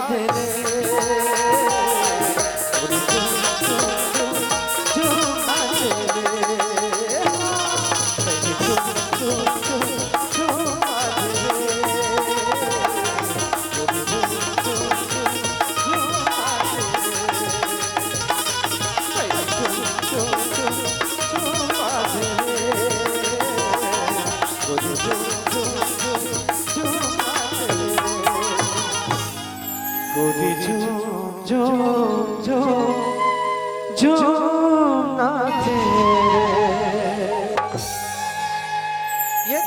ये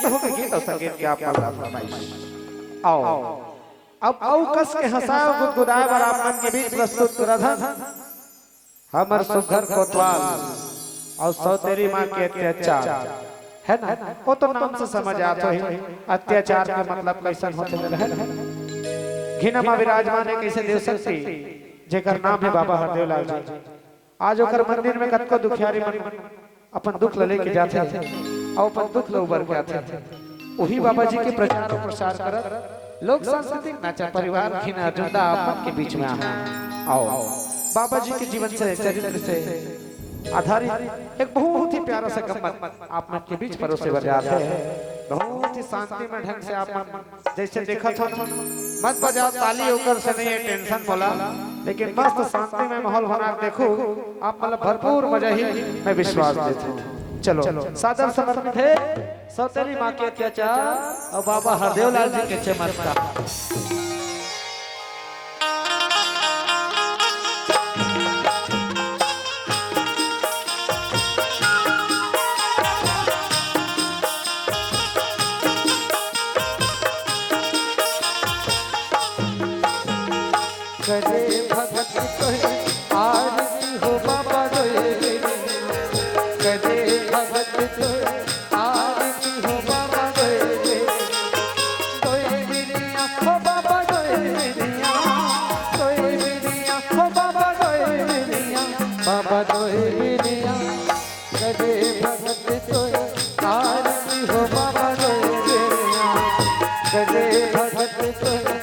तो हो गई तो संगीत की आप फरमाइश। आओ अब आओ कस के हंसाओ गुदगुदाए बर आप मन के बीच प्रस्तुत करत हमर सुघर कोतवाल और सौतेरी मां के अत्याचार है ना। वो तो नाम से समझ आता है अत्याचार के मतलब कैसन होते रहे। घिना मां विराजमान है कैसे देव शक्ति जेकर नाम है बाबा हरदेव लाल जी। आज ओकर मंदिर में कतको दुखियारी मन अपन दुख लेके जाते हैं और अपन दुख ले उबर के आते हैं। वही बाबा जी के प्रचार और प्रसार करत लोक सांस्कृतिक नाचा परिवार घिना जुंदा आपन के बीच में आओ बाबा जी के जीवन से चरित्र से आधारित एक बहुत ही प्यारा सा गम्मत आप मन के बीच परोसे बजाते हैं। बहुत ही शांति में ढंग से आप जैसे देखा था मत बजाओ ताली होकर से नहीं टेंशन बोला लेकिन मस्त शांति में माहौल बना देखो आप मतलब भरपूर मजा ही मैं विश्वास देता हूँ। चलो सादर समर्पित है सौतेली माँ के अत्याचार और बाबा हरदेव लाल जी के चमत्कार। करे भगत तोहे आरती हो बाबा दोए करे भगत तोहे आरती हो बाबा दोए बिनिया हो बाबा दोए बिनिया हो बाबा दोए बिनिया बाबा दोए बिनिया करे भगत तोहे आरती हो बाबा दोए बिनिया करे भगत तोहे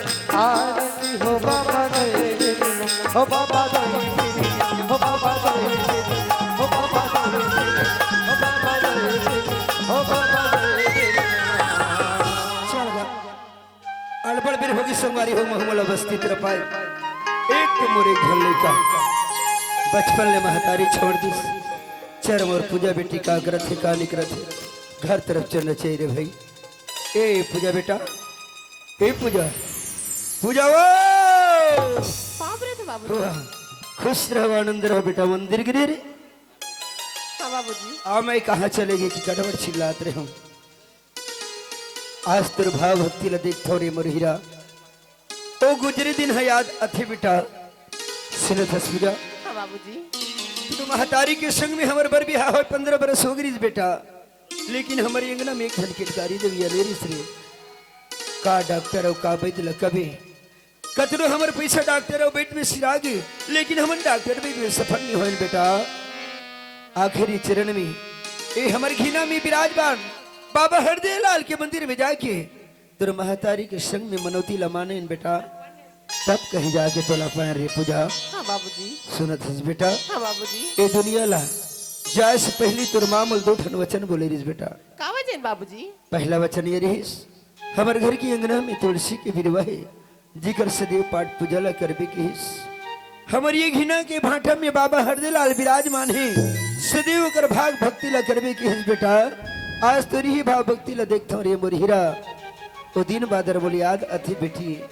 आरती हो बाबा हो बाबा हो बाबा हो बाबा हो बाबा अड़बड़ बिर होगी संगवारी हो महमूला बस्ती तेरा पाए एक तो मोरे घर का बचपन ले महतारी छोड़ दी चरम और पूजा बेटी का ग्रथ है का निकरत है घर तरफ चलना चाहिए रे भाई। ए पूजा बेटा ए पूजा पूजा वो खुश रहो आनंद रहो बेटा मंदिर गिरे रे। हाँ बाबूजी। आ मैं कहाँ चलेगी कि गड़बड़ चिल्लात रहे हूँ। आज तेरे भाव भक्ति ला देख थोड़े मुरहिरा तो गुजरे दिन है याद अथे बेटा सिने पूजा। हाँ बाबूजी। तू महतारी के संग में हमारे बर बिहार हो 15 बरस हो गई बेटा लेकिन हमारी अंगना में एक झलकिटकारी देवी लेरी रे का डॉक्टर और का वैद्य कभी कतरो हमारे पैसा डॉक्टर और बेट में सिरागे लेकिन हम डॉक्टर बेट में सफल नहीं होल बेटा। आखिरी चरण में ए हमारे घिना में विराजमान बाबा हरदेव लाल के मंदिर में जाके तेरे महतारी के संग में मनौती लमाने बेटा तब कहीं जाके तोला पाए रे पूजा। हाँ बाबूजी। सुनत हस बेटा। हाँ बाबूजी। ए दुनिया ला जाए से पहली तुर मामूल 2 ठन वचन बोले रिस बेटा। का वचन बाबूजी? पहला वचन ये रहिस हमारे घर की अंगना में तुलसी के विरवा है जिकर सदैव पाठ पूजा ला करबे की हमारी ये घिना के भाटा में बाबा हरदेव लाल विराजमान है सदैव कर भाग भक्ति ला करबे की बेटा। आज तोरी ही भाव भक्ति ला देखता रे मोर हीरा तो दिन बादर बोली याद अथी बेटी।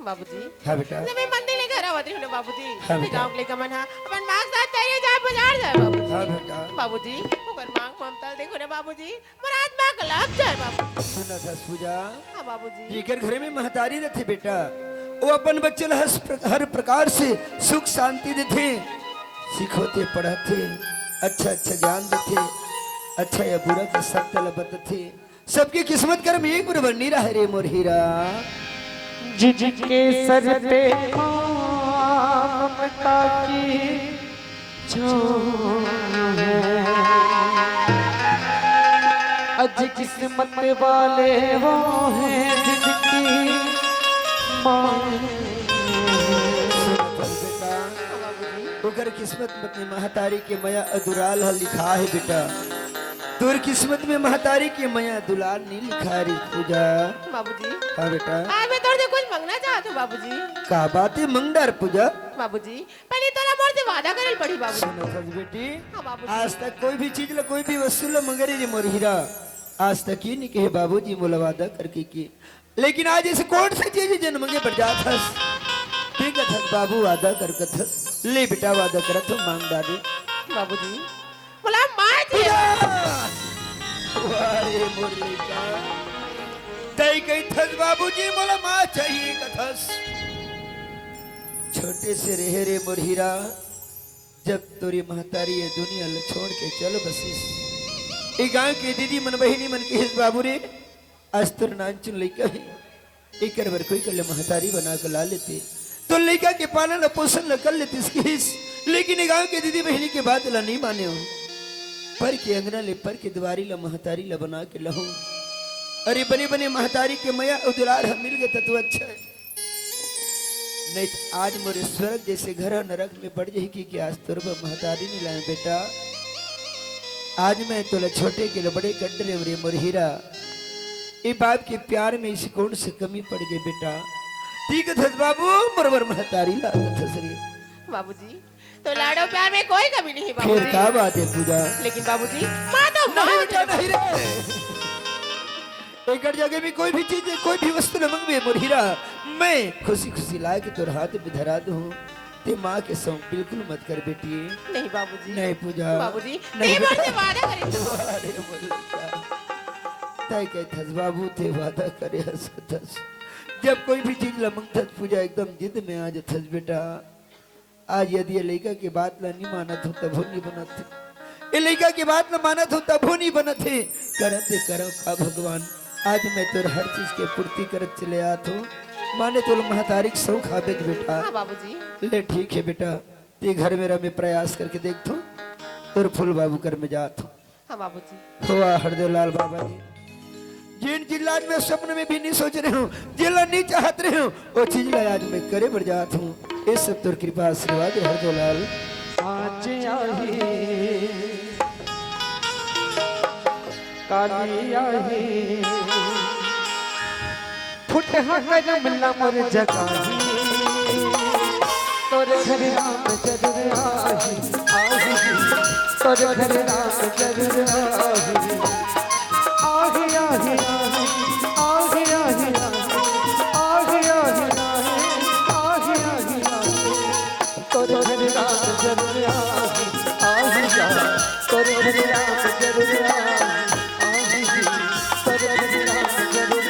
बाबूजी। हाँ बेटा। मैं मंदिर ले घर आवत हूं ना बाबूजी। हाँ बेटा। गांव ले कमन हां अपन मांग साथ चाहिए जा बाजार जाए बाबूजी। हाँ बेटा। बाबूजी ओकर मांग ममता देखो ना बाबूजी मोर आत्मा का लाभ जाए बाबू। सुना था पूजा। हाँ बाबूजी। जेकर घर में महतारी रहते बेटा वो अपन बच्चे हर प्रकार से सुख शांति देते सिखोते पढ़ाते अच्छा अच्छा ज्ञान देते अच्छा या बुरा के सत्य बताते सबकी किस्मत कर में एक बराबर नहीं रहा रे मोर हीरा। जिनके सर पे ममता की छाँव है आज किस्मत वाले वो हैं जिनकी माँ किस्मत में महतारी के मया अदुराल है लिखा है बेटा। तोर किस्मत में महतारी के मया दुलाल नहीं लिखा रे पूजा। बाबूजी हाँ बेटा। आज मैं तोड़ से कुछ मांगना चाहता हूँ बाबूजी। का बात है मंगडार पूजा? बाबूजी पहले तोरा मोर से वादा करल पड़ी बाबूजी। सुनो सज बेटी, हाँ बाबूजी। आज तक कोई भी चीज ला कोई भी वस्तु ला मंगरे रे मोर हीरा, आज तक ये नहीं कहे बाबूजी मोला वादा करके की। लेकिन आज ऐसे कौन सी चीज जन मंगे बढ़ जात हस? ठीक है बाबू वादा करकत हस। ले बेटा वादा करत हो मांग डाले। बाबूजी बोला माँ जी। अरे मोर लइका तई कई थस बाबूजी मोला माँ चाहिए कथस। छोटे से रहे रे मोर हीरा, जब तोरी महतारी ये दुनिया ल छोड़ के चल बसिस। ए गांव के दीदी मन बहिनी मन के हिस बाबू रे, आज तोर नानचुन लइका है एकर बर कोई कल महतारी बना के ला लेते तो लइका के पालन पोषण ल कर लेते इसकी हिस। लेकिन ए गांव के दीदी बहिनी के बात ला नहीं माने हो, पर के अंगना ले पर के द्वारी ला महतारी ला बना के लहूं। अरे बने बने महतारी के मया उदुलार हम मिल गए तो अच्छा है, नहीं तो आज मोरे स्वर्ग जैसे घर नरक में पड़ जाएगी कि आज तोर महतारी नहीं लाए बेटा। आज मैं तोला छोटे के बड़े कड्डरे रे मोर हीरा, ये बाप के प्यार में इस कौन से कमी पड़ गई बेटा। ठीक है बाबू बरबर महतारी ला रे। बाबूजी तो लाडो प्यार में कोई कमी नहीं फिर बाबूजी। क्या बात है पूजा? लेकिन बाबूजी माँ तो नहीं माँ बेटा नहीं रे, एक जगह भी कोई भी चीज कोई भी वस्तु न मंगवे मोर हीरा, मैं खुशी खुशी ला के तोर हाथ में धरा दूं। ते माँ के संग बिल्कुल मत कर बेटी। नहीं बाबूजी। नहीं पूजा बाबूजी नहीं मोर से वादा करे। अरे मोर लइका तय कह थस बाबू थे वादा करे हसतस। जब कोई भी चीज ला मंगथस पूजा एकदम जिद में आ जाथस बेटा। आज यदि ये लइका की बात ला नहीं मानत हो तब नहीं बनत थे, ये लइका की बात ला मानत हो तब नहीं बनत है। करते करो का भगवान, आज मैं तोर हर चीज के पूर्ति करत चले आत हूँ। माने तोर महतारिक सौ खाबे बेटा। हाँ बाबूजी। ले ठीक है बेटा, ते घर मेरा मैं प्रयास करके देखता हूँ, तोर फूल बाबू कर में जात हूँ। हाँ बाबूजी। हुआ हरदेव लाल बाबा जी, जिन जिला में स्वप्न में भी नहीं सोच रहे हूँ, जिला नहीं चाहत रहे हूँ, वो चीज आज मैं करे बढ़ जात हूँ। इस सब तोर कृपा आशीर्वाद हरदेव लाल। आज आही काली आही फुट करम लमर जगाही तोर घर राम जरूर आही आही तोर घर राम जरूर आही आही आही आही आही आही आही आही तोर घर राम जरूर आही आही तोर घर राम जरूर आही तोर घर राम जरूर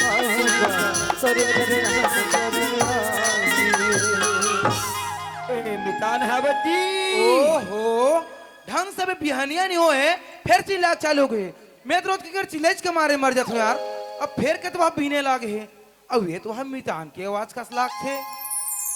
आही तोर घर राम जरूर आही। मितान हावती ओहो ढंग से भी बिहानिया नहीं होए, फिर चिल्ला चालू गए। मैं तो रोज के चिल्लेच के मारे मर जाता हूँ यार। अब फिर के तो आप बीने लागे हैं। अब ये तो हम मितान के आवाज का लाख थे।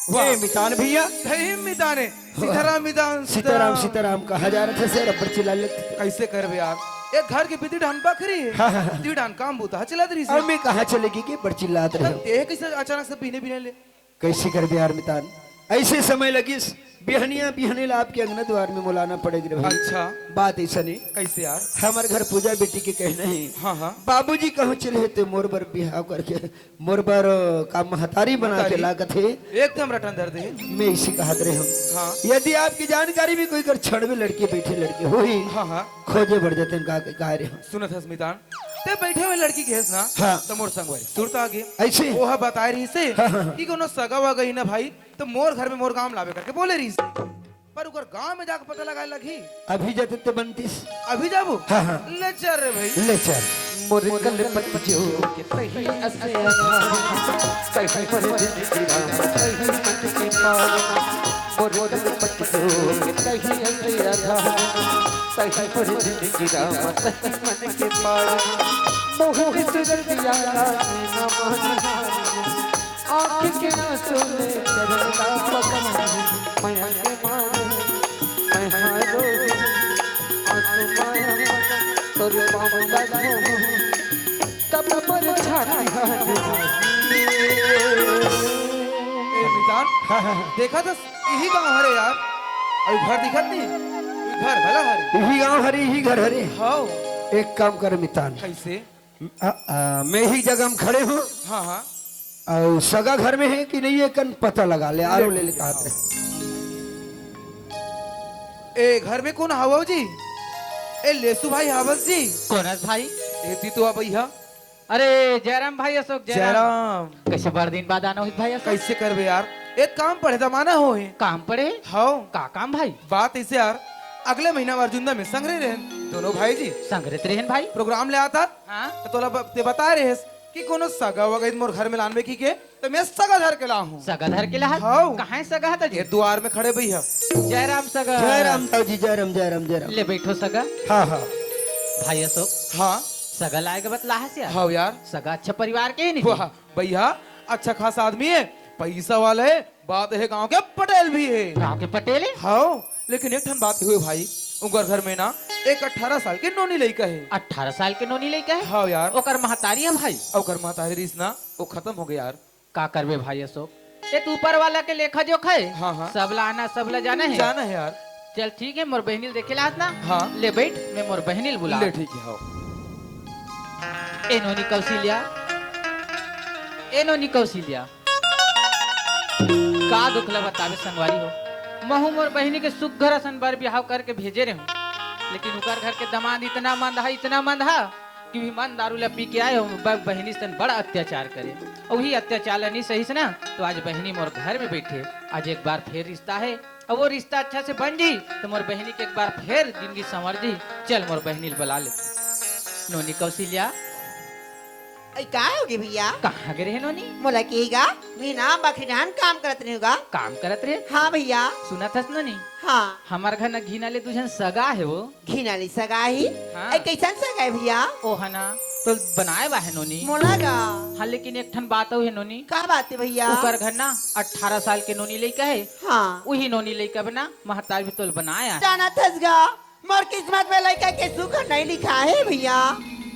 ये मितान भैया सही मिताने सीताराम मितान सीताराम सीताराम कहा जा रहा था सर, अपर चिल्ला लेते कैसे कर बे यार, एक घर की बिती ढान बकरी है। हाँ, हाँ, हाँ। ती ढान काम बूता चला रही अब मैं कहा चलेगी कि पर चिल्लात रहे हो? ये कैसे अचानक से बीने बीने ले। कैसे कर दे यार मितान, ऐसे समय लगिस बिहनिया बिहने ला आपके अंगना द्वार में मुलाना पड़ेगी रे भाई। अच्छा बात ऐसा नहीं, कैसे यार? हमारे घर पूजा बेटी के कहना है। हाँ हाँ बाबूजी कहाँ चले थे मोर बर बिहाव करके, मोर बर का महतारी बना के लागत है। एकदम रटन दर्द है। मैं इसी कहत रहे हूँ, हाँ यदि आपकी जानकारी भी कोई कर छड़ में लड़के बैठे लड़के हो ही हाँ हाँ खोजे बढ़ जाते कहा रहे हो। सुनत हस मितान ते बैठे हुए लड़की के हेस ना। हाँ। तो मोर संग वाली सुरता आगे ऐसे वो हा बता रही से हाँ, हाँ, हाँ। कि कोनो सगा वा गई ना भाई, तो मोर घर में मोर गांव लावे करके बोले रही से। पर उकर गांव में जाकर पता लगाए लगी अभी जाते तो बनतीस अभी जाबो। हाँ, हाँ। ले चल रे भाई ले चल मुरकल पतियो के तही असे तही पर जिंदगी राम तही मन के पावना मुरकल पतियो के तही असे तही पर जिंदगी राम तही मन के पावना मोह बिसर दिया ना मान आँख के आंसू में करना पकड़ माया के मारे मैं हारो आंसू माया तोरे पावना तब पर छाती ए मितान देखा तो यही गांव हरे यार। अभी घर दिखत नहीं, घर भला हरे। यही गांव हरे, यही घर हरे। हाँ एक काम कर मितान, कैसे? मैं ही जगह में खड़े हूँ हाँ हाँ और सगा घर में है कि नहीं ये कन पता लगा ले। आरो ले कहा ए घर में कौन हवा जी? ए लेसु भाई हावस जी। कौन है भाई? ए ती तो भैया अरे जयराम भाई अशोक जयराम। कैसे बड़ दिन बाद आना हुई भाई अशोक? कैसे करबे यार, एक काम पड़े जमाना हो है। काम पड़े? हाँ का काम भाई? बात ऐसे यार, अगले महीना अर्जुंदा में संग्रह रहे दोनों भाई जी। संग्रहित रहन भाई। प्रोग्राम ले आता हाँ तो तोला ते बता रहे कि कोनो सगा वगैरह मोर घर में लानबे की के, तो मैं सगा धर के ला हूँ। सगा धर के लाहत? हाँ। कहाँ है सगा था जी? ये द्वार में खड़े भैया। जयराम सगा। जयराम ताऊ जी, जयराम जयराम जयराम। ले बैठो सगा। हाँ हाँ भाई अशोक हाँ सगा लाएगा बतला है यार। हाँ यार, सगा अच्छा परिवार के ही नहीं? वाह भैया अच्छा खासा आदमी है, पैसा वाला है, बात है गांव के पटेल भी है। गाँव के पटेल है? हाँ लेकिन एक ठन बात हुई भाई, उनका घर में ना एक 18 साल के नोनी लड़का है। 18 साल के नोनी लेके है? हाँ यार, ओकर महतारी है भाई? और माता रिस ना वो खत्म हो गया यार। का करबे भाई अशोक? ये तू ऊपर वाला के लेखा जोखा है। हाँ हाँ सबला आना सबला जाना है। जाना है यार। चल ठीक है, मोर बहनील देखे लात ना। हाँ ले बैठ, मैं मोर बहनील बुला। ले ठीक है। हाँ ए नोनी कौशल्या, ए नोनी कौशल्या, का दुखला बतावे संगवारी हो। महू मोर बहनी के सुघर असन बार बिहाव करके भेजे रहे हूँ, लेकिन उकर घर के दामाद इतना मंद हा कि भी मन दारू ला पी के आए हो बहनी सन बड़ा अत्याचार करे। और वही अत्याचार नहीं सही से ना, तो आज बहनी मोर घर में बैठे। आज एक बार फिर रिश्ता है, और वो रिश्ता अच्छा से बन जी तो मोर बहनी के एक बार फिर जिंदगी संवर जी। चल मोर बहनी बुला लेते। नोनी कौशल्या, ऐ का होगे भैया? कहाँ गए रहे नोनी? मोला केगा मैं ना बखरियान काम करत रहेगा। काम करत रहे? हाँ भैया। सुना था नोनी, हाँ हमार घर न घीना ले तुझन सगा है वो। घिनाली सगाई? हाँ। ऐ कैसन सगाई भैया? ओ हना तो बनाए बा है नोनी। मोला गा हाँ लेकिन एक ठन बात है नोनी, का बात है भैया? ओकर घर ना 18 साल के नोनी लइका है। हाँ वही नोनी लइका बना महतार भी तोल बनाया। जाना थसगा, मोर किस्मत में लड़का के सुख नहीं लिखा है भैया।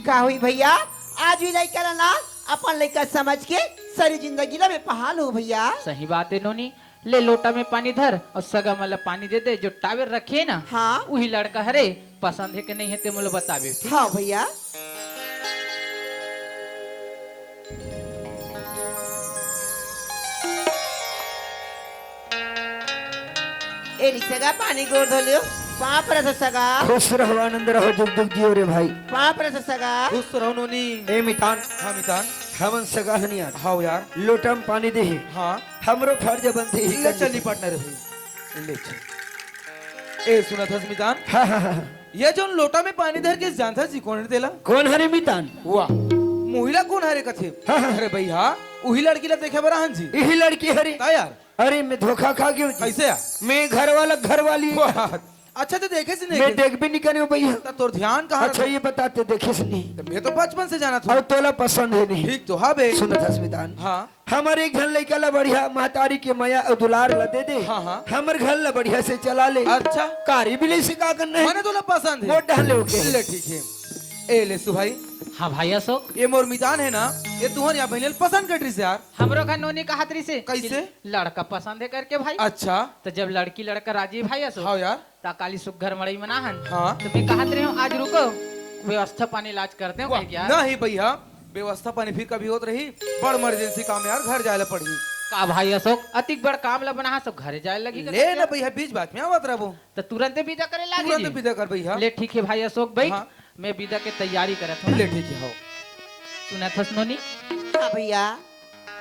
का हुई भैया, आज भी लड़का ना अपन लड़का समझ के सारी जिंदगी ला में पहाल हो भैया। सही बात है नोनी। ले लोटा में पानी धर और सगा मतलब पानी दे दे। जो टावर रखे ना हाँ वही लड़का हरे, पसंद है कि नहीं है ते मोला बतावे। ठीक? हाँ भैया। ए सगा पानी गोर धो लियो। पाँव पर से सगा, खुश रहो आनंद रहो जुग जुग जियो रे भाई। पाँव पर से सगा। खुश रहो नोनी। ए मितान, हाँ मितान। हमन सगा हनियार हाँ यार। लोटा में पानी दे। हाँ हमरो फर्ज बनते ही ले चली पार्टनर भाई, ले चल। ए सुना था मितान, हाँ हाँ हाँ। ये जो लोटा में पानी धर के जानता जी कौन तेला? कौन हरे मितान? वाह महिला कौन हरे कथे? अरे भैया वही लड़की ला देखे बरा हन जी। यही लड़की हरे। ता यार अरे मैं धोखा खा गया। कैसे यार? मैं घर वाला घर वाली। वाह, अच्छा तो देखे से मैं नहीं देख भी नहीं करे भैया। तोर ध्यान कहाँ? अच्छा ये बताते देखे से नहीं, मैं तो बचपन से जाना और था। तोला पसंद है नहीं। ठीक तो हाँ बे। सुन था स्मितान, हाँ हमारे घर लड़का ला बढ़िया महतारी के माया और दुलार ला दे दे। हाँ, हाँ। हमर घर ला बढ़िया से चला ले। अच्छा कारी भी ले सिखा करना है। मैंने तो पसंद है। मोट डाले होके। ले ठीक है। ए ले सु भाई, हाँ भाई अशोक, ये मोर मितान है ना, ये तुम्हारे यहाँ बहन पसंद कर रही से यार। हमरो घर नोनी का हाथरी से कैसे? लड़का पसंद है करके भाई। अच्छा तो जब लड़की लड़का राजी भाई अशोक, हाँ यार। ता काली सुघर मड़ई मनाहन। हाँ तो मैं कहत रही हूँ आज रुको, व्यवस्था पानी इलाज करते हैं क्या? नहीं भैया, व्यवस्था पानी फिर कभी होत रही, बड़ इमरजेंसी काम है यार, घर जाए ला पड़ी। का भाई अशोक, अतिक बड़ काम ला बना सब घरे जाए लगी। ले ना भैया, बीच बात में आवत रहो। तो तुरंत विदा करे लागी तुरंत जी? विदा कर भैया। ले ठीक है भाई अशोक भाई। हाँ। मैं विदा के तैयारी करत हूँ। ले ठीक है। हो सुना था नोनी, हाँ भैया।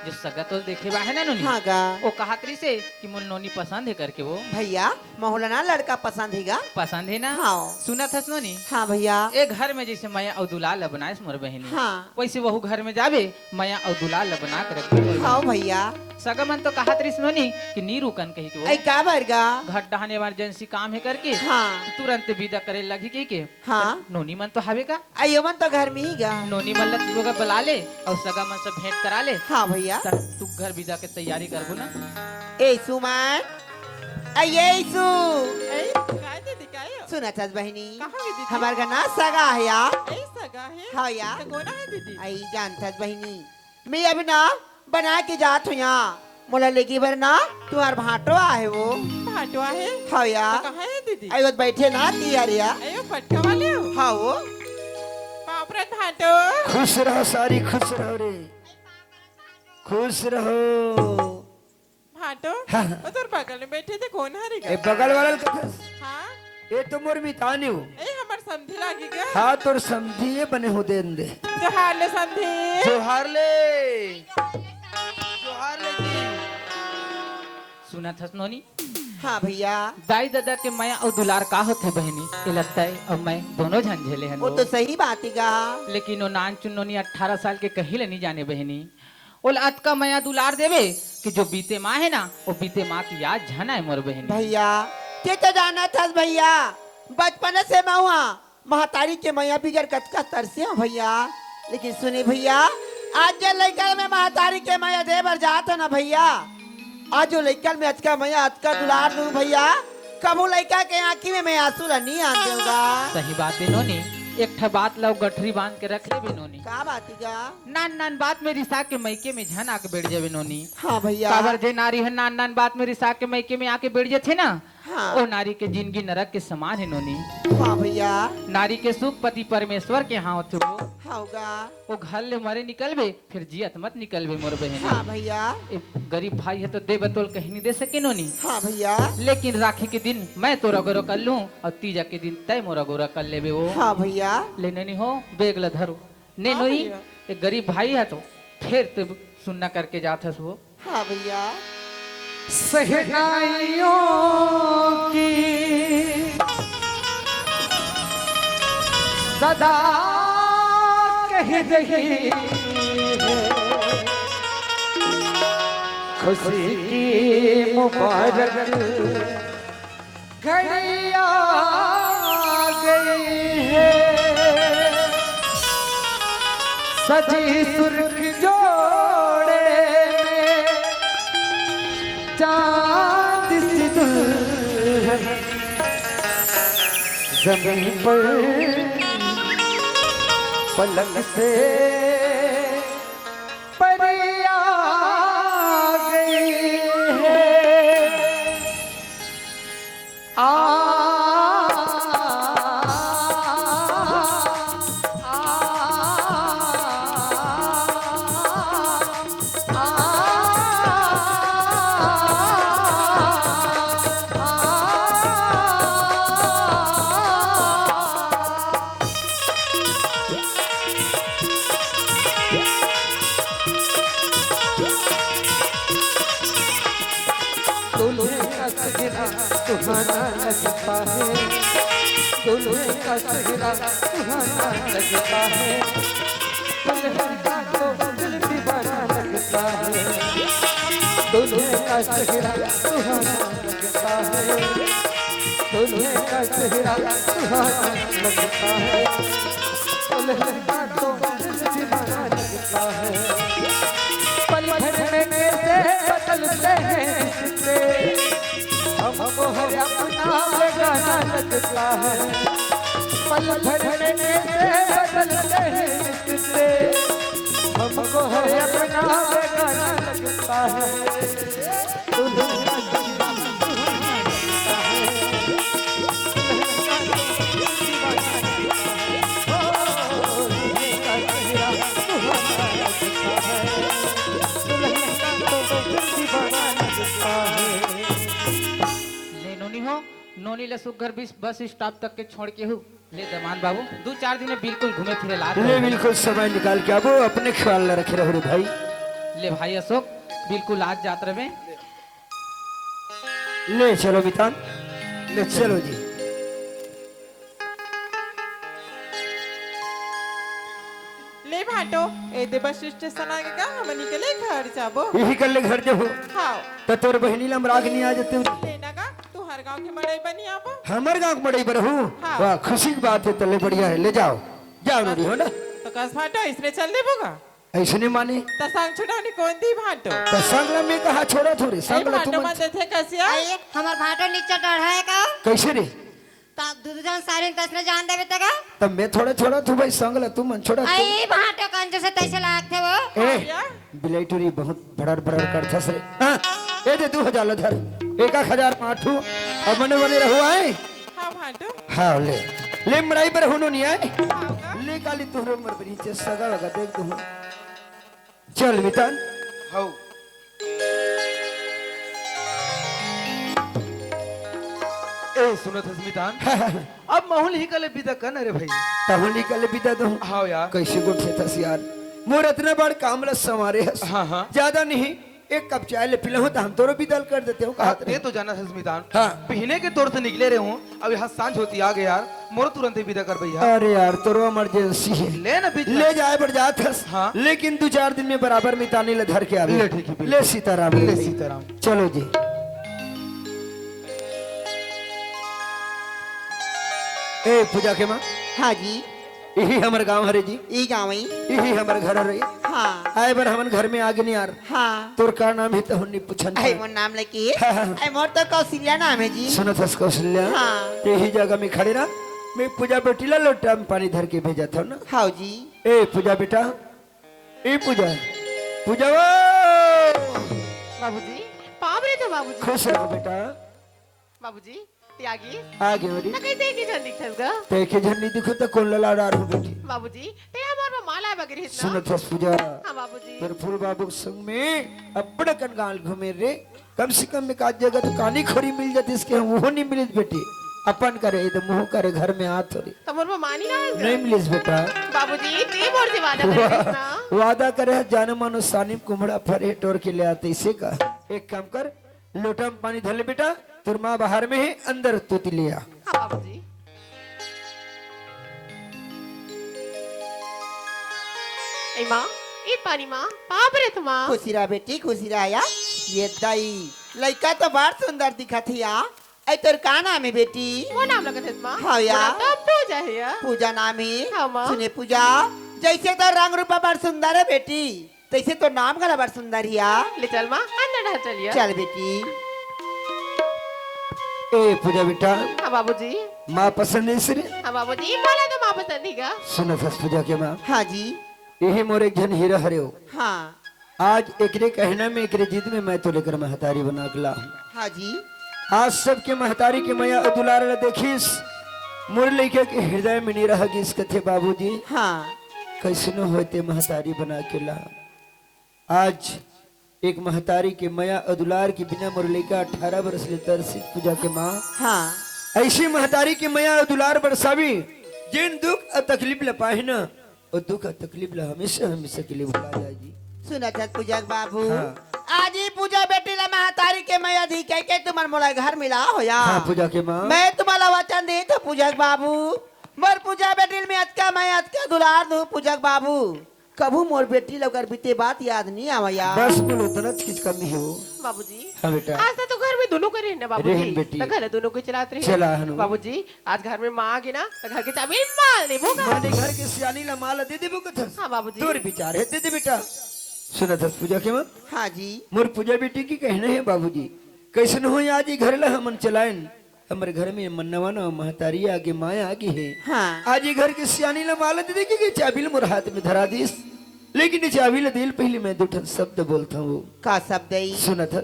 जो सगा तो देखे बा है ना नोनी, हाँ गा वो कहातरी से कि मुन नोनी पसंद है करके वो भैया, मौलाना लड़का पसंद है गा? पसंद है ना? हाँ। सुना था नोनी, हाँ भैया। एक घर में जैसे माया और दुलाल बनाए मोर बहनी, हाँ वैसे वहू घर में जावे माया और दुलाल बना कर रखे। हाँ भैया। सगा मन तो कहातरी नोनी कि नी रुकन कही ऐ के का बरगा? वो घर डहाने इमरजेंसी काम है करके हाँ तुरंत विदा करे लगी के हाँ। नोनी मन तो हवे का? आइयो मन तो घर में ही गा। नोनी मन लोग बुला ले और सगा मन से भेंट करा ले। हाँ भैया। तब तू घर विदा के तैयारी करबो ना। ए सुमन, ये सु काय दीदी काय हो? सुना था बहनी, कहाँ है दीदी? हमार का ना सगा है यार। ऐ सगा है? हाँ यार। तो कौन है दीदी? आई जानता बहनी, मैं अभी ना बना के जात हूँ यहाँ। मोला लेगी बर ना तुम्हार भाटो आहे वो भाटो आहे हाँ या कहाँ है दीदी आई बैठे ना तियारिया अयो फटका वाले हो हाँ वो बाप रे भाटो खुश रहो सारी, खुश रहो रे, खुश रहो। भाटो हाँ। वो तोर बगल में बैठे थे कौन हारेगा ए बगल वाला हाँ ये तो मोर मितानी हो। ए हमार समझी लागेगा हाँ तोर समझिए बने हो दे दे। जोहार ले समझी जोहार ले जी। सुना था नोनी हाँ भैया दाई दादा के माया और दुलार का होते बहनी ये लगता है अब मैं दोनों झंझेले हैं वो तो सही बात ही गा लेकिन वो नान चुन्नोनी 18 साल के कहीं नहीं जाने बहनी वो अत का माया दुलार देवे कि जो बीते माँ है ना वो बीते माँ की याद झना है मोर बहनी भैया ते तो जाना था भैया बचपन से मैं हुआ महतारी के मैया बिगड़ कतका तरसे हूँ भैया लेकिन सुनी भैया आज जो लड़का में महतारी के मैया दे बर जाता ना भैया आज जो लड़का में अचका मैया अचका दुलार दूं भैया कबू लड़का के आँखी में मैं आंसू नहीं आन दूंगा सही बात है नोनी एक ठा बात लाओ गठरी बांध के रख ले भी नोनी का बात ही गा नान नान बात में रिसा के मैके में झन आके बैठ जावे नोनी हाँ भैया काबर जे नारी है नान नान बात में रिसा के मैके में आके बैठ जाते ना हाँ। वो नारी के जिंदगी नरक के समान है नोनी हाँ भैया नारी के सुख पति परमेश्वर के यहाँ होते वो हाँ गा वो घर ले मरे निकलबे फिर जियत मत निकलबे मोर बहन हाँ भैया गरीब भाई है तो दे बतौल कहीं नहीं दे सके नोनी हाँ भैया लेकिन राखी के दिन मैं तोरा गोरा कर लूं और तीजा के दिन तय मोरा गोरा कर लेबे वो हाँ भैया लेने नहीं हो बेगला धरो ने हाँ नोई भैया। एक गरीब भाई है तो फिर तो सुनना करके जाता वो हाँ भैया सहनाइयों की सदा कह रही खुशी की मुबारक घड़ी आ गई है सजी सुर्ख जोड़े में चांद सी दुल्हन जमीन पर पलक से परी आ गई है सुहाना लगता है दुल्हन का चेहरा सुहाना लगता है दुल्हन का तो दिल दीवाना लगता है दुल्हन का चेहरा सुहाना लगता है दुल्हन का चेहरा सुहाना लगता है दुल्हन का तो दिल दीवाना लगता है पल भर में कैसे बदलते हैं रिश्ते हमको है अपना बेगाना लगता है पल भर में कैसे बदलते हैं रिश्ते हमको है अपना बेगाना लगता है दुल्हन का नोनी ले सुगर बस स्टॉप तक के छोड़ के हूँ ले दमान बाबू 2-4 दिन में बिल्कुल घूमे फिरे ला ले बिल्कुल समय निकाल के आबो अपने ख्याल रखे रहो रे भाई ले भाई अशोक बिल्कुल आज यात्रा में ले चलो मितान ले चलो जी ले भाटो ए दे बस स्टेशन आ गया हम निकले घर जाबो यही कर ले घर जो हाँ तो तोर बहनी लम राग नहीं आ जाते लेना का तू हर गांव के मड़ई बनी आबो हमारे गांव बड़े पर हूँ हाँ। वाह खुशी की बात है तले बढ़िया है ले जाओ जाओ नूरी हो ना तो कस भाटो इसने चल दे बोगा ऐसे नहीं माने तो संग छुड़ानी कौन दी भाटो तो संगला में कहा छोड़ा थोड़ी ए संगला भाटो तुम मत थे कसिया हमार भाटो नीचे डर है का कैसे रे दूध जन सारे तसने जान देवे तका तब मैं थोड़ा छोड़ा तू भाई संग ला तू मन छोड़ा तू। आई भाटो कंजो से तैसे लाग थे वो ए बिलाइटुरी बहुत बड़र बड़र कर थस रे। हां ए दे 2000 ला धर 1000 पाठू अब मने बने रहो आए। हाँ भाटो हां ले मड़ाई पर होनो नहीं आए ले काली तोहरो मर बरी से सगा लगा देख तू चल मितान हाउ ए सुनो थसमितान अब माहौल ही कले बिदा कर अरे भाई तहुली कल बिदा दो हाँ यार कैसे गुट से थस यार मोर इतना बड़ काम ला संवारे हस हाँ हाँ ज्यादा नहीं एक कप चाय ले पिला हो तो हम तोरो बिदल कर देते हो कहा ये तो जाना थसमितान हाँ। पीने के तौर से निकले रहे हूँ अब यहाँ सांझ होती आ गए यार मोर तुरंत ही विदा कर भैया अरे यार तोरो इमरजेंसी है ले ना बीच में। ले जाए बढ़ जात हस हाँ। लेकिन 2-4 दिन में बराबर मितानी ले धर के आवे ले ठीक है, बिल्कुल। ले सीताराम ले सीताराम चलो जी ए पूजा के माँ हाँ जी यही हमारे गांव हरे जी ई गाँव यही हमारे घर हरे हाँ आए बार हमन घर में आगे नहीं यार हाँ तोर का नाम है तो हुन्नी पूछन आई मोर नाम लेके हाँ, हाँ। आई मोर तो कौशल्या नाम है जी सुनो थस कौशल्या हाँ। यही जगह में खड़े ना मैं पूजा बेटी ला लोटा में पानी धर के भेजा था ना हाँ जी ए पूजा बेटा ए पूजा पूजा वो बाबूजी पावरे तो बाबूजी खुश रहो बेटा बाबूजी त्यागी आगे बड़ी ना कैसे की जन दिखतस ग देखे झन्नी दिखो तो कौन लला डार हो बेटी बाबूजी ते हमार में माला वगैरह हित सुनो ना थस पूजा हाँ बाबूजी पर फूल बाबू के संग में अपना कन गाल घूमे रे कम से कम एक आध जगह तो कानी खोरी मिल जाती इसके हम वो नहीं मिले बेटी अपन करे तो मुंह करे घर में हाथ थोड़ी तो मोर में मानी ना है नहीं मिलिस बेटा बाबूजी ते मोर से वादा कर ना वादा करे जाने मानो सानिम कुमड़ा फरे टोर के ले आते इसे का एक काम कर लोटा में पानी धर ले बेटा तुर माँ बाहर में है अंदर तूती लिया हाँ बाबूजी ए माँ ई पानी माँ पावरे तो माँ खुशी रहा बेटी खुशी रहा या ये दाई लड़का तो बड़ सुंदर दिखा थी या ऐ तोर का नाम है बेटी वो नाम लगत है माँ हाँ यार। तो पूजा है या पूजा नाम है हाँ, माँ। सुने पूजा जैसे तो रंग रूपा बड़ सुंदर है बेटी तैसे तो नाम गला बड़ सुंदर हिया ले चल माँ अंदर ढल चलिए चल बेटी ए पूजा बेटा हाँ बाबूजी माँ पसंद है इसरे हाँ बाबूजी बोला तो माँ पसंद ही का सुनो फस पूजा के माँ हाँ जी यही मोरे एक जन हीरा हरे हो हाँ आज एकरे कहना में एकरे जिद में मैं तो लेकर महतारी बना के ला हूँ हाँ जी आज सबके महतारी के मैया दुलार ला देखिस मोर लेके के हृदय में नहीं रह इस कथे बाबूजी हाँ कैसे न होते महतारी बना के ला आज एक महतारी के मैया अदुलार के बिना मोर लेका 18 वर्ष ले तरसित पूजा के माँ हाँ ऐसी महतारी की मैया अदुलार बरसावी जिन दुख और तकलीफ ला पाए ना और दुख और तकलीफ ला हमेशा हमेशा के लिए भुला जाएगी सुना था पूजा बाबू हाँ। आज ही पूजा बेटी ला महतारी के मैं अधिक कह के तुम्हार मोला घर मिला हो या हाँ पूजा के माँ मैं तुम्हारा वचन दे तो पूजक बाबू मोर पूजा बेटी में अतका मैं अतका दुलार दू पूजक बाबू कभू मोर बेटी लोग बीते बात याद नहीं आवया बस बोलो उतना चीज कमी है वो बाबूजी हाँ बेटा आज तो घर में दोनों करे ना रहें बाबूजी बेटी। तो घर दोनों को चलाते रहे चला हनु। बाबूजी आज घर में माँ आ गई ना तो घर की चाबी माल दे वो माने घर के सियानी ला माला दे दे वो कथस हाँ बाबूजी तोर विचार है दे दे बेटा सुना था पूजा के माँ हाँ जी मोर पूजा बेटी की कहना है बाबूजी कैसे न हो आज ही घर ला हमन चलाएं हमारे घर में मन्नवा न महतारी आगे माया आगे है हाँ आज ये घर के सियानी ला माला दे देगी कि चाबी मोर हाथ में धरा दीस लेकिन ये चाबी ला दिल पहले मैं दूठन शब्द बोलता हूँ का शब्द है सुना था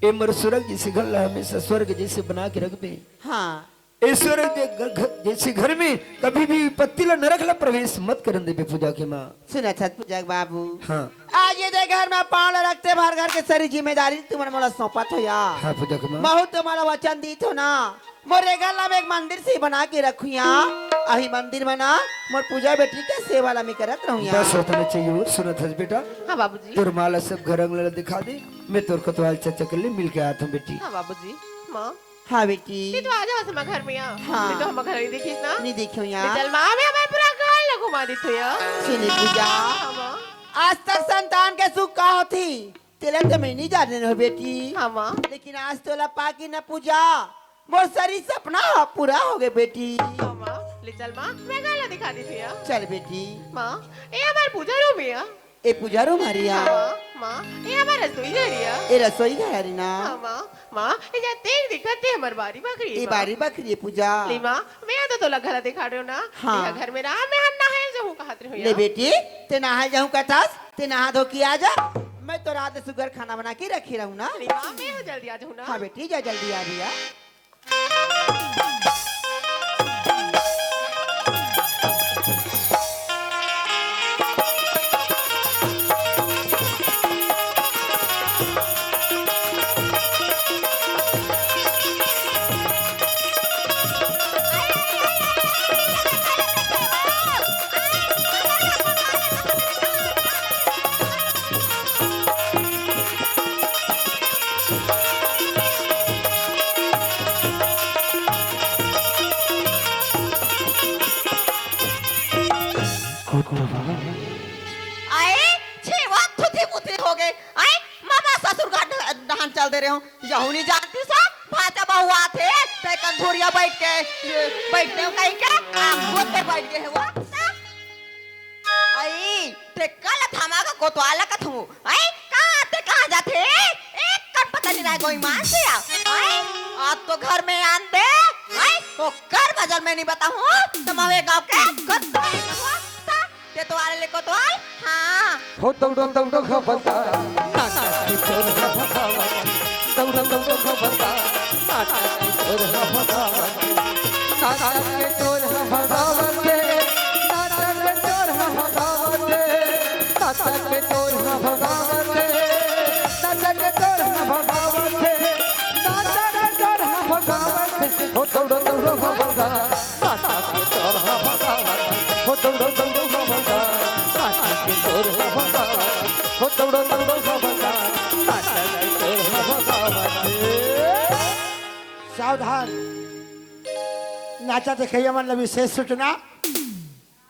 ए मोर स्वर्ग जैसे घर ला हमेशा स्वर्ग जैसे बना के रख दे हाँ ईश्वर जैसे घर में कभी भी पत्ती ला नरक ला प्रवेश मत करन दे पूजा के माँ सुना था पूजक बाबू हाँ आज ये दे घर में पाँव रखते भर घर के सारी जिम्मेदारी तुम्हारे मोला सौंपा तो या हाँ पूजा के माँ बहुत तुम्हारा वचन दी तो ना मोरे घर ला में एक मंदिर से बना के रखू यहाँ अही मंदिर में ना मोर पूजा बेटी के सेवा ला में करत रहूँ यहाँ बस होता चाहिए वो सुना था बेटा हाँ बाबूजी तोर माला सब घर अंगला दिखा दे मैं तोर कोतवाल चाचा के लिए मिल के आता हूँ बेटी हाँ बाबूजी माँ हाँ बेटी ये तो आ जाओ समा घर में यहाँ हाँ। ये तो हम घर नहीं देखी ना नहीं देखियो ले यहाँ चल माँ मैं हमारे पूरा घर ला घुमा दी तो यार सुनी पूजा हाँ माँ आज तक संतान के सुख का होती तेरे तो मैं नहीं जाने हो बेटी हाँ माँ लेकिन आज तो ला पाकी न पूजा मोर सारी सपना पूरा हो गए बेटी हाँ माँ ले चल माँ मैं घर ला दिखा दी थी यार चल बेटी माँ ये हमारे पूजा रूम है यार ए पूजा रो मारिया हाँ माँ ये हमारा रसोई घर है यार ए रसोई घर है ना हाँ माँ माँ ये तेल दिखते हमर बारी बकरी ये बारी बकरी पूजा ली माँ मैं तो तोला घर दिखा रहे हो ना हाँ। यह घर मेरा मैं हन्ना है जो कहत रही ले हो बेटी ते नहा जाऊं कथास ते नहा धो के आ जा मैं तो रात सुगर खाना बना के रखी रहूं ना ली माँ मैं हो जल्दी आ जाऊँ ना हाँ बेटी जा जल्दी आ भैया आए छेवा थुथी मुथी हो गए आए मामा ससुर का दहन चल दे रहे हो यहू नहीं जानती सा भाचा बहुआ थे ते कंधुरिया बैठने हो कहीं के गोद पे बैठ गए हुआ आई ते कल थमा का कोतवाला का थू आई कहां जाते एक कट पता नहीं रहा कोई मान से आई आज तो घर में आन दे आई तो कर बजल में नहीं बताऊं तुम्हारे गांव के कत्ता ते तो आले को तो आल हां हो दौड़ो दौड़ो खबरता नाटा की चोर है भगावन दौड़ो दौड़ो खबरता नाटा की चोर है भगावन नाटा के चोर है भगावन नाटा के चोर है भगावन नाटा के चोर है भगावन नाटा के चोर है भगावन नाटा के चोर है भगावन हो दौड़ो दौड़ो खबरता नाटा के चोर है भगावन हो दौड़ो दौड़ो खबरता नाटा के चोर है भगावन हो दौड़ो दौड़ो खबरता नाटा के चोर है भगावन सावधान नाचा देखिए मतलब विशेष सूचना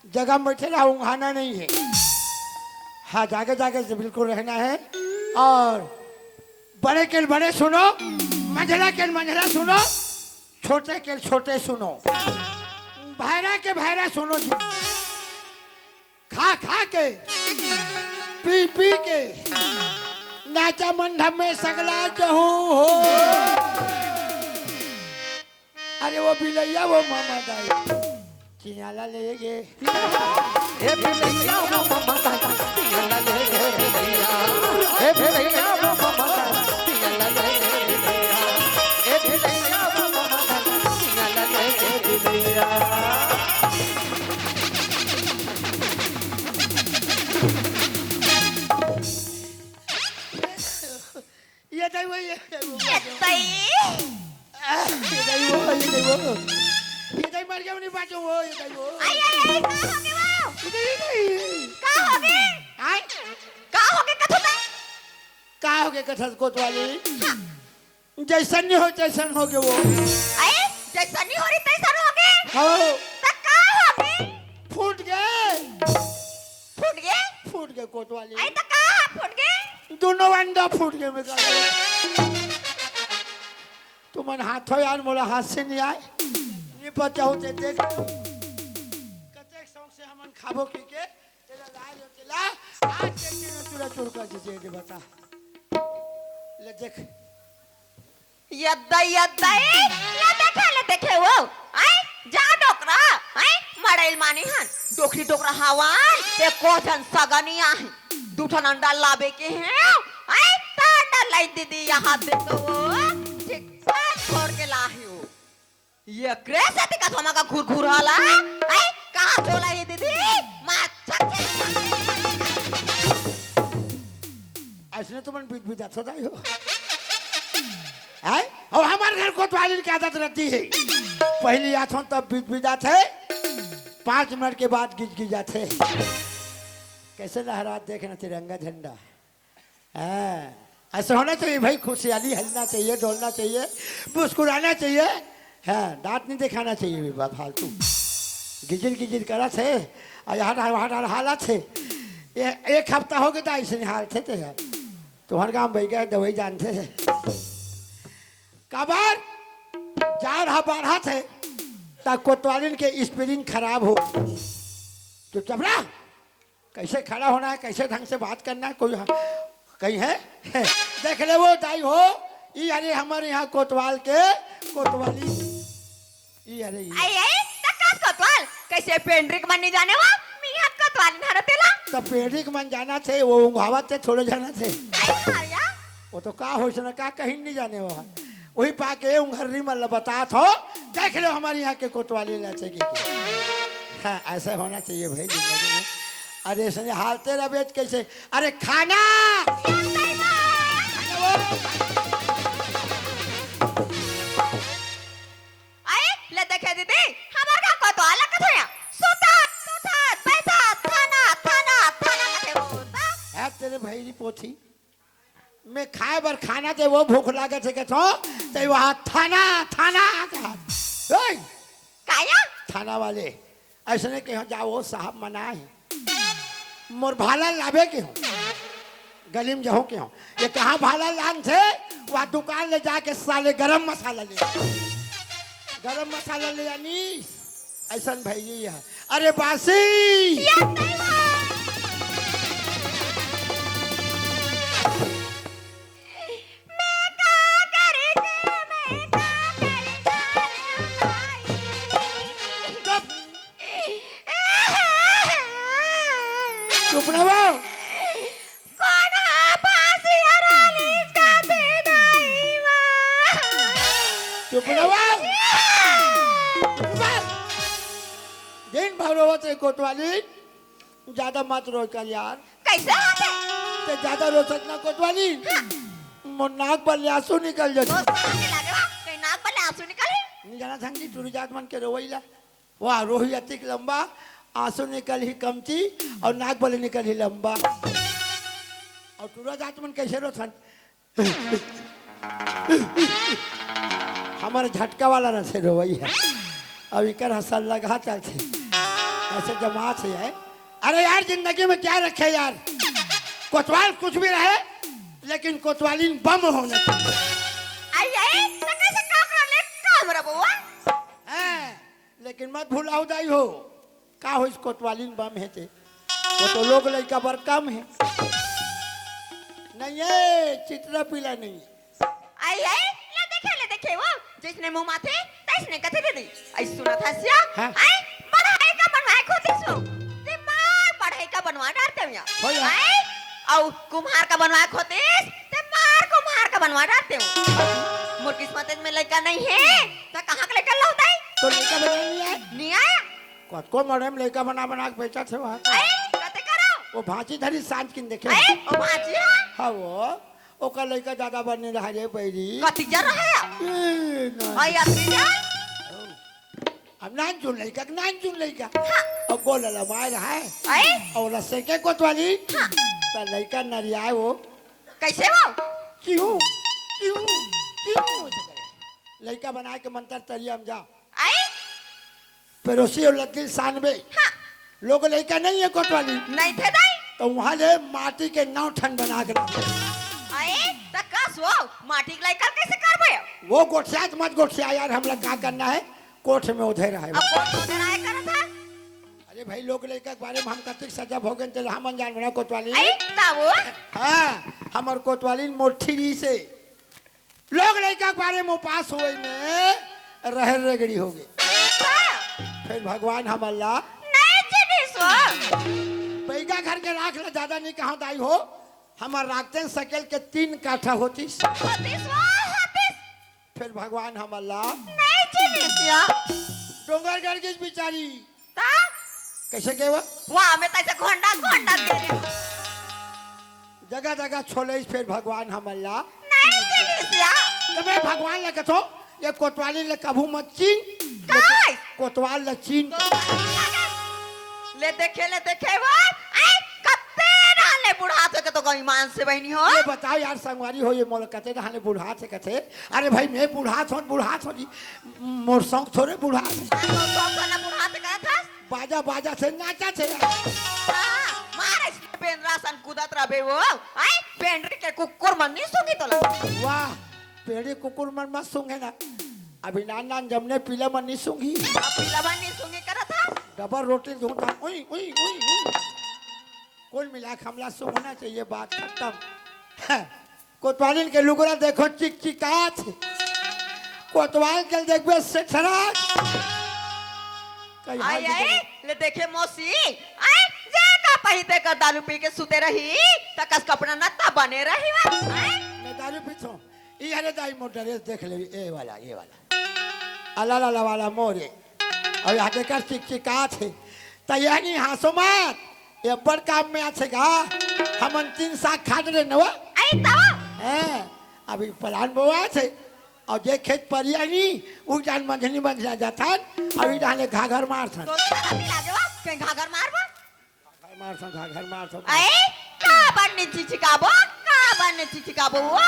जगह में बैठे रहा ऊँघाना नहीं है हाँ जागे जागे से बिल्कुल रहना है और बड़े के बड़े सुनो मंझला के मंझला सुनो छोटे के छोटे सुनो भायरा के भायरा सुनो जी खा खा के पी पी के नाचा मंडप में सगला जहू हो अरे वो बिलैया वो मामा दाई चिनाला ले गे ए बिलैया वो मामा दाई चिनाला ले गे बिलैया ए बिलैया वो मामा दाई चिनाला ले गे बिलैया ए बिलैया वो मामा दाई चिनाला ले गे बिलैया ये दाई वो ये तई ये दाई मर गया नहीं बाजू वो ये दाई वो आई कहां हो गए आय कहां हो गए कथुता का हो गए कथस कोतवाली जैसन नहीं हो तैसन हो गए वो आई जैसा नहीं हो रही तैसा हो गए हो त कहां हो गए फूट गए फूट गए कोतवाली आई त कहां फूट गए दोनों अंडा फूट गए मेरा तुमन हाथ हो यार मोला हाथ से नहीं आए ये बचाओ ते देख कतेक शौक से हमन खाबो की के तेरा लाल होतेला आज के दिन चूरा चूर कर दीजिए ये बता ले देख यद्दा ले देखे वो आई जा डोकरा आई मड़ैल मानी हन डोखरी डोकरा हवान ते कोठन सगनी आहे दूठन अंडा लाबे के हैं आई ता अंडा लाई दीदी यहाँ देखो वो ठीक ठाक छोड़ के लाहियो ये क्रेस आती का थोमा का घुर हाला आई कहाँ चोला ये दीदी माँ ऐसने तुमन बीत बीत जाता था यो है और हमारे घर कोतवाली की आदत रहती है पहली आँखों तब बीत बीत जाते 5 मिनट के बाद गिज गिज जाते कैसे लहरा देखना तिरंगा झंडा ऐसा होना चाहिए भाई खुशहाली हलना चाहिए डोलना चाहिए मुस्कुराना चाहिए हाँ दांत नहीं दिखाना चाहिए भी बात फालतू गिजिर गिजिर करा थे और यहाँ हालत थे एक हफ्ता हो गया था ऐसे हाल थे तो यार तुम्हारे गाँव भाई गए दवाई जानते थे कबर जा रहा बारहा थे तब कोतवालिन के स्पेलिंग खराब हो तो चपड़ा कैसे खड़ा होना है कैसे ढंग से बात करना है कोई कहीं है देख ले वो दाई हो ये अरे हमारे यहाँ कोतवाल के कोतवाली ये अरे ये आई आई तकास कोतवाल कैसे पेंड्रिक बनने जाने वा मिया कोतवाल न तेला तो पेड़ी के मन जाना थे वो उंगावा थे थोड़े जाना थे आई हारिया वो तो का हो सना का कहीं नहीं जाने वहाँ वही पाके उंगहरी में बता थो देख लो हमारे यहाँ के कोतवाली लाचे की हाँ ऐसा होना चाहिए भाई जिंदगी में अरे सने हाल तेरा बेच कैसे अरे खाना आई ले देखे दीदी हमार का कोतवाल का थोया सोता सोता बैठा थाना थाना थाना कथे होता है तेरे भाई की पोथी मैं खाए बर खाना थे वो भूख लागे थे तो वहाँ थाना थाना ओए, काया थाना वाले ऐसे के जाओ साहब मना है मोर भाला लाभे के हो गली में जाओ के हो ये कहाँ भाला लान थे वहाँ दुकान ले जाके साले गरम मसाला ले गरम मसाला ले आनी ऐसा भाई जी है अरे बासी चुप ना वो चुप ना वो दिन भर रोवत है कोतवाली ज्यादा मत रो कर यार कैसे होते ते ज्यादा रो सकना कोतवाली मोर नाक पर आंसू निकल जाते दोस्त आने लगे वा कहीं नाक पर आंसू निकले नहीं जाना संगी टूरी जात मन के रोवैला वाह रोही अतिक लंबा आंसू निकल ही कमती और नाक बले निकल ही लंबा और टूरा जात मन कैसे रो थन हमारे झटका वाला न से रोवई है अब इकर हसल लगा चलते ऐसे जमात है अरे यार जिंदगी में क्या रखे यार कोतवाल कुछ भी रहे लेकिन कोतवाली बम होने चाहिए आई आई संगे से काम कर ले काम रे बुआ हैं, लेकिन मत भूलाओ दाई हो का हो इस कोतवाली बम है ते वो तो लोग लड़का बर कम है नहीं है चित्रा पीला नहीं आई आई ले देखे वो जिसने मुंह माथे तैसने कथे दे दी आई सुना था सिया हाँ? आई पढ़ाई का बनवाए खोती सो दिमाग पढ़ाई का बनवा डालते हो हो या। आई औ कुम्हार का बनवाए खोती ते मार कुम्हार का बनवा डालते हो मोर किस्मत में लड़का नहीं है तो कहां का लड़का लौटा है तो लड़का बना नहीं है नहीं आया को मरे में लड़का बना बना के बेचा थे वहाँ आई कते करो वो भांची धरी सांझ किन देखे आई ओ बाजी हाँ वो ओका लड़का ज्यादा बनने रहा रे पैरी कति जर रहा नहीं। आई अत्रीजा अब नान चुन लड़का नान चुन लड़का और गोल लमाए रहा है आई और रस्से के कोतवाली तो लड़का नरियाए वो कैसे वो क्यों क्यों क्यों लड़का बना के मंत्र तरिया हम जा आई पेरोसी और लकील सानबे हाँ लोग लड़का नहीं है कोतवाली नहीं थे दाई तो वहाँ ले माटी के 9 ठन बना के रखे। आई तकास वो माटी के लायक कैसे करबे वो गोठियात मत गोठिया यार हम लोग क्या करना है कोठ में उधर है अब कौन तो डराए करत था अरे भाई लोग लड़का के बारे में हम कतिक सजा भोगन चले हम अनजान बना कोतवाली आई तावो हाँ हमार कोतवाली मोठी से लोग लड़का के बारे में पास हुए में रह रगड़ी हो गए फिर भगवान हम अल्लाह नहीं चिनी सो पैगा घर के राख ले ज्यादा नहीं कहा दाई हो हमार राखते सकेल के 3 काठा होती होती सो होती फिर भगवान हम अल्लाह नहीं चिनी सिया डोंगर गढ़ की बिचारी ता कैसे के वो वहां में तैसे घोंडा घोंडा दे दे जगह जगह छोले फिर भगवान हम अल्लाह नहीं चिनी सिया तो मैं भगवान ले कथो ये कोतवाली ले कभू मत चीन काय कोतवाल ले चीन ले देखे वो आई कत्ते डाले बुढ़ा से के तो कोई मान से बहनी हो ये बताओ यार संगवारी हो ये मोल कते रहने बूढ़ा से कथे अरे भाई मैं बूढ़ा थो जी मोर संग थोड़े बूढ़ा से तो खाना बुढ़ा से करा था बाजा बाजा से नाचा थे मारे पेंद्रा सन कुदत रबे वो आई पेंड्री के कुकुर मन्नी सुगी तो वाह पेड़ी कुकुर मन मत सूंघे ना अभी नान नान जमने पीले मन नहीं सूंघी पीला मन्नी सुगी करा था डबल रोटी ढूंढा उई उई उई उई कुल मिला के हमला सूंघना चाहिए बात खत्म कोतवालिन के लुगरा देखो चिकचिकात कोतवाल के देखबे से ठराक कहीं आई हाल आई बिगड़े। ले देखे मौसी आई जे का पहिते का दारू पी के सुते रही त कस कपड़ा नत्ता बने रही वा आई मैं दारू पीछो ये हरे दाई मोटर रेस देख ले ये वाला अला ला वाला मोरे और यहाँ देखकर चिकचिकात है तैयारी हासो मत ये बड़ काम में आछे गा हमन 3 साग खाट रे नवा आई तवा हैं अभी प्लान बोआ छे और जे खेत परियानी उ जान मंझनी बन जाता अभी डाले घाघर मारथन तो सारा मिला के वा के घाघर मारबा घाघर मारथन आई का बनने चिचिकाबो का बनने चिचिकाबो वो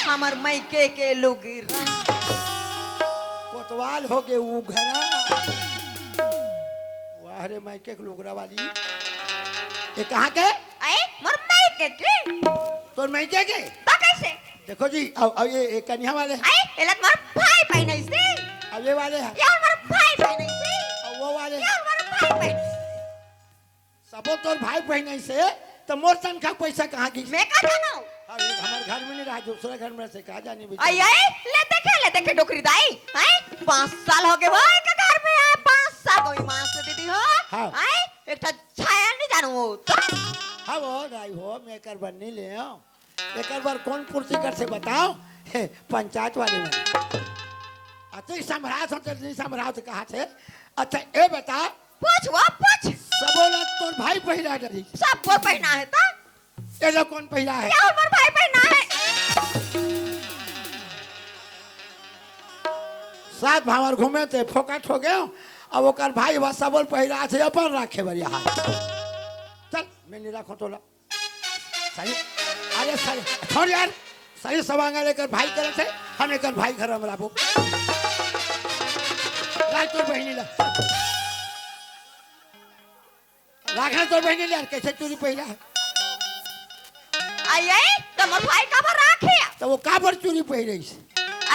हमर मैके के लुगिर कोतवाल हो गए उ घरा वाह रे मायके के लोगरा वाली ये कहाँ के आई मोर मैके के तोर मायके के ता कैसे देखो जी अब ये कन्या वाले हैं आई एलत मोर भाई पहने से अब ये वाले हैं यार मोर भाई पहने से और वो वाले हैं यार मोर भाई पहने सबो तोर भाई बहन से तो मोर तनखा पैसा कहाँ की मैं का जानो हाँ ये हमारे घर में नहीं रहा दूसरे घर में से कहा जानी भी आई आई ले देखे डोकरी दाई आई 5 साल हो गए वो एक घर में आए 5 साल कोई मां से दीदी हो हाँ। आई एक छाया नहीं जानू वो तो हाँ वो राई हो मैं कर बननी ले आओ एक बार कौन कुर्सी कर से बताओ पंचायत वाले में अति सम्राट हो तो सम्राट कहा थे अच्छा ये बता पूछ वो पूछ सबो लोग तोर भाई पहिरा डरी सब को पहना है तो ये लोग कौन पहिरा है यार मोर भाई पहना है सात भावर घूमे थे फोकट हो गए अब ओकर भाई बस सबल पहिरा थे अपन राखे बढ़िया हाथ चल मैं नहीं रखो तोला सही अरे सही छोड़ यार सही सवांगा लेकर भाई करे थे हम एक भाई घर हम राबो राज तोर बहनी ला राखना तोर बहनी ला कैसे चोरी पहिरा है आई आई तो मोर भाई का भर राखे तो वो का पर चोरी पहिरे से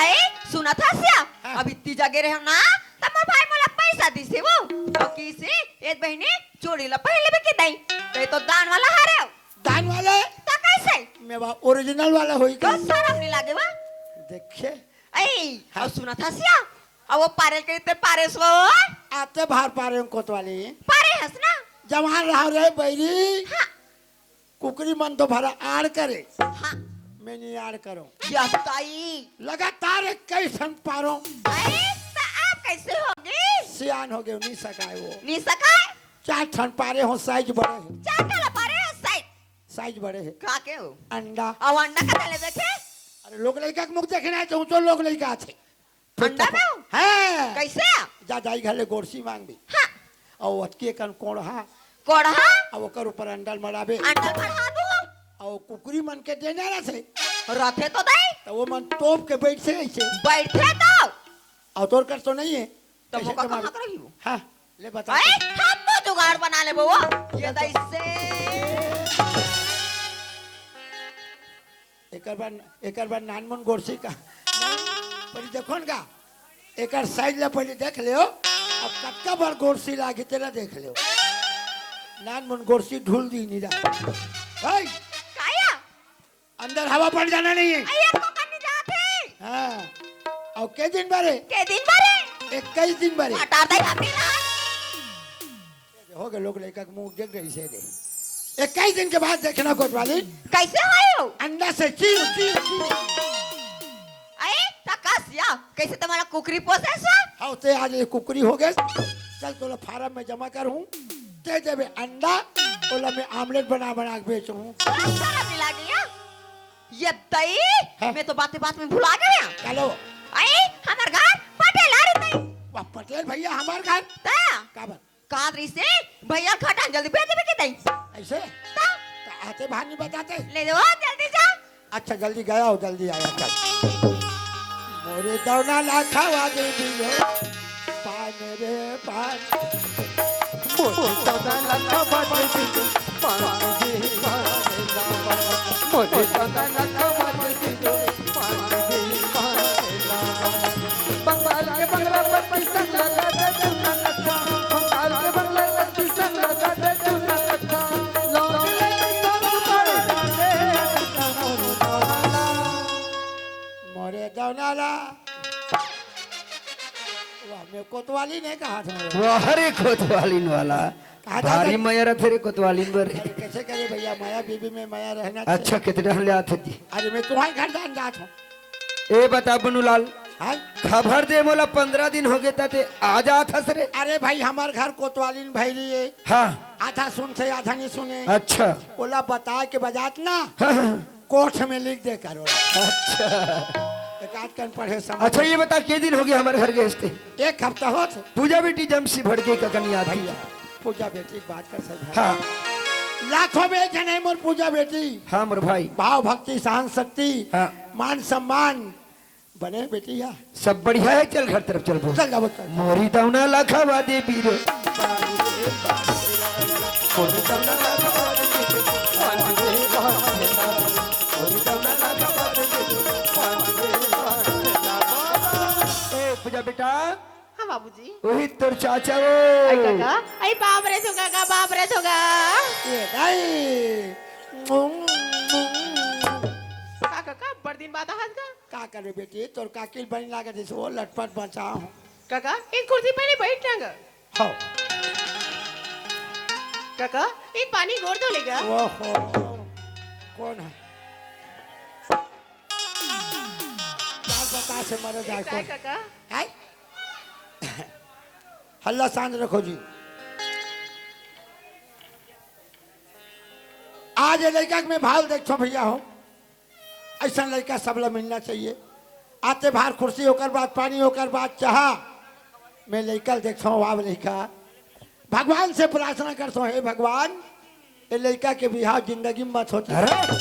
आई सुना था सिया हाँ। अभी ती जगह रहे ना तो मोर भाई मोला पैसा दी से वो तो किसे एक बहनी चोरी ला पहले भी के दई तो दान वाला हारे दान वाले तो कैसे मैं वो ओरिजिनल वाला होई तो का शर्म नहीं लागे वा देखिए आई हाँ। और सुना था सिया अब वो पारे के ते पारे सो आते बाहर पारे कोतवाली पारे हंस ना जवान रहा रे बैरी हाँ कुकरी मन तो भरा आड़ करे हाँ मैं नहीं आड़ करो क्या ताई लगातार 21 सन पारो आई तो आप कैसे होगी सियान हो गए नहीं सकाए वो नहीं सकाए 4 सन पारे हो साइज बड़े है चाटा ला पारे साइड साइज बड़े है का के हो अंडा अब अंडा का तले देखे अरे लोग लड़का के मुख देखना है तो लोग लड़का थे अंडा में हो? है कैसे जा जाई घरे गोरसी मांग भी हाँ और अटके कन कोढ़ा कोढ़ा और ओकर ऊपर अंडल मराबे अंडा बढ़ा दो और कुकरी मन के देना ना से रखे तो दई तो वो मन तोप के बैठ से ऐसे बैठे तो और तोर कर तो नहीं है तो कैसे मुका कमावे? कहाँ कर रही हो हाँ ले बता अरे हम तो जुगाड़ बना ले बुआ ये दई से एक बार नानमन गोरसी का पर देखो का एक साइड ले पहले देख लियो अब कक्का बार गोरसी लागे तेरा देख लियो नानमन गोरसी ढूल दी नहीं रहा काया अंदर हवा पड़ जाना नहीं है अरे को करने जाते हाँ और के दिन बारे के दिन बारे 21 दिन बारे हटा दई अपनी ना हो गए लोग लेकर मुंह देख रही से दे 21 दिन के बाद देखना कोतवाली कैसे हो अंडा से चीर चीर चीर अरे तकासिया कैसे तुम्हारा कुकरी पोसे सो हाँ ते आज ये कुकरी हो गए चल तो फार्म में जमा कर हूँ ते जब अंडा ओला में आमलेट बना बना के बेचूं सारा मिला गया ये दई हाँ। मैं तो बातें बात में भुला गया चलो अरे हमार घर पटेल आ रही थी वाह पटेल भैया हमारे घर ता काबर कादरी से भैया खटा जल्दी भेज दे के दई ऐसे ता तो आते बाहर नहीं बताते ले दो जल्दी जा अच्छा जल्दी गया हो जल्दी आया चल मोरे दौना लाखा वादे दियो पान रे पान मोरे दौना लाखा वादे दियो पान रे पान मोरे दौना लाखा वादे दियो पान रे पान बंगाल के बंगला पर पैसा लगा दे चुना लगा बंगाल के बंगला पर पैसा लगा दे चुना लगा लोग ले तो पर दे मोरे दौनाला वाह मैं कोतवाली ने कहा था वाहरे कोतवालीन वाला कहा था भारी माया रथे रे कोतवालीन बर कैसे करे भैया माया बीबी में माया रहना अच्छा कितने हले आते थी अरे मैं तुम्हारे घर जान जात हूँ ए बता बनूलाल हाँ? खबर दे मोला 15 दिन हो गए थे आ जात हस रे अरे भाई हमारे घर कोतवालीन भैली है हाँ आधा सुन से आधा नहीं सुने अच्छा बोला बता के बजात ना हाँ, कोठ में लिख दे करो अच्छा एक आध कन पढ़े समझ अच्छा ये बता के दिन हो गए हमारे घर गए थे एक हफ्ता हो तो पूजा बेटी जमसी भड़के का कन याद भैया पूजा बेटी की बात कर सकते हाँ लाखों में एक जने मोर पूजा बेटी हाँ मोर भाई भाव भक्ति सहन शक्ति हाँ मान सम्मान बने बेटी या सब बढ़िया है चल घर तरफ चल बोल चल जाओ चल मोरी दौना लाखा वादे बीरो पूजा बेटा हाँ बाबूजी वही तोर चाचा आई वो काका आई बाप रे सुगा का बाप रे सुगा ये दाई काका बड़ दिन बाद आज का करे बेटी तोर काकिल बन लागे जैसे वो लटपट बचा हूँ काका इन कुर्सी पे नहीं बैठ जाएगा हाँ काका इन पानी गोर दो लेगा वो हो कौन है चार बता से मर जाए काय काका है हल्ला सांझ रखो जी आज ये लड़का के मैं भाव देखो भैया हो ऐसा लड़का सबला मिलना चाहिए आते बाहर कुर्सी होकर बात पानी होकर बात चाह मैं लड़का देखता हूँ वाव लड़का भगवान से प्रार्थना करता हूँ हे भगवान ये लड़का के बिहार जिंदगी में मत होता अरे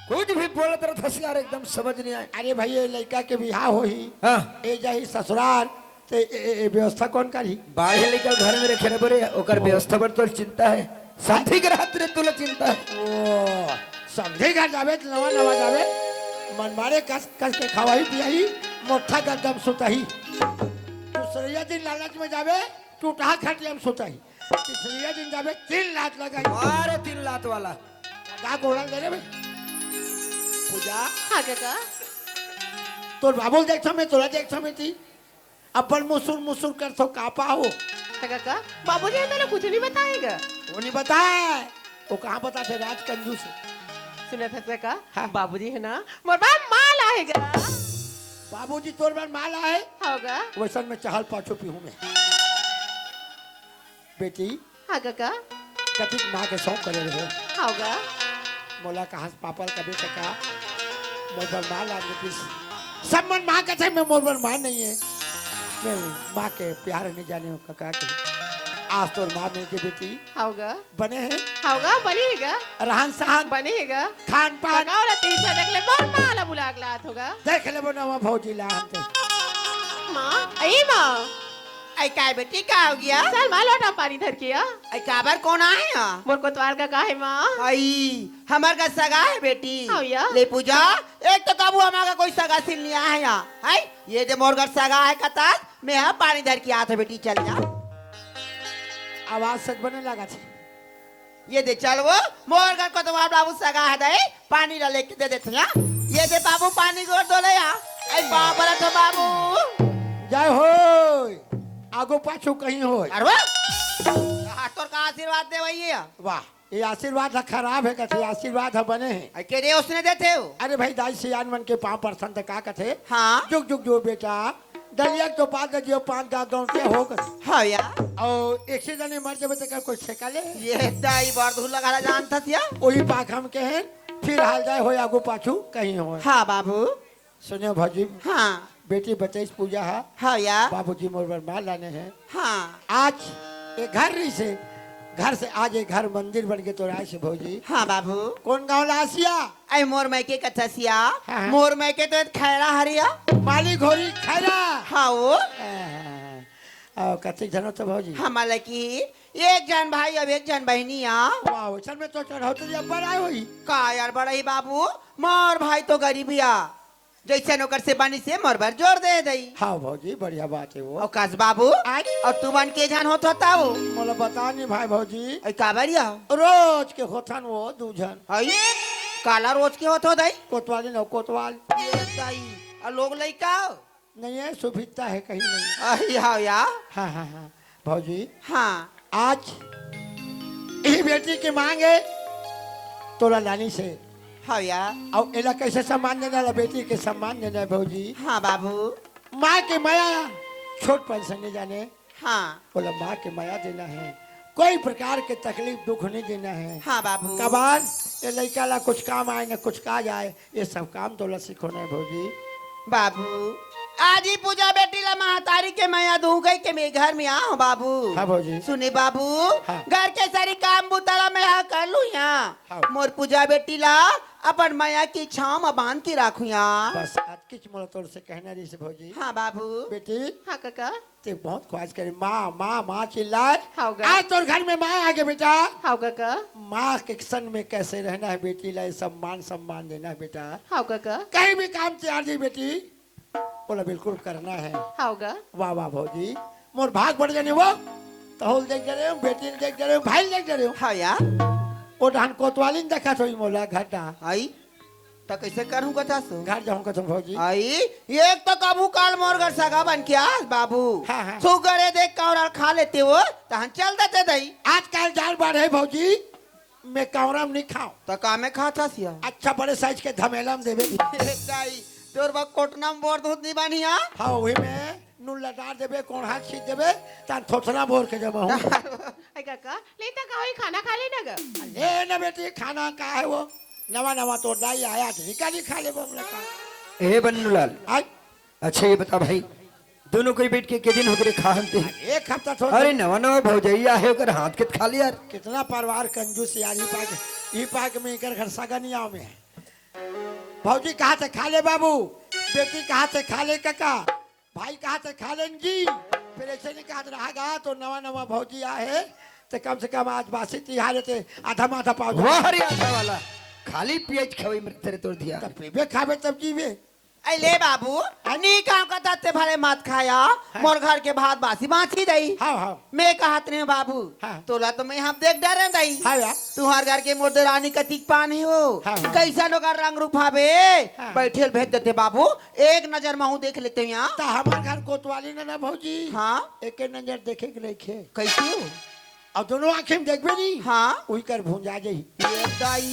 कुछ भी बोलत रहा था यार एकदम समझ नहीं आए अरे भाई ये लड़का के बिहार हो ही हाँ ए जाही ससुराल ते ए व्यवस्था कौन करी बाढ़ लेकर घर में रखे बोरे ओकर व्यवस्था पर तो चिंता है साथी के रात रे तुला चिंता है ओ समझे घर जावे तो नवा नवा जावे मन मारे कस कस के खवाई पियाई मोठा का दम सुताही दूसरे दिन लालच में जावे टूटा खटिया में सुताही तीसरे दिन जावे 3 लात लगाई अरे 3 लात वाला का गोड़ा दे रे भाई पूजा हाँ काका तोर बाबू देखो मैं तोरा देखो मैं थी अपन मुसुर मुसुर कर तो कापा हो काका बाबूजी तो कुछ नहीं बताएगा वो नहीं बताए वो कहाँ बताते राज कंजूस है सुना था काका हाँ। बाबूजी है ना मोर बाप माल आएगा बाबूजी तोर बार माला है होगा वैसा मैं चहल पाछो पीहू में बेटी हाँ काका कभी माँ के शौक करे रहे होगा मोला कहा पापा कभी तका मोर बार माँ लाने की सब मन माँ कहते मैं मोर बार माँ नहीं है मैं माँ के प्यार नहीं जाने हूँ काका के आज तो माँ में के बेटी होगा बने हैं होगा बनेगा रहन सहन बनेगा खान पान काका और तीन से देख ले मोर माला बुला गलात होगा देख ले बना वहाँ भौजी ला हम माँ आई माँ आई काय बेटी का हो गया चल माँ लोटा पानी धर के आ आई काबर कौन आए हैं मोर कोतवाल का है माँ आई हमार का सगा है बेटी हाँ या। ले पूजा एक तो काबू हमारा कोई सगा सिल नहीं आया है यहाँ है ये जो मोर घर सगा है कतार मैं यहाँ पानी धर के आता बेटी चल जा आवाज सच बने लगा थी ये दे चल वो मोर घर को तुम्हारा बाबू सगा है दे पानी ला लेके दे देते हैं ये दे बाबू पानी गोर दो ले यहाँ आई बाबा तो बाबू जय हो आगो पाछो कहीं हो अरे वाह तोर का आशीर्वाद दे वही है वाह ये आशीर्वाद है खराब है कथे आशीर्वाद है बने हैं आई के दे उसने देते हो अरे भाई दाई सियान मन के 5% का कथे हाँ जुग जुग जो बेटा दलिया तो पाद जो 5 गाँव के हो गए हाँ यार और एक से जने मर जावे तो कोई छेका ले ये दाई बार धुल लगा जानता थिया वही पाक हम के हैं फिर हाल जाए हो आगो पाछू कहीं हो हाँ बाबू सुनियो भौजी हाँ बेटी बचैस पूजा है हाँ यार बाबूजी मोर पर माल लाने हैं हाँ आज एक घर से आज एक घर मंदिर बन के तो राय से भौजी हाँ बाबू कौन गाँव लासिया आई मोर मैके कथसिया हाँ। मोर मैके तो खैरा हरिया माली घोरी खैरा हाँ वो कथी जनो तो भौजी हमारे की एक जन भाई अब एक जन बहनिया वाह चल में तो चढ़ौती अब्बर आए हुई का यार बड़ा ही बाबू मोर भाई तो गरीबिया जैसे नौकर से बनी से मोर भर जोर दे दई हाँ भौजी बढ़िया बात है वो और कस बाबू और तू बन के जान होत होता वो मोला बता नहीं भाई भौजी आई काबरिया रोज के होथन वो दूजन आई काला रोज के होत हो दई कोतवाली न कोतवाल ये दाई और लोग लड़का नहीं है, सुभिता है कहीं नहीं। अही हाँ या हाँ हाँ हाँ भौजी, हाँ आज यही बेटी की मांग है तोला लानी से। हाँ या और एला कैसे सम्मान देना ला, बेटी के सम्मान देना है भौजी। हाँ बाबू माँ के माया छोट पन से नहीं जाने, हाँ बोला माँ के माया देना है, कोई प्रकार के तकलीफ दुख नहीं देना है। हाँ बाबू कबार ये लड़का ला कुछ काम आए ना कुछ काज आए, ये सब काम तो ला सिखोना है भौजी। बाबू आज ही पूजा बेटी ला महातारी के मैया दू गई के मैं घर में आओ बाबू। हाँ भौजी। सुने बाबू हाँ। घर के सारी काम बुतारा मैं हाँ कर लू यहाँ। हाँ। मोर पूजा बेटी ला अपन मैया की छाव में बांध के रखू यहाँ। बस आज किच मोला तोर से कहना रही से भौजी। हाँ बाबू बेटी हाँ काका ते बहुत ख्वाहिश करे माँ माँ माँ चिल्लाए। हाँ गा। आज तोर घर में माँ आ गए बेटा। हाँ काका माँ के सन में कैसे रहना है बेटी ला, सम्मान सम्मान देना है बेटा। हाँ काका कहीं भी काम तैयार जी बेटी, बोला बिल्कुल करना है। हाँ गा। वाह वाह भौजी, मोर भाग बढ़ जाने वो तहुल देख रहे हो, बेटी ने देख रहे हो, भाई देख रहे हो। हाँ या वो धान कोतवाली ने देखा तो मोला घाटा आई तो कैसे करूँ कथा सो घर जाऊंगा तुम भौजी। आई एक तो काबू काल मोर घर सगा बन के आज बाबू। हाँ, हाँ। सुगरे देख का खा लेते हो तो हम चल देते दही। आजकल जान बाढ़ है भौजी, मैं कावरा में नहीं खाऊं। तो का में खाता सिया अच्छा बड़े साइज के धमेला में देवे। तोर बा कोटना में बोर दूध नहीं बानी हा। हाँ वही में नून लटार देवे, कोण हाथ छीट देवे, तान थोथना बोर के जमा हूँ। आई काका लेता का होई खाना खा लेना गा। ले ना बेटी, खाना का है वो नवा नवा तो दाई आया निकाली खा ले वो लगा। ए बन्नूलाल, आज अच्छा ये बता भाई, दोनों कोई बैठ के दिन होकर खाते हैं? एक हफ्ता थोड़ा अरे नवा नवा भौजैया है ओकर हाथ के खा लिया। कितना परिवार कंजूस यार, ई पाक में कर घर सगनिया में है। भौजी कहाँ से खा ले बाबू, बेटी कहाँ से खा ले काका, भाई कहाँ से खा ले जी। फिर ऐसे नहीं कहा रहेगा तो नवा नवा भौजी आए तो कम से कम आज बासी तिहार थे आधा माथा पाव वाह रे आटा वाला, खाली पेट खवई में तेरे तोड़ दिया। तब पीबे खाबे तब जीवे। आई ले बाबू नी काम का ते भले मत खाया। मोर घर के भात बासी बासी दई। हाँ हाँ मैं कहत नहीं बाबू हाँ। तोला तो मैं हम देख डरे दई। हाँ यार तुहार घर के मोर रानी कतिक पानी हो। हाँ, हाँ। कैसा लोग रंग रूपावे हाँ। बैठेल भेज देते बाबू, एक नजर महू देख लेते यहाँ। तो हमारे घर कोतवाली ना भौजी। हाँ एक नजर देखे के लेखे कैसे हो और दोनों आंखें में देखबे नहीं। हाँ वही कर भूंजा जाई। ये दाई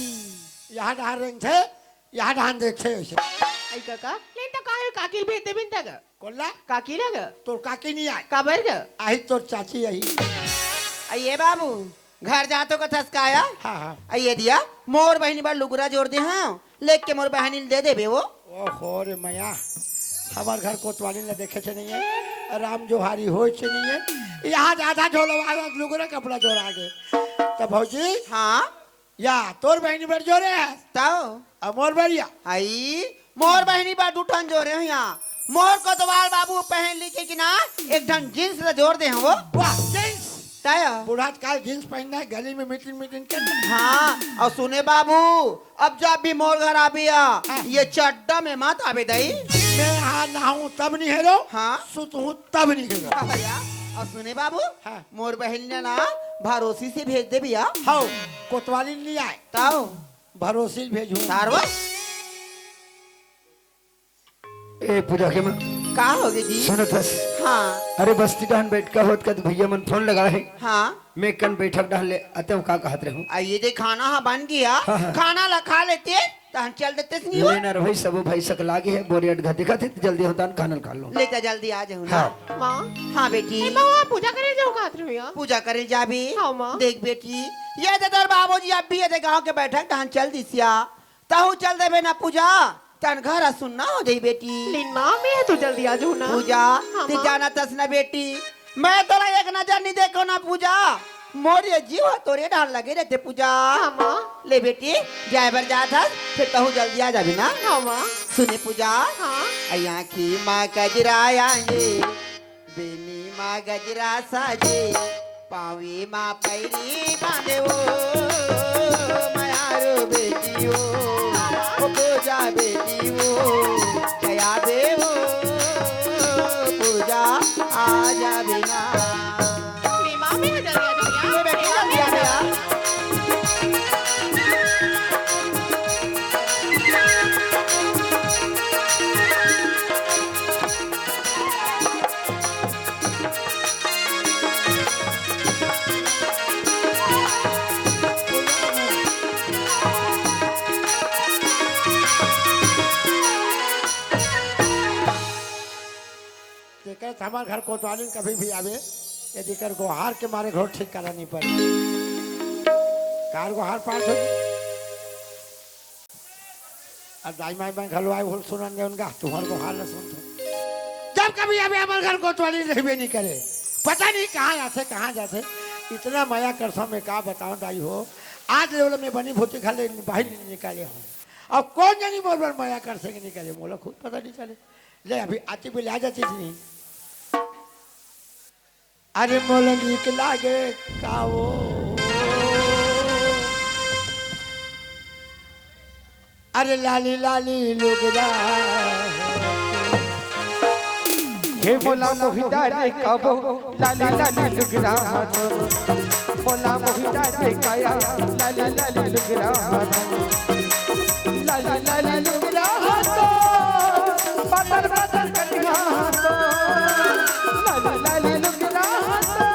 यहाँ धान रंग थे, यहाँ धान देख थे वैसे। आई काका लेता का होई काकी भेते बिनता गा। कोल्ला काकी लगा तोर काकी नहीं आए, का बर गा। आई तोर चाची आई। ये बाबू घर जा तो कथस्काया। हाँ हाँ ये दिया मोर बहनी बार लुगरा जोड़ दे। हाँ लेक के मोर बहनी दे देबे वो। ओहो रे मैया, हमारे घर कोतवाली ने देखे से नहीं है, राम जोहारी हो से नहीं है। यहाँ आधा झोलवा लुगरे कपड़ा जोड़ा गए। तो भौजी हाँ या तोर बहनी पर जोड़े है ताओ अमोर बढ़िया। आई मोर बहनी बार दूठन जोड़े हो यहाँ। मोर कोतवाल बाबू पहन ली के ना एक ढंग जींस ला जोड़ दे हैं वो। वाह जींस, ताया बूढ़ा काल जींस पहनना है, गली में मीटिंग मीटिंग करना। हाँ और सुने बाबू अब जब भी मोर घर आबिया ये चड्डा में मत आबे दई। मैं यहाँ नहाऊं तब नहीं हेरो, हाँ सुत हूँ तब नहीं हेरो। और सुने बाबू हाँ। मोर बहन ने ना भरोसी से भेज दे भैया। हाँ कोतवाली नहीं आए, ताओ भरोसे भेजू। तारवा ए पूजा के मन का होगी जी। सुनो थस। हाँ अरे बस्ती डान बैठ का होत का तो भैया मन फोन लगा है। हाँ मैं कन बैठक डाल ले आते हूँ का कहत रहूँ। आइए दे खाना हाँ बन गया। हाँ, हाँ। खाना ला खा लेते तो हम चल देते नहीं हो। लेना भाई सब भाई सक लागे है बोरियट घाते खाते तो जल्दी होता है खाना खा लो। लेता जल्दी आ जाऊँ ना। हाँ माँ हाँ बेटी ए माँ पूजा करे जाऊँ खात रही हो। पूजा करे जा भी। हाँ, माँ। देख बेटी ये दर बाबूजी अब भी ये गाँव के बैठक तहन चल दिसिया तहु चल देबे ना पूजा तन घर सुनना हो जाई बेटी। लेकिन माँ मैं तो जल्दी आ जाऊँ ना। पूजा हाँ, ते माँ। जाना तस ना बेटी, मैं तोरा एक नजर नहीं देखो ना पूजा। मोरे जीव तोरे डाल लगे रहते पूजा। हाँ माँ। ले बेटी ड्राइवर जा था फिर तहु जल्दी आ जाबी ना। हाँ माँ। सुने पूजा हाँ अया की माँ गजरा आएंगे बेनी माँ गजरा साजे पावी माँ पैरी बांधे वो मायारो बेटी वो पूजा बेटी वो कया दे वो पूजा आ जा बिना। ले माँ मैं जल्दी आ जाऊँ ये बेटी जल्दी आ गया। तेकर हमार घर कोतवाली कभी भी आवे यदि कर गोहार के मारे घर ठीक करा नहीं पड़े कार गोहार पास हो और दाई माई में घलवाए भूल सुनन दे उनका तुम्हार गोहार न सुनते जब कभी आवे हमारे घर कोतवाली रहबे नहीं करे पता नहीं कहाँ आते कहाँ जाते इतना माया करसा में का बताऊं दाई हो आज लेवल में बनी भूति खाले बाहर नहीं निकाले हो अब कौन जानी बोल बोल माया कर सके निकाले मोला खुद पता नहीं चले ले अभी आती भी ले आ जाती नहीं अरे मोला नीक लागे काओ अरे लाली लाली लुगड़ा हे बोला मोहिता रे कबो लाली लाली लुगड़ा बोला मोहिता रे काया लाली लाली लुगड़ा लाली लाली लुगड़ा तो पतर पतर कटिया तो लाली लाली लुगड़ा तो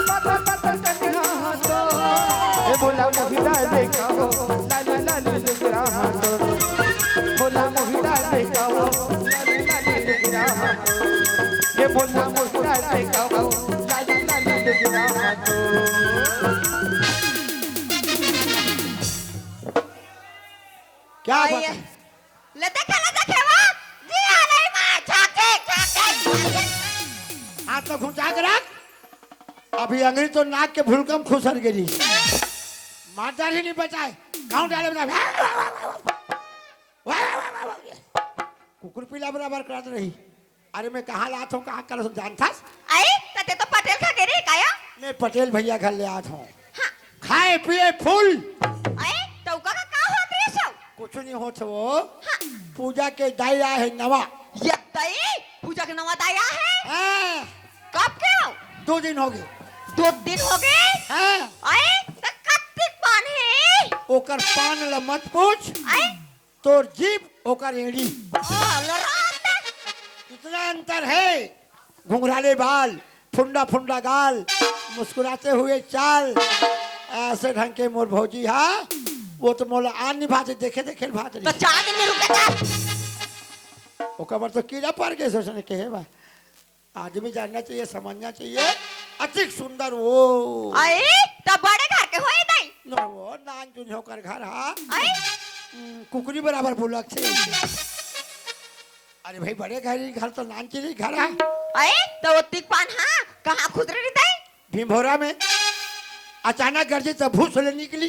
पतर पतर कटिया तो हे बोला मोहिता रे कबो लाली लाली लुगड़ा तो बोला मोहिता रे कबो लाली लाली लुगड़ा ये बोला मोहिता रे कबो लाली लाली लुगड़ा तो क्या आई बात है? ले देखे वो जी आ नहीं मां झाके हाथ तो घुंचा के रख अभी अंग्रेज तो नाक के भूलकम खुसर गिरी माता ही नहीं बचाए गाँव डाले बना कुकुर पीला बराबर करात रही अरे मैं कहाँ लात हूँ कहाँ कर जानता आई तते तो पटेल खा गिरी काया मैं पटेल भैया घर ले आत हूँ खाए पिए फूल आई तो का होत रे सो कुछ नहीं होता वो पूजा के दाया है नवा ये तई पूजा के नवा दाया है हाँ, कब के हो 2 दिन हो गए 2 दिन हो गए हाँ, आई तो कत्तिक पान है ओकर पान ल मत पूछ आई तोर जीभ ओकर एड़ी लरात इतना अंतर है घुंघराले बाल फुंडा फुंडा गाल मुस्कुराते हुए चाल ऐसे ढंग के मोर भौजी हाँ वो तो मोला आन निभाते देखे देखे भात तो रही 4 दिन में रुकेगा ओकर पर तो कीड़ा पड़ गए सोचने के है बा आदमी जानना चाहिए समझना चाहिए अति सुंदर वो आई तो बड़े घर के होई नहीं न वो नान चुन होकर घर हाँ आई कुकरी बराबर बुलक से अरे भाई बड़े घर तो नान चुन घर है आई तो वो तिक पान हाँ कहाँ खुदरे रहता है भीमभोरा में अचानक गर्जी तब भूस ले निकली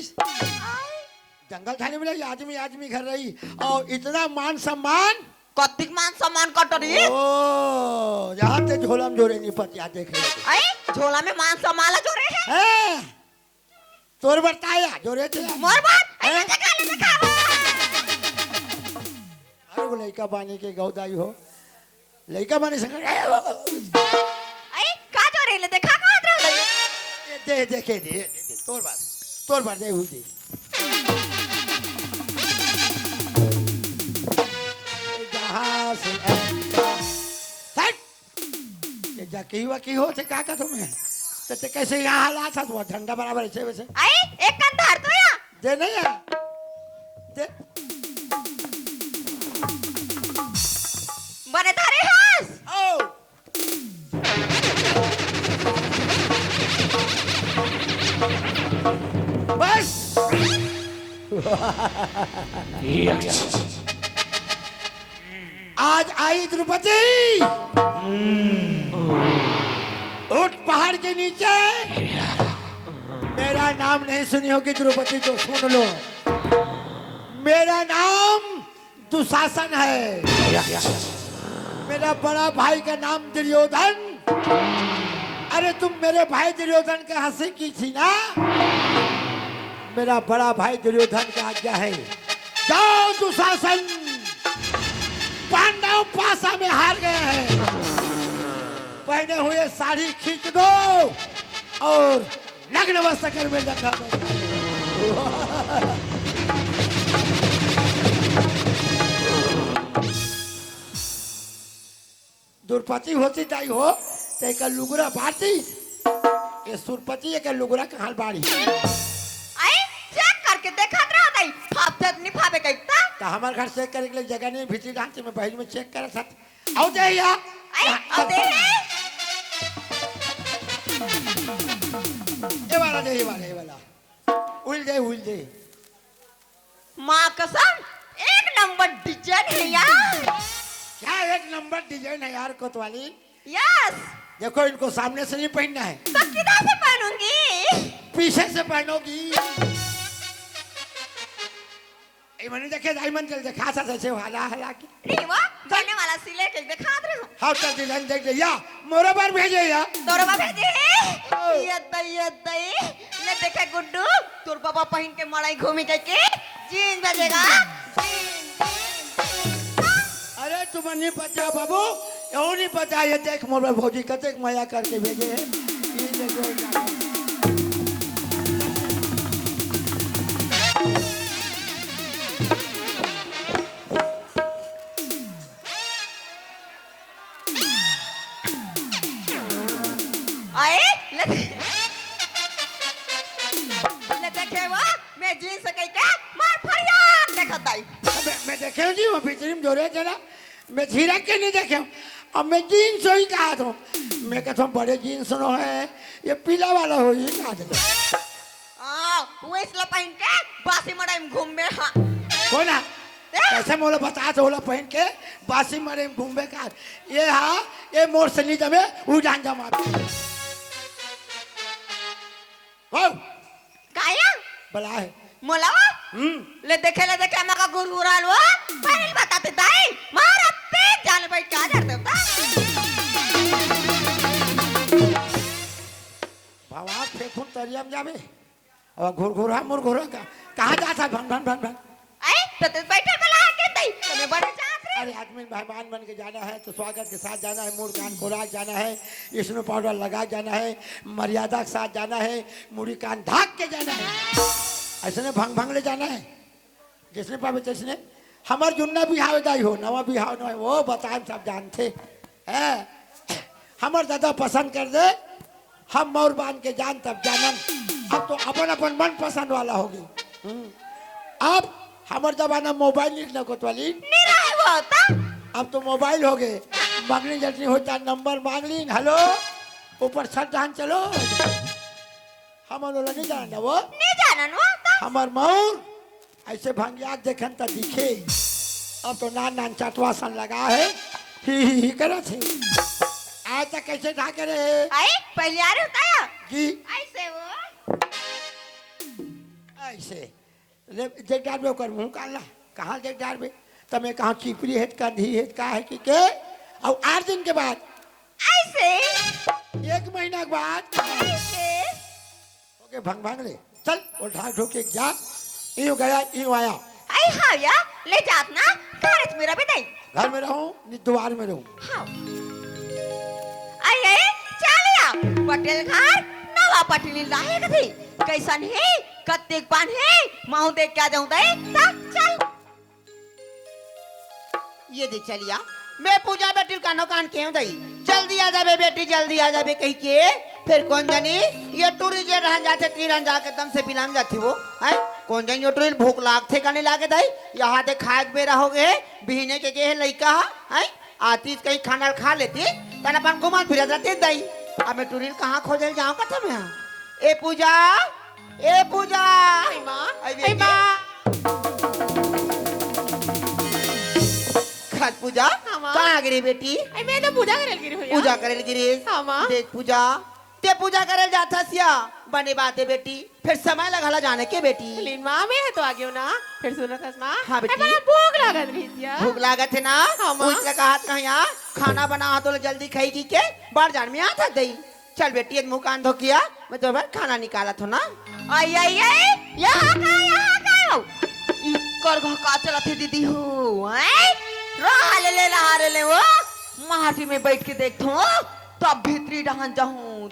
जंगल थाने में लगी आदमी आदमी घर रही और इतना मान सम्मान कत्तिक मान सम्मान कटरी ओ यहाँ ते झोलम जोरे नहीं पतिया देख रहे आई झोला में मान सम्मान जोरे है हैं तोर बताया जोरे थे मोर बात आई देखा ले देखा अरे वो लड़का बानी के गौदाई हो लड़का बानी संग आई का जोरे ले देखा कहाँ रहे दे देखे दे तोर बात दे हुई दे जहाँ से ये जाके हुआ की हो थे का तुम्हें तो कैसे यहाँ हालात था तो ठंडा बराबर ऐसे वैसे आई एक कान धार तो या दे नहीं है दे बने धारे हास ओ बस आज आई द्रौपदी उठ पहाड़ के नीचे मेरा नाम नहीं सुनी होगी द्रौपदी तो सुन लो मेरा नाम दुशासन है मेरा बड़ा भाई का नाम दुर्योधन अरे तुम मेरे भाई दुर्योधन के हंसी की थी ना मेरा बड़ा भाई दुर्योधन का आज्ञा है जाओ दुशासन पांडव पासा में हार गए हैं पहने हुए साड़ी खींच दो और नग्न अवस्था कर में रखा दुर्पति होती ताई हो तो एक लुगुरा बाटी ये सुरपति एक लुगुरा कहाँ बाड़ी आई चेक करके देखा रहा नहीं फापते नहीं फापे कहता तो हमारे घर चेक करे के लिए जगह नहीं भीतरी ढांचे में बहन में चेक करे साथ आओ जाइए आई अब दे ये वाला उल दे माँ कसम एक नंबर डिजाइन है यार। क्या एक नंबर डिजाइन है यार कोतवाली। यस। देखो इनको सामने से नहीं पहनना है, तो किधर से पहनूंगी? पीछे से पहनोगी। ये मैंने देखे डायमंड चल देखा था जैसे हला हला की नहीं वो बनने वाला सिले के दिखा रहे हो। हाँ तो डिजाइन देख ले या मोरा बार भेजे या तोर बाबा भेजे ये दई ले देखे गुड्डू तोर बाबा पहन के मड़ाई घूमी के जीन्स भेजेगा। अरे तुम्हें नहीं पता बाबू, यो नहीं पता। ये देख मोर भौजी कते माया करके भेजे है। ये देखो आए ले देखे वो मैं जीन्स के मार फरियाद देखत आई। मैं देखे जी वो भीतरी में जोरे चला मैं धीरे के नहीं देखे। अब मैं जीन्स ही कहा था, मैं कहता हूँ बड़े जीन्स नो है ये पीला वाला हो ही कहा था। वो इसला पहन के बासी मड़ाई में घूम में हाँ कौन है कैसे मोला बता तो पहन के बासी मरे में घूमे का ये हाँ ये मोर से नहीं जमे उड़ान जमा काया बला है मोलावा ले देखे मका गुरगुरा लो फाइनल बताते दाई मार पे जान बैठ के आ जाते होता। बाबा फेंकूं तरिया में जावे और घुरघुरा मुरघुरा का कहाँ जाता भन भन भन भन आई तो बैठे बला के दई तुम्हें बड़े चाहत रे। अरे आदमी मेहमान बन के जाना है तो स्वागत के साथ जाना है, मुड़ कान खोराक जाना है, स्नो पाउडर लगा जाना है, मर्यादा के साथ जाना है, मुड़ी कान ढाक के जाना है। ऐसे ने भंग भंग ले जाना है जिसने पावे तैसने। हमार जुन्ना बिहाव दाई हो नवा बिहाव न वो बताए सब जानते है। हमार दादा पसंद कर दे हम मोर बांध के जान तब जानन। अब तो अपन अपन मन पसंद वाला होगी। अब हमार जमाना मोबाइल नहीं कोतवाली नहीं रहे वो होता। अब तो मोबाइल हो गए मांगनी जटनी होता नंबर मांग ली हेलो ऊपर छत जान चलो। हमारे नहीं जाना वो नहीं जाना वो हमार मौर ऐसे भंगिया देखन तो दिखे। अब तो नान नान चटवा सन लगा है ही करे थे। आज तक कैसे ढा करे आई पहले आ रहे होता है जी ऐसे वो ऐसे देख डाल बे कर मुंह काला कहाँ देख डाल बे तब मैं कहाँ चिपरी है कंधी है का है कि के और 8 दिन के बाद ऐसे 1 महीना के बाद ऐसे ओके भंग भंग ले चल और ढाक ढोके जा यूं गया यूं आया। आई हाँ या ले जात ना घर मेरा भी नहीं घर में रहूं द्वार में रहूं। हाँ आई आई चल या पटेल घर नवा पटेल लाए कभी कैसन है कत्तेक पान है माहू देख क्या जाऊं दे चल ये देख चलिया मैं पूजा बेटी कानो कान क्यों दई जल्दी आ जाबे बेटी जल्दी आ जाबे कही के फिर कौन जानी ये टूरी जे रहन जाते तीरन जाके दम से बिलान जाती वो है कौन जानी ये टूरी भूख लागथे काने लागे दई यहाँ दे खाए के बेरा हो गए बिहने के है लइका है आती कहीं खाना खा लेती तना अपन घुमा फिर जाते दई अब मैं टूरी कहाँ खोजल जाऊं कथा में ए पूजा आई मां खाद पूजा कहाँ गिरी बेटी मैं तो पूजा करे गिरी हुई पूजा करे गिरी हाँ माँ। देख पूजा ते पूजा करे जाता सिया बने बातें बेटी फिर समय लगा जाने के बेटी लेकिन माँ मैं है तो आगे हो ना फिर सुनो थस माँ हाँ बेटी। बड़ा भूख लागत भी सिया भूख लागत है ना हाँ माँ। उसने कहा था यहाँ खाना बना तो जल्दी खाई के बाहर जान में आता दई चल बेटी एक मुंह कान धो किया मैं तो बार खाना निकाला था ना आई आई आई यहाँ का कर का चलत है दीदी हो हैं रहा ले वो माटी में बैठ के देखो तब भीतरी डहन जाऊं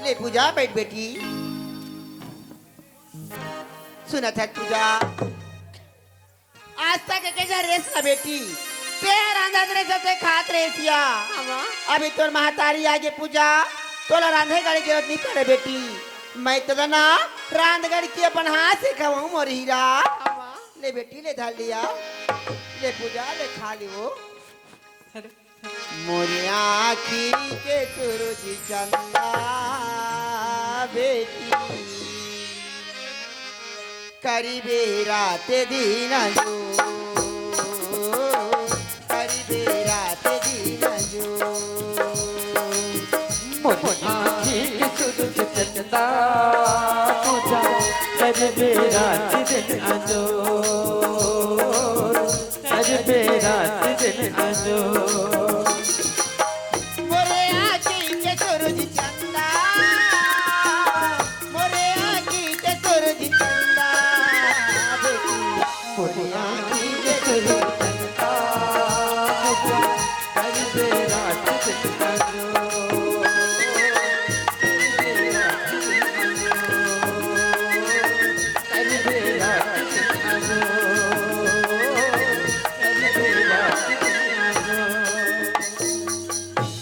ले पूजा बैठ बेटी सुना था पूजा आज तक कैसा रेस ना बेटी तेरा रांधा रे से खात रेसिया अभी तोर महतारी आगे पूजा तोला रांधे गाड़ी जरूरत नहीं पड़े बेटी मैं तो ना रांध गाड़ी की अपन हाथ से खाऊं मोर हीरा ले बेटी ले धर लिया, ले पूजा ले खा लियो। मोरी आँखी के सूरज चंदा बेटी, करीबे रात दिन जो, करीबे रात दिन जो। आँखी के सूरज चंदा पूजा करबे रात दिन अजोर, करबे रात दिन अजोर। मोरे आँखी के सूरज चंदा, मोरे आँखी के सूरज चंदा बेटी, मोरे आँखी के सूरज चंदा करबे रात दिन अजोर, करबे रात दिन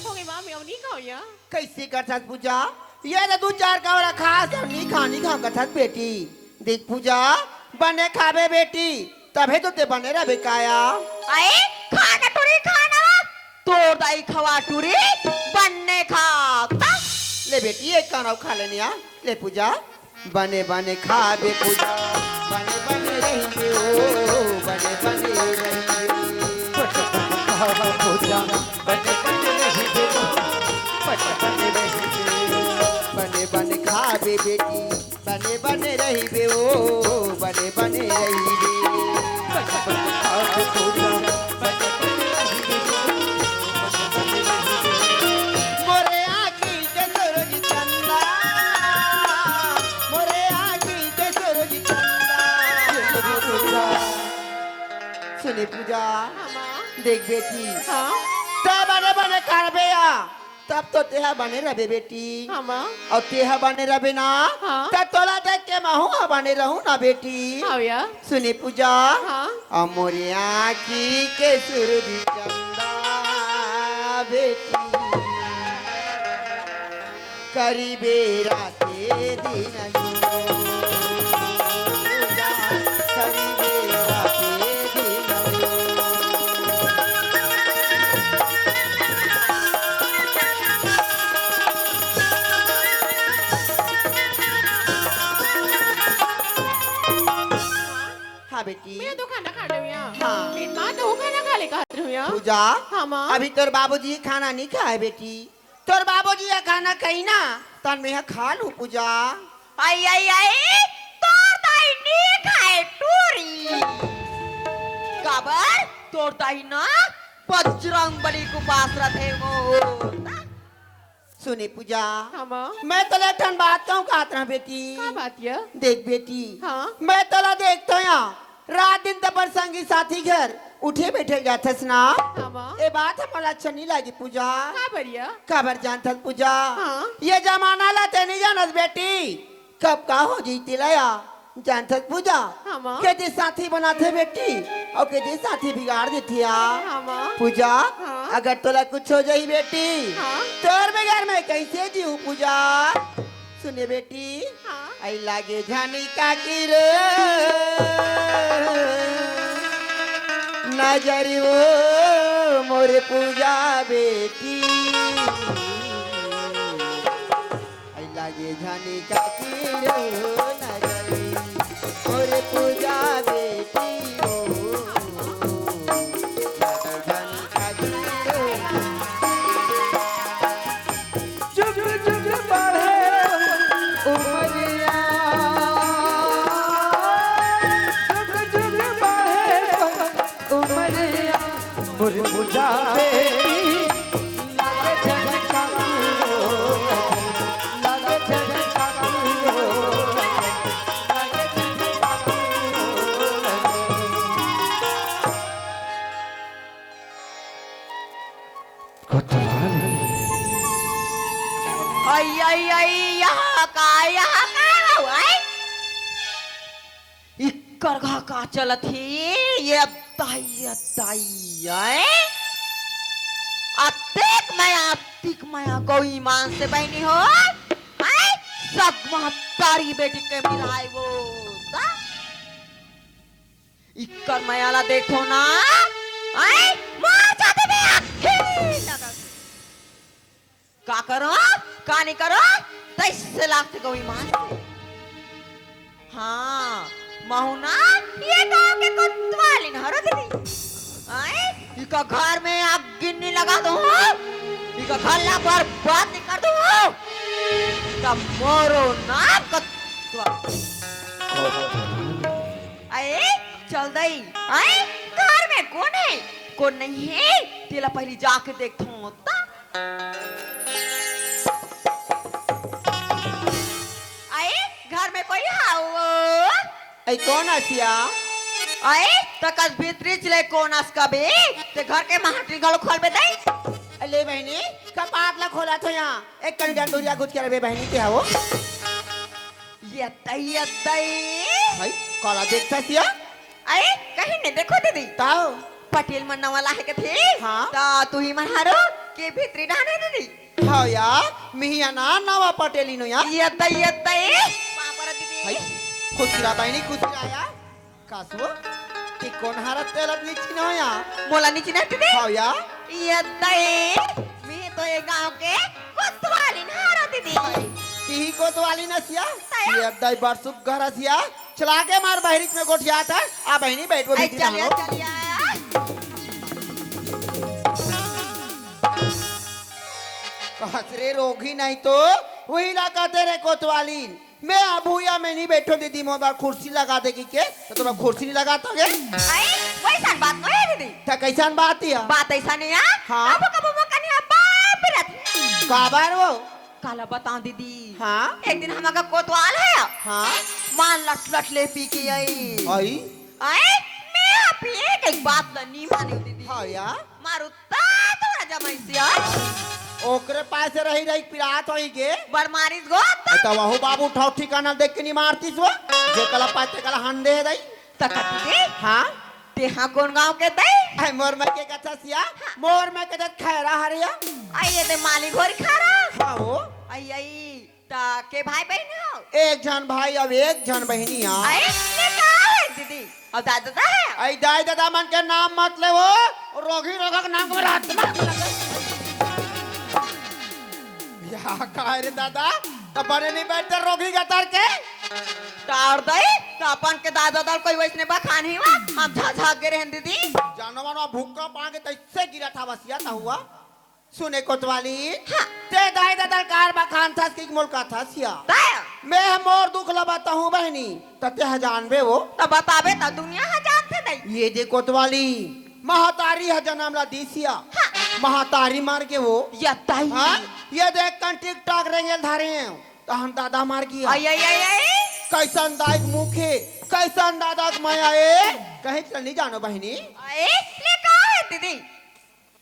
होगी मामी अब नहीं खाओ या कैसे करथस पूजा? ये तो दू चार का रखा सब नहीं खा कथस बेटी। देख पूजा बने खाबे बेटी, तभे तो ते बने रहे काया। आए खाना टूरी खाना तोड़ दाई खवा टूरी बनने खाता। ले बेटी एक काना खा लेने आ। ले पूजा बने बने खाबे पूजा, बने बने रहेंगे ओ, बने बने रहेंगे। पूजा बने बने रही बने बने खाबे बेटी, बने बने रही बे ओ, बने बने रही बे। मोरे आँखी के सूरज चंदा, मोरे आँखी के सूरज चंदा। सुनी पूजा देख बेटी, हाँ तब बने बने करबे आ, तब तो तेहा बने रहे बेटी। हाँ माँ और तेहा बने रहे ना, हाँ। तब तोला देख के मैं हूँ बने रहूँ ना बेटी। हाँ या सुनी पूजा हाँ मोरे आँखी के सूरज चंदा बेटी, करीबे राते दिन जो, करीबे राते दिन जो। हाँ बेटी। मैं तो खाना खा रही हूँ यहाँ हाँ। लेकिन माँ तो वो खाना खा ले खाती हूँ यहाँ पूजा हाँ माँ अभी तोर बाबूजी खाना नहीं खाए बेटी, तोर बाबूजी ये खाना कही ना तन में यहाँ खा लूं पूजा। आई आई आई तोड़ दाई नहीं खाए टूरी काबर तोड़ दाई ना बजरंग बली को पास रखे वो। सुनी पूजा हाँ माँ मैं तोला ठन बात कहूँ कहत रहा बेटी। क्या बात ये देख बेटी हाँ मैं तोला देखता हूँ यहाँ रात दिन तपर संगी साथी घर उठे बैठे जाथस ना। हाँ माँ ये बात हमारा अच्छा नहीं लगी पूजा। क्या बढ़िया खबर जानथस पूजा हाँ। ये जमाना ला ते नहीं जानस बेटी, कब का हो जीती लया जानथस पूजा। हाँ माँ के दे साथी बनाते बेटी और के दे साथी बिगाड़ देती हाँ माँ पूजा। हाँ। अगर तोला कुछ हो जाई बेटी हाँ। तोर बगैर मैं कैसे जीऊं पूजा। सुने बेटी हाँ आई लागे जानी का गिरो नजरी वो मोरे पूजा बेटी, आई लागे जानी का गिरो नजरी मोरे पूजा बेटी ओ, लागे जानी का गिरो। जुग जुग बढ़े उमरिया, जुग जुग बढ़े उमरिया, मोरे पूजा बेटी लागे झटका रो, लागे झटका रो, लागे झटका रो। आई आई आई यहाँ का भाई इक्कर का चलत ही ये ताई आए अतिक मैं कोई ईमान से बहनी हो आए सब महतारी बेटी के मिलाए वो ता? इक्कर मयाला देखो ना आई मार जाते बे आखी का करो का नहीं करो 23 लाख से कोई मार हाँ महुना ये गांव के कोतवाली न हरो दीदी आई इका घर में आग गिन्नी लगा दो इका घर ला बर्बाद नहीं कर दो तब मोरो ना आए चल दई आए घर में कौन नहीं है तेला पहले जाके देखता हूँ आए घर में कोई हाओ ऐ कौन आसिया आए तो कस भीतरी चले कौन आस का बे ते घर के महाटी गलो खोल बे दई अले बहनी कपाट ला खोला तो यहाँ एक कण डंडोरिया गुज के रे बहनी क्या हो ये तई भाई काला देखता सिया आए कहीं नहीं देखो दीदी ताओ पटेल मनना वाला है के थे हाँ। ता तू ही मनहारो के भीतरी डाने दीदी हाँ या मिहिया ना नवा पटेली नो या ये तई पापा दीदी खुशरा बहनी खुशरा या कासो कि कौन हारत तेलत लीची नो या मोला नीचे ना दीदी हाँ या ये तई मैं तो ये गांव के कोतवाली नहारा दीदी ती को तो वाली न सिया ताया। ये दाई बरसुक घर सिया चला के मार बहरीच में गोठिया था आ बहनी बैठ वो आई भीतरी चलिए रहो। चलिए कहसरे रोगी नहीं तो वही लगाते रे कोतवाली मैं अबूया में नहीं बैठो दीदी मोबाइल कुर्सी लगा देगी के तो तुम कुर्सी नहीं लगाता गे आई वैसा बात नहीं है दीदी तो कैसान बात है बात ऐसा नहीं है हाँ। अब कब वो कन्या बाप रहती काबार वो काला बताऊं दीदी हाँ एक दिन हमारा कोतवाल है हाँ मान लट ले पी के आई आई आए मैं पी एक बात नहीं मानी दीदी हाँ या मारू तोरा जमाइसिया ओकरे पास रही रही पिरात होई के बरमारिस गो तो वहु बाबू उठाओ ठिकाना देख के नहीं मारती सो जे कला पाते कला हंडे दई तकती हाँ ते हाँ कौन गांव के दई आई मोर में के कथा सिया मोर में के दत खैरा हरिया आई ये ते माली घोरी खारा हाँ हो आई ता के भाई बहन हो एक जन भाई अब एक जन बहनी आ आई ने का है दीदी अब दादा है आई दाई दादा मन के नाम मत ले वो रोगी रोगा के नाम को रात या काहे रे दादा तो बने नहीं बैठते रोगी गतर के तार दई तो अपन के दादा दाल कोई वैसने बखान ही हुआ हम झाझाग गे रहन दीदी जानवर भूखा पाके तैसे गिरा था बसिया था हुआ सुने कोतवाली ते दाई दादा कार बखान था कि मुल्का था सिया दाया मैं मोर दुख लबाता हूँ बहनी तते जानबे वो तो बतावे तो दुनिया है जानते दई ये जे कोतवाली महातारी है जनामला देसिया महातारी मार के वो या ताई हाँ ये देख कन टिक टाक रेंगल धारे हैं तो हम दादा मार किया आई आई आई आई कैसन दाई मुखे कैसन दादा माया ए कहीं चल नहीं जानो बहनी आई ले का है दीदी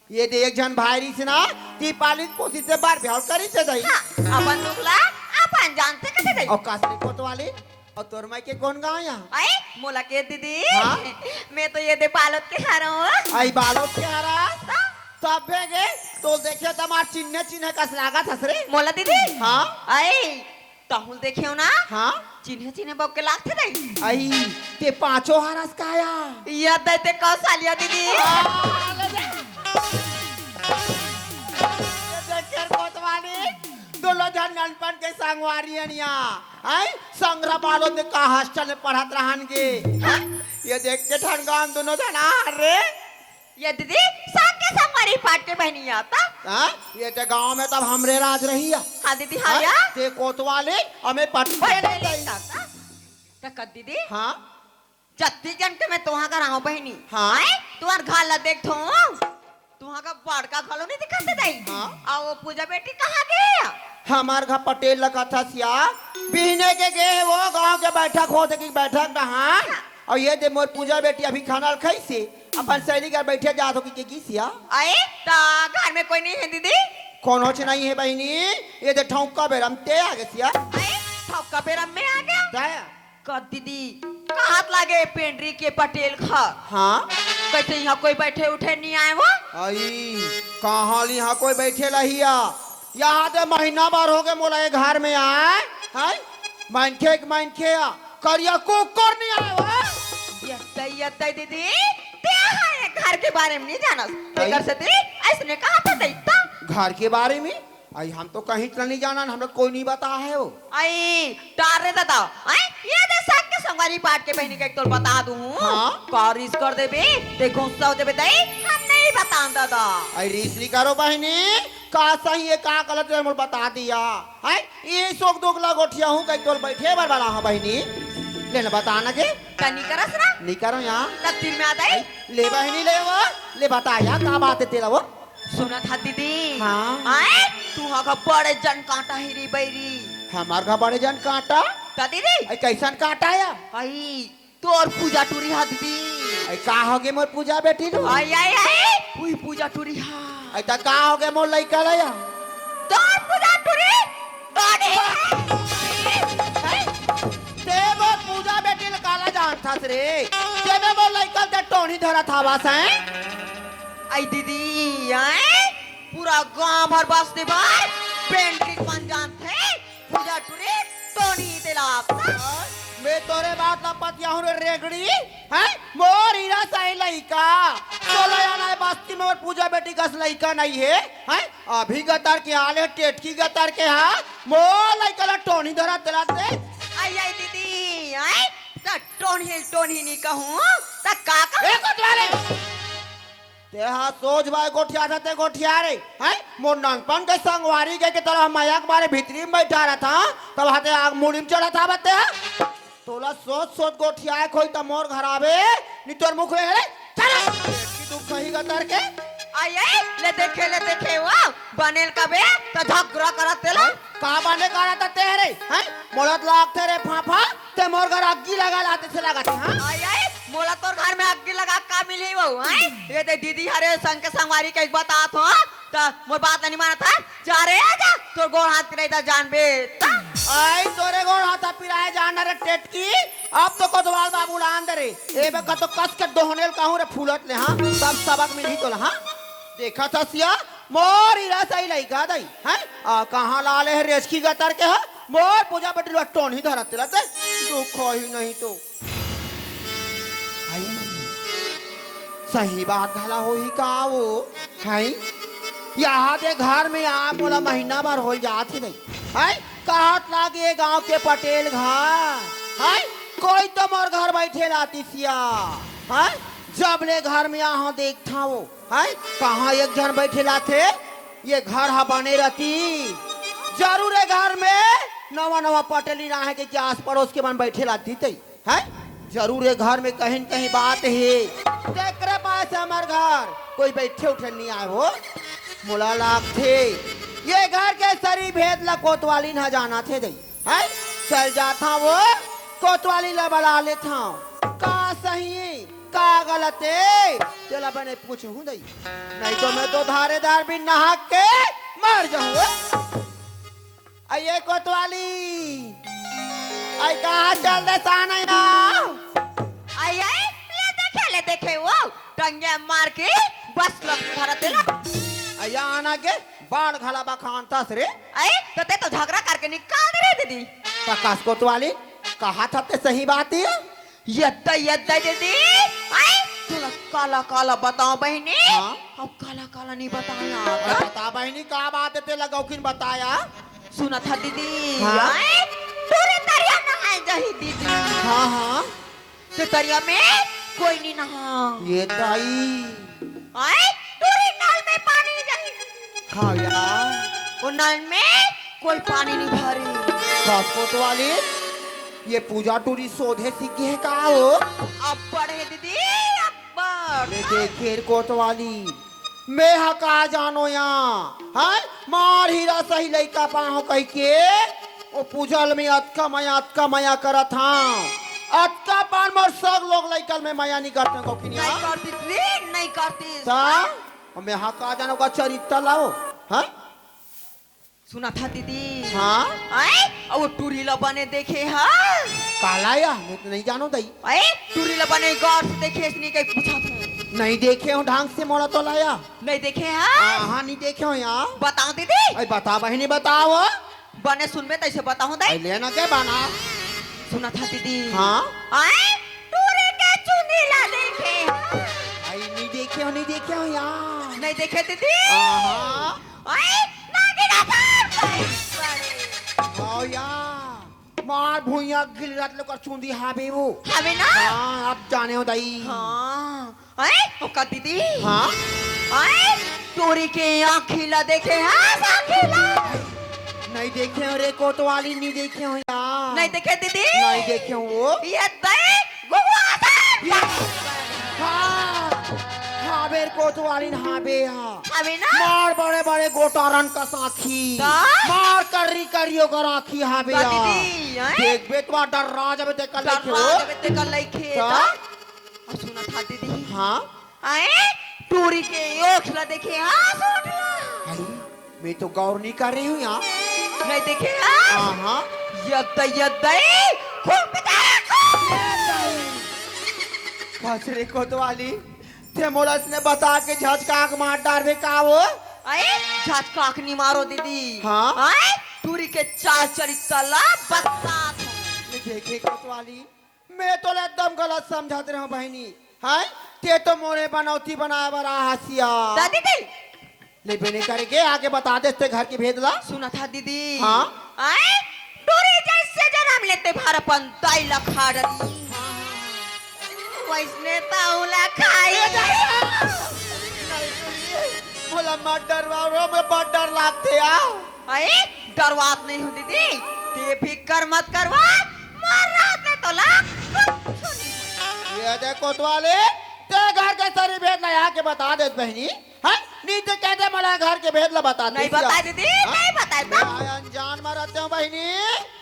ये देख जन भाईरी से ना ती पालित पोसी से बार ब्याह करी से दई हाँ अपन दुखला अपन जानते कैसे दई और कासरे कोतवाली और तोर माई के कौन गाँव यहाँ आई मोला के दीदी हाँ? मैं तो ये दे पालत के हारो आई बालों के हरा सब भेगे तो देखियो तमार चिन्ह चिन्ह कस लागत हसरे मोला दीदी हाँ आई तहुल देखियो ना हाँ चिन्ह चिन्ह बब के लागते दई आई ते पांचों हरस काया या दैते का सालिया दीदी दोनों जन ननपन के संगवारी अनिया आई संग्रह बालों ने का हॉस्टल में पढ़त रहन के ये देख के ठनगान दोनों जना रे ये दीदी संगे संगवारी पाट के बहनी आता हाँ ये ते गांव में तब हमरे राज रही है हाँ दीदी हाँ या ते कोतवाले हमें पट ओए ले ले तक दीदी हाँ जत्ती जन के मैं तुहा का रहा बहनी हाँ। आई तुहार घाला देख थो तुहा का बड़का घालो नहीं दिखाते दई हाँ। आ वो पूजा बेटी कहाँ गए हमार घर पटेल लगा था सिया बिहने के गए वो गांव के बैठक हो की बैठक कहाँ और ये दे मोर पूजा बेटी अभी खाना खाई से अपन सहेली घर बैठे जा तो की सिया आई ता घर में कोई नहीं है दीदी कौन हो नहीं है बहनी ये दे ठौका बेरम ते आगे सिया आई ठोका बेरम में आ गया दाया कद दीदी कहाँ लागे पेंड्री के पटेल घर हाँ कैसे यहाँ कोई बैठे उठे नहीं आए वो आई कहाँ यहाँ कोई बैठे रहिया यहाँ तो महीना भर हो गए मोला ये घर में आए हाय मानखे करिया कुकुर नहीं आए वो यत्तै दीदी ते है घर के बारे में नहीं जानस लेकर से दी ऐसने कहा था दैता घर के बारे में आई हम तो कहीं तो नहीं जाना हमरा कोई नहीं बता है वो आई टारे दादा आई ये दे साथ के संगारी पाट के बहनी के तो बता दूं हाँ? कारिस कर देबे ते गुस्सा हो देबे दई हम नहीं बता दादा आई रीसली करो बहनी का सही है का गलत है मुझे बता दिया है ये सोक दोगला गोठिया हूँ कहीं तो बैठे बार बड़ा हाँ बहनी लेना बताना के कनी करस ना नहीं करो यहाँ तकदीर में आ गई ले बहनी ले वो ले बता यार का बात है तेरा वो सुना था दीदी हाँ? आए तू हा बड़े जन कांटा हिरी बैरी हमार घर बड़े जन काटा का दीदी आई कैसन काटा या आई तोर पूजा टूरी हा दीदी आई का हो गए मोर पूजा बेटी नु आई आई आई हुई पूजा टूरी हा आई ता का हो गए मोर लइका लया तोर पूजा टूरी काने ते वो पूजा बेटी ले काला जान था रे ते में मोर लइका ते टोनी धरा था वास है आई दीदी आए पूरा गांव भर बसते बार पेंट की पंजान थे पूजा टूरी टोनी दिला मैं तोरे बात ना पतिया हूँ रेगड़ी है मोर हीरा सही लइका तो लया ना बस्ती में और पूजा बेटी कस लइका नहीं है अभी गतर के आले टेटकी गतर के हा मोर लइका ला टोनी धरा दिलाते आई आई दीदी आए ता टोनी नहीं कहूँ ता काका ए कोतवाले ते हा सोच भाई गोठिया था ते गोठिया रे है मोर नानपन के संगवारी के तरह माया के बारे भीतरी में बैठा रहा था तब हाथे आग मुड़ी में चढ़ा था बते तोला सोच सोच गोठिया खोई त मोर घर आवे नी तोर मुख रे चल की तू कहीं गतर के आई आई ले देखे वो बनेल का बे तो झगड़ा करत तेला का बने करा था तेरे हैं मोलत लाग तेरे फाफा ते मोर घर अग्गी लगा लाते से लगाते हां आई आई मोला तोर घर में अग्गी लगा का मिली वो आई ये दे दीदी हरे संग के संगवारी के बात हो ता मोर बात नहीं माना था जा रे आजा तोर गोड़ हाथ पिराई ता जान बे आई तोरे गोड़ हाथ पिराए जान रे टेटकी अब तो कोतवाल बाबू लान दे रे ए बे तो कस के दोहनेल कहूं रे फूलत ले हां सब सबक मिली तोला हां देखा था सिया मोर हीरा सही लइका दई हैं कहां लाले है रेसकी गतर के है मोर पूजा बेटी लट्टोन ही धरत रहते दुख ही नहीं तो आई सही बात भला हो ही का वो है यहाँ दे घर में आ बोला महीना भर हो जाती नहीं है कहत लागे गांव के पटेल घर है कोई तो मोर घर बैठे लाती सिया है जब ले घर में यहाँ देखता वो है कहाँ एक जन बैठे लाते ये घर हा बने रहती जरूर है घर में नवा नवा पटेली रहा है कि आस पड़ोस के मन बैठे लाती थी है जरूर है घर में कहीं कहीं बात है तेरे पास हमार घर कोई बैठे उठे नहीं आए हो मुला लाग थे ये घर के सरी भेद ला कोतवाली न जाना थे दई है चल जाता वो कोतवाली ला बड़ा लेता का सही का गलत है चला बने पूछूं दई नहीं तो मैं तो धारेदार भी नहा के मर जाऊं आइए कोतवाली आई कहाँ चल दे साना ना आई आई ले देखे वो टंगे मार के बस लग भरत देला आया आना के बाढ़ घला बा खानता से रे आई तो ते तो झगड़ा करके निकाल दे रे दीदी प्रकाश कोतवाली कहा था ते सही बात है यद्दा दीदी आई थोड़ा काला काला बताओ बहनी हाँ? अब काला काला नहीं बताया बता बहनी का बात है ते लगाओ किन बताया सुना था दीदी हाँ? आई तोरे तरिया नहाए जही दीदी हाँ हाँ ते तरिया में कोई नहीं नहा ये दाई आई तोरे नल में पानी नहीं जाती हाँ यार वो नल में कोई पानी नहीं भरे प्रकाश कोतवाली ये पूजा टूरी सोधे सीखी है का वो अब पढ़े दीदी अब पढ़ ले देखे कोतवाली मैं हका जानो यहाँ है मार हीरा सही लइका पाहो कह के वो पूजल में अतका मया करत हाँ अतका पान मोर सब लोग लइकल में मया नहीं करते को नहीं करती दीदी नहीं करती ता मैं हका जानो का चरित्र लाओ हाँ सुना था दीदी हाँ आई अब वो टूरीला बने देखे हाँ काला या मैं तो नहीं जानो दई आई टूरीला बने गौर से देखे इसने कहीं पूछा था नहीं देखे हूँ ढंग से मोड़ा तो लाया नहीं देखे हाँ हाँ नहीं देखे हूँ यार बताओ दीदी अरे बता बहनी बताओ बने सुन में तैसे बताऊं दई लेना के बना सुना था दीदी हाँ आई टूरी के चुन नहीं देखे दीदी आहा आई नागिन आसन भैया मार भुइया गिलरात लोग चुंदी हाबे वो हमें ना हाँ अब जाने हो दाई हाँ आई ओका दीदी हाँ आई टोरी के आँखिला देखे हाँ आँखिला नहीं देखे हो रे कोतवाली नहीं देखे हो यार नहीं देखे दीदी नहीं देखे हो वो ये दई गुगु हाँ हाँ बेर कोतवाली हाँ बे हाँ हमें ना मार बड़े बड़े गोटारन का साखी का? मार करी करियो कर आखी हाँ बे का यार दीदी आई देख बे तुम्हारा डर राज अब देख कर लेके डरा हो जब ते कल लइखे का? ता सुना था दीदी हाँ आए टूरी के ओखला देखे हाँ सोटला अरे मैं तो गौर नहीं कर रही हूँ यहाँ नहीं देखे हाँ हाँ यद्दई खूब खसरे कोतवाली ते मोलस ने बता के झचकाक मार डाल दे का वो आए झटकाक नहीं मारो दीदी हाँ? आए टूरी के चाल चरितला बता मैं देखे कोतवाली मैं तो एकदम गलत समझाते रहा बहनी हाँ ते तो मोरे बनौती बनाए बड़ा हसिया दादी दी ले बेने करके आगे बता दे ते घर की भेद ला सुना था दीदी हाँ? आए टूरी जैसे जन्म लेते भारपन ताई लखाड़नी वैसने ताउला खाई बोला मत डरवाओ मैं बहुत डर लगते यार आए डरवात नहीं हूँ दीदी ते फिकर मत करवा मार रात में तो लाख ये देखो कोतवाली ते घर के सारी भेद ला यहाँ के बता दे बहनी हाँ नीचे कहते मला घर के भेद ला बता नहीं बता दीदी नहीं बता मैं अनजान में रहते हूँ बहनी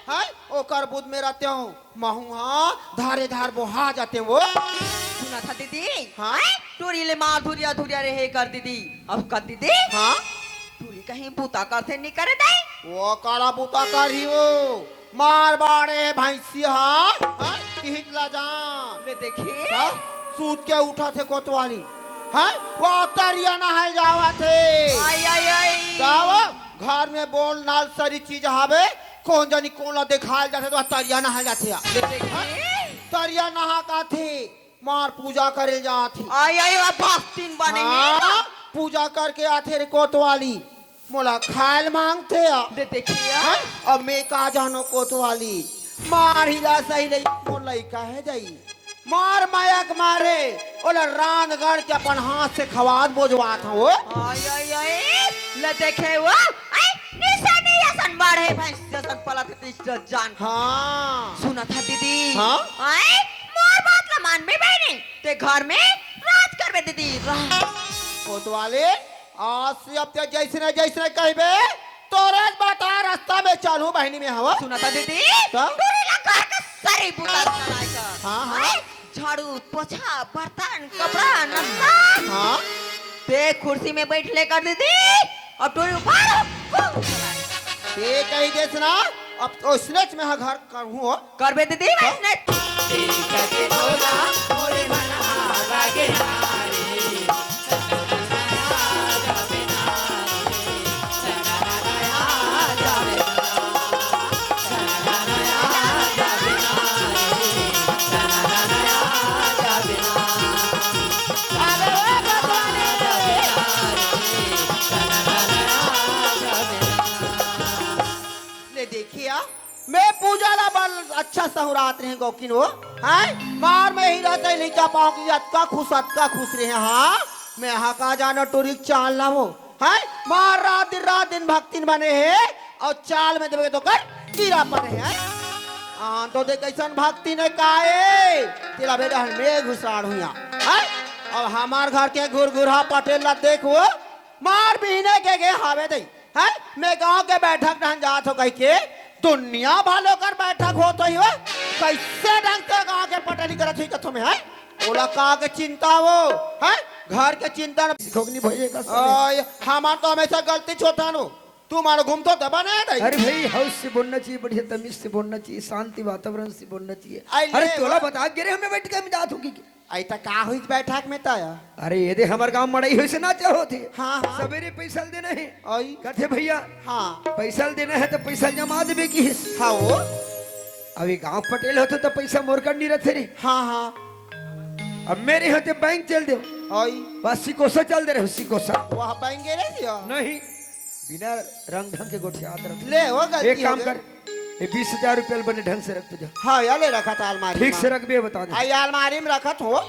हाँ ओकर बुध में रहते हूँ महू हाँ धारे धार बोहा जाते हैं वो सुना था दीदी हाँ? टूरी ले मार धुरिया धुरिया रहे कर दीदी अब कर दीदी हाँ टूरी कहीं बूता करते नहीं करे दई वो काला बूता कर ही वो मार बाड़े भैंसी हाँ हिटला जान ले देखिए हाँ? सूत के उठा थे कोतवाली हाँ वो तरिया नहाए जावा थे आई आई आई जाओ घर में बोल नाल सारी चीज हावे कौन जानी कौन ला दिखाए जाते तो तरिया नहा जाते ले देखिए तरिया नहा का थे मार पूजा करे जाते आई आई अब भक्तिन बने हाँ, पूजा करके आते रे कोतवाली मोला खायल मांगते आ ले देखिए हाँ? अब मैं का जानो कोतवाली मार हिला सही नहीं मोर लइका है जाई मार मायक मारे ओला रानगढ़ के अपन हाथ से खवाद बोझवा था वो आई आई आई ले देखे वो आई निशानी असन बाढ़े भैंस जसन पलट इज्जत जान हाँ सुना था दीदी हाँ? आई मोर बात ला मान में बहनी ते घर में राज करबे दीदी राज कोतवाली आज से अब ते जैसने जैसने कहबे तोरे बता रास्ता में चलू बहनी में हवा सुना था दीदी तो? टूरी ला घर का सारी बुता चलाएगा हाँ, हाँ। आई, झाड़ू पोछा बर्तन कपड़ा नाश्ता हाँ ते कुर्सी में बैठ ले कर दीदी अब टूरी ऊपर ये कही देस ना अब तो स्नेच में हाँ घर करूँ करबे दीदी वैसने देखिया मैं पूजा ला बल अच्छा सहुरात रहे गौकिन वो हैं मार में ही रहते लिखा पाओ की अतका खुश रहे हाँ मैं हाँ का जाना टूरिक चाल ना वो हैं मार रात दिन भक्तिन बने हैं और चाल में देवे तो कर कीड़ा पड़े हैं हाँ तो देख कैसन भक्ति ने काए तेरा बेटा मैं घुसाड़ हुआ हैं अब हमार घर के घुरघुरा पटेल ला देखो मार बीने के गे हावे दई है मैं गांव के बैठक ढंग जात हो कह के दुनिया भालो कर बैठक हो तो ही हो कैसे ढंग से गांव के पटेली करत हुई कथो में है ओला का के चिंता वो है घर के चिंता खोगनी भइए का हमार तो हमेशा गलती छोटा नो तू मारो घूम तो दबा नहीं अरे भाई हाउस से बोलना चाहिए, बढ़िया तमीज से बोलना चाहिए, शांति वातावरण से बोलना चाहिए। आई अरे ले तोला वो। बता गिरे हमें बैठ के मिजात होगी ऐसा का हुई बैठक में ताया अरे ये दे हमारे गांव मड़ई हुई से ना चाहो थे। हाँ, हाँ। सवेरे पैसा देना है आई कहते भैया हाँ पैसा देना है तो पैसा जमा देवे की हिस्स हाँ वो अभी गांव पटेल होते तो पैसा मोर कर नहीं रहते रे हाँ हाँ अब मेरे होते बैंक चल दे ओई बस सिकोसा चल दे रहे सिकोसा वहाँ पाएंगे रे दियो नहीं बिना रंग ढंग के गोठे याद रख ले हो गलती एक काम हो कर ये 20,000 रुपये बने ढंग से रख तुझे हाँ यार ले रखा था अलमारी ठीक में। से रख भी बता दे आई अलमारी में रखत हो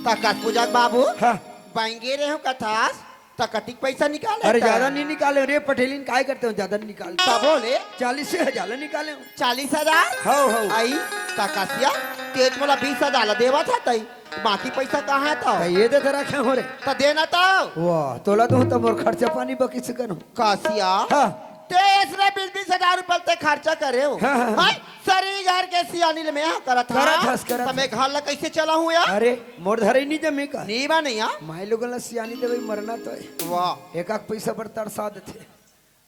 तकत पूजक बाबू हाँ पाएंगे रे हो कथास तकटिक पैसा निकाले अरे ज्यादा नहीं निकाले रे पटेलिन काय करते हो ज्यादा नहीं निकाल तब बोले 40,000 निकाले हो 40,000 हो हो आई तकसिया तेज मोला 20,000 देवा था तई बाकी पैसा कहाँ था ये दे तेरा क्या हो रे तो देना तो वाह तोला तो मोर खर्चा पानी बकी से करो कासिया हाँ तेज रे 20,000 रुपए ते खर्चा करे हो हाँ, हाँ। हाय सरी घर के सियानिल में यहाँ करत करत मैं घर ला कैसे चला हूँ यार अरे मोर धरे नहीं जमे का नीवा नहीं यार माई लोगन ला सियानी देवे मरना तो है वाह एक पैसा पर तरसा देते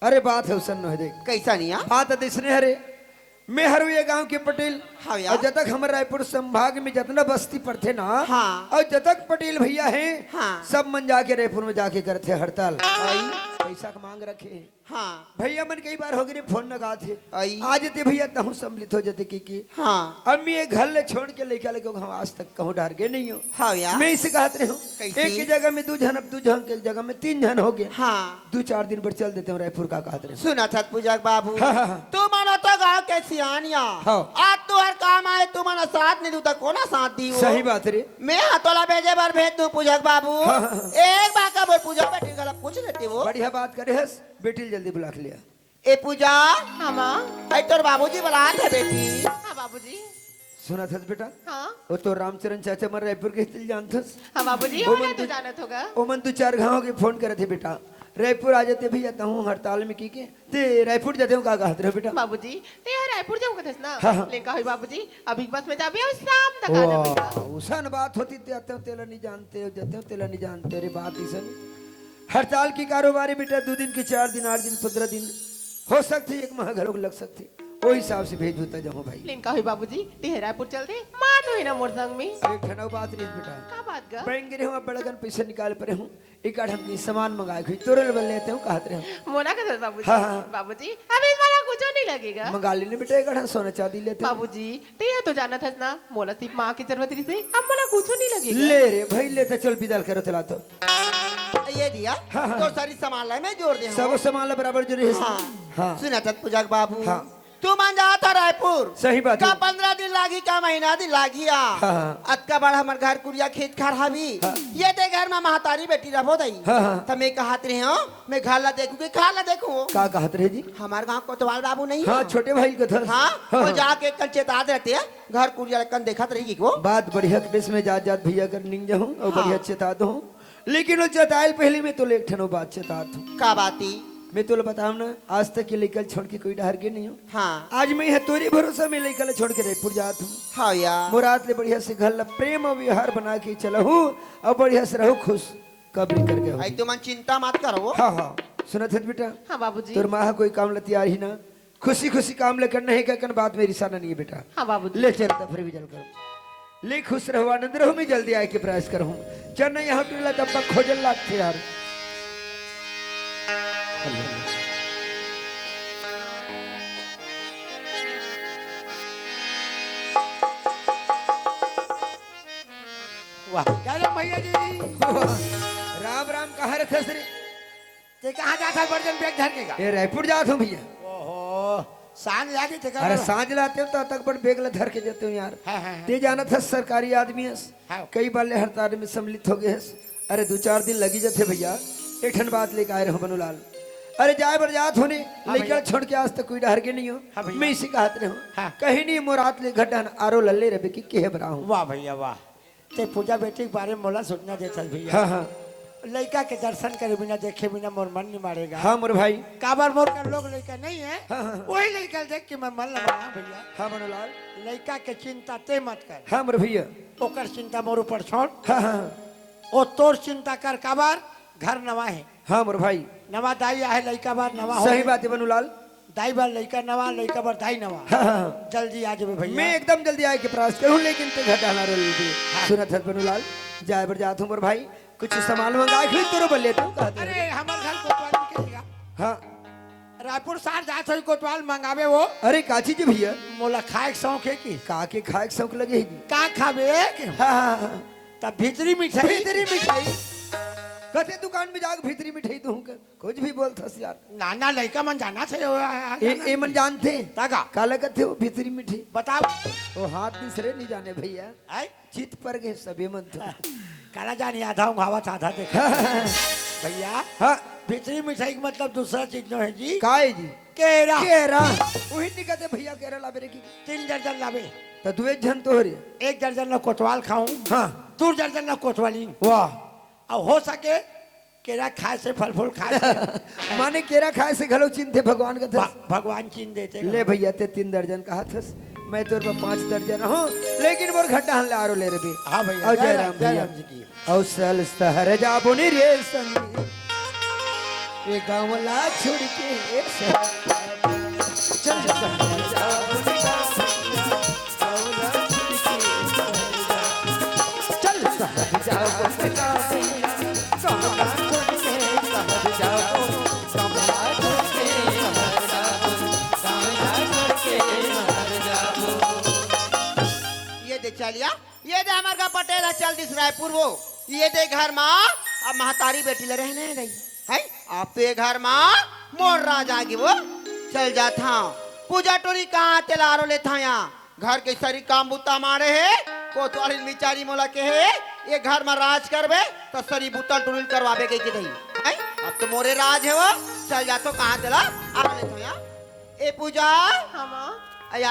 अरे बात है उसन न देख कैसा नहीं यार बात है इसने हरे मैं हरुए गांव के पटेल हाँ यार। और जब तक हमारे रायपुर संभाग में जितना बस्ती पड़ते ना हाँ। और जब तक पटेल भैया हैं हाँ। सब मन जाके रायपुर में जाके करते हड़ताल आई पैसा का मांग रखे हाँ भैया मन कई बार हो गए फोन लगा थे आई। आज ते भैया तहु सम्मिलित हो जाते की हाँ अब मैं ये घर ले छोड़ के लेके लेके हम आज तक कहूँ डर गए नहीं हो हाँ यार मैं इसे कहते रहे हूँ कैसे? एक की जगह में 2 जन अब 2 जन की जगह में 3 जन हो गए हाँ 2-4 दिन पर चल देते हैं रायपुर का कहते रहे सुना था पूजक बाबू हाँ, हाँ, हाँ। तू मानो तो गाँव के सियानिया हाँ। आज तू हर काम आए तू मानो साथ नहीं दू तो कोना साथ दी वो सही बात रे मैं हतोला भेजे बार भेज दूं पूजक बाबू हाँ, हाँ, हाँ। एक बार का बोल पूजा बेटी गला पूछ लेते वो बढ़िया बात करे हस बेटी जल्दी बुला के लिया ए पूजा हाँ माँ आई तोर बाबूजी बुलात है बेटी हाँ बाबूजी सुना था बेटा हाँ वो तो रामचरण चाचा मर रायपुर के स्थिल जानथस हाँ बाबूजी वो हो मन तू तो- जानत होगा ओ मन तू 4 गाँव के फोन करे थे बेटा रायपुर आ जाते भैया तहु हड़ताल में की के ते रायपुर जाते हूँ का कहते रहे बेटा बाबूजी ते यहाँ रायपुर जाऊँ कथस ना हाँ, हाँ। लेकिन कहा बाबूजी अभी बस में जाबी और शाम तक आ जाबी वाह, उसन बात होती ते आते हो तेला नहीं जानते हो जाते हो तेला नहीं जानते अरे बात इसन हड़ताल की कारोबारी बेटा 2 दिन की 4 दिन 8 दिन 15 दिन हो सकती एक माह घरों लग सकती वो हिसाब से भेज होता जाऊँ भाई लेकिन कहा बाबूजी ते रायपुर चल दे माँ तो है ना मोर संग में एक ठना बात नहीं बेटा का बात गा बैंक गिरे हूँ बड़गन पैसा निकाल पड़े हूँ एक आठ हम सामान मंगाए हुई तुरंत बल लेते हूँ कहते रहे मोना का दस बाबूजी हाँ, हाँ। बाबूजी अभी तुम्हारा कुछ नहीं लगेगा मंगा लेने बेटा एक आठ सोना चांदी लेते हैं। बाबूजी ते यहाँ तो जाना था ना मोला सिर्फ माँ की जरूरत रही थी अब मोला कुछ नहीं लगेगा ले रे भाई लेते चल बिदल करो चला तो ये दिया हाँ, हाँ। तो सारी सामान ला मैं जोड़ दे सब सामान ला बराबर जो रहे हाँ हाँ सुना था पूजक बाबू हाँ। तू मान जा था रायपुर सही बात का है 15 दिन लागी का महीना दिन लागी हाँ। अतका बड़ा हमार घर कुरिया खेत खार हवी हाँ। ये ते घर में महतारी बेटी रहो दई हाँ, हाँ। तो मैं कहत रहे हो मैं घर ला देखू के खा ला देखू का कहते रहे जी हमारे गांव कोतवाल बाबू नहीं हाँ है छोटे भाई को था हाँ वो जाके कल चेतात रहते हैं घर कुरिया कन देखत रहेगी को बात बढ़िया केस में जात जात भैया कर निंग जाऊँ और हाँ। बढ़िया चेता दो लेकिन वो चेतायल पहले में तो लेख ठनो बात चेतात हूँ का बाती मैं तो बताऊँ ना आज तक ये लेकर छोड़ के कोई डर के नहीं हूँ हाँ आज मैं है तोरी भरोसा में लेकर छोड़ के रायपुर जात हूँ हाँ यार मुराद ले बढ़िया से घर ला प्रेम और व्यवहार बना के चला हूँ और बढ़िया से रहो खुश कबरी करके हो आई तुम चिंता मत करो हाँ हाँ सुना था बेटा हाँ बाबूजी तोर माँ कोई काम ला तैयार ही ना खुशी खुशी काम ले करना है क्या बात मेरी साना नहीं है बेटा हाँ बाबूजी ले चलता फिर भी जल कर ले खुश रहो आनंद रहो मैं जल्दी आए के प्रयास करूँ चल यहाँ टूला दब्बा खोजल लागते यार वाह चलो भैया जी राम राम कहा रखे रे ते कहाँ जाता है बर्तन बैग धर के का ये रायपुर जात हूँ भैया ओहो सांझ जाके थे अरे सांझ लाते हो तो तक पर बेग ला धर के जाते हो यार हाँ, हाँ, हाँ। ते जाना था सरकारी आदमी है हाँ। कई बार ले हड़ताल में सम्मिलित हो गए है अरे 2-4 दिन लगी जाते भैया एक ठन बात लेके आए रहो बनूलाल अरे जाए बरजात होने लेकर छोड़ के आज तक कोई डर के नहीं हो हाँ भैया। मैं इसी कहते रहो हाँ। कहीं नहीं मोरात ले घटन आरो लल्ले रबे की के बरा हूँ वाह भैया वाह ते पूजा बेटी के बारे में मोला सोचना देता भैया हाँ हाँ लड़का के दर्शन करे बिना देखे बिना मोर मन नहीं मारेगा हाँ मोर भाई काबर मोर का लोग लड़का नहीं है हाँ, हाँ। वही लड़का देख के मैं मन लगा भैया हाँ बनूलाल लड़का के चिंता ते मत कर हाँ मोर भैया ओकर चिंता मोर ऊपर छोड़ हाँ हाँ ओ तोर चिंता कर काबर घर नवा है हाँ मोर भाई नवा दाई आहे लड़का बार नवा हो सही बात है बनूलाल दाई बार लड़का नवा लड़का बार दाई नवा हाँ हाँ जल्दी आ जावे भैया मैं एकदम जल्दी आए के प्रयास करूं लेकिन ते घटाना रोल दे सुना था बनूलाल जाए बर जात हूं मोर भाई कुछ सामान मंगाए हुई तेरे बल्ले तू कहते अरे हमार घर कोतवाली के जगह हाँ रायपुर सार जात हो कोतवाल मंगावे वो अरे काची जी भैया मोला खाए के शौक है कि का के खाए के शौक लगे जी का खावे हाँ तब भीतरी मिठाई भीतरी मिठाई कते दुकान में जाके भीतरी मिठाई दूं कुछ भी बोलता यार नाना लड़का मन जाना ए मन जानते ताका काला कथे वो भीतरी मिठाई बताओ वो हाथ दूसरे नहीं जाने भैया आई चित पर गए सबे मन तो काला जानी आधा हूँ हवा आधा देखा भैया हाँ भीतरी मिठाई का मतलब दूसरा चीज जो है जी काहे जी केरा केरा वही नहीं कहते भैया केरा लावे रे की 3 दर्जन लावे तो दुए जन तो रे 1 दर्जन ला कोतवाल खाऊं हाँ 2 दर्जन ला कोतवाली वाह और हो सके केरा खाए से फल फूल खाए से माने केरा खाए से घलो चिन्हते भगवान का था भगवान चीन देते ले भैया ते 3 दर्जन कहा था मैं तोर पर 5 दर्जन हूँ लेकिन मोर घट्टा हन आरो ले रे बे हाँ भैया और जय राम भैया जी की औसल सहर जाबो नि रे संगी ये गावला छोड़ के एक शहर चल सहर जाबो नि गावला छोड़ के चल सहर जाबो नि गावला छोड़ के सहर जाबो गावला छोड़ के सहर जाबो गावला छोड़ के सहर जाबो ये दे चलिया ये दे हमार का पटेल है, चल दिस रायपुर वो ये दे घर माँ अब महतारी बेटी ले रहने नहीं है आप तो ये घर माँ मोर राजा की वो चल जाता पूजा टोरी कहाँ तेलारो ले था यहाँ घर के सारी काम बुता मारे है कोतवाली बिचारी मोला के है ये घर में राज करबे तो सरी बुता टुरिल करवाबे के नहीं है अब तो मोरे राज है वो चल जातो कहाँ तेला आ ले था यहाँ ए पूजा हाँ माँ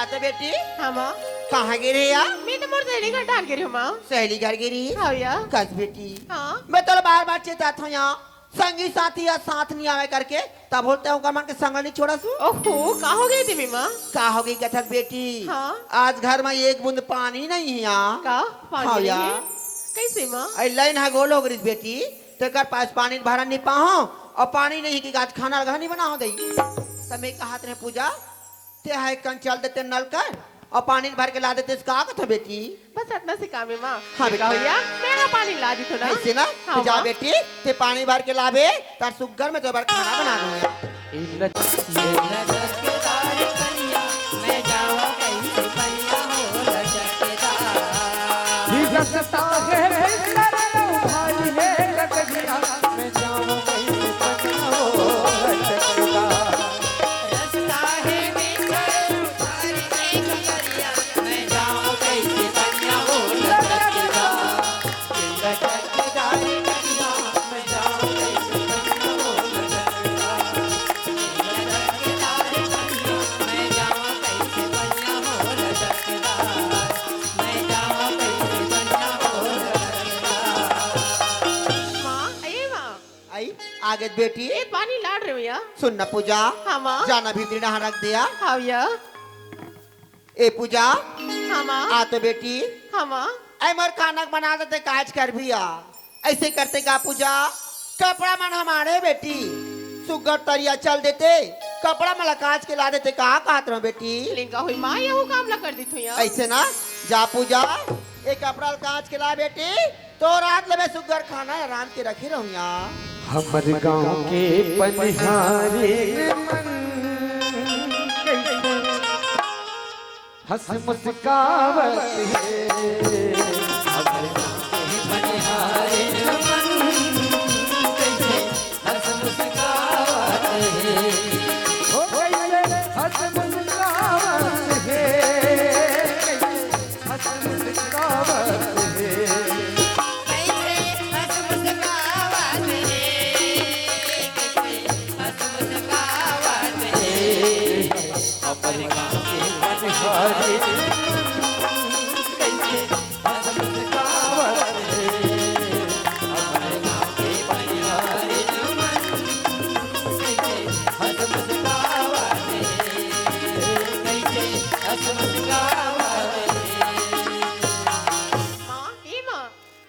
आते बेटी हाँ माँ कहाँ गिरे यार मैं तो मोर सहेली घर डाल गिरी हूँ माँ सहेली घर गिरी हाँ या कस बेटी हाँ मैं तो बार बार चेताता हूँ यहाँ संगी साथी या साथ नहीं आवे करके तब बोलते हूँ मन के संग नहीं छोड़ा सू ओहो कहाँ हो गई थी माँ का हो गई कथक बेटी हाँ। आज घर में एक बूंद पानी नहीं है यहाँ का पानी हाँ नहीं या है? कैसे माँ लाइन है गोल हो गई बेटी तेकर पास पानी भरा नहीं पाहो और पानी नहीं कि आज खाना लगा नहीं बना हो दई तब मैं कहा तेरे पूजा ते है कन चल देते नल कर और पानी भर के ला देते इसका कथा बेटी बस इतना से काम है माँ हाँ बेटा बेटा। भैया मैं यहाँ पानी ला दी तो ना ऐसे ना हाँ तो जा माँ। बेटी ते पानी भर के लावे तार सुगर में तो बार खाना बना दूंगा माँ ये माँ आई आगे बेटी ये पानी लाड़ रहे हो या सुन ना पूजा हाँ माँ जाना भीतरी नहा रख दिया हाँ या ए पूजा हाँ माँ आ तो बेटी हाँ माँ ऐ मर खाना बना देते काज कर भी आ ऐसे करते का पूजा कपड़ा मन हमारे बेटी सुगर तरिया चल देते कपड़ा मला काज के ला देते कहा कहत रहो बेटी लिंगा हुई माँ यहू काम ला कर दी थी या ऐसे ना जा पूजा ये कपड़ा कांच के ला बेटी तो रात ले सुगर खाना आराम के रखे रहूं यहाँ हमर गांव के पनिहारे मन हंस मुस्कावत है हमर गांव के पनिहारे मन हंस मुस्कावत है ओ हंस मुस्कावत है हंस मुस्कावत है माँ ये माँ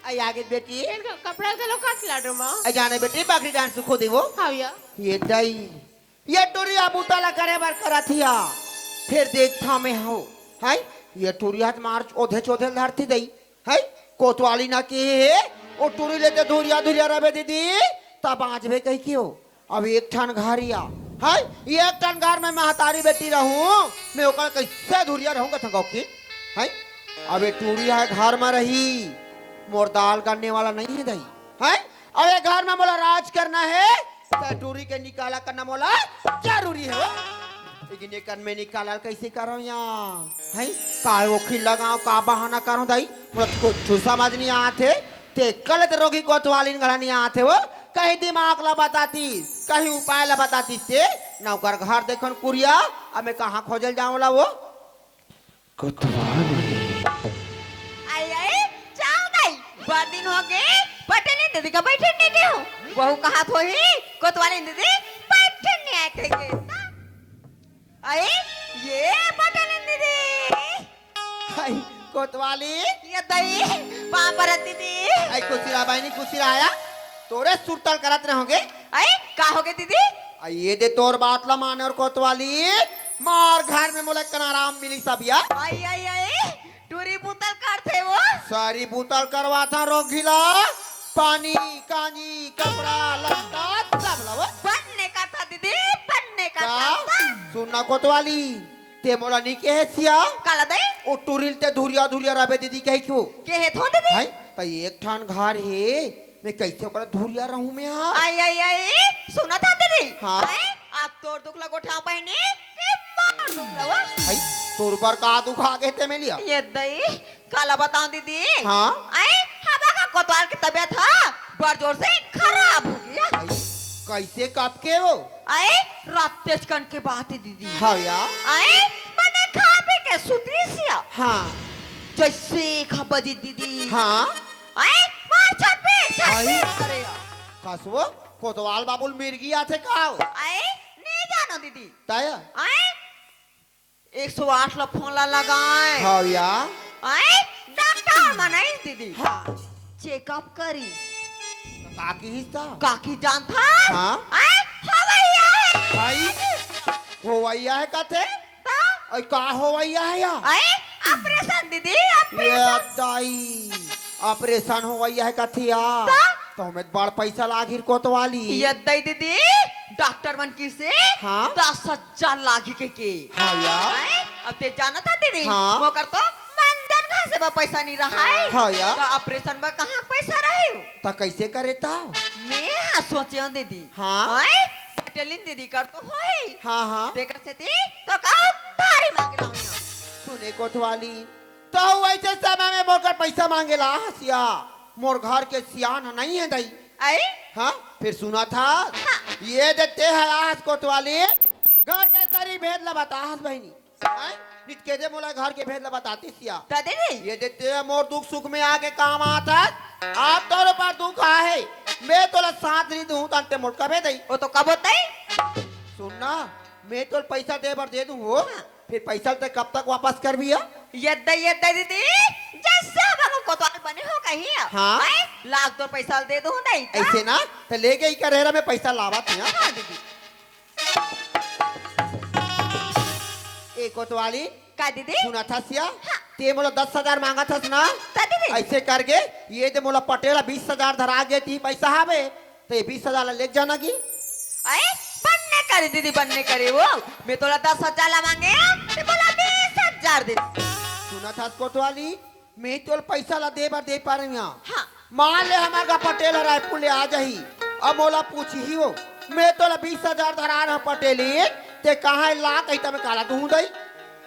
आई आगे बेटी इनका कपड़ा का लोग काट लाड़ रहे हो माँ आई जाने बेटी बाकरी डांस सुखो देवो हाँ या ये दई ये टोरिया बूताला करे बार करा थिया फिर देखता मैं हो हाय ये टोरिया मार्च ओधे चौधे धरती दई हाय कोतवाली ना के ओ टोरी लेते धुरिया धुरिया रवे दीदी तब आज भी कही क्यों अब एक ठान घारिया हाय ये एक टन घर में महतारी बेटी रहूं मैं ओकर कैसे धुरिया रहूंगा थको की हाय अबे टूरी है घर में रही मोर दाल करने वाला नहीं है दही हाय अबे घर में बोला राज करना है तो टूरी के निकाला करना बोला जरूरी है वो। लेकिन ये कर में निकाला कैसे करो यहाँ है का वो खिल लगाओ का बहाना करो दाई कुछ समझ नहीं आते ते कल ते रोगी कोतवाली घर नहीं आते वो कहीं दिमाग ला बताती कहीं उपाय ला बताती ते नौकर घर देखन कुरिया अब मैं कहाँ खोजल जाऊला वो आई आई जाओ नहीं बहुत दिन हो गए पटेली दीदी का बैठे नहीं दे हो बहू कहा थोड़ी कोतवाली दीदी बैठे नहीं आए थे आई ये पटेली दीदी हाय कोतवाली ये दई पापा दीदी आई कुसिरा बाई नहीं कुसिरा आया तोरे सुरतल करत रहोगे आई का हो गए दीदी आई ये दे तोर बात ला माने और कोतवाली मार घर में मोले कनाराम मिली सब या आई आई आई टूरी बुतल करते वो सारी बुतल करवा था रोगिला पानी कांजी कपड़ा लत्ता सब लवा बनने का था दीदी बनने का का था सुनना कोतवाली ते मोला नी के सिया काला दई ओ टूरिल ते धुरिया धुरिया रबे दीदी कही क्यों के है थो दीदी हाय भाई एक ठान घर है मैं कैसे ओकरा धुरिया रहूं मैं हां आई आई आई सुना था दीदी हाँ। आई आप तोड़ दुख लगो ठा बहनी के मार दूंगा वो भाई तोर पर का दुखा के ते में लिया ये दई काला बताऊं दीदी हाँ। आई हवा का कोतवाल की तबीयत था बड़ जोर से खराब हो गया भाई कैसे कब के वो आई रात तेज कन के बात है दीदी हाँ या आई मैंने खा पी के सुती सिया हाँ जैसे खबजी दीदी हाँ आई मार छत पे आई। करेगा कसवो कोतवाल बाबुल मिर्गी आथे काओ आई नहीं जानो दीदी ताया आई 108 ला फोन ला लगाए हाँ या आई डॉक्टर मनाई दीदी हाँ चेकअप करी काकी हिस्सा काकी जान था हाँ। आई हवैया है भाई होवैया है कथे ता और का होवैया है या आई ऑपरेशन दीदी ये ऑपरेशन दाई ऑपरेशन होवैया है कथिया ता? तो हमें बड़ पैसा लागिर कोतवाली ये दई दीदी डॉक्टर मन की से हाँ। 10,000 लागी के हाँ या आई अब ते जाना था दीदी हाँ। वो कर तो मंदन घर से बा पैसा नहीं रहा है हाँ या तो ऑपरेशन में कहाँ पैसा रहे तो कैसे करे ता मैं सोचे दीदी हाँ। आई पटेलिन दीदी कर तो होई हाँ हाँ देखर से थी तो का तारी मांग लाऊं सुने कोतवाली तो वैसे समय में बोलकर पैसा मांगेला हसिया मोर घर के सियान नहीं है दई आई हाँ फिर सुना था ये देते है आज कोतवाली घर के सारी भेद ला बताहस बहनी हैं? नित के दे मोला घर के भेद ला बताती सिया तो दीदी ये देते है मोर दुख सुख में आके काम आता आप तोरे पर दुख है मैं तोला साथ नहीं दूं तंते मोर कबे दई वो तो कब होता है सुनना मैं तो पैसा दे बर दे दूं हो फिर पैसा ते कब तक वापस कर भी ये दीदी जैसे हम को तो बने हो कहीं हाँ। आई लाख तो पैसा दे दूं नहीं तो ऐसे ना तो ले गई करेरा में पैसा लावा थे हाँ दीदी एक कोतवाली का दीदी सुना था सिया ते मोला 10,000 मांगा था ना तो दीदी ऐसे करके ये दे मोला पटेला 20,000 धरा गए थी पैसा हावे तो ये 20,000 ले जाना की आई बनने करे दीदी बनने करे वो मैं तोला 10,000 ला मांगे तो बोला 20,000 दे सुना था कोतवाली मैं तो पैसा ला दे बार दे पा रही हूँ हाँ मान ले हमारा पटेल रायपुर ले आ जाही अब मोला पूछी ही वो मैं तो 20,000 धरा रहा पटेली ते कहाँ ला कही तब काला तू दई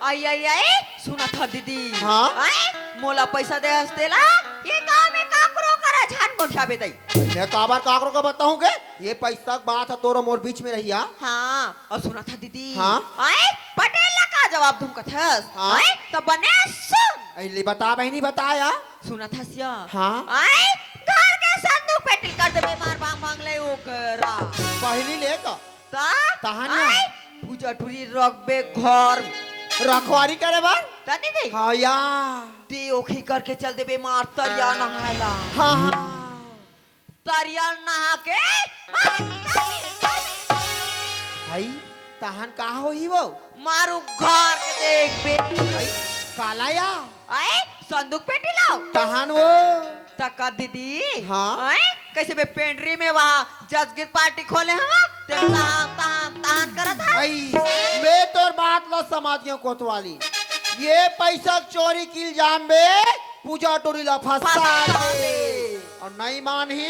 आई आई आई सुना था दीदी हाँ। आई मोला पैसा दे हस्तेला ये गांव में काकरो करा झान बोठाबे दई मैं काबर काकरो का बताऊं के ये पैसा बात है तोरो मोर बीच में रहिया हाँ और सुना था दीदी हाँ। आई पटेल ला का जवाब दूं कथस हाँ। आई तो बने सुन ऐली बता बहनी बताया सुना था सिया हाँ। आई घर के संदूक पेटिल कर दे मार मांग मांग ले ओकरा पहली लेकर ता तहानिया। आई पूजा टूरी रखबे घर रखवारी करे बार ता दीदी हाँ या ते ओखी करके चल देबे मार तरिया नहायला हाँ हाँ तरिया नहा के भाई तहन कहा हो ही वो मारू घर के देख बे भाई काला या आई संदूक पेटी लाओ तहन वो तका दीदी हाँ। आई कैसे बे पेंट्री में वहाँ जजगिर पार्टी खोले हम ते ताम ताम कहान करत है भाई मैं तो बात लो समाजियों कोतवाली ये पैसा चोरी की इल्जाम में पूजा टोरी ला फंसा दे और नहीं मान ही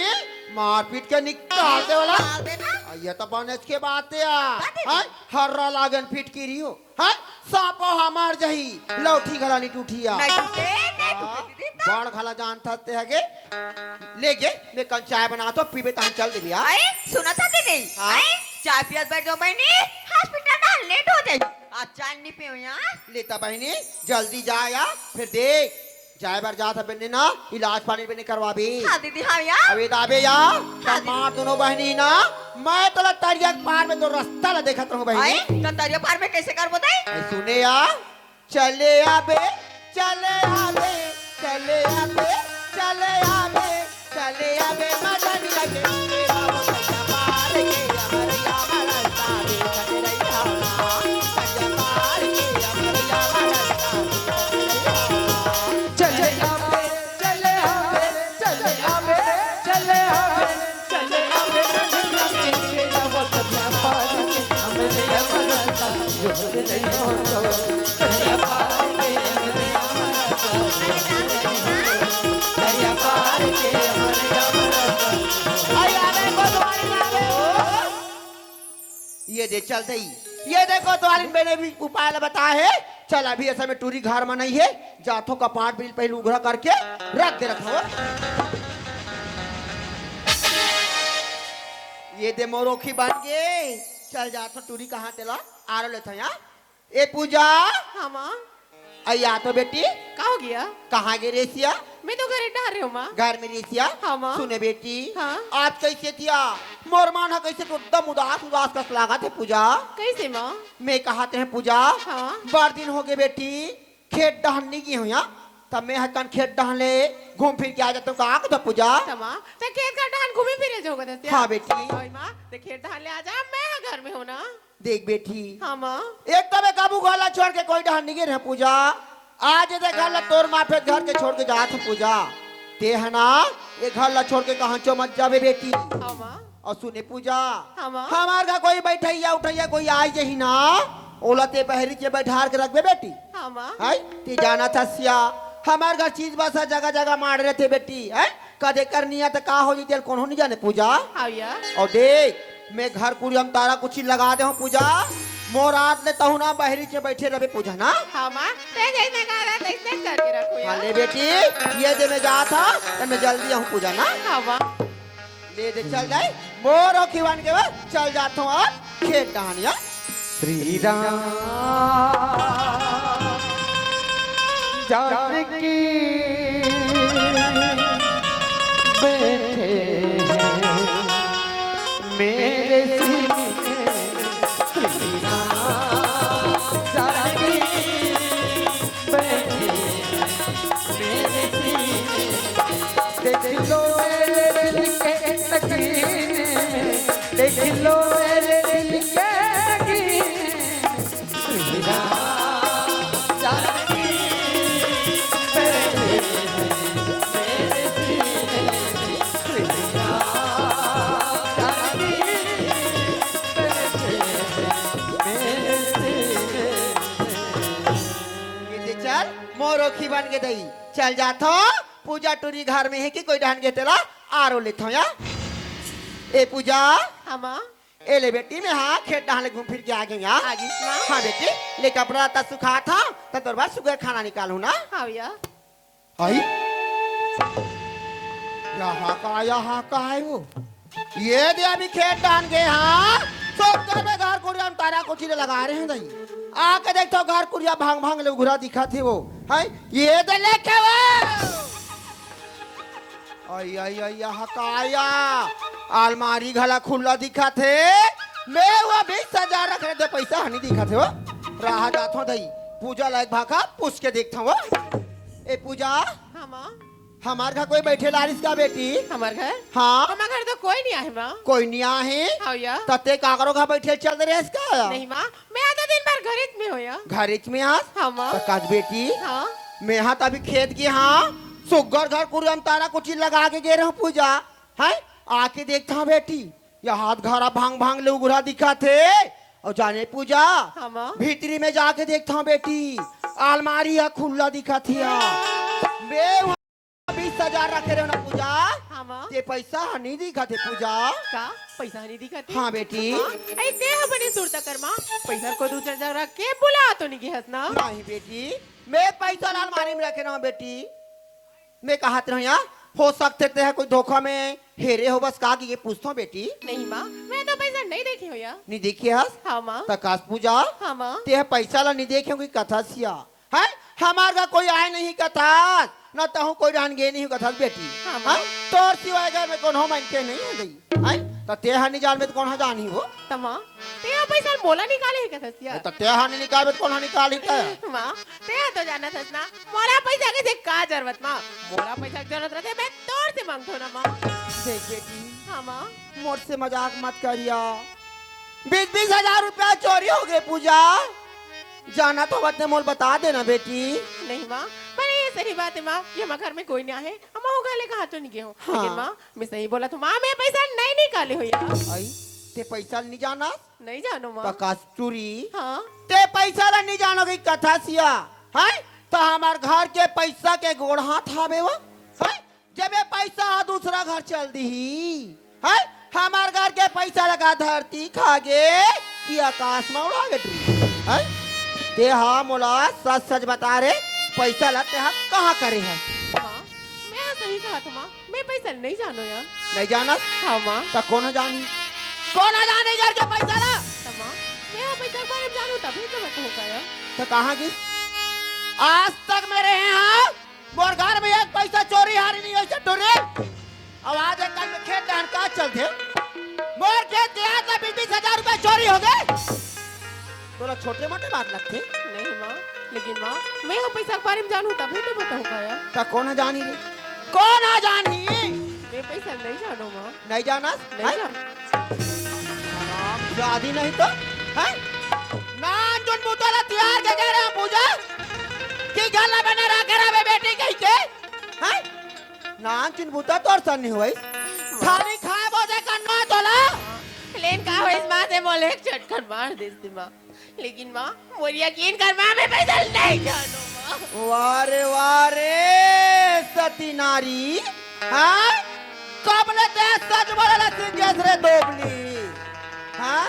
मारपीट के निकाल दे वाला डाल देना ये तो बनच के बात है हर्रा लागन फिट की रही हो है सांपो हमार जही लौठी घला नहीं टूटिया नहीं टूटे दीदी बाण घला जान थते है ले गे मैं कल चाय बना तो पीबे तान चल दे भैया आई सुना था दीदी आई चाय पियत बैठ जाओ बहनी हॉस्पिटल में लेट हो जाए आज चाय नहीं पियो यहाँ लेता बहनी जल्दी जा या फिर देख जाए बार जा था बहनी ना इलाज पानी भी नहीं करवा भी हाँ दीदी हाँ यार अबे दाबे या मार दोनों बहनी ना मैं तो तरिया पार में तो रास्ता ला देखत रहूं बहनी आई तंतरिया पार में कैसे कर बताई ऐ सुने या चले आबे चले आबे चले आबे चले आबे चले आबे मदन लगे मेरा बच्चा पार के अमरिया वाला सारे चले रही बच्चा पार के अमरिया वाला चले आवे चले आवे चले आवे चले आवे चले आवे मेरा वक्त पार हमरे अमरता जोर नहीं हो चले पार के दरिया पार के आई आवे कोतवाली आवे ये दे चल दई ये देखो कोतवाली मैंने भी उपाय बताया है चल अभी ऐसा में टूरी घर में नहीं है जाथों का पाट बिल पहले उघरा करके रख दे रखो ये दे मोरोखी बन गए चल जाथो टूरी कहाँ तेला आरो लेता यहाँ ए पूजा हाँ माँ अया तो बेटी क्या हो गया कहाँ गे रेसिया मैं तो घर डाल रही हूँ माँ घर में रेसिया हाँ माँ। सुने बेटी हाँ। आज कैसे थिया मोर मान कैसे तो एकदम उदास उदास कस लगा थे पूजा कैसे माँ मैं कहते हैं पूजा हाँ। बार दिन हो गए बेटी खेत डहनी की हूँ यहाँ तब मैं हकन खेत डहले घूम फिर के आ जाता हूँ कहाँ को था पूजा माँ तो खेत का धान घूमे फिरे जो होगा हाँ बेटी ओए माँ तो खेत धान ले आ जा मैं घर में हूँ ना देख बेटी हाँ माँ एक तो मैं काबू गोला छोड़ के कोई डहनी के रहे पूजा आज ये घर ला तोर माफे घर के छोड़ के जा था पूजा ते है ना ये घर ला छोड़ के कहाँ चो मत जावे बेटी हाँ माँ और सुने पूजा हाँ माँ। हमार घर कोई बैठैया उठैया कोई आई जही ना ओला ते बहरी के बैठार के रखबे बेटी हाँ माँ है ते जाना था सिया हमार घर चीज बसा जगह जगह मार रहे थे बेटी है कदे करनी है तो का हो जी तेल कौन नहीं जाने पूजा हाँ यार और देख मैं घर कुरियम तारा कुछ लगा दे हूँ पूजा मोरात ने तहु ना बहरी के बैठे रहे पूजा ना हाँ माँ ते जैसे कहा रहा तैसे करके रखो यार ले बेटी ये दे मैं जा था तो मैं जल्दी आऊँ पूजा ना हाँ माँ ले दे चल जाए मोर और खिवान के बाद चल जाता हूँ और खेत डहानिया श्री राम जानकी बैठे हैं मेरे सीने श्री राम जानकी बैठे मेरे सीने देख लो मेरे दिल के तकीने देख लो मेरे दिल के कीने श्री राम जानकी बैठे मेरे सीने श्री राम जानकी बैठे मेरे सीने ये दे चल मोर और खिवान के दई चल जाता हूँ पूजा टूरी घर में है कि कोई डहान के तेरा आरो लेता हूँ या ए पूजा हाँ माँ ए ले बेटी मैं हाँ खेत डहान घूम फिर के आ गई यहाँ आगे माँ हाँ बेटी ले कपड़ा ता सुखा था तो तोर बाद सुगर खाना निकालू ना हाँ यार आई यहाँ का है वो ये दे अभी खेत डाल के हाँ सब घर में घर कुरिया में तारा कुछ लगा रहे हैं दही आके देखो घर कुरिया भांग भांग ले घुरा दिखा थे वो है ये दे लेके वो आई आई आई यहाँ का आया अलमारी घला खुला दिखा थे मैं वो 20,000 रख रहे थे पैसा हनी दिखा थे वो रहा जाता दही पूजा लायक भाखा पूछ के देखता वो ए पूजा हाँ माँ हमार घर कोई बैठे लारिस का बेटी हमारे घर हाँ हमारे घर तो कोई नहीं आए माँ कोई नहीं आहे हाँ यार तते काकरो घर बैठे चल रहे इसका नहीं माँ मैं आधा दिन भर घर में हो यार घर में हाँ हाँ माँ काज बेटी हाँ मैं हाँ तभी खेत की हाँ सुगर घर कुरियम तारा कुछ लगा के गे रहा पूजा है आके देखता हूँ बेटी यह हाथ घरा भांग भांग ले उगरा दिखा थे और जाने पूजा हाँ माँ भीतरी में जाके देखता हूँ बेटी अलमारी है खुला दिखा थी बे 20,000 रखे रहे हो ना पूजा हाँ माँ ये पैसा नहीं दिखा थे पूजा का पैसा नहीं दिखाती हाँ बेटी ऐसे हम बने सुरता कर माँ पैसा को दूसरा जगह रख के बुला तो नहीं की हंसना नहीं बेटी मैं पैसा अलमारी में रखे रहा हूँ बेटी मैं कहा यहाँ हो सकते थे कोई धोखा में हेरे हो बस कहा कि ये पूछता हूँ बेटी नहीं माँ मैं तो पैसा नहीं देखी हो यार नहीं देखी हस हाँ माँ तकाश पूजा हाँ माँ ते पैसा ला नहीं देखे कोई कथा सिया है हमार का कोई आए नहीं कथा न तो कोई रहन गे नहीं कथा बेटी हाँ, हाँ तोर सिवाय घर में कौन हो मन के नहीं है गई है तो ते नहीं जान में तो कौन हा जानी हो तो माँ तेरा पैसा मोला निकाले है क्या सिया तो ते हा नहीं निकाल में तो कौन हा निकाल ही माँ तेरा तो जाना था ना मोला पैसा के का जरूरत माँ मोला पैसा की जरूरत रहते मैं तोर से मांगतो ना माँ देख बेटी हाँ माँ मोर से मजाक मत करिया 20,000 रुपया चोरी हो गए पूजा जाना तो अपने मोल बता देना बेटी नहीं माँ पर ये सही बात है माँ ये हमारे घर में कोई नहीं है हम गाले कहा तो नहीं गए हो हाँ। लेकिन माँ मैं सही बोला तो माँ मैं पैसा नहीं निकाले हो यार आई ते पैसा नहीं जाना नहीं जानो माँ प्रकाश चोरी हाँ ते पैसा ला नहीं जानोगे कथा सिया है तो हमार घर के पैसा के गोड़ हाथ हावे वो है जब ये पैसा दूसरा घर चल दी है हमार घर के पैसा लगा धरती खागे कि आकाश में उड़ा गई है ते हा मोला सच सच बता रे पैसा लाते हा कहाँ करे है माँ मैं सही कहा था माँ मैं पैसा नहीं जानो यार नहीं जाना हाँ माँ तो कौन जानी कौन जाने घर के पैसा ला तो माँ मैं पैसा के बारे में जानू तभी तो मैं कहूँगा यार तो कहाँ की आज तक मेरे यहाँ मोर घर में एक पैसा चोरी हारी नहीं हो टोरे अब आज एक कल में खेत लहन का चलते मोर खेत देहात में 20,000 रुपए चोरी हो गए तोरा छोटे मोटे बात लगते नहीं माँ लेकिन माँ मैं वो पैसा के बारे में जानू तभी तो बताऊँगा यार तो कौन जानी रे कौन जानी मैं पैसा नहीं जानो माँ नहीं जाना नहीं जानो शादी नहीं तो है नान जुन मुतला तैयार के कह रहे हैं पूजा की गला बना रहा रहा बेटी कहीं के हैं नान जुन मुता तोर सन नहीं हुई खाली खाए बोझे कन्ना तोला लेकिन का हो इस माँ से बोले एक चटकन मार देती माँ लेकिन माँ मुझे यकीन कर माँ मैं पैसा नहीं जानो माँ वारे सती नारी हाँ कब ने ते सच बोला सिंगेस रे दोगली हाँ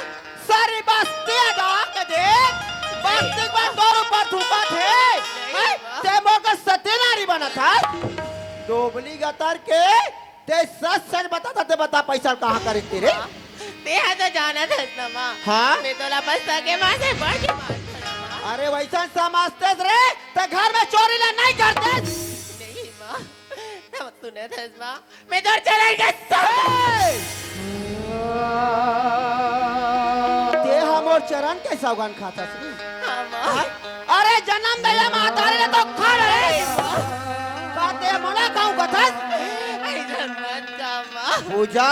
सारी बस्ती आजा के देख बस्ती पर दौर पर थूपा थे हैं? ते मोका सती नारी बना था दोगली गतर के ते सच सच बताता ते बता पैसा कहाँ करे तेरे ते है तो जाना था ना माँ हाँ मैं तो लापता के माँ से बढ़ के मार पड़ा माँ अरे वैसा समझते रे ते घर में चोरी ला नहीं करते नहीं माँ तब तूने था माँ मैं तो चलेगा ते हमर चरण कैसा उगान खाता से हाँ माँ अरे जन्म दया माता रे तो खा रहे बाते मोला कहूं कथस ऐसा मत जा माँ पूजा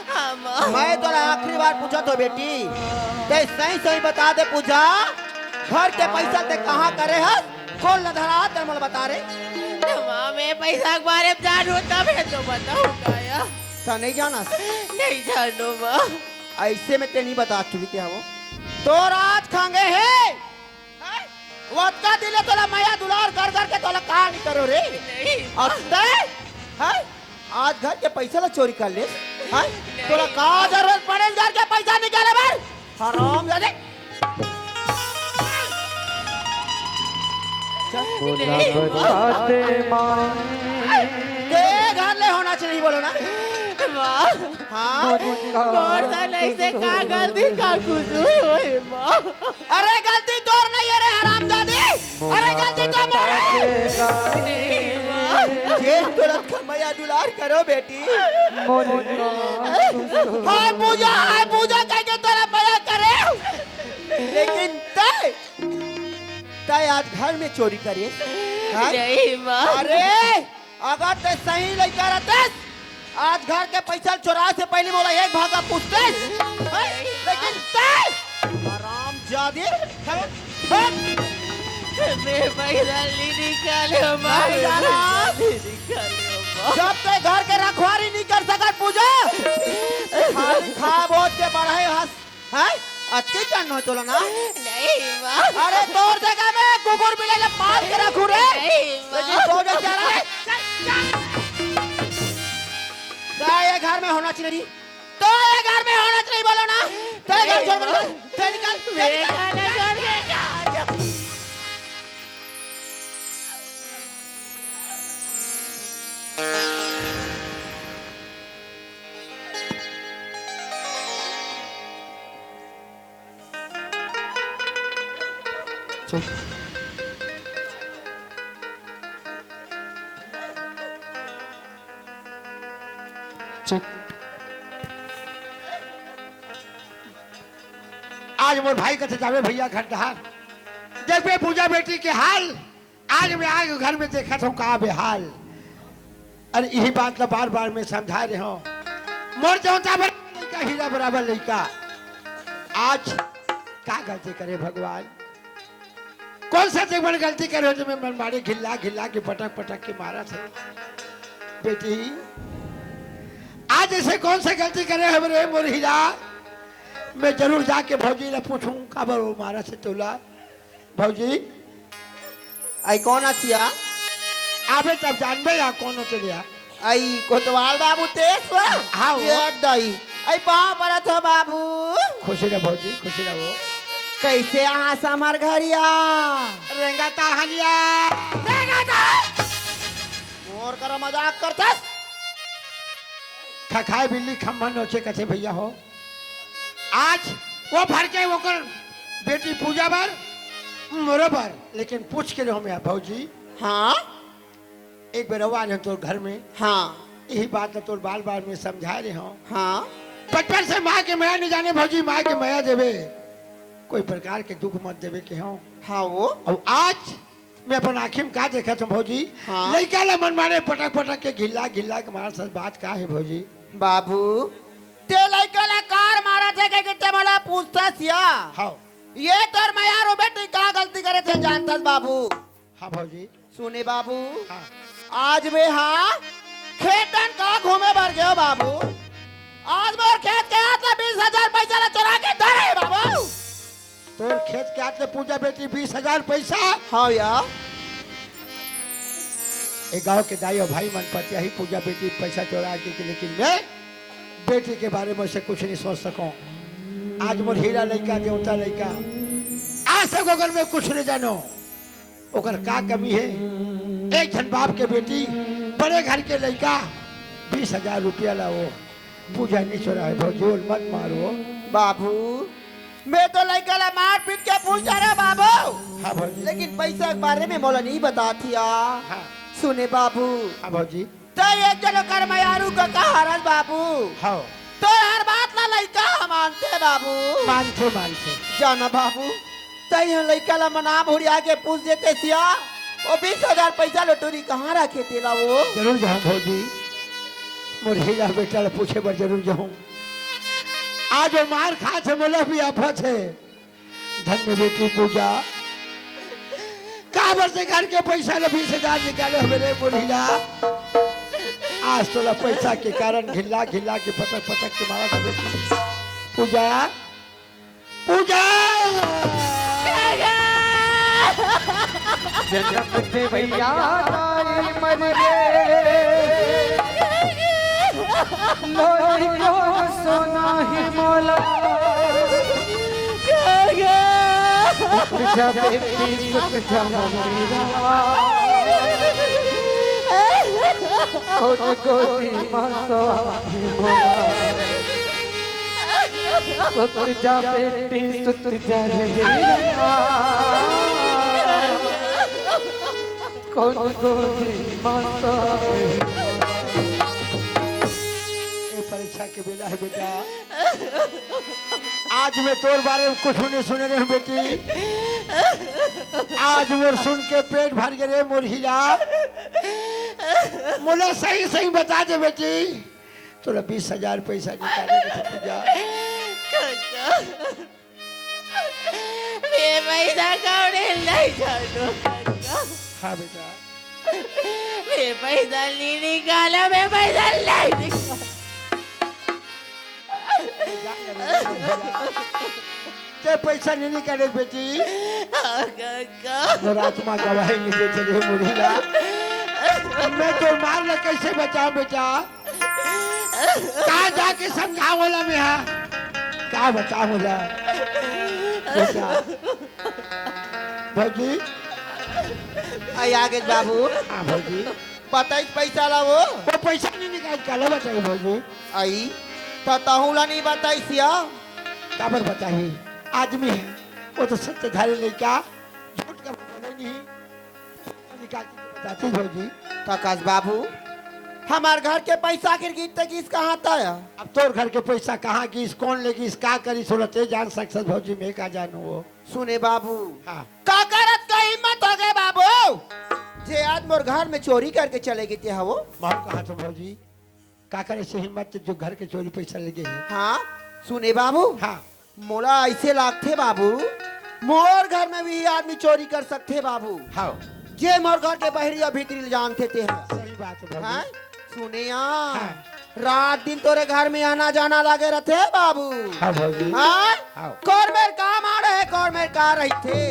हाँ माँ मैं तो आखिरी बार पूछा तो बेटी ते सही सही बता दे पूजा घर के पैसा ते कहाँ करे है कौन लधरा ते मोला बता रे तो माँ मैं पैसा के बारे में जानू तब है तो बताऊँगा यार तो नहीं जाना नहीं जानो माँ ऐसे में ते नहीं बता चुकी थे वो तो राज खांगे है वक्का दिले तोला माया दुलार कर कर के तोला कहाँ नहीं करो रे नहीं अब ते है आज घर के पैसा ला चोरी कर ले है तोला कहाँ जरूरत पड़े घर के पैसा निकाले बार हराम जाने के घर ले होना चाहिए बोलो ना माँ हाँ कौन सा नहीं से का गलती का कुसूर हुई माँ अरे गलती तोर नहीं है रे हरामजादी अरे गलती तो मेरी ये तुरंत खमैया दुलार करो बेटी हाय पूजा कह के तोरा बया करे लेकिन तय आज घर में चोरी करे नहीं माँ अरे अगर ते सही नहीं करते आज घर के पैसा चुरा से पहले बोला एक भागा पूछते लेकिन आराम जादी मैं पैसा नहीं निकाले जब ते घर के रखवारी नहीं कर सका पूजा खाली खा बोझ के बढ़ाए हंस है अति जान हो तोला ना नहीं माँ अरे तोर जगह में कुकुर बिल्ली पाल के रखू रे नहीं माँ लेकिन तो जो जा रहा है क्या ये घर में होना चाहिए तो ये घर में होना चाहिए बोलो ना तो ये घर छोड़ बोलो निकल मेरे खाना छोड़ के जा आज मोर भाई कथे जावे भैया खंडहार देख बे पूजा बेटी के हाल आज मैं आगे घर में देखा था कहा बेहाल अरे यही बात ला बार बार मैं समझा रहे हो मोर जोता लड़का हीरा बराबर लड़का आज का गलती करे भगवान कौन सा जीवन गलती करे जो मैं मारे घिल्ला घिल्ला के पटक पटक के मारा थे बेटी आज ऐसे कौन सा गलती करे हमारे मोर हीरा मैं जरूर जाके भौजी ला पूछूं खबर वो मारा से तोला भौजी आई कौन आतिया आबे तब जानबे या कौन होते लिया आई कोतवाल बाबू तेज वा हाँ, वो। ये दई आई पाँव पड़ा था बाबू खुशी रह भौजी खुशी रह वो कैसे यहाँ समर घरिया रेंगाता हनिया मोर करो मजाक करता खखाए बिल्ली खम्भा नोचे कथे भैया हो आज वो भर के वो कर बेटी पूजा बर बरोबर लेकिन पूछ के रहो मैं भौजी हाँ एक बेर आवाज है तोर घर में हाँ यही बात है तोर बार बार में समझा रहे हो हाँ बचपन से माँ के माया नहीं जाने भौजी माँ के माया देवे कोई प्रकार के दुख मत देवे के हो हाँ वो और आज मैं अपन आँखी में का देखा था भौजी हाँ। लड़का ला मन मारे पटक पटक के घिल्ला घिल्ला के मारा सच बात का है भौजी बाबू ते लड़का ला कार मारा थे के कितने बड़ा पूछता सिया हाँ ये तोर मैं यार बेटी का गलती करे थे जानता बाबू हाँ भौजी सुने बाबू हाँ आज वे हाँ खेतन का घूमे भर गयो बाबू आज मोर खेत के हाथ में 20,000 पैसा ला चुरा के धरे बाबू तोर खेत के हाथ में पूजा बेटी 20,000 पैसा हाँ यार एक गांव के दाई और भाई मन पतिया ही पूजा बेटी पैसा चोरा के लेकिन मैं बेटी के बारे में से कुछ नहीं सोच सकूं आज मोर हीरा लड़का देवता लड़का आज तक अगर मैं कुछ नहीं जानो ओकर का कमी है एक जन बाप के बेटी बड़े घर के लड़का 20,000 रुपया ला वो पूजा नहीं चोरा है भजोल मत मारो बाबू मैं तो लड़का ला मार पीट के पूछा रहा बाबू हाँ भौजी लेकिन पैसा के बारे में मोला नहीं बताती हाँ सुने बाबू हाँ भौजी तो एक जनो कर मयारू का कहारस बाबू हाँ तो हर बात ला लड़का मानते बाबू मानते मानते जाना बाबू तई लड़का ला मना भुड़िया के पूछ देते सिया वो 20,000 पैसा लटोरी कहाँ रखे तेला वो जरूर जाऊं भौजी मोर हीरा बेटा ला पूछे पर जरूर जाऊं आज वो मार खा छे मोला भी आफत है धन्य बेटी पूजा काबर से घर के पैसा ला 20,000 निकाले मेरे मोर हीरा आज तोला पैसा के कारण घिल्ला घिल्ला के पटक पटक के मारा था बेटी पूजा पूजा जनक थे भैया तारी मर गे लोरी को सोना ही मोला जब बेटी सुख जमा कोट कोटी मातो सुख जा बेटी सुख जा परीक्षा के बेला है बेटा आज मैं तोर बारे में कुछ नहीं सुने रहे बेटी आज मोर सुन के पेट भर गए मोर हीरा मुझे सही सही बता दे बेटी तोरा 20,000 पैसा निकाले पूजा मैं पैसा कौड़े नहीं जानो हाँ बेटा मैं पैसा नहीं निकाला मैं पैसा नहीं निकाला के पैसा नहीं निकाले बेटी हाँ, काका मेरा आत्मा गवाही नहीं दे चले मुरीला मैं तो मार ले कैसे बचाऊं बेटा कहाँ जाके समझाऊं बोला मैं क्या बताऊं बोला बेटा भौजी आई आगे बाबू हाँ भौजी बताई पैसा ला वो पैसा नहीं निकाल बताइए भौजी आई तो तहुला नहीं बताई सिया काबर बताइए आदमी है वो तो सत्यधारी लड़का झूठ का बोला नहीं निकाल के बताती भौजी प्रकाश बाबू हमार घर के पैसा गिर गीत किस कहाँ था अब तोर घर के पैसा कहाँ की इस कौन लेगी इस का करी सुरते जान सक्सेस भौजी में का जानू वो सुने बाबू हाँ का करत का हिम्मत हो गए बाबू जे आज मोर घर में चोरी करके चले गए थे वो बहुत कहा तो भौजी का करे से हिम्मत जो घर के चोरी पैसा लगे है हाँ सुने बाबू हाँ मोला ऐसे लागते बाबू मोर घर में भी आदमी चोरी कर सकते बाबू हाँ जे मोर घर के बहरिया भीतरी जानते थे सही बात है हाँ? भौजी सुने हाँ। रात दिन तोरे घर में आना जाना लगे रहते बाबू हाँ भौजी हाँ हाँ कौन मेर काम आ रहे कौन मेर का रही थे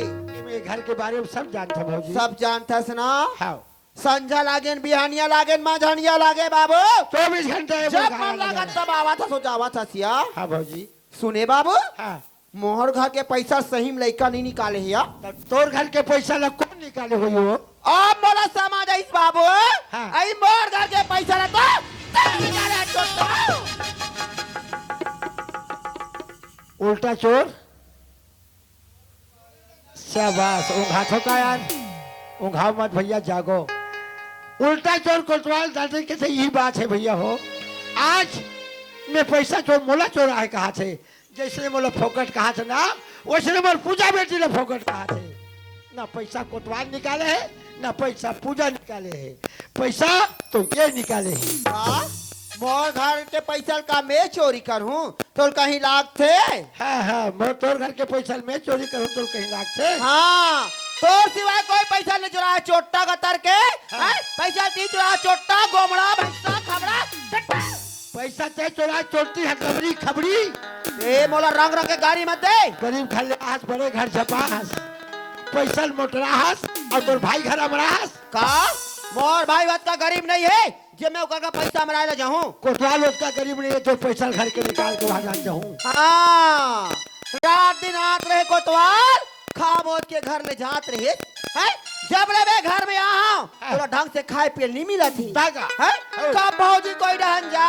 ये घर के बारे में सब जानता भौजी सब जानता सुना हाँ संझा लागेन बिहानिया लागेन माझानिया लागे बाबू 24 घंटे जब मन लागत तब आवा था सो जावा था सिया हाँ भौजी सुने बाबू हाँ मोहर घर के पैसा सही में लइका नहीं निकाले हिया तब तोर घर के पैसा ला कौन निकाले हुई हो अब मोला समझ आई बाबू हाँ। आई मोर घर के पैसा ला तो निकाले छोटो उल्टा चोर शाबाश ऊँघा थो का यार ऊँघाओ मत भैया जागो उल्टा चोर कोतवाल दादे के से यही बात है भैया हो आज मैं पैसा चोर मोला चोरा है कहा थे जैसे मोला फोकट कहा थे ना वैसे मोर पूजा बेटी ने फोकट कहा थे ना पैसा कोतवाल निकाले है ना पैसा पूजा निकाले है पैसा तो ये निकाले है हाँ? मोर घर के पैसा का मैं चोरी करूं तो कहीं लाग थे हाँ हाँ मैं तोर घर के पैसा मैं चोरी करूँ तो कहीं लाग से हाँ तो सिवाय कोई पैसा नहीं चुरा है चोट्टा कतर के हाँ? पैसा नहीं चुरा चोट्टा गोमड़ा भैंसा खबड़ा टट्टा। पैसा ते चोरा चोरती है कबरी खबरी ए मोला रंग रंग के गाड़ी मत दे गरीब खाले हाथ बड़े घर छपास पैसा मोटराहस और तोर भाई घर अमराहस का मोर भाई बात का गरीब नहीं है जे मैं ओकर का पैसा मराए ला जाऊं कोतवाल उसका गरीब नहीं है तो पैसा घर के निकाल के वहां जान जाऊं हाँ रात दिन आत रहे कोतवाल खा बोत के घर ले जात रहे हैं जब ले मैं घर में आऊं थोड़ा ढंग से खाए पिए नहीं मिला थी तागा हैं कब भौजी कोई रहन जा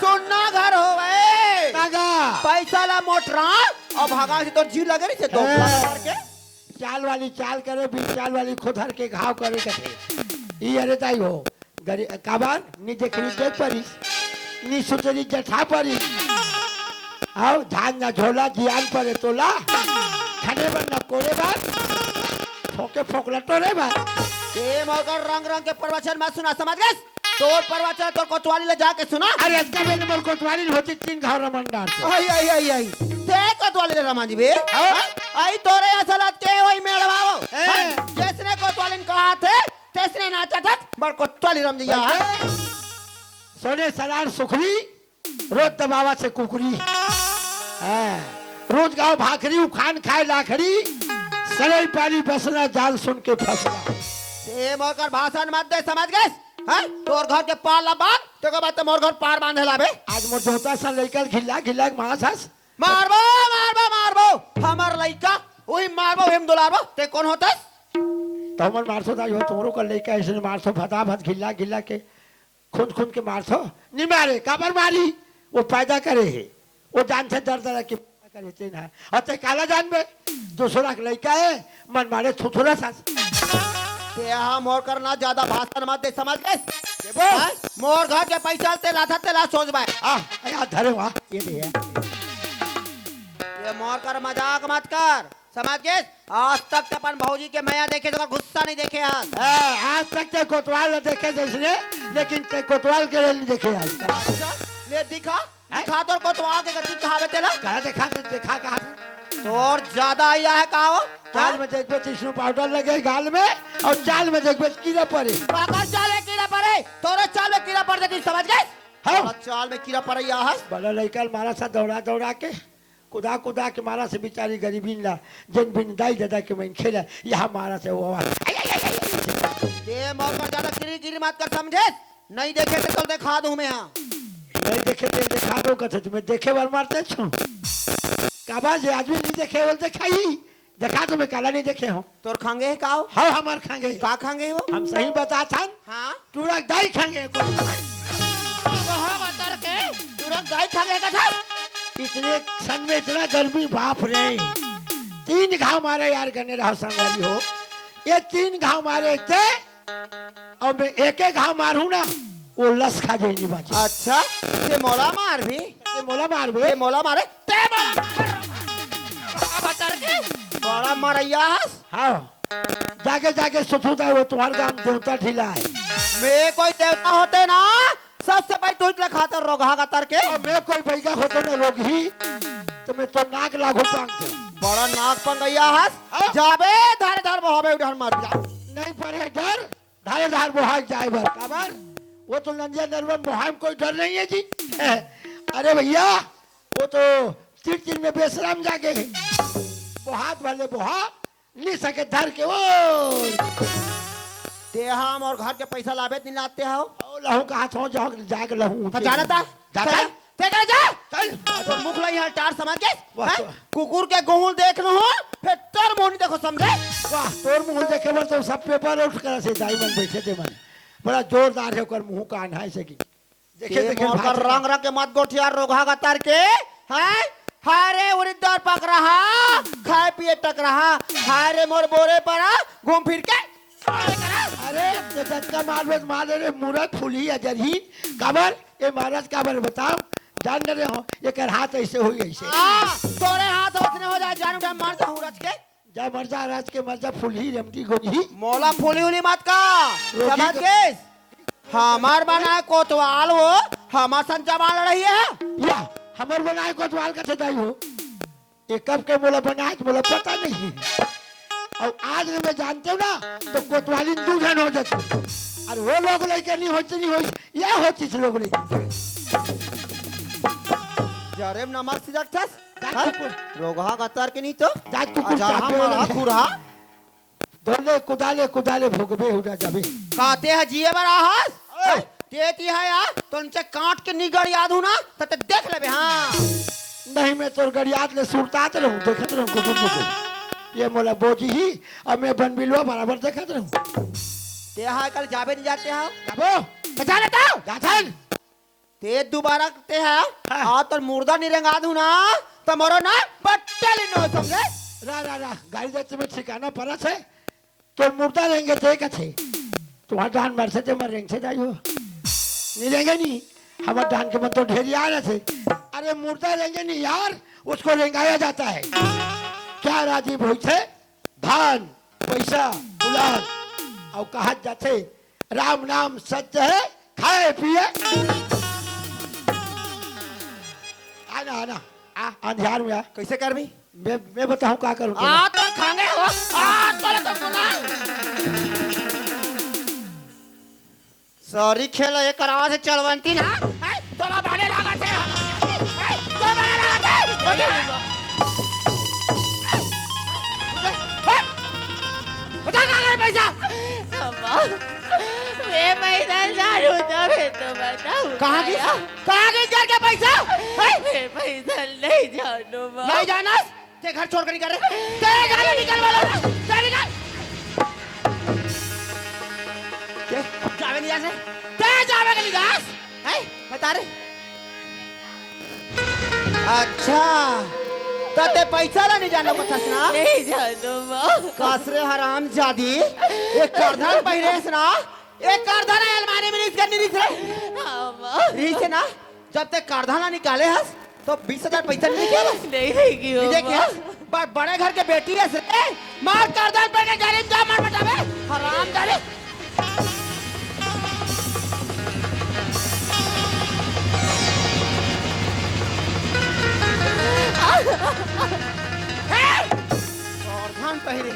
सुनना घर होवे तागा पैसा ला मोटरा और भागा से तो जी लगे नहीं से तो के चाल वाली चाल करे बीच चाल वाली खुदर के घाव करे कथे ई अरे ताई हो गरीब काबान नी देखनी देख परी नी सुतरी जठा परी आओ धान ना झोला जियान परे तोला खाने बन ना कोरे बात फोके फोकला टोरे बात ए मगर रंग रंग के प्रवचन मत सुना समझ गए तोर प्रवचन तो कोतवाली ले जाके सुना अरे इसका मैंने मोर कोतवाली होती 3 घर रमंडार आई आई आई आई ते कोतवाली ले रमान जी बे आई तोरे असलत के होई मेड़वाओ जिसने कोतवाली ने कहा थे तेसने नाचा था बड़ कोतवाली रम दिया सोने सलार सुखरी रोज दबावा से कुकरी रोज गाँव भाखरी उखान खाए लाखड़ी सड़ई पानी बसना जाल सुन के फसना ए मगर भाषण मत दे समझ गए हैं तोर घर के पार ला बांध तो के बाद तो मोर घर पार बांधे लाबे आज मोर जोता सा लेकर घिला घिला मास हस मारबो मारबो मारबो हमर लइका ओही मारबो हम दुलारबो ते कौन होता तो हमर मारसो दाई हो तुमरो कर लेकर ऐसे मारसो फटा फट घिला घिला के खुद खुद के मारसो नहीं मारे काबर मारी वो पैदा करे है वो जान से डर डर के करे थे ना और ते काला जान में दूसरा के लइका है मन मारे थुथुरा सा ते हम मोर करना ज्यादा भाषण मत दे समझ गए मोर घर के पैसा ते ला सोच बाय आ धरे वाह ये दे ये मोर कर मजाक मत कर समझ गए आज तक अपन भौजी के मैया देखे तो गुस्सा नहीं देखे आज तक ते कोतवाल न देखे जिसने लेकिन ते कोतवाल के लिए नहीं देखे आज तक ले दिखा दिखा तो कोतवाल के गति कहावे तेला कहा देखा कहा तोर ज्यादा आया है कहा चाल में देखबे टिश्यू पाउडर लगे गाल में और चाल में देखबे कीड़ा पड़े पाकर चाल में कीड़ा पड़े तोरे चाल में कीड़ा पड़ जाती समझ गए हाँ। चाल में कीड़ा पड़ गया है बड़ा लड़का मारा सा दौड़ा दौड़ा के कुदा कुदा के मारा से बेचारी गरीबी ला जन बिन दाई दादा के मैं खेला यहाँ मारा से वो आवाज ये मोर पर ज्यादा गिरी गिरी मत कर समझे, नहीं देखे तो कल दिखा दूं मैं यहाँ। नहीं देखे तो दिखा दो कथे तुम्हें देखे बार मारते छो काबा जे आदमी नहीं देखे बोल दिखाई देखा तुम्हें काला नहीं देखे हो तोर खांगे है का हाँ हमार खाएंगे का खांगे हो? हम सही बता था हाँ टूरा दाई खाएंगे गाय खांगे का था। इतने सन में इतना गर्मी बाप रे 3 घाव मारे यार गने रहा संगवारी हो ये 3 घाव मारे थे और मैं एक घाव मारू ना वो लस खा जाएगी बाजी। अच्छा ये मोला मार भी ये मोला मार बे ये मोला मारे ते बड़ा मरैया हाँ जाके जाके सुथुता है वो तुम्हारे गांव देवता ढीला है मैं कोई देवता होते ना सबसे पहले टूट खातर रोगा का तर के और मैं कोई बैगा होता ना लोग ही तो मैं तो नाक लागू टांग थे बड़ा नाक पर गया हस जाबे धारे धार बहावे उधर मार जा नहीं पड़े डर धारे धार बुहाई जाए भर काबर वो तो नंदिया नरवन बुहाई में कोई डर नहीं है जी अरे भैया वो तो चिड़ में बेशरम जाके बुहात वाले बुहा नहीं सके धर के वो ते हम और घर के पैसा लाभे नहीं लाते हो लहू का हाथ हो जाओ जाके लहू जाना था जाता ते कर जा चल तो मुख लाई यहाँ टार समझ के वाह, हैं? वाह। कुकुर के गोहुल देख लो हो फिर तोर मोनी देखो समझे वाह तोर मुंह देखे बोल तो सब पेपर उठ कर से दाई मन बैठे थे मन बड़ा जोरदार है कर मुंह का अनहाई से की देखे देखे मोर का रंग रंग के मत गोठिया रोगा का तर के हैं हारे उड़ीदर पक रहा खाए पिए टक रहा हारे मोर बोरे पर घूम फिर के अरे का मार रे मुरत फूली अजरही काबर ये महाराज काबर बताओ जान रहे हो ये कर हाथ ऐसे हुई ऐसे तोरे हाथ उसने हो जाए जानू टाइम मार जाऊं रच के जा मर जा राज के मर जा फूली रमती गोनी मोला फूली उली मत का समझ के हमार बना कोतवाल हो हमार संचा मार रही है या हमार बनाए कोतवाल का सदाई हो ये कब के मोला बनाए तो मोला पता नहीं और आज मैं जानते हो ना तो कोतवाली 2 जन हो जाते और वो लोग लेके नहीं होती ये होती से लोग लेके जरे नमक सिदक थस जा कुकुर रोगा का तर के नहीं तो जा कुकुर हमारा खुरा धोले कुदाले भोगबे उड़ा जाबे काते है जिए बड़ा हस तेती है यार तो उनसे काट के निगड़ याद हूं ना तो देख लेबे हां नहीं मैं तो गड़ियात ले सुरतात रहूं देखत रहूं कुकुर ये मोला बोझी ही और मैं बन बिलवा बराबर देखत रहूं ते हाय कल जाबे नहीं जाते हो जाबो बचा लेता हूं जाथन ते दोबारा ते है आ तो मुर्दा नहीं रंगा दूं ना तो मरो ना बट्टल नो समझे रा गाड़ी देते में ठिकाना पड़ा छे तो मुर्दा रहेंगे थे कथे तुम्हारा धान मर से मर रेंग से जाइयो नहीं रहेंगे नहीं हमारे धान के मन तो ढेरी आ रहे थे अरे मुर्दा रहेंगे नहीं यार उसको रेंगाया जाता है क्या राजीव हो थे धान पैसा बुलान और कहा जाते राम नाम सत्य है खाए पिए आना आना अंधियार में आ कैसे कर भी मैं बताऊं क्या करूं आ तो खांगे हो आ तो सुना सॉरी खेलो एक करावा से चलवंती ना तोला बाले लगा थे तो बाले लगा थे बता कहां पैसा मैं पैसा जानू तो मैं तो बताऊं कहां की घर का पैसा मैं पैसा नहीं जानू नहीं जाना ते घर छोड़ कर निकल रहे तेरे घर निकल वाला चल निकल क्या जावे नहीं जासे ते जावे के निकास है बता रे अच्छा तो ते पैसा ला नहीं जानो कुछ ना नहीं जानू कासरे हराम जादी एक करधन पहले सुना एक करधन अलमारी में इसका नहीं रे रीच ना जब तक करधन निकाले हस तो 20,000 पैसा नहीं निकाले नहीं देगी हो देखिए बड़े घर के बेटी है से मार करधन पहले गरीब जा मार बटावे हराम जादी करधन पहले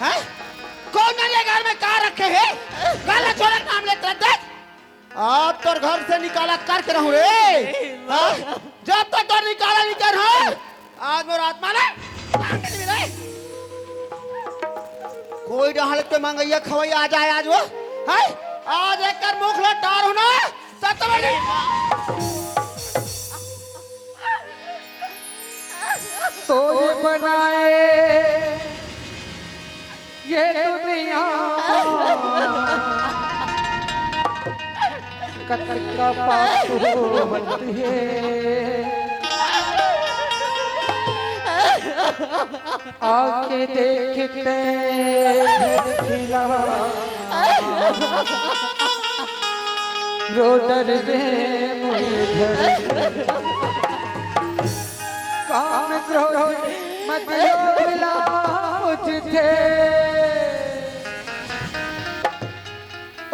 हैं कौन मेरे घर में कार रखे है गाला छोड़ा नाम ले देख आप तो घर से निकाला करके रहूं रे हाँ? जब तक तो निकाला नहीं कर आज मोर आत्मा ले कोई डहाल तो मंगैया खवैया आ जाए आज वो है आज एक कर मुख लो टार होना सतवड़ी तो ये बनाए ये दुनिया कतका पावत है आके देखते खिला रोदर दे मुझे काम क्रोध मत मिला मुझे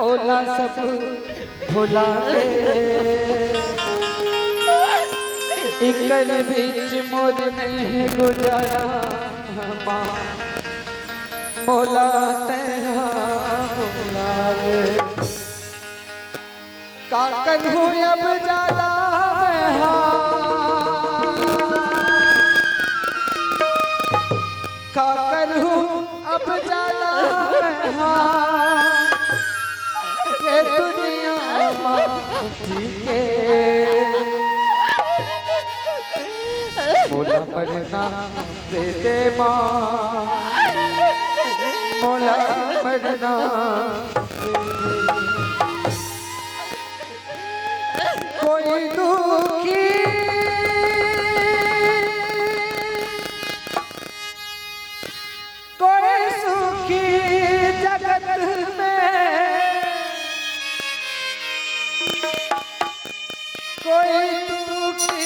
ओला सब भुला इकल बीच मोद नहीं गुजारा मोला तेरा मोला काकन हूँ अब ज्यादा काकर हूँ अब ज्यादा ये दुनिया के मोला पढ़ना दे दे माँ मोला पढ़ना कोई दुखी कोई सुखी जगत में कोई दुखी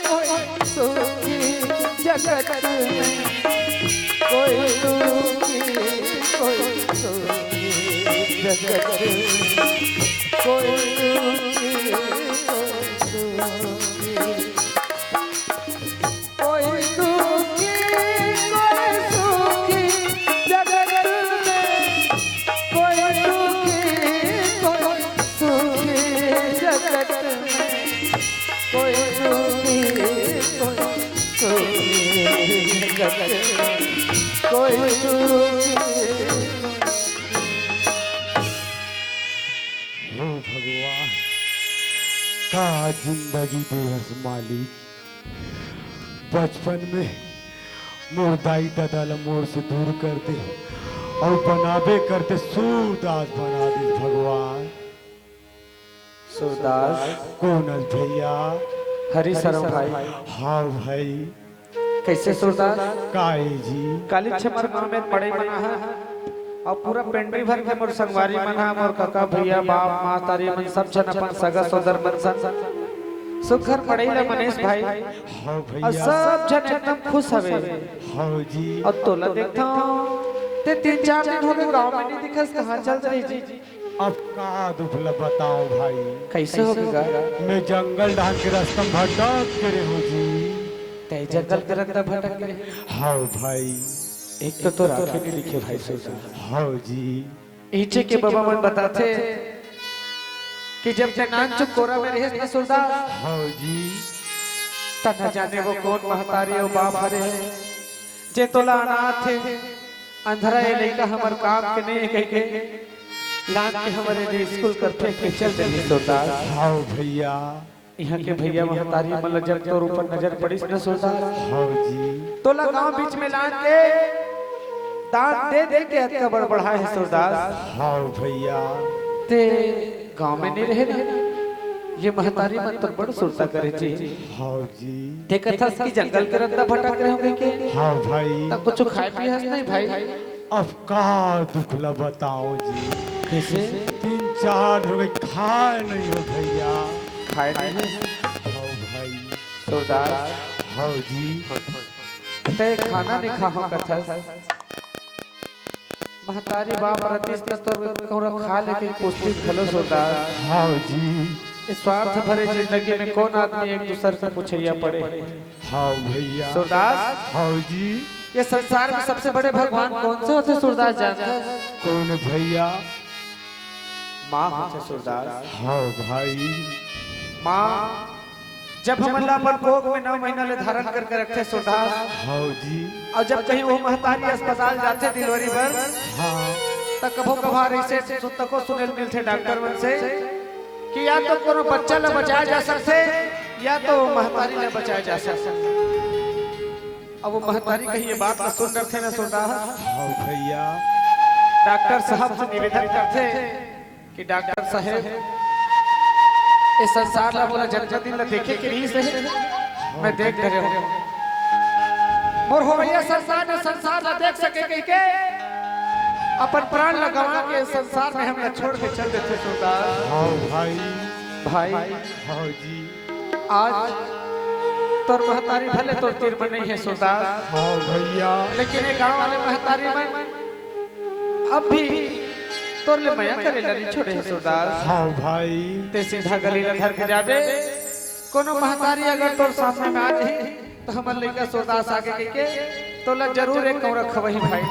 कोई सुखी जगत में कोई दुखी कोई सुखी जगत में कोई दुखी कोई सुखी कोई सुखी जगत में कोई दुखी कोई सुखी जगत में कोई दुखी कोई सुखी जगत में कोई दुखी भगवान का जिंदगी देहस मालिक बचपन में मोर दाई दादा ला मोर से दूर कर दे और बनाबे करते सूरदास बना दे भगवान। सूरदास कौन भैया? हरी शरण भाई। हाँ भाई। कैसे सूरदास? काहे जी? काली छमर गांव में पड़े बना है और पूरा पेंडी भर के मोर संगवारी मना मोर काका भैया बाप माँ तारी मन सब जन अपन सगा सोदर मन सन सुखर पड़े ले मनीष भाई। हाँ और भैया। सब जन एकदम खुश हवे। हाँ जी। और तोला देखता हूँ ते 3-4 दिन हो गए गांव में नहीं दिखस कहाँ चल रही जी? अब कहाँ दुखला बताओ भाई। कैसे होगा? मैं जंगल ढांग के रास्ता में भटक के रहो जी। ते जंगल के रास्ता भटक के? हाँ भाई। एक तो राखे नहीं दिखे भाई सूरदास। हाँ जी। ईचे के बाबा मन बताते कि जब ते नान चुप कोरा में रहे ना सूरदास। हाँ जी। तना जाने वो कौन महतारी और बाप हरे जे तोला अनाथ है अंधरा ये लड़का हमार काम के नहीं कह के लान के हमारे लिए स्कूल करते के चल चली सूरदास। हाँ भैया। यहाँ के भैया महतारी मतलब जब तोर ऊपर नजर पड़ी ना सूरदास। हाँ जी। तोला गांव बीच में लान के दांत दे दे के हत्या बड़बड़ा है सूरदास। हाँ भैया। ते गांव में नहीं रहे ना ये महतारी मन तो बड़ सुरता करे जी। हाँ जी। देखा था कि जंगल के रंदा भटक रहे होंगे के? हाँ भाई। तब कुछ खाए पिए हंस नहीं भाई? अब कहाँ दुखला बताओ जी। कैसे? 3-4 हो गए खाए नहीं हो भैया। खाए नहीं? हाँ भाई। सूरदास। हाँ जी। ते खाना नहीं खाओ कथा महतारी बाप रतीश तो कौरा खा लेके पुष्टि खलो सूरदास। हाँ जी। इस स्वार्थ भरे जिंदगी में कौन आदमी एक दूसरे से पूछैया पड़े? हाँ भैया। सूरदास। हाँ जी। ये संसार में सबसे बड़े भगवान कौन से होते सूरदास जानते? कौन भैया? माँ होते सूरदास। हाँ भाई। माँ जब हम अल्लाह पर कोख में 9 महीना ले धारण करके रखे सुरदास, हाँ जी, और जब कहीं वो महतारी अस्पताल जाते डिलीवरी पर, हाँ, तब कभो कभार ऐसे सुतको सुनेल मिलते डॉक्टर मन से कि या तो कोनो बच्चा ले बचाया जा सकते या तो महतारी ले बचाया जा सकते। अब वो महतारी कहीं ये बात न सुन रहे थे ना सुरदास, हाँ भैया, डॉक्टर साहब से निवेदन करते कि डॉक्टर साहब इस संसार ला बोला जन्मदिन ला देखे के नहीं सही मैं देख रहे हूँ मोर हो भैया संसार ला देख सके कहीं के अपन प्राण लगवा के संसार में हमें छोड़ के चल देते सुरदास। हाँ भाई, भाई हाँ जी, आज तोर महतारी भले तो तीर में नहीं है सुरदास, हाँ भैया, लेकिन ये गांव वाले महतारी में अब भी तोर ले मया करे लड़ी छोड़े है सुरदास। हाँ भाई, ते सीधा गली में धर के जाबे कोनो महतारी अगर तोर सामने में आ गई तो हमर लइका सुरदास आगे के तो ला जरूर एक कौरा खवही भाई।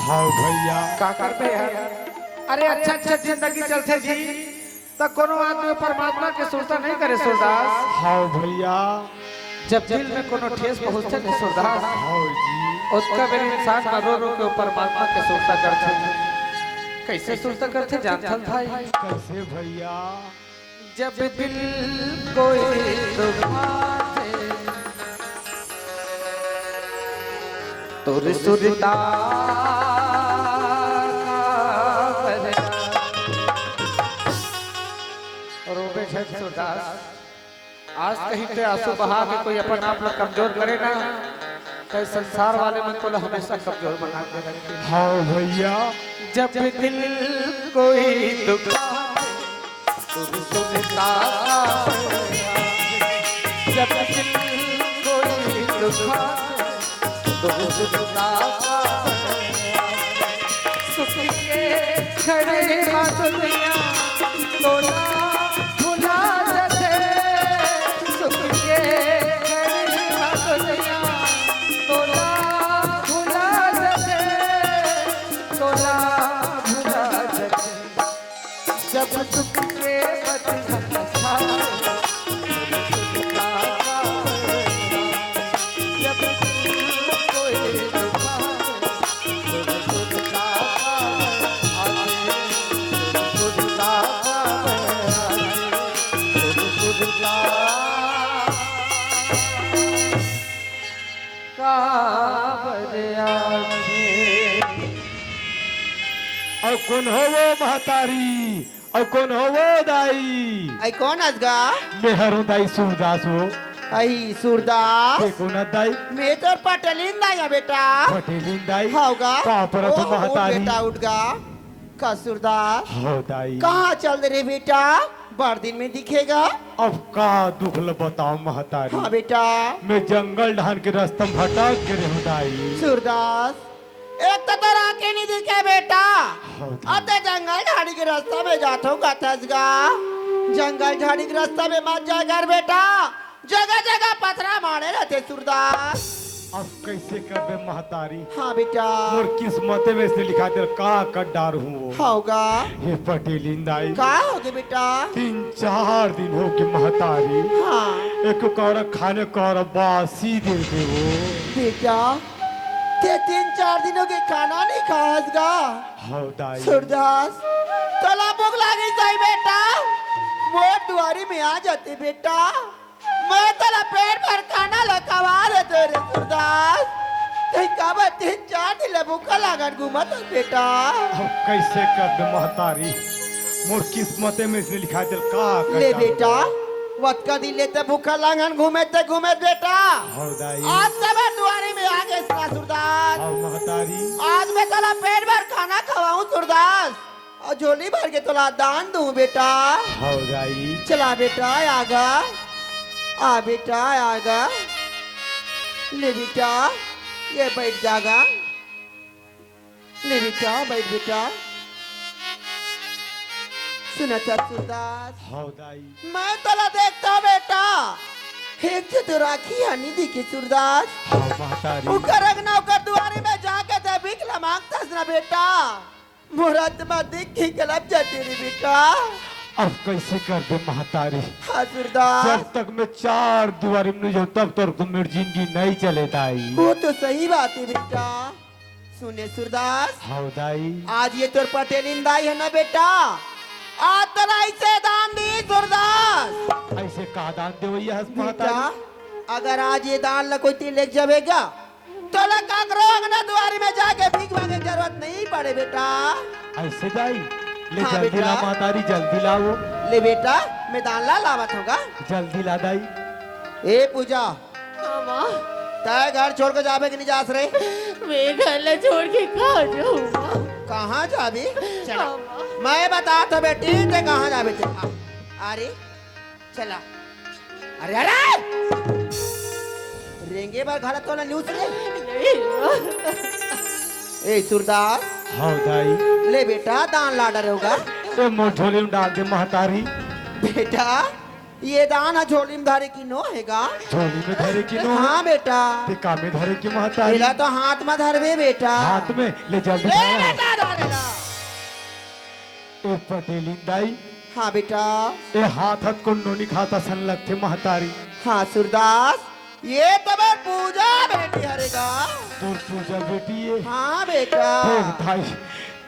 हाँ भैया, का कर पे यार, अरे अच्छा जिंदगी चलते जी तो कोनो आदमी परमात्मा के सुरता नहीं करे सुरदास। हाँ भैया, जब दिल में कोनो ठेस पहुंचते है सुरदास, हाँ जी, उसका भी इंसान का रो रो के परमात्मा के सुरता करते। कैसे सुरता करते जानता भाई? कैसे भैया? जब दिल कोई दुखाते तो सुरता रोबे झट सुरदास, आज कहीं पे आंसू बहा के कोई अपन आप लोग कमजोर करे ना तो संसार वाले मन को हमेशा कमजोर बना के रखे। हाँ भैया, जब दिल कोई दुखाए तो सुनता, जब दिल कोई दुखाए तो सुनता, सुख के खड़े दुनिया तोला भुला जाते, सुख के खड़े दुनिया तोला भुला जाते, तोला भुला जाते, जब सुख के बदला जब कोई और कौन हो वो महतारी और कौन हो वो दाई? आई कौन असगा? मेहरो दाई सूरदास हो। आई सूरदास? ते कौन दाई? मैं तो पटेलिन दाई है बेटा। पटेलिन दाई? होगा? कहाँ पर तो महतारी? बेटा उठगा का सूरदास? हो दाई। कहाँ चल रहे बेटा? बार दिन में दिखेगा। अब का दुख ल बताओ महतारी? हाँ बेटा। मैं जंगल ढान के रास्ता भटक गए हूँ दाई। सूरदास एक तो तोरा के नहीं दिखे बेटा, अते जंगल झाड़ी के रास्ता में जाता हूँ कथसगा, जंगल झाड़ी के रास्ता में मत जा कर बेटा, जगह जगह पथरा मारे रहते सूरदास। अब कैसे कर बे महतारी? हाँ बेटा। मोर किस्मत में से लिखा दे का कड्डार हूँ। होगा? ये पटेलिन दाई। का होगे बेटा? 3-4 दिन हो के महतारी। हाँ। एक कौरा खाने कौरा बासी दे दे वो। बेटा ते 3-4 दिनों के खाना नहीं खासगा। हाँ दाई। सूरदास तोला भूख लगी जाए बेटा, मोर दुआरी में आ जाते बेटा, मैं तोला पेट भर खाना लखवा देते रे सूरदास। कहीं कब 3-4 दिन भूखा लागन घूमत बेटा। अब कैसे कर दे महतारी? मोर किस्मत में से लिखा दे का ले बेटा, वत का दिन लेते भूखा लागन घूमे बेटा। हाँ दाई। आज सब दुआरी में आ गए सूरदास। हाँ महतारी। आज मैं तोला पेट भर खाना खवाऊं सूरदास, और झोली भर के तोला दान दूं बेटा। हाँ दाई। चला बेटा आगा, आ बेटा आगा, ले बेटा ये बैठ जागा, ले बेटा बैठ बेटा। सुना था सूरदास? हाँ दाई। मैं तोला देखता बेटा, एक तो राखी हनी दिखी सूरदास। हाँ महतारी। उकर अगना उकर दुआरे में जाके ते बिकला मांगता ना बेटा, मुराद में दिख के गलब जाती रे बेटा। अब कैसे कर दे महतारी? हाँ सूरदास, जब तक मैं चार दीवारी में नहीं जाऊं तब तक तो मेरी जिंदगी नहीं चले दाई। वो तो सही बात है बेटा। सुने सूरदास, हाँ दाई। आज ये तोर पटेलिन दाई है ना बेटा, आज तेरा ऐसे दान दी सूरदास। ऐसे कहा दान दे भैया बेटा महतारी? अगर आज ये दान ला कोई तीन लेके जाएगा तो लगा करो ना द्वारी में जाके भीख मांगे की जरूरत नहीं पड़े बेटा। ऐसे दाई ले हाँ जल्दी बेटा। ला महतारी, जल्दी ला वो, ले बेटा मैं दान ला लावत होगा। जल्दी ला दाई। ए पूजा, हाँ माँ, तय घर छोड़ के जावे कि नहीं जास रे? मैं घर ला छोड़ के कहाँ जाऊँ माँ? कहाँ जाबी? चला हाँ माँ, मैं बता तो बेटी ते कहाँ जाबे थे? अरे चला, अरे अरे रेंगे बार घर तो ना न्यूज़ रे। नहीं माँ। ए सूरदास, हाँ दाई। ले बेटा दान ला डर होगा। ये मोर झोली में डाल दे महतारी। बेटा ये दान झोली में धरे की नो हैगा? झोली में धरे की नो? हाँ बेटा, ते का में धरे की महतारी? पहला तो हाथ में धरवे बेटा। हाथ में ले जल्दी ले धर। बेटा धरेगा। ए पटेलिन दाई, हाँ बेटा। ए हाथ हाथ को नोनी खाता सन लगते महतारी। हाँ सूरदास, ये तो मैं पूजा बेटी हरेगा। तोर पूजा बेटी है। हाँ बेटा। देख भाई,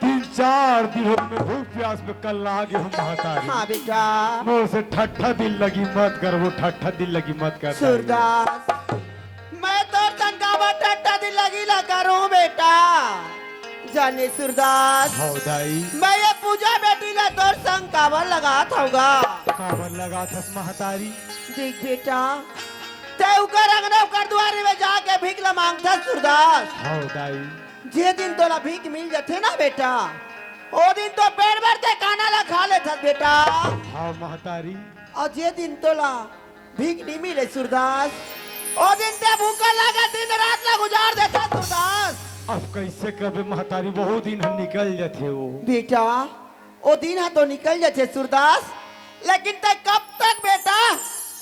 3-4 दिन हो मैं भूख प्यास में कल लागे हूँ महतारी। हाँ बेटा। मोर से ठट्ठा दिल लगी मत कर, वो ठट्ठा दिल लगी मत कर। सूरदास, मैं तो तनका बट्टा दिल लगी ला करूँ बेटा। जाने सूरदास, हाँ दाई। मैं ये पूजा बेटी ला तोर संग कावर लगा थाऊगा। कावर लगा था महतारी। देख बेटा, ते उकर अंगना उकर द्वारे में जाके भीख ला मांगता सूरदास। हाँ दाई। जे दिन तोला भीख मिल जाते ना बेटा, ओ दिन तो पेट भर के खाना ला खा लेता बेटा। हाँ महतारी। और जे दिन तोला भीख नहीं मिले सूरदास, ओ दिन ते भूखा लगा दिन रात ला गुजार देता सूरदास। अब कैसे कभी महतारी, बहुत दिन हम निकल जाते वो। बेटा ओ दिन है तो निकल जाते सूरदास, लेकिन ते कब तक बेटा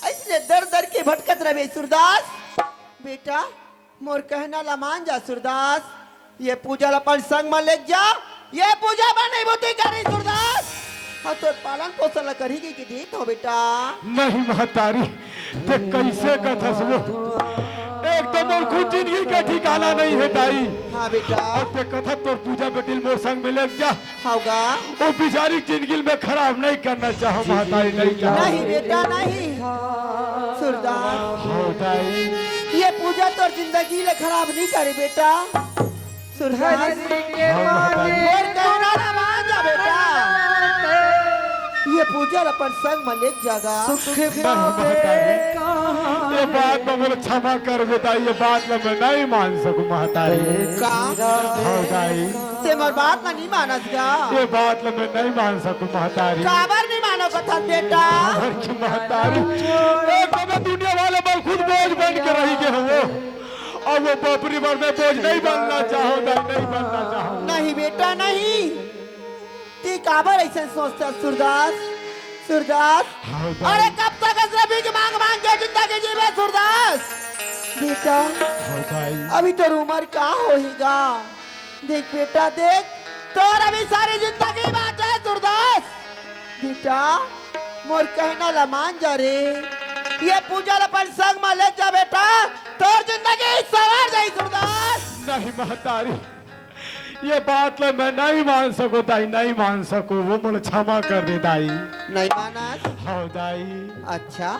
ऐसे दर दर के भटकत रहे सूरदास? बेटा मोर कहना ला मान जा सूरदास, ये पूजा ला अपन संग में ले जा, ये पूजा बने बुद्धि करी सूरदास। हाँ तो पालन पोषण ला करेगी कि देख हो बेटा? नहीं महतारी, ते कैसे कथस वो? एक तो मोर खुद जिंदगी का ठिकाना नहीं है दाई। हाँ बेटा। अब ते कथा तोर पूजा बेटिल मोर संग में ले जा। होगा। वो बिचारी जिंदगी में खराब नहीं करना चाहो महतारी, नहीं चाहो। नहीं बेटा नहीं सूरदास, हाँ दाई। ये पूजा तो जिंदगी ले खराब नहीं करे बेटा। सूरदास, हाँ महतारी। और कहना ना मान जा बेटा, ये पूजा अपन संग में ले जागा। ये बात में मुझे क्षमा कर बेटा, ये बात में मैं नहीं मान सकूं महतारी। का? हाँ दाई। ते मोर बात ना नहीं मानस गा? ये बात में मैं नहीं मान सकूं महतारी। काबर नहीं मानो कथा बेटा? और की महतारी, एक तो मैं दुनिया वाले पर खुद बोझ बन के रही के हो, और वो पोपरी पर मैं बोझ नहीं बनना चाहो, नहीं बनना चाहो। नहीं बेटा नहीं, ती काबर ऐसे सोचता सूरदास? सूरदास, हाँ दाई। अरे कब तक ऐसे भीख मांग मांग के जिंदगी जीवे सूरदास? बेटा हाँ दाई। अभी तो उम्र का होएगा? देख बेटा देख, तोर अभी सारी जिंदगी बात है सूरदास। बेटा मोर कहना ला मान जा रे, ये पूजा ला अपन संग में ले जा बेटा, तोर जिंदगी सवार जाई सूरदास। नहीं महतारी, ये बात ले मैं नहीं मान सकूं दाई, नहीं मान सकूं। वो मुझे क्षमा कर दे दाई। नहीं मानस? हाँ दाई। अच्छा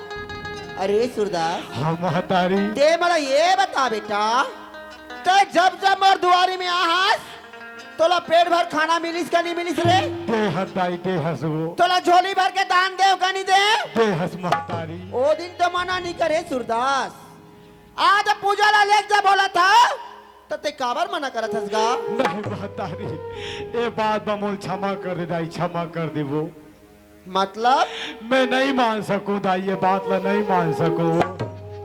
अरे सूरदास, हाँ महतारी। ते मला ये बता बेटा, ते जब जब मोर दुआरी में आहस तोला पेट भर खाना मिलिस का नहीं मिलिस रे? देहस दाई, देहस वो। तोला झोली भर के दान देव का नहीं दे? देहस महतारी। ओ दिन तो मना नहीं करे सूरदास, आज पूजा ला लेक जा बोला था तो ते काबर मना करत हस गा? नहीं महतारी, ये बात बमोल क्षमा कर दे दाई, क्षमा कर दे वो। मतलब? मैं नहीं मान सकूं दाई, ये बात ला नहीं मान सकूं।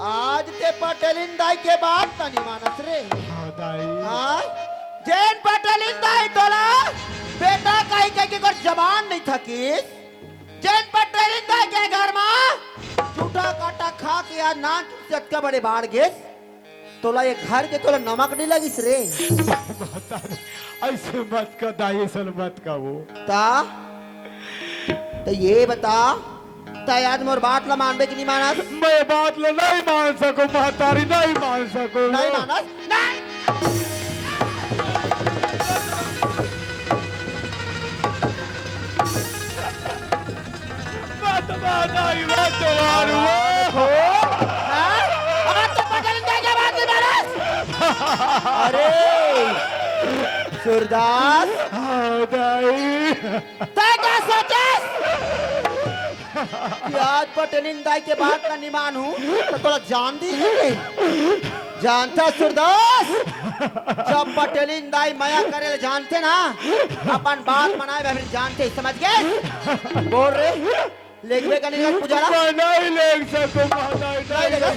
आज ते पटेलिन दाई के बात तो नहीं मानस रे? हाँ दाई। हाँ जैन पटेलिन दाई तोला बेटा कहीं कहीं को जबान नहीं थकीस, जैन पटेलिन दाई के घर में झूठा काटा खा के आज ना चटका बड़े बाढ़ गेस, तोला ये घर के तोला नमक नहीं लगिस रे? महतारी ऐसे मत कर दाई, ऐसे मत का वो। ता तो ये बता तय आज मोर बात ला मानबे कि नहीं मानस? मैं बात ले नहीं मान सकूं महतारी, नहीं मान सकूं। नहीं मानस? नहीं। बात आई बात तुम्हारी अरे सूरदास तय क्या सोचेस कि आज पटेलिन दाई के बात का निमान हूँ तो थोड़ा जान दी जानता सूरदास जब पटेलिन दाई माया करे जानते ना अपन बात मनाए फिर जानते समझ गए बोल रहे लेगवे का नहीं पुजारा नहीं लेग सकूं नहीं लेगा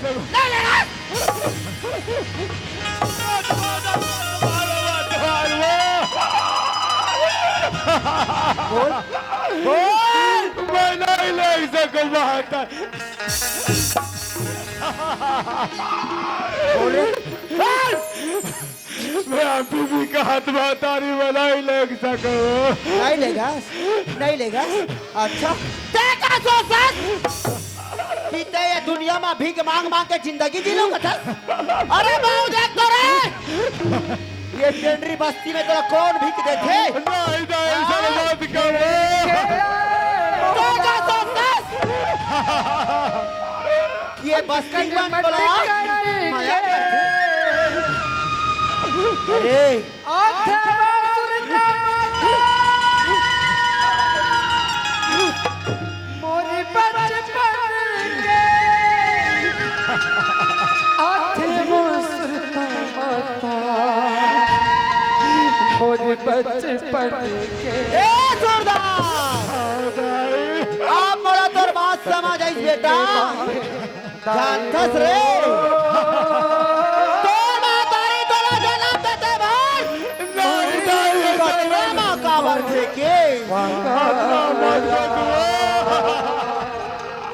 बोल बोल मैं नहीं ले सकूं महतारी। बोल मैं बीबी का हाथ महतारी में नहीं ले सकूं। नहीं लेगा अच्छा देखा सोच कि ते ये दुनिया में भीख मांग मांग के जिंदगी जी लूंगा था। अरे बाबू देख तो रे ये टेंडरी बस्ती में तेरा कौन भीख देखे? नहीं ऐसा मत करो। तो क्या सोचता ये बस्ती में बोला माया करते। अरे मोरे बचपन के आथे मुस्रता मोरे बचपन के ए जोरदार आप मोरा तोर बात समझ आई बेटा जानथस रे तोर मातारी तोला जन्म देते भर नहीं कटवा काबर के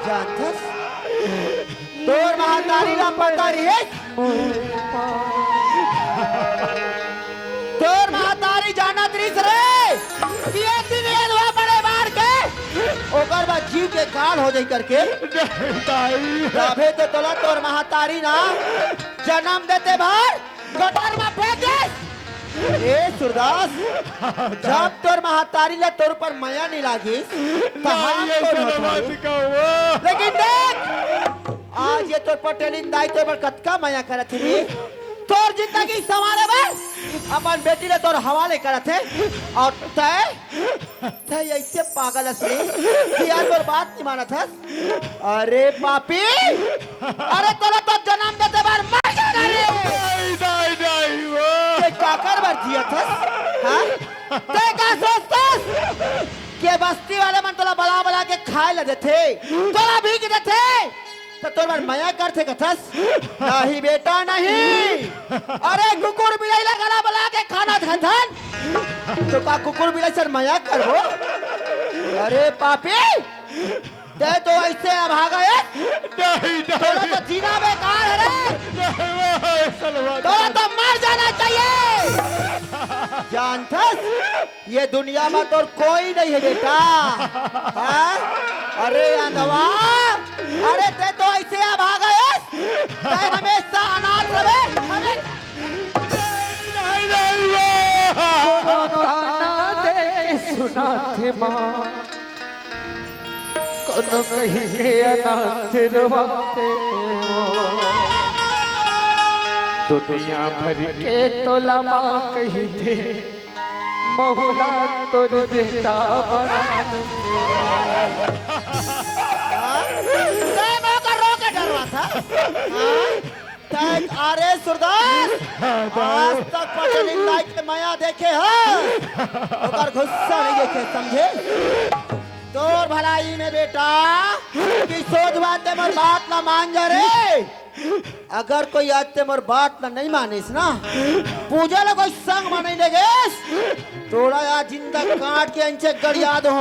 जानथस तोर मातारी ला पता रे तोर मातारी जानत रिस रे ये दिन एलवा बड़े बार के ओकर बाद जीव के काल हो जाई करके तबे तो तोला तोर मातारी ना जन्म देते भर गटर में फेंक दे। ए सूरदास जब तोर मातारी ला तोर पर माया नहीं लागी लेकिन देख आज ये तोर पटेलिन दाई तोर पर कतका माया करत थी तोर जिंदगी संवारे बस अपन बेटी ले तोर हवाले करत है और तय ऐसे पागल असली कि यार तोर बात नहीं मानत है। अरे पापी अरे तोरा तो जन्म देते बार मर जाना रे ते क्या कर बार जिया था हां ते क्या सोचतस के बस्ती वाले मन तोला बला बला के खाए ल देथे तोला भीग देथे तो तोर बार माया करथे कथस नहीं बेटा नहीं। अरे कुकुर बिलाई ला गला बला के खाना धन तो का कुकुर बिलाई सर माया करबो? अरे पापी ते तो ऐसे भागा है नहीं तोरा तो जीना बेकार है रे तोरा तो मर जाना चाहिए जानथस ये दुनिया में तोर कोई नहीं है बेटा हाँ? अरे अंधवा अरे ते तो ऐसे भागा है ते हमेशा अनाथ रहे सुना थे माँ कोनो कहीं के अनाथ रवाते दुनिया भर के तोला माँ कही थे महुला तोर बेटा बना डरवा था अरे सूरदास आज तक पटेलिन दाई के माया देखे है गुस्सा नहीं देखे समझे तोर भलाई में बेटा कि सोच बात मोर बात ना मान जा रे अगर कोई आज ते मोर बात ना नहीं मानिस ना पूजा ला कोई संग माने लगेस थोड़ा यार जिंदा काट के अंचे गड़िया दो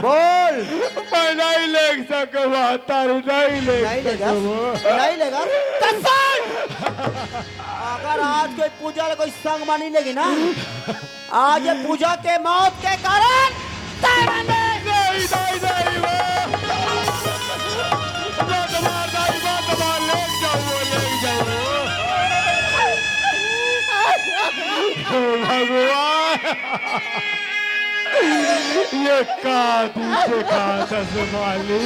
बोल मैं नहीं ले सकूं तारू नहीं लेगा अगर आज कोई पूजा ला कोई संग मानी लेगी ना आज पूजा के मौत के कारण दाई दाई वो बात मार ले जाओ भगवान ये काटी से खाता संभाली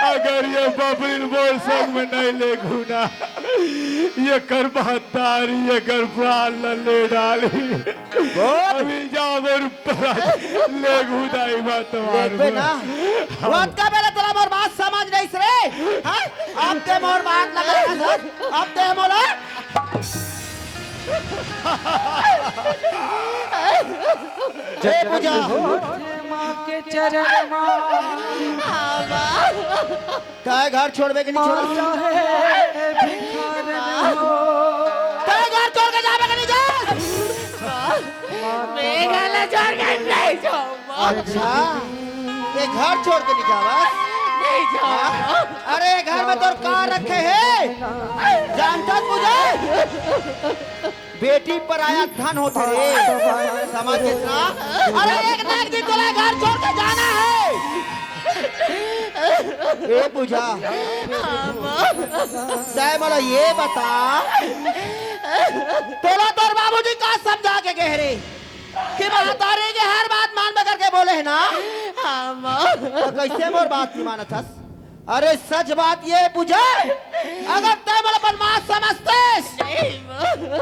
अगर ये बबरिन बोल संग में नहीं ले घुना ये कर बहत्तारी ये कर प्राण ले डाली अभी जाओ मेरे ले घुदाई बात तुम्हारे ना बात का पहले तेरा मोर बात समझ नहीं रे हाँ अब ते मोर बात लगा सर अब ते मोला जय पूजा के चरण काय घर छोड़बे के नहीं छोड़ काय घर छोड़ के जाबे के नहीं जा मैं गला छोड़ के नहीं जाऊंगा अच्छा ये घर छोड़ के नहीं जावा नहीं जाऊंगा अरे घर में तो कार रखे हैं जानता पूजा बेटी पर आया धन होते रे समझ कितना अरे एक ना एक दिन तोला घर छोड़ के जाना है ए पूजा जय बोला ये बता तोला तोर बाबूजी का समझा के कह रहे कि महतारी के हर बात मान करके बोले है ना तो कैसे मोर बात नहीं माना था अरे सच बात ये पूजा अगर ते मोर अपन बात समझतेस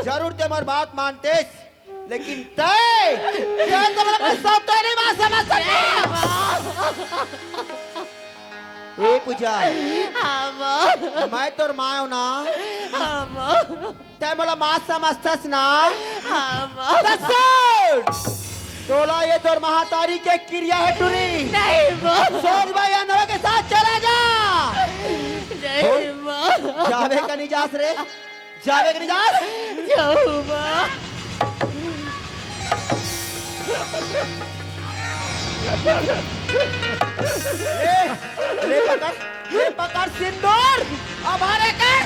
जरूर ते मोर बात मानतेस लेकिन ते मोर अपन सब ते नहीं बात समझ सके ए पूजा मैं तोर माँ हूँ ना ते मोर बात समझतेस ना तोला ये तोर महातारी के क्रिया है टूरी नहीं सोच भाई अंधवा के साथ चला जा नहीं जावे का नहीं जास रे जावे का नहीं जास जाऊंगा ले पकड़ सिंदूर अब हरे कर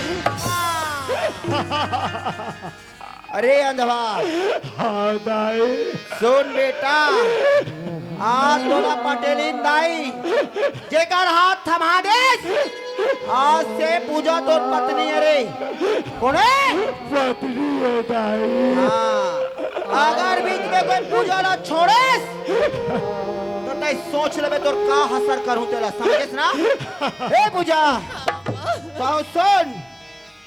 अरे अंधवा हाँ दाई सुन बेटा आज तोला पटेलिन दाई जेकर हाथ थमा दे आज से पूजा तोर पत्नी अरे कौन है पत्नी है दाई हाँ अगर बीच में कोई पूजा ना छोड़े तो नहीं सोच ले तोर का हसर करूं तेरा समझेस ना हे पूजा तो सुन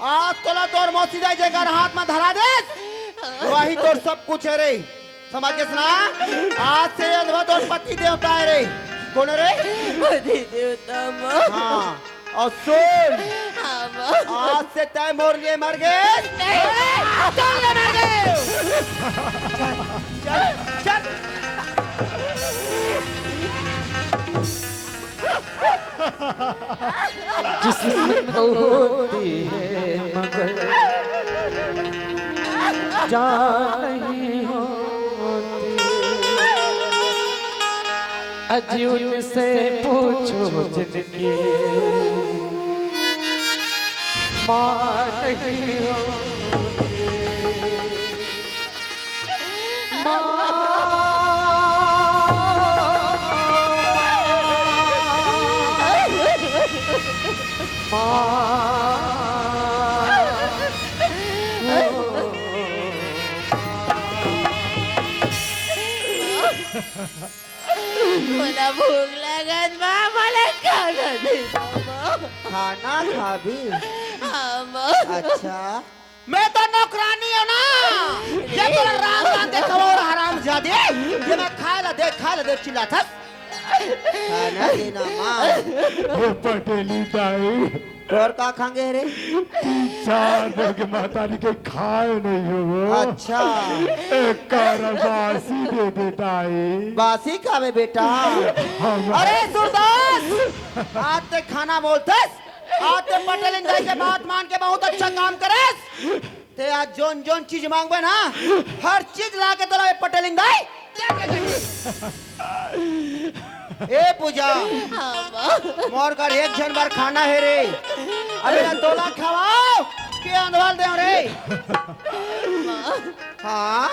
आज तोला तोर मौसी दाई जेकर हाथ में धरा दे वही तोर सब कुछ है रे समझ के सुना आज से अधवा तोर पति देवता है रे कौन है रे पति देवता हाँ और सुन आज से तय मोर लिए मर गए चल ले मर गए चल चल जिसमें होती है मगर जान नहीं होती अजून से पूछो जिनकी माँ नहीं होती मला भूक लागत बा मला खाना दे खाना खा भी मामा अच्छा मैं तो नौकरानी हूँ ना ये तो राम राम दे करोड़ हराम जादे ये मैं खा ला दे चिल्ला था खाना देना माँ वो पटेली दाई और का खाएंगे रे 4 दिन के मातारी के खाए नहीं हो वो अच्छा एक कारबासी दे देता है बासी खावे बेटा अरे सुरदास आज ते खाना बोलतेस आज ते पटेल इंदाई के बात मान के बहुत अच्छा काम करेस ते आज जोन जोन चीज मांगबे ना हर चीज ला के तोला पटेल इंदाई ए पूजा मोर कर एक जन बार खाना है रे अबे ना तोला खवाओ के अंधवाल दे रे हाँ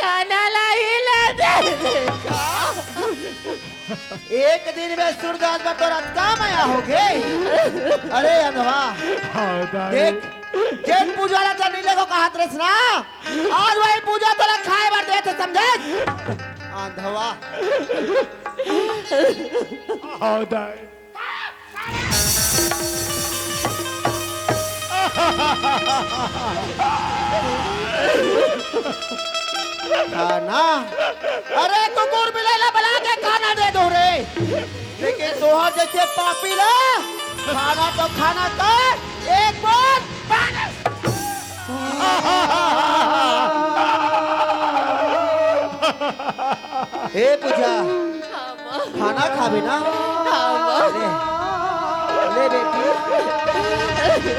खाना लाई ला दे। एक दिन में सूरदास में तो रत्ता माया हो गई। अरे अंधवा देख जेन पूजा वाला तो नीले को कहा तरस ना, आज वही पूजा तो खाए बार दे थे समझे अंधवा। खाना अरे कुकुर बिलेला बना के खाना दे दो रे, लेकिन तोहर जैसे पापी ला खाना तो खाना कर एक बार हे पूजा खाना खाबे ना? ले बेटी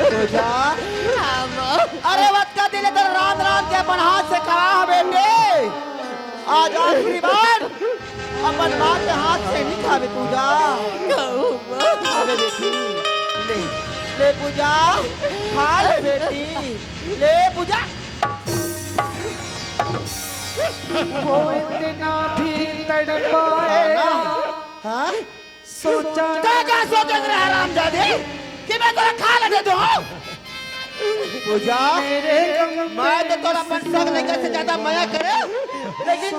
पूजा। अरे वक्त का दिल तो रात रात के अपन हाथ से खड़ा है बेटे। आज आखिरी बार अपन माँ के हाथ से नहीं खावे पूजा। ले बेटी ले ले पूजा खा ले बेटी ले पूजा। वो इतना भी तड़पाए हाँ सोचा क्या सोचे तेरे हरामजादे कि मैं तेरा खा ले दूं? पूजा मैं तो तोरा अपन संग लेकर से ज्यादा माया करे, लेकिन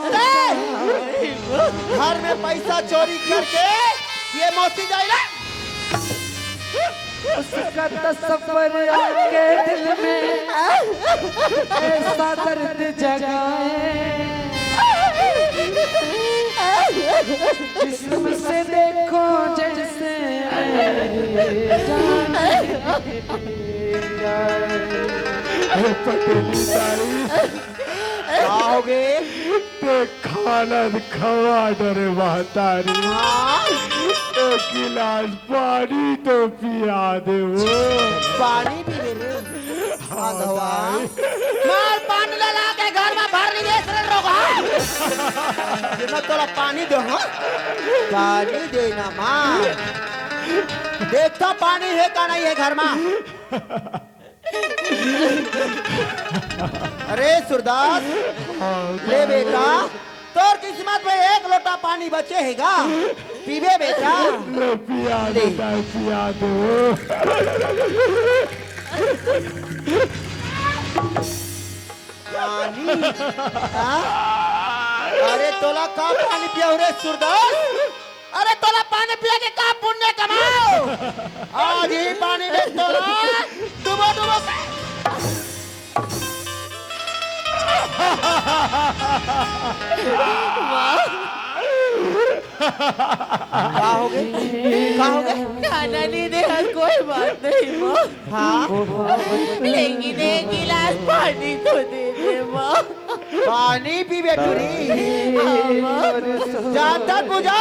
घर में पैसा चोरी करके ये मौसी जाएगा। उसका तस्वर आके दिल में ऐसा दर्द जगाए, जिस्म से देखो जैसे आओगे ते खाना खवा डरे महतारी, एक गिलास पानी तो पिया दे वो। पानी भी दे दे अधवा। मार पानी ला के घर में भर लीजिए रोगा। मैं तोरा पानी दूंगा, पानी देना माँ। देखता पानी है का नहीं है घर में। अरे सूरदास ले बेटा, तोर किस्मत में एक लोटा पानी बचे हैगा, पीबे बेटा। ले पिया दे पिया दे वो। पानी हाँ? अरे तोला का पानी पिया रे सूरदास? अरे तोला पानी पिया के का पुण्य कमाओ? आज ही पानी में तोला डुबो डुबो क्या हो गए? क्या हो गए? खाना नहीं दे कोई बात नहीं माँ। हाँ लेकिन एक गिलास पानी तो दे दे माँ। पानी पी बेटुरी जानता पूजा।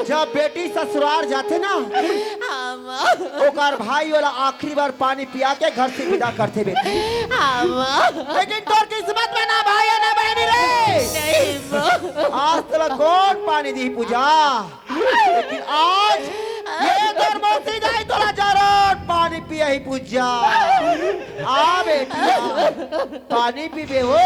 जब बेटी ससुराल जाते ना ओकर भाई वाला आखिरी बार पानी पिया के घर से विदा करते बेटी। लेकिन तोर किस्मत में ना भाई है ना बहनी रे। आज तक कौन पानी दी पूजा, लेकिन आज ये तोर मौसी जाई तोरा जरूर पानी पिया ही पूजा। आ बेटी पानी पीबे हो।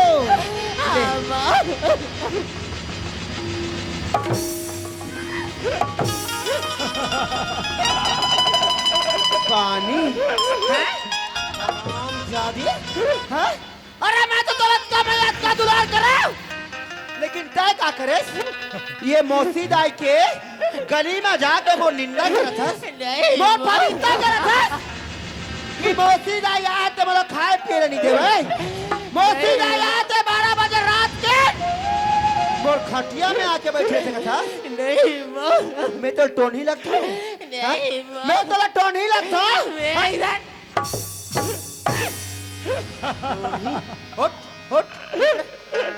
पानी हाँ? अरे मैं तो तुरंत का मैयात का दुलार कराऊं, लेकिन तय का करे? ये मौसी दाई के गली में जाके वो निंदा करत है, वो पवित्र करत है कि मौसी दाई आए तो बोलो खाए पिए नहीं देवे। मौसी दाई आए तो 12 बजे रात के मोर खटिया में आके बैठे थे था। नहीं माँ, मैं तो टोनी लगता हूँ। नहीं माँ, मैं तो टोनी लगता हूँ। उठ उठ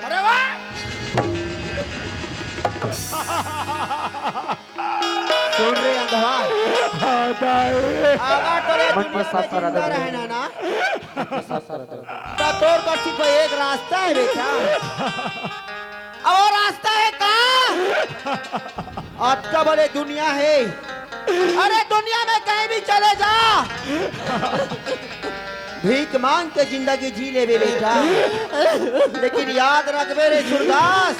अरे वाह सुन रहे अंधवा आगा तोरे दुनिया में रहना ना तोर का सिर्फ एक रास्ता है बेटा, और रास्ता है का आपका बड़े दुनिया है। अरे दुनिया में कहीं भी चले जा भीख मांग के जिंदगी जी ले बे बेटा, लेकिन याद रखबे रे सूरदास,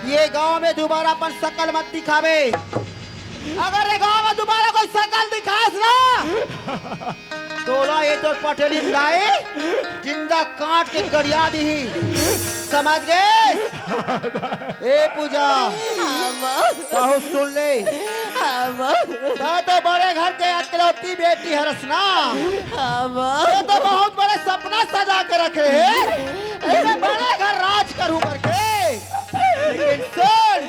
ये गांव में दोबारा अपन शकल मत दिखावे। अगर ये गांव में दोबारा कोई शकल दिखास ना, तोला ये तो पटेली लाए जिंदा काट के गरिया दी, समझ गए? ए पूजा कहू सुन ले, तो बड़े घर के अकलौती बेटी हरसना, तो बहुत बड़े सपना सजा के रखे है, बड़े घर राज करूं करके, लेकिन सुन,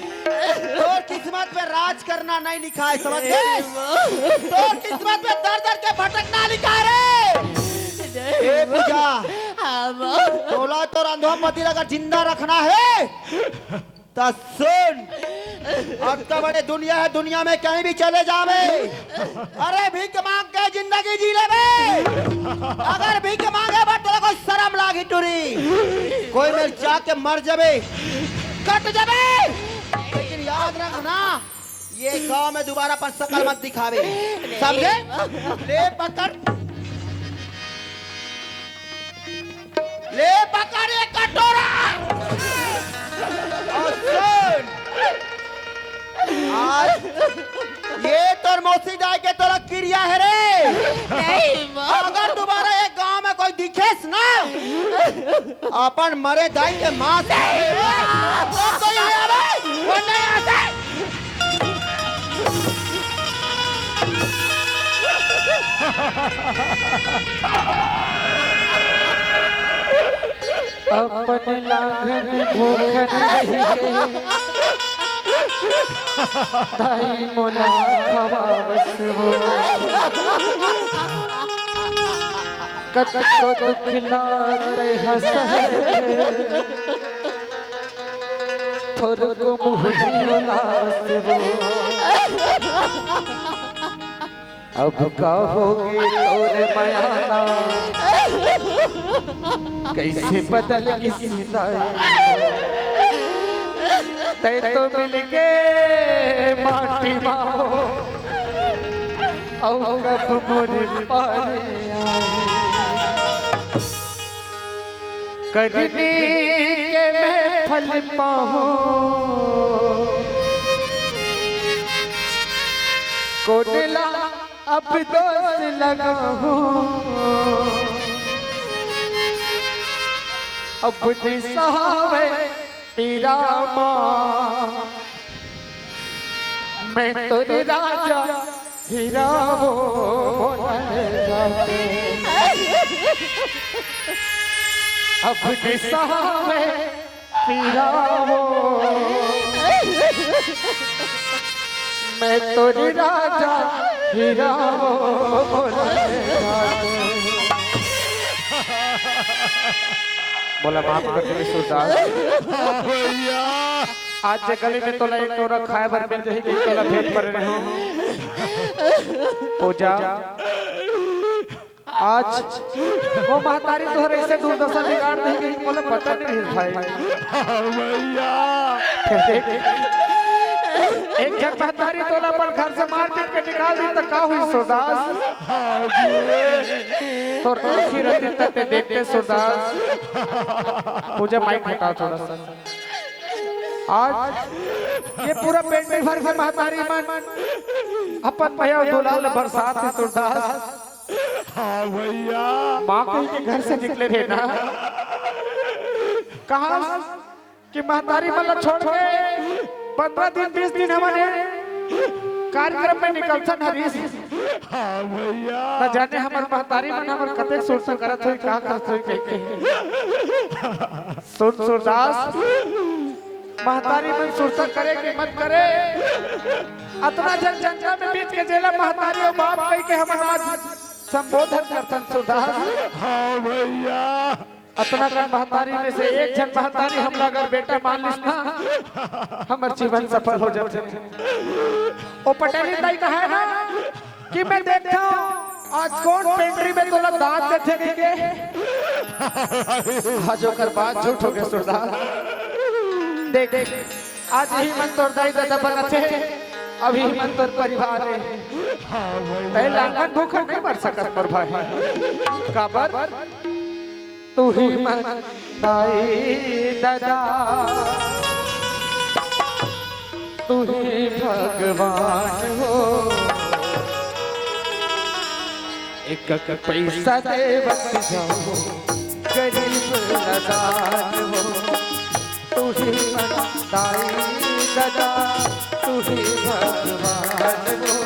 तो किस्मत में राज करना नहीं लिखा है, समझ गए? तो किस्मत में दर दर के भटकना लिखा है रे। ए पूजा, तोला तो रंधोपति अगर जिंदा रखना है तो सुन, अब तो बड़े दुनिया है, दुनिया में कहीं भी चले जावे, अरे भीख मांग के जिंदगी जी ले बे। अगर भीख मांगे बट तो कोई शर्म लागी टूरी, कोई मेरे जाके मर जावे, कट जावे, लेकिन याद रखना ये गांव में दोबारा पर शकल मत दिखावे, समझे? ले पकड़ ये कटोरा और सुन, आज ये तो मौसी दाई के तोरा क्रिया है रे। अगर दोबारा ये गांव में कोई दिखेस ना, अपन मरे दाई के मां से कोई आया रे, वो नहीं आता। अपन लाघन भूखन रही दाई मोला खवावस हो, कतको दुख लाते हंस थोरको मुहरी उलास हो। अब कहोगे तोरे मयाना कैसे बदल किसी तै तो मिल के माटी माहो और कब मोरे पारे करनी के मैं फल पाऊं कोडला अब दोस्त लगा हूँ, अब दिशा में तेरा माँ, मैं तेरे राजा हीरा वो जाते, अब दिशा में तेरा वो, मैं तेरे राजा हीरा वो बोला माफ कर दे सुल्तान भैया आज गली में तो एक तोरा खाए भर मिल जाएगी, तोला भेंट पर रहे हो पूजा। आज वो महतारी तोहरे ऐसे दुर्दशा बिगाड़ देगी, बोला पता नहीं भाई। भैया एक जब महतारी तोला पर घर से मार पीट के निकाल दी तो का हुई सुरदास? तो आंखी रहती तक देखते सुरदास। पूजा माइक हटा थोड़ा सा। आज ये पूरा पेट में भर के महतारी मन अपन भैया दुलाल बरसात से सुरदास। हाँ भैया माँ के घर से निकले थे ना, कहा कि महतारी मतलब छोड़ के 15 दिन 20 दिन हमारे कार्यक्रम में निकलता हरीश। हाँ भैया न जाने हमारे महतारी मन हमारे कते सोच करत होई का करत होई के सुन सुरदास महतारी मन सुरसा करे कि मत करे, अतना जन जनता में बीच के जेला महतारी और बाप कह के हम आज संबोधन करतन सुरदास। हाँ भैया अतना का महतारी में से एक जन महतारी हम अगर बेटा मान लिस ना हमार जीवन सफल हो जाते। ओ पटेली दाई कहा है ना कि मैं देखता हूँ आज कौन पेंट्री में तोला दांत देते के आज ओकर बात झूठ हो गया सुरदास। देख आज ही मन तोर दाई दादा बनते अभी मन तोर परिवार है पहला मन भूख नहीं मर सकत पर भाई काबर तू ही मन दाई दादा तू ही भगवान हो एक पैसा दे वक्त जाओ गरीब नदान हो तू ही मन दाई दादा तू ही भगवान हो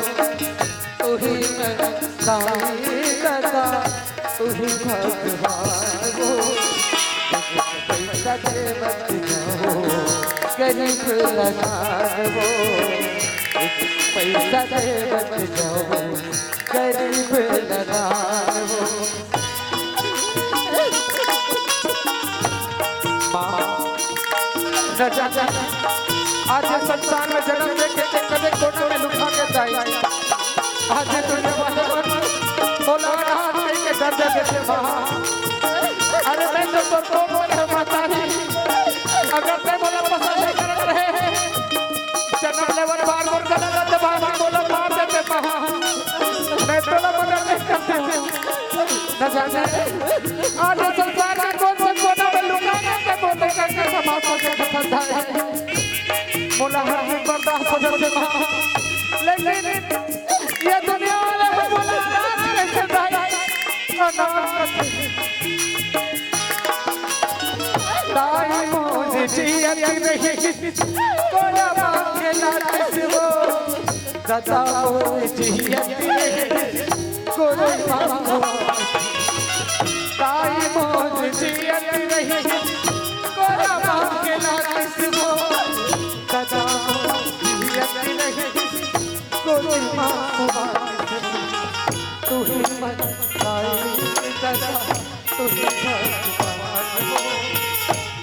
तू ही मन दाई दादा तू ही भगवान हो पैसा दे वक्त जाओ गरीब नदान हो पैसा दे वक्त जाओ गरीब नदान हो आज संसार में जन्म लेके कदे कोने में लुका के जाए आज दुनिया वाले बोला हाथ के दर्द देते वहां अरे मैं तो बोल माता नहीं अगर मैं बोला पसंद नहीं कर रहे जन्म लेवर बार बार जन्म लेते बार बोला मार देते वहां मैं बोला मदद नहीं करते न जाने आज संसार में कौन कोना में लुका के बोलते करके समाज को पसंद है बोला हर दिन बर्दाश्त हो जाते लेकिन ये दुनिया वाले को बोला कैसे दाई मुझे जिया नहीं कोला मांगे ना किसको दादा मुझे जिया कोला मांगो दाई मुझे जिया नहीं कोला मांगे ना किसको दादा जिया नहीं कोई मांगो तू ही मन दाई दादा तू ही भगवान हो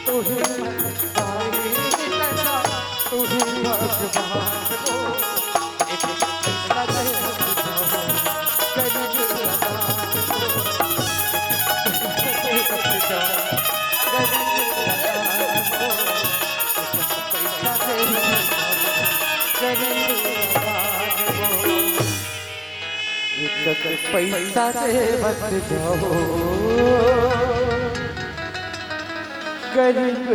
तू ही मन दाई दादा तू ही भगवान हो एक पैसा दे गरीब नदान हो पैसा से बच जाओ गरीब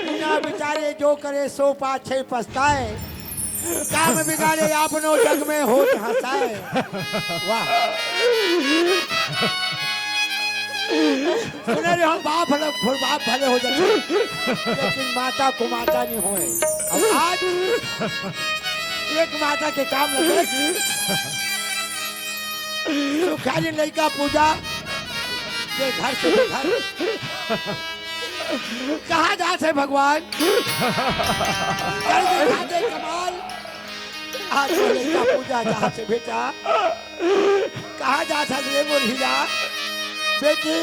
बिना बिचारे जो करे सो पाछे पछताए काम बिगाड़े आपनो जग में होत हंसाए वाह सुने रे हम बाप भले हो जाते लेकिन माता को माता नहीं होए अब आज एक माता के काम लगे सुखाली लड़का पूजा के घर से घर कहाँ जाते भगवान कर कमाल आज लड़का पूजा जहाँ से बेटा कहाँ जाता रे मोर हीरा बेटी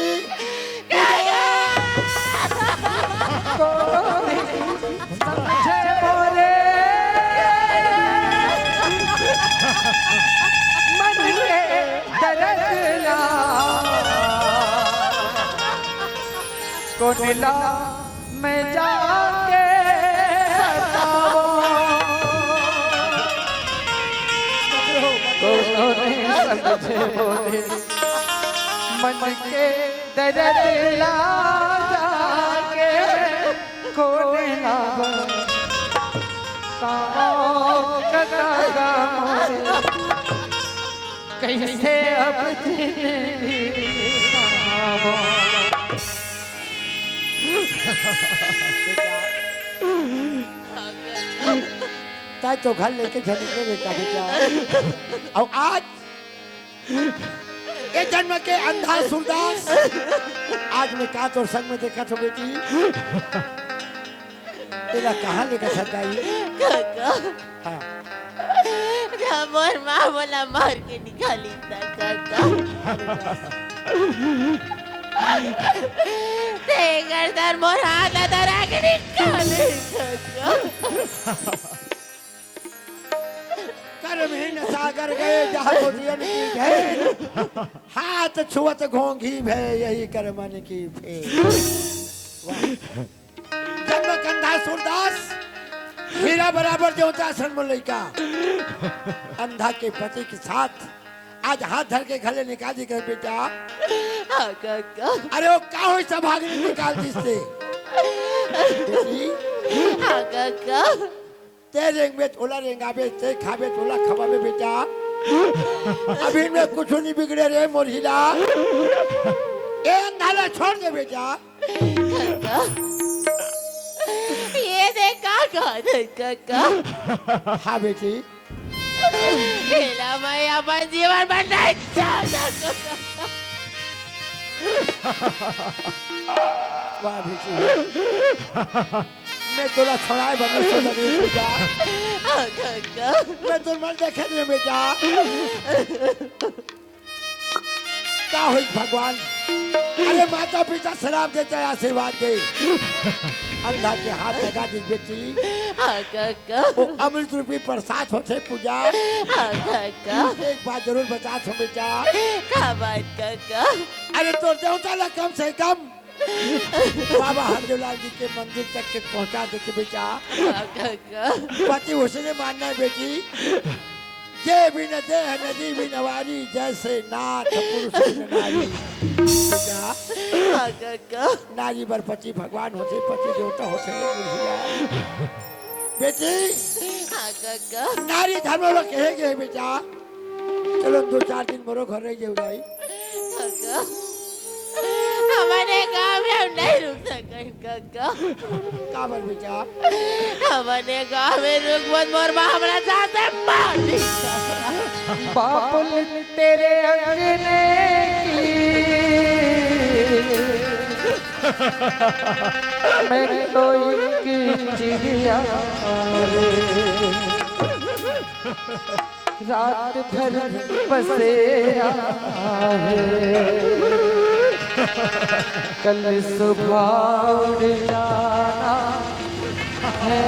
मन के दरदला कोनिला में जाके बताओ समझे बोले मन के दरदला जाके कोनिला कैसे अब ताई तो घर लेके चले बेटा बेटा और आज ये जन्म के अंधा सूरदास आज मैं का तो संग में देखा तो बेटी तेरा कहाँ लेकर सताई हाँ मोर माँ बोला मार के निकाली गर्दन मोर हाथ दरा के निकाले कर्म ही नशा कर गए जहाँ को दियन की घेर हाथ छुअत घोंघी भे यही कर्मन की फेर सूरदास हीरा बराबर जो आश्रम में लड़का अंधा के पति के साथ आज हाथ धर के घरे निकाल दी कर बेटा। हाँ काका। अरे वो का हो सब भागने निकाल दी से हाँ काका। ते रेंग में थोड़ा रेंगाबे ते खाबे थोड़ा खवाबे बेटा। अभी में कुछ नहीं बिगड़े रे मोरहिला। ये अंधाला छोड़ दे बेटा। काका ये देख काका। हाँ बेटी खेला मैं अपन जीवन बनाए वाह बेटी मैं तोला छोड़ाए बने सो लगे बेटा। मैं तो मर देखे नहीं बेटा। क्या हुई भगवान। अरे माता पिता सलाम देते हैं आशीर्वाद दे। अल्लाह के हाथ लगा दी बेटी। वो अमृत रूपी प्रसाद होते पूजा। एक बात जरूर बता सो बेटा। काका। अरे तो देवता ला कम से कम बाबा हरदेवलाल जी के मंदिर तक के पहुंचा दे के बेटा। पति उसने मानना है बेटी। ये भी न दे नदी भी नवारी जैसे नाथ पुरुष न नारी। बेटा नारी बर पति भगवान होते पति देवता होते बेटी। नारी धर्म लोग कहेंगे बेटा। चलो 2-4 दिन मोरो घर रह जाए। हमारे गाँव में हम नहीं रुक सकते काका। काबर बेटा। हमारे गाँव में रुक मत मोर हमारा साथ मार दी। बापुल तेरे अंगने की मैं तो इनकी चिड़िया रात भर बसेरा है कल सुबह उड़ जाना है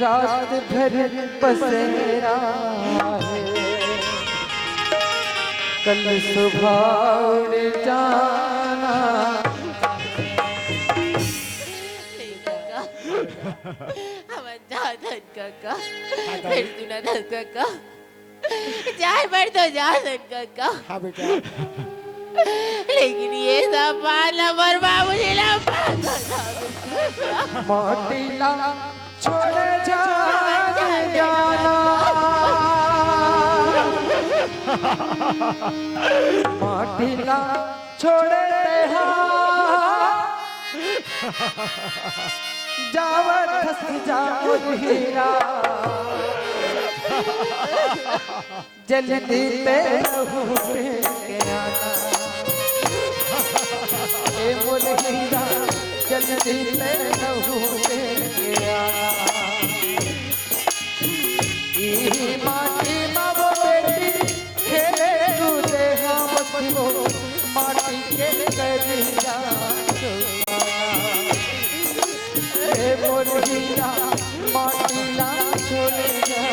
रात भर बसेरा है कल सुबह उड़ जाना। काका फिर सुना था काका। जाए पर तो जा काका। हाँ बेटा। लेकिन ये सब पाला बर्बाद मुझे ना माटीला छोड़ जाना माटीला छोड़ जावर धस जाओ हीरा जल्दी पे के आना ए मोर हीरा जल्दी पे के आना। ई माटी मावो बेटी खेले कूदे हम बसो माटी के करिया ए मोर हीरा माटीला छोड़ जा।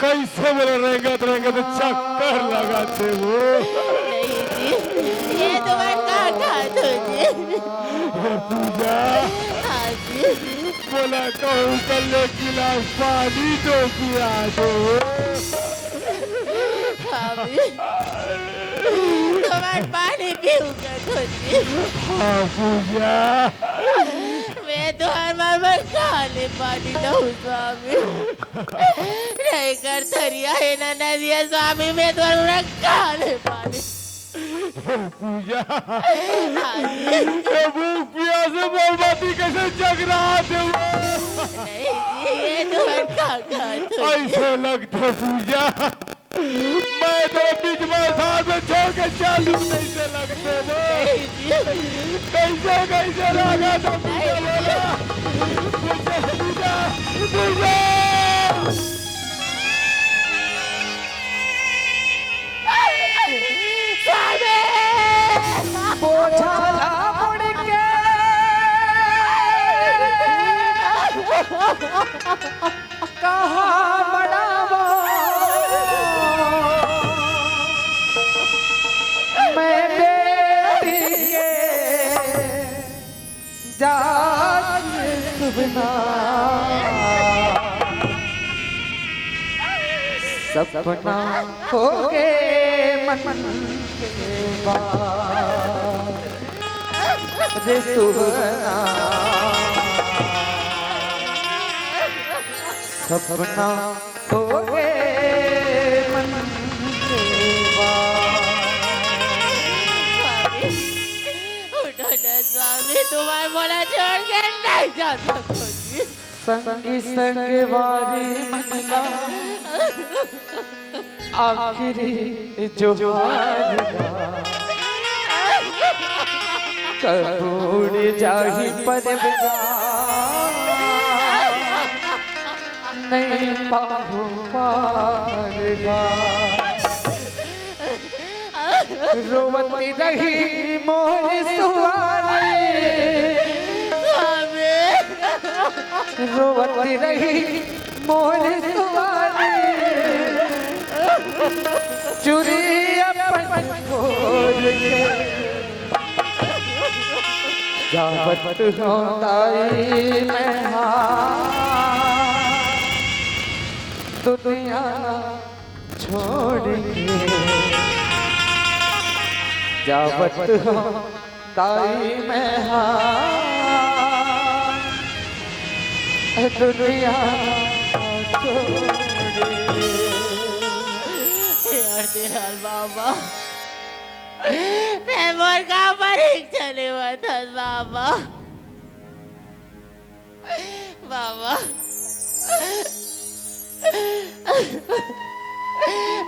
कैसे मेरा रेंगत रेंगत चक्कर लगाते हो। नहीं जी ये तुम्हारा काका तुझे पूजा हाँ जी बोला कहूँ कल गिलास पानी तो पिया दो। तुम्हारा पानी पीऊंगा तुझे। हाँ पूजा मैं तुम्हारे मन खाने पानी दऊँ स्वामी। नहीं कर थरिया है ना नदिया स्वामी मैं तुम्हारा खाने पानी। पूजा भूख प्यास से बर्बादी कैसे जग रहा थे नहीं जी ये तुम्हारा काका ऐसे लगता पूजा मैं तो बीच में साथ में छोड़ के चालू कैसे लगते वो कैसे कैसे लगा था पूजा पूजा स्वामी कहाँ बढ़ावो मैं बेटी के जान सुबना सपना हो गए मन के बाद रे सुबना सपना हो गए मन के बाद। उठो ना स्वामी, तुम्हारे बोला छोड़ के नहीं जा सकोगी। संगी संग वारी मनला आखिरी जो कबूड़ जाही पर नहीं पाहु पारगा रोवती रही मोर सुहानी रोवती रही मोर सुहानी चुरी अपन खोल के जावत होताई मैं दुनिया छोड़ के जावत होताई मैं दुनिया छोड़ के। यार तेरा बाबा, मैं मोर का पर ही चले हुआ था बाबा। बाबा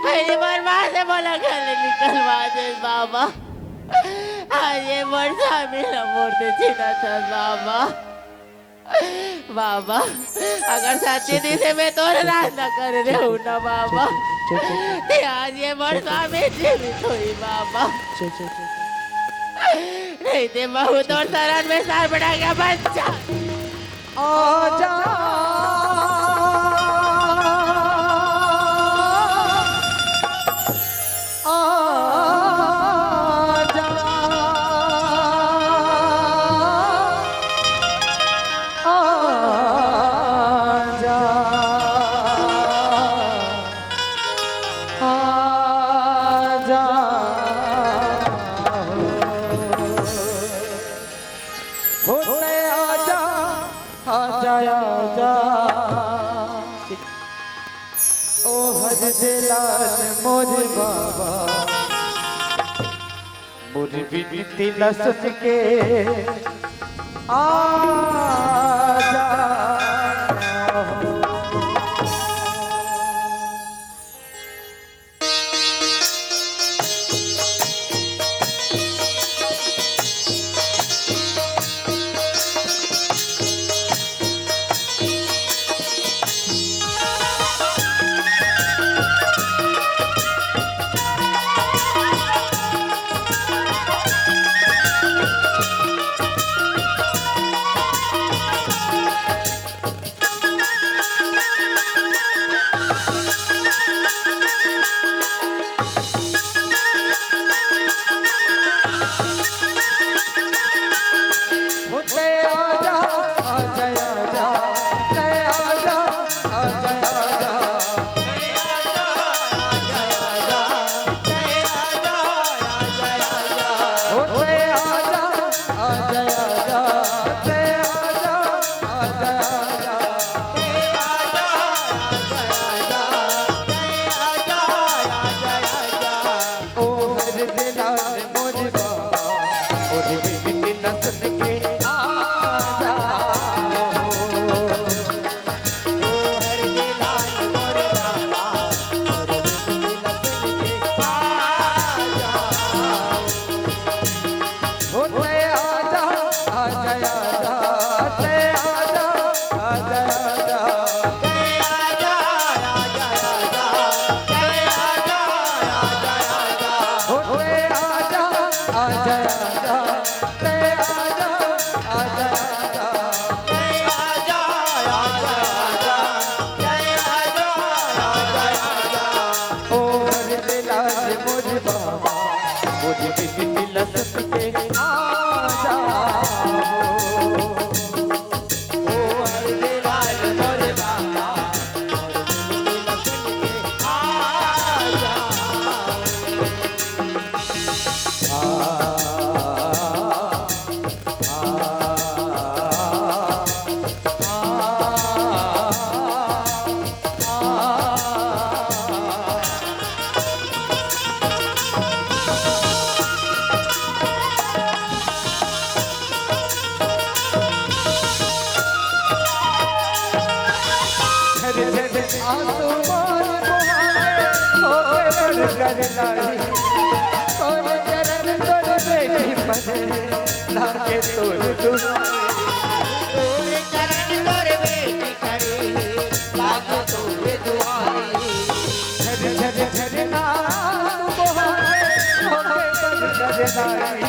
पहली बार माँ से बोला घर निकलवा दे बाबा। आज ये वर्षा मेरा मूर्ति छीना था बाबा। बाबा अगर सच्ची दी से मैं तो राज न कर रही हूँ ना बाबा, ते आज ये वर्षा में जीवित हुई बाबा। नहीं ते बहुत और शरण में सार बढ़ा गया बच्चा। आजा मोर बाबा मोर बिनती न सुन के आजा कर लाई तोर चरण तोर बेटी बने लागे तोर तोरे चरण तोरे बेटी खड़ी लागे तोरे दुआरी झर झर झर नाम बोहाए होके कर लाई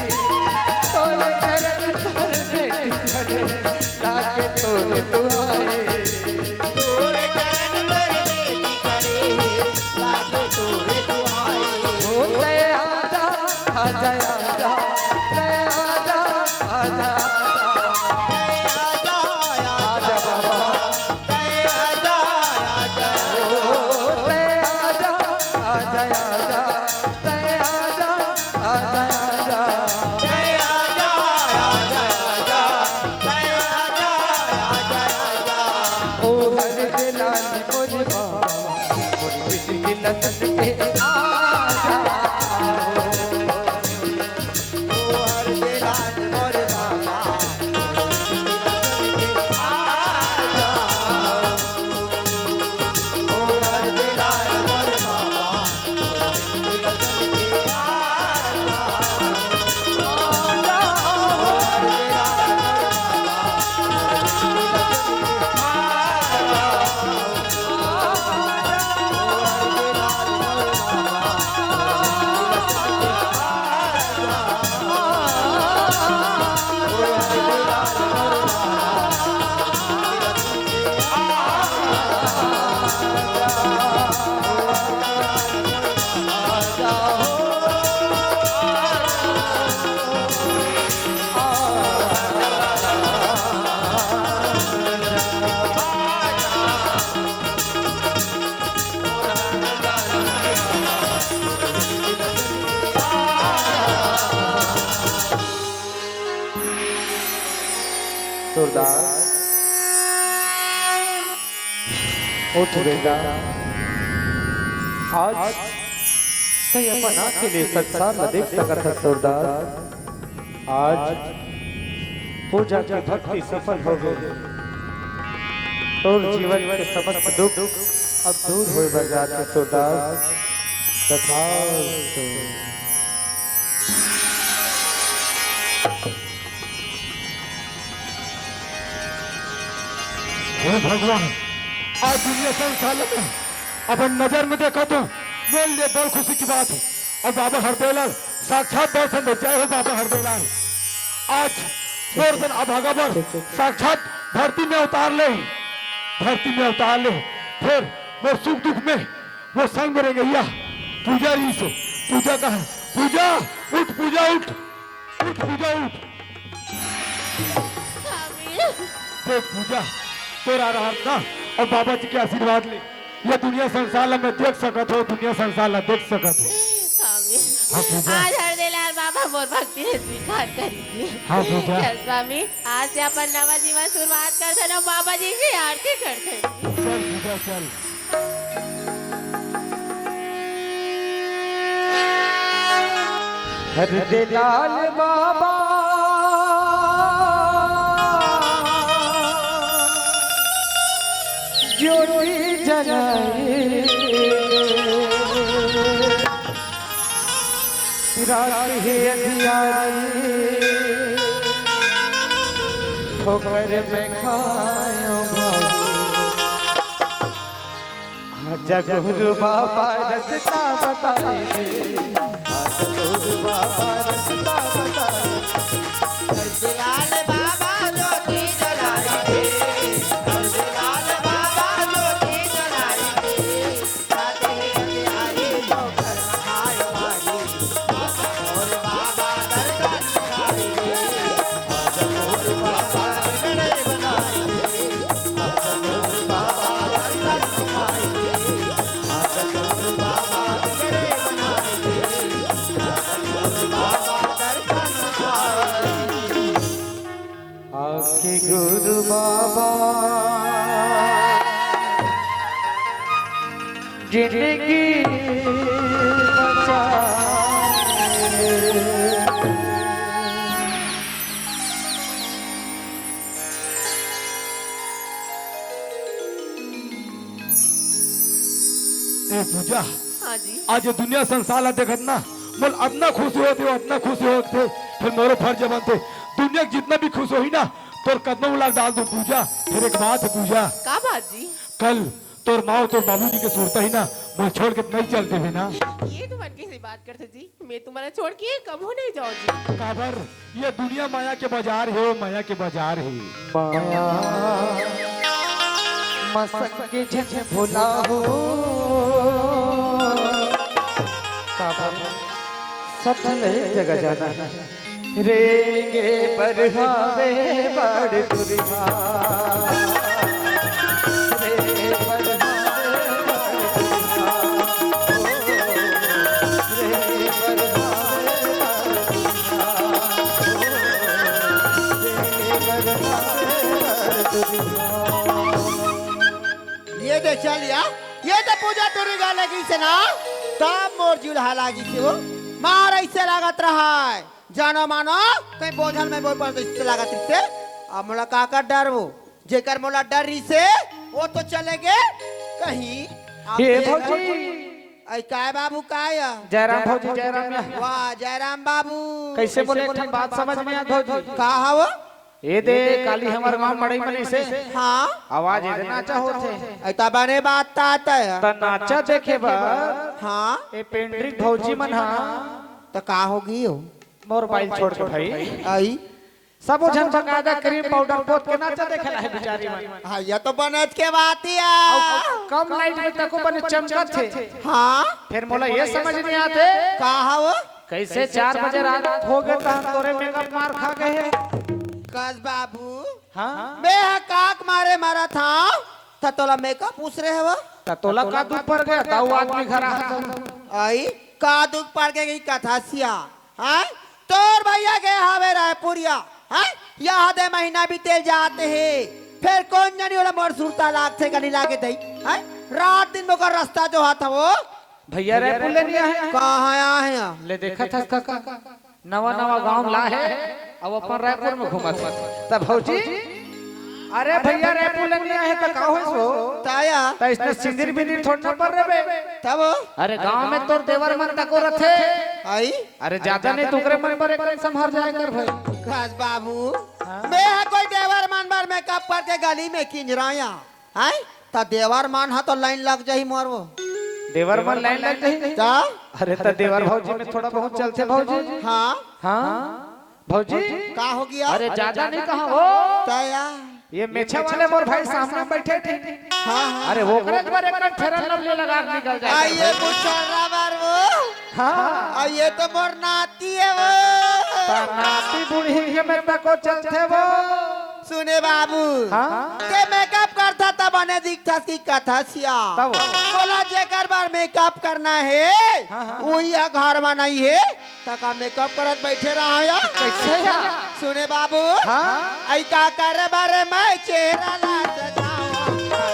तोर चरण तोर बेटी बने लागे तोर दुआरे तोरे चरण तोरे बेटी खड़ी लागे तोरे दुआरी होते आजा आजा आजा ले आजा आजा आजा बाबा ले आजा आजा आजा ले आजा आजा आजा ओ हर दिलानी मोरी बाबा मोरी बेटी की लतन पे आजा सूरदास उठ बेटा आज तय अपन आँख के लिए संसार न देख सकत है सूरदास आज पूजा की भक्ति सफल हो गई और जीवन के समस्त दुख अब दूर हो जाते सूरदास तथास्तु हे भगवान आज दुनिया संसार में अपन नजर में देखा तो मेरे लिए बड़ खुशी की बात है और बाबा हरदेलाल साक्षात दर्शन दे जय हो बाबा हरदेलाल आज दर्शन अभागा पर साक्षात धरती में उतार ले फिर वो सुख दुख में वो संग में रहेंगे या पूजा ही से पूजा का पूजा उठ पूजा उठ पूजा उठ देख पूजा तेरा रहा ना और बाबा जी के आशीर्वाद ले ये दुनिया संसार में देख सकत हो दुनिया संसार में देख सकत हो स्वामी आज हरदेलाल बाबा मोर भक्ति ने स्वीकार करी हाँ पूजा स्वामी आज से अपन नवा जीवन शुरुआत करते ना बाबा जी की आरती करते चल पूजा चल हरदेलाल बाबा ज्योति जलाए रात है अंधियारी ठोकर में खायो जग गुरु बाबा रस्ता बताए आज गुरु बाबा रस्ता बताए हरदेलाल बाबा ज्योति जलाए हरदेलाल बाबा ज्योति जलाए रात है अंधियारी ठोकर में खायो भारी और बाबा दर्शन दिखाए आज गुरु बाबा गणे बनाए आज गुरु बाबा दर्शन दिखाए आज गुरु बाबा गणे बनाए आज गुरु बाबा दर्शन दिखाए आपके गुरु बाबा जिंदगी बचाए ए पूजा हाँ जी आज ये दुनिया संसार ला देखत ना मोल अपना खुशी होते फिर मेरे फर्ज बनते दुनिया के जितना भी खुश होई ना तोर कदमों लाग डाल दो पूजा। फिर एक बात है पूजा, का बात जी? कल तोर माँ और तोर बाबूजी के सुरता ही ना मैं छोड़ के नहीं चलते भी ना। ये तो मन कैसी बात करते जी, मैं तुम्हारा छोड़ के कब हो नहीं जाऊँ जी। काबर ये दुनिया माया के बाजार है, माया के बाजार है। मसक के झझ भुला हो सटले जगह जाना रेंगे बरहावे बड़ दुर्गा रे बरहावे ये देख लिया, ये तो पूजा तोरी गा लगी से ना तब मोर जुल्हा लागी से वो मार ऐसे लागत रहा है जानो मानो कहीं बोझल में बोल पर इससे लागत से। अब मोला काका डर वो जेकर मोला डर रही से वो तो चले गए कहीं। अब हे देखो, भौजी ऐ काय बाबू काय जयराम भौजी जयराम वाह जयराम बाबू कैसे बोले एक ठन बात समझ में आत भौजी का हव ये दे काली हमार गांव मड़ई मनी से हाँ आवाज ये नाचा होते ऐता बने बात तात है त नाचा देखे बा हाँ ए पेंड्रिक भौजी मन हा तो का होगी हो मोबाइल छोड़ के भाई आई सब जन बकायदा क्रीम पाउडर पोत के नाचा देखेला है बेचारी मन। हाँ ये तो बनत के बात ही है। कम लाइट में तको बने चमकत थे। हाँ फिर मोला ये समझ नहीं आते का हव कैसे 4 बजे रात हो गए तो तोरे मेकअप मार खा गए। कस बाबू हाँ मैं काक मारे मारा था तो तोला मेकअप पूछ रहे हो त तोला का दुख पड़ गया ताऊ आदमी घर आ आई का दुख पड़ के गई कथा सिया हाँ तोर भैया के हावे रायपुरिया हाँ यहाँ दे महीना भी तेल जाते हैं फिर कौन जानी वाला मोर सुरता लाग थे गली लागे दई हाँ रात दिन में रास्ता जो हाथ वो भैया रायपुर ले लिया है कहाँ आया है ले देखा था काका नवा नवा गांव ला है अब अपन रायपुर में घुमा तब भौजी अरे भैया रायपुर ले लिया है तो का होइस हो ताया त इसने सिंदूर बिंदूर थोड़ा पर रे बे तब अरे गांव में तोर देवर मन तको रथे आई अरे ज्यादा नहीं तुकरे मन पर एक संभार जाए कर भाई खास बाबू मैं कोई देवर मान बार मेकअप करके गली में किंजराया है तो देवर मान हा तो लाइन लग जाही मोर वो देवर मन लाइन लग जाई ता अरे त देवर भौजी में थोड़ा बहुत चलते भौजी हाँ हाँ भौजी का हो गया अरे ज्यादा नहीं कहा हो ताया ये मेछे वाले मोर भाई सामने बैठे थे हाँ अरे वो करे बारे में फेरन लवली लगा के निकल जाए आइए बुचड़ा बार वो हाँ आइए तो मोर नाती है वो नाती बूढ़ी के में तको चलते वो सुने बाबू हाँ ते मेकअप करता तब बने दिखता की कथा सिया तब बोला जेकर बार मेकअप करना है वही घर में नहीं है तका मेकअप करत बैठे रहा या कैसे या सुने बाबू हाँ आई का करे बारे मैं चेहरा ला सजाऊं का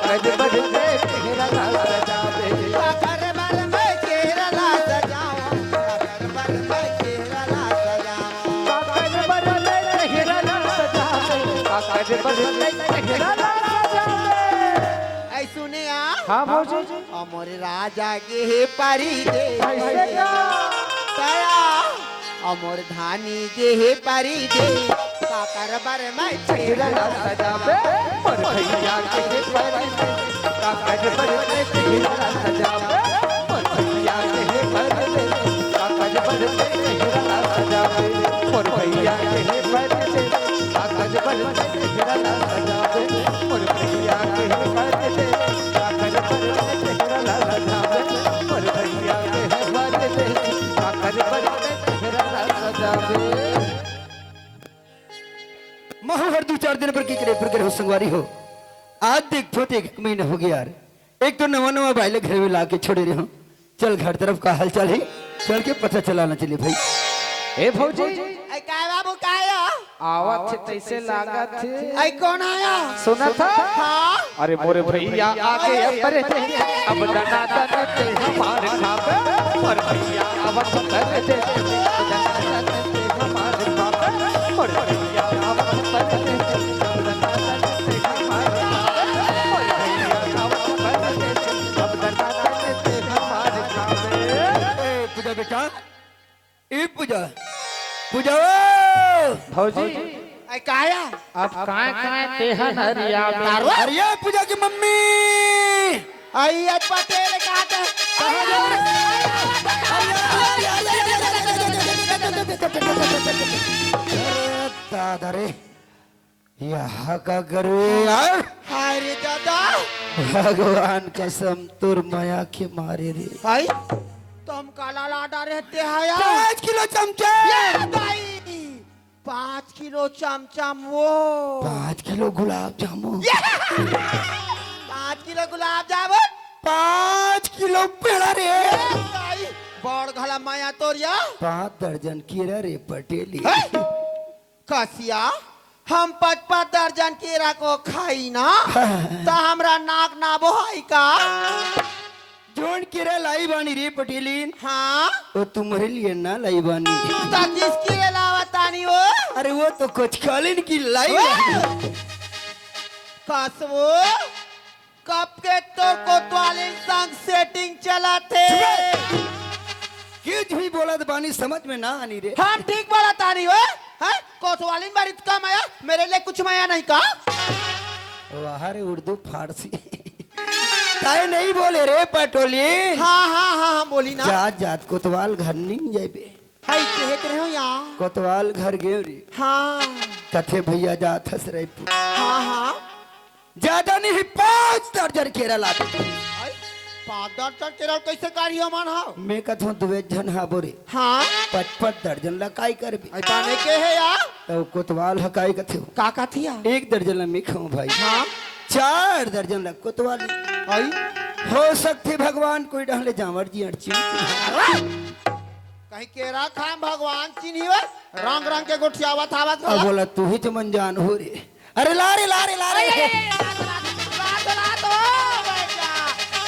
करे बारे मैं चेहरा ला सजाऊं का करे बारे मैं चेहरा ला सजाऊं ऐ सुने आ हाँ भौजी हमारे राजा के हे पारी दे कैसे क्या ताया अमर धानी के हे पारी दे काकर बारे मैं चेहरा ला सजावे मोर भैया के पर कागज पर तेरा सजावे मोर भैया के पर कागज पर तेरा सजावे मोर भैया के पर कागज पर तेरा सजावे मोर भैया के पर कागज पर तेरा सजावे मोर भैया के पर कागज पर तेरा सजावे। महू हर 2-4 दिन पर की करे पर करे हो संगवारी हो आज देख छोटे 1 महीना हो गया यार एक तो नवा भाई घर में ला के छोड़े रहे हो चल घर तरफ का हालचाल है चल के पता चलाना चलिए भाई ए भौजी ऐ काय बाबू काया आवत थे तैसे लागत थे ऐ कौन आया सुना था हाँ अरे मोरे भैया आगे अपर थे अब डना डना ते हमारे खाबे मोर भैया आवत पर थे डना डना ते हमारे खाबे मोर भैया आवत पर थे डना डना ते बेटा ए पूजा पूजा भौजी आई काया अब काय तेहन हरिया अरे पूजा की मम्मी आई आज पटेल कहते दादा रे यहाँ का करो यार हाय रे दादा भगवान कसम तुर माया के मारे रे भाई तुम काला लाडा रहते हैं यार 5 किलो चमचा ये दाई 5 किलो चमचम वो 5 kilo gulab jamun 5 kilo gulab jamun 5 kilo पेड़ा रे दाई बड़ घला माया तोरिया 5 दर्जन कीरा रे पटेली कसिया हम 5 दर्जन केरा को खाई ना तो हमरा नाक ना बोहाई का जोन कीरा लाई बानी रे पटेली हाँ वो तुम्हारे लिए ना लाई बानी तो किसकी लावतानी वो अरे वो तो कुछ खालिन की लाई बानी कसवो कब के तोर को त्वालिन संग सेटिंग चला थे क्यों भी बोला तो बानी समझ में ना आनी रे हम ठीक बोला तानी हो हैं कोतवालिन बार इतना माया मेरे लिए कुछ माया नहीं का वाह रे उर्दू फारसी काहे नहीं बोले रे पटोली हाँ हाँ हाँ हाँ बोली ना जात जात कोतवाल घर नहीं जाबे हाय कहत रहे हो यार कोतवाल घर गए रे हाँ कथे भैया जात हस रे हाँ हाँ ज्यादा नहीं 5 दर्जन केरा ला दे 5 दर्जन केरल कैसे काढ़ियो मन हो मैं कथो दुवे जन हा बोरे हाँ 5 दर्जन लकाई करबे ऐसा नहीं के है यार तो कोतवाल हकाई कथे का थिया 1 दर्जन ला मैं खाऊं भाई हाँ 4 दर्जन ला कोतवाल आई हो सकते भगवान कोई डहले जावर जी अड़ची कहीं केरा खाम भगवान चिन्हियो रंग रंग के गोठियावा थावा अब बोला तू ही तो मन हो रे अरे ला रे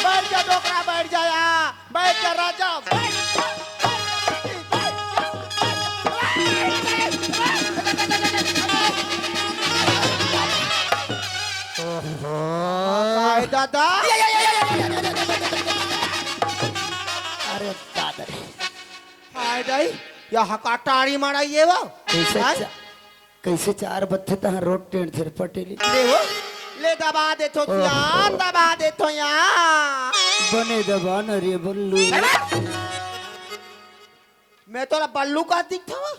बैठ जा डोकरा बैठ जा यहाँ बैठ जा राजा दादा अरे दादा हाय दाई यहाँ का टाड़ी माराइए वो कैसे 4 बत्थे तहां रोड टेंट थे पटेली देखो ले दबा दे तो यार दबा दे तो यार बने दबा न रे बल्लू मैं तो बल्लू का दिखता हूँ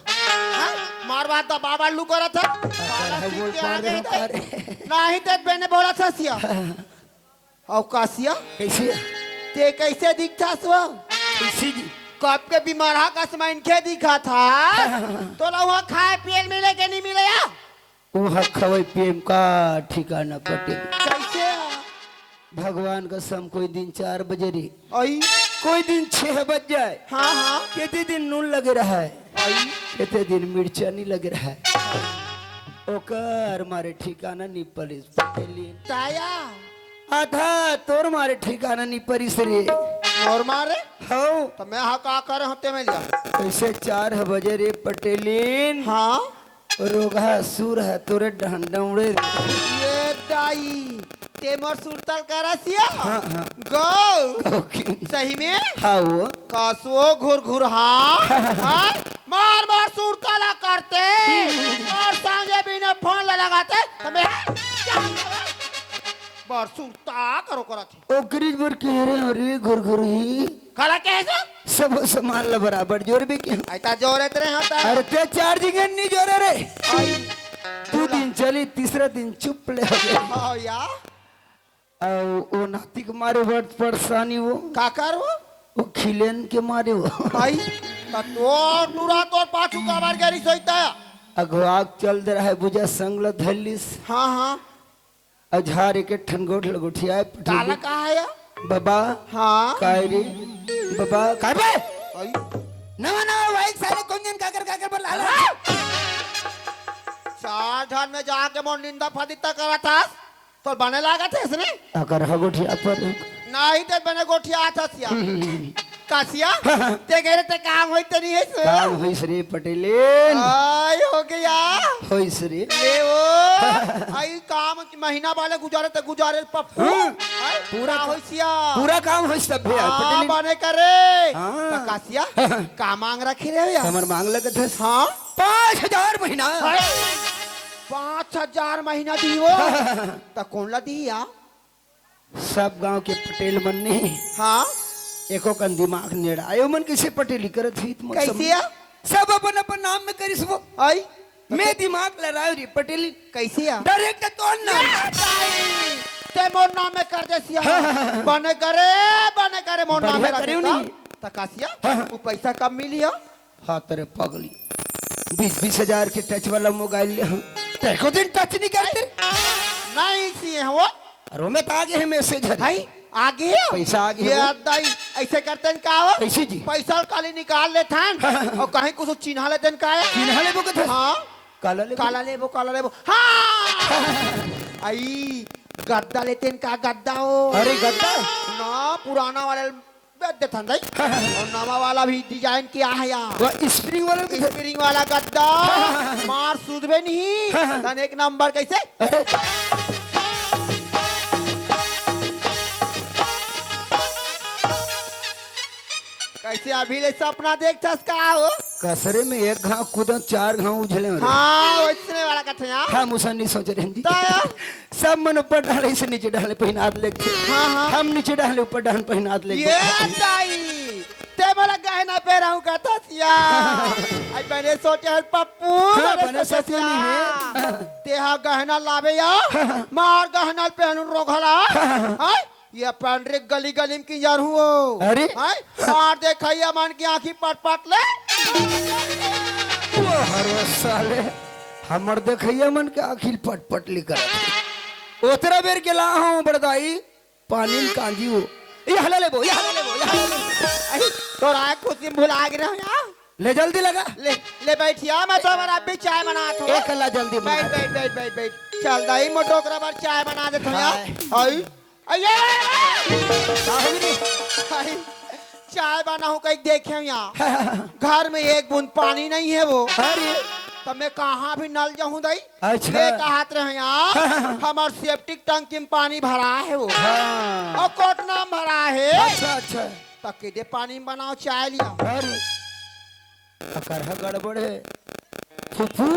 मारवा दबा बल्लू करा था नहीं तो मैंने बोला था सिया अवकाशिया कैसे ते कैसे दिखता सो कैसे जी कब के बीमारा का समय इनके दिखा था तो ना वहाँ खाए पिए मिले के नहीं मिले या वहाँ खवाई पीएम का ठिकाना पटेल कैसे भगवान का सम कोई दिन 4 बजे रे आई कोई दिन 6 बज जाए हाँ हाँ कितने दिन नून लगे रहा है आई कितने दिन मिर्चा नहीं लगे रहा है ओकर मारे ठिकाना नहीं पड़ी पटेली ताया आधा तोर मारे ठिकाना नहीं पड़ी रे और मारे हो तो मैं हाँ का कर होते में लिया ऐसे 4 बजे रे पटेलीन हाँ रोगा सुर है तोरे डंडौड़े ये दाई तेमर सुरतल करसिया हाँ हाँ गो ओके सही में हाँ वो कसो घुर घुर हाँ मार मार सुरतला करते और सांगे बिना फोन लगाते हमें बार सुरता करो करते ओ गरीब बर कह रहे अरे घुर घुर ही खला कैसे सब सामान ला बराबर जोर भी क्या ऐसा जोरे तेरे होता अरे ते चार्जिंग नहीं जोरे रे 2 दिन चली तीसरा दिन चुप ले हो गए हाँ यार ओ नाती के मारे बड़ परेशानी वो का करो वो खिलेन के मारे वो भाई तो टूरा तो पाछू का बार गरी सोईता है अगवाग चल दे रहा है बुझा संगल धलिस हाँ हाँ अझार के ठनगोठ लगुठिया काला कहा है या बाबा हाँ काय रे बाबा काय बे भाई नवा नवा भाई सारे कुंजन काकर पर लाला 4 धान में जाके मोर निंदा फदिता करा था तो बने लगा थे इसने अगर हगुठिया पर नहीं तो बने गोठिया था सिया कासिया ते गए ते काम होई तनी है सो काम होइस रे पटेलिन आई हो गया होइस रे ले वो आई काम महीना वाले गुजारे पप्पू आई पूरा होइसिया पूरा काम होइस तब भैया हाँ, पटेलिन बने करे हाँ। तो कासिया का मांग रखे रे यार हमर मांग लगत है हाँ 5000 महीना 5000 महीना दियो तो कौन ला दिया सब गांव के पटेल मन ने हाँ एको कन दिमाग नेड़ायो मन कैसे पटेली करत हित मत कैसे या? सब अपन अपन नाम में करिस वो आई मैं दिमाग लड़ायो रे पटेली कैसे या? डायरेक्ट तो ना ते मोर नाम में कर दे सिया बने करे मोर नाम में बढ़िया रख करियो दे नहीं। तकासिया वो पैसा कब मिली हो हाँ तेरे पगली 20-20 हजार के टच वाला मोबाइल ले हम तेरे दिन टच नहीं करते नहीं सी है वो अरे मैं तो आगे है मैसेज है भाई आगे है पैसा आगे ये है दाई ऐसे करते हैं का हो कैसे जी पैसा काली निकाल लेते हैं और कहीं कुछ चिन्हा लेते हैं का है चिन्हा लेबो के थे हाँ काला ले काला लेबो हाँ आई गद्दा लेते हैं का गद्दा हो अरे गद्दा ना पुराना वाले बेच देता है और नवा वाला भी डिजाइन किया है यार वो स्प्रिंग वाला के थे स्प्रिंग वाला गद्दा मार सुधबे नहीं तन एक नंबर कैसे कैसे अभी ले सपना देखता का हो कसरे में एक घाव कूदा 4 घाव उछले हो हाँ वैसने वाला कथे यार हम उसा नहीं सोच रहे हैं ताया सब मन ऊपर डाले से नीचे डाले पहनात लेके हाँ हाँ हम नीचे डाले ऊपर डाले पहनात लेके ये दाई ते मला गहना पहराऊं का था सिया आई बने सोचे हर पप्पू बने सोचे नहीं है ते हा गहना लावे या मार गहना पहनू रोघला हाय ये पंडरे गली गली में की यार हुओ अरे हाय मार देखैया मन की आंखी पट पट ले वो हर साले हमर देखैया मन के आखिर पट पट लिकर ओतरा बेर के ला हूं बड़दाई पानी में कांजी हो ये हला लेबो ये हला लेबो ये हला लेबो तोरा खुशी भुला गे रहा यार ले जल्दी लगा ले बैठिया मैं तो हमारा अभी चाय बना तो एक हला जल्दी बना बैठ बैठ बैठ बैठ बैठ चल दाई मोटोकरा बार चाय बना दे तो यार आई अये चाय बना हूँ कहीं देखे यहाँ घर में एक बूंद पानी नहीं है वो अरे तो मैं कहाँ भी नल जाऊँ दाई अच्छा मैं कहात रहे यहाँ हमार सेप्टिक टंकी में पानी भरा है वो हाँ और कोटना में भरा है अच्छा अच्छा तक दे पानी में बनाओ चाय लिया अरे अकर गड़बड़ है फुफू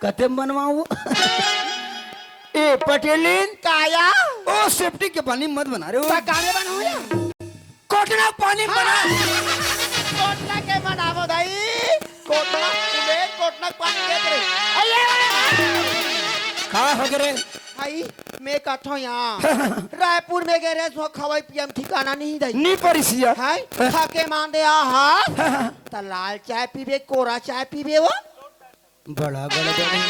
कते बनवाऊ ए पटेलिन काया ओ सेफ्टी के पानी मत बना रहे हो काने बनाओ या कोटना पानी बना कोटना के बनावो दाई कोटना तुम्हें कोटना पानी दे दे अये का हो गरे आई मैं कठो यहाँ रायपुर में गए रहे सो खवाई पियम ठिकाना नहीं दाई नी परिसिया हाय खाके मान दे आहा त लाल चाय पीबे कोरा चाय पीबे वो बड़ा गड़बड़ है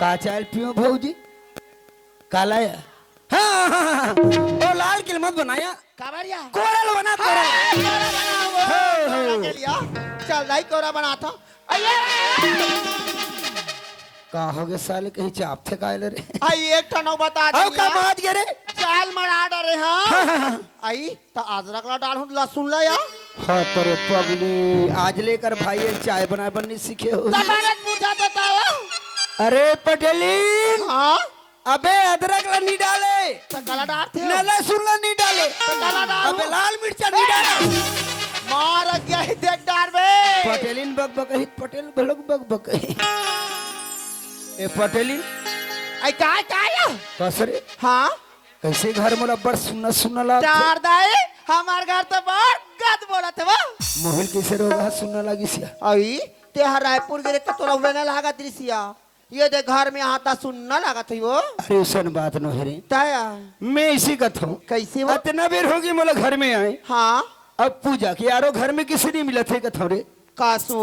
का चाय पियो भौजी काला या हाँ, हाँ, हाँ, ओ लाल किल मत बनाया काबरिया कोरल बना कोरल कोरा के लिया चल दाई कोरा बना था का हो गए साले कहीं चाप थे कायल रे आई एक टनो बता आओ का दिया बात करे चाल मरा डरे हाँ आई तो अदरक ला डाल लहसुन ला या हाँ तेरे पगली आज लेकर भाई ये चाय बना बननी सीखे हो तबारक पूछा देता हो अरे पटेली हाँ अबे अदरक ला नहीं डाले तो गला डाल थे न लहसुन ला नहीं डाले तो गला डाल अबे लाल मिर्चा नहीं डाले मार गया ही देख डाल बे पटेलिन बक बक ही पटेल भलक बक बक ए पटेलिन आई का या कसरे हाँ कैसे घर में बड़ सुनना सुनना ला चार दाई हमार घर तो बड़ गद बोला थे वो मोहिल कैसे रोगा सुनना लगी सिया अभी ते रायपुर गिरे तो तोरा उड़ने लगा दृश्य ये दे घर में आता सुनना लगा थी वो अरे उसन बात न है रे ताया मैं इसी का था कैसे वो इतना बेर होगी मोला घर में आए हाँ अब पूजा के यारो घर में किसी नहीं मिला थे कथो रे कासू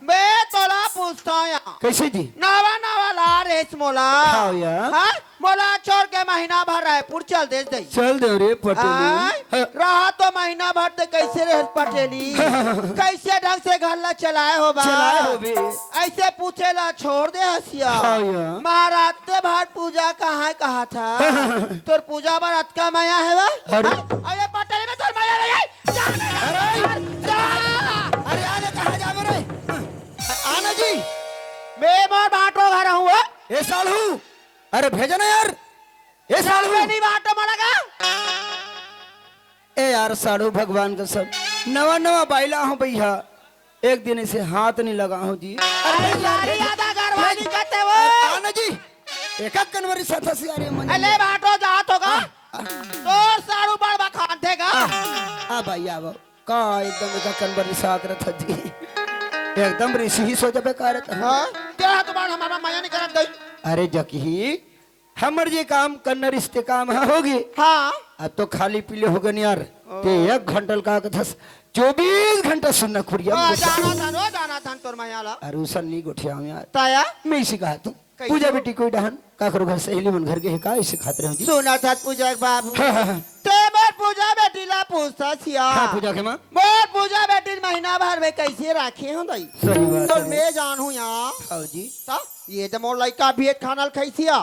मैं तोला पूछता हूँ कैसे जी नवा नवा ला रेस मोला हाँ यार। हाँ मोला छोड़ के महीना भर रायपुर चल दे दे चल दे रे पटेली रहा तो महीना भर ते कैसे रह पटेली कैसे ढंग से घर ला चलाए हो बा चलाए हो बे ऐसे पूछे ला छोड़ दे हसिया हाँ यार। महाराज ते भाट पूजा कहाँ कहा था तोर पूजा बार अटका माया है बा अरे। अरे पटेली में तोर माया नहीं है कह रहा हूँ ए सालू, अरे भेजा ना यार, ए सालू नहीं बाटो मरेगा। ए यार सालू, भगवान का सब नवा नवा बाइला हूँ भैया, एक दिन इसे हाथ नहीं लगा हूँ जी। अरे यारी आधा घरवाली कहते वो आना जी, एक कन्वरी साथा से यार मन अले बाटो जात होगा तो सारू बड़बा खान देगा। आ भाई आओ का एकदम का कन्वरी साथ रहा जी, एकदम ऋषि ही सोचा पे कार हाँ क्या तुम्हारा हमारा माया नहीं करत गई। अरे जकी हमर ये काम करना रिश्ते काम होगी। हाँ अब तो खाली पीले हो गए यार, ते 1 घंटा का 24 घंटा सुनना खुरिया जाना था तोर माया ला अरे उसन नहीं गोठिया हूं यार ताया मैं इसी कहा तू पूजा बेटी कोई डहन का करो घर सहेली मन घर के है का इसे खाते रहो जी। सुना था पूजा के बाबू ते मोर पूजा बेटी ला पूछता छिया। हाँ पूजा के मां मोर पूजा बेटी महीना भर में कैसे राखे हो दई। सही बात तो है। मैं जानू यहाँ आओ जी ता ये तो मोर लड़का भी एक खाना खैसिया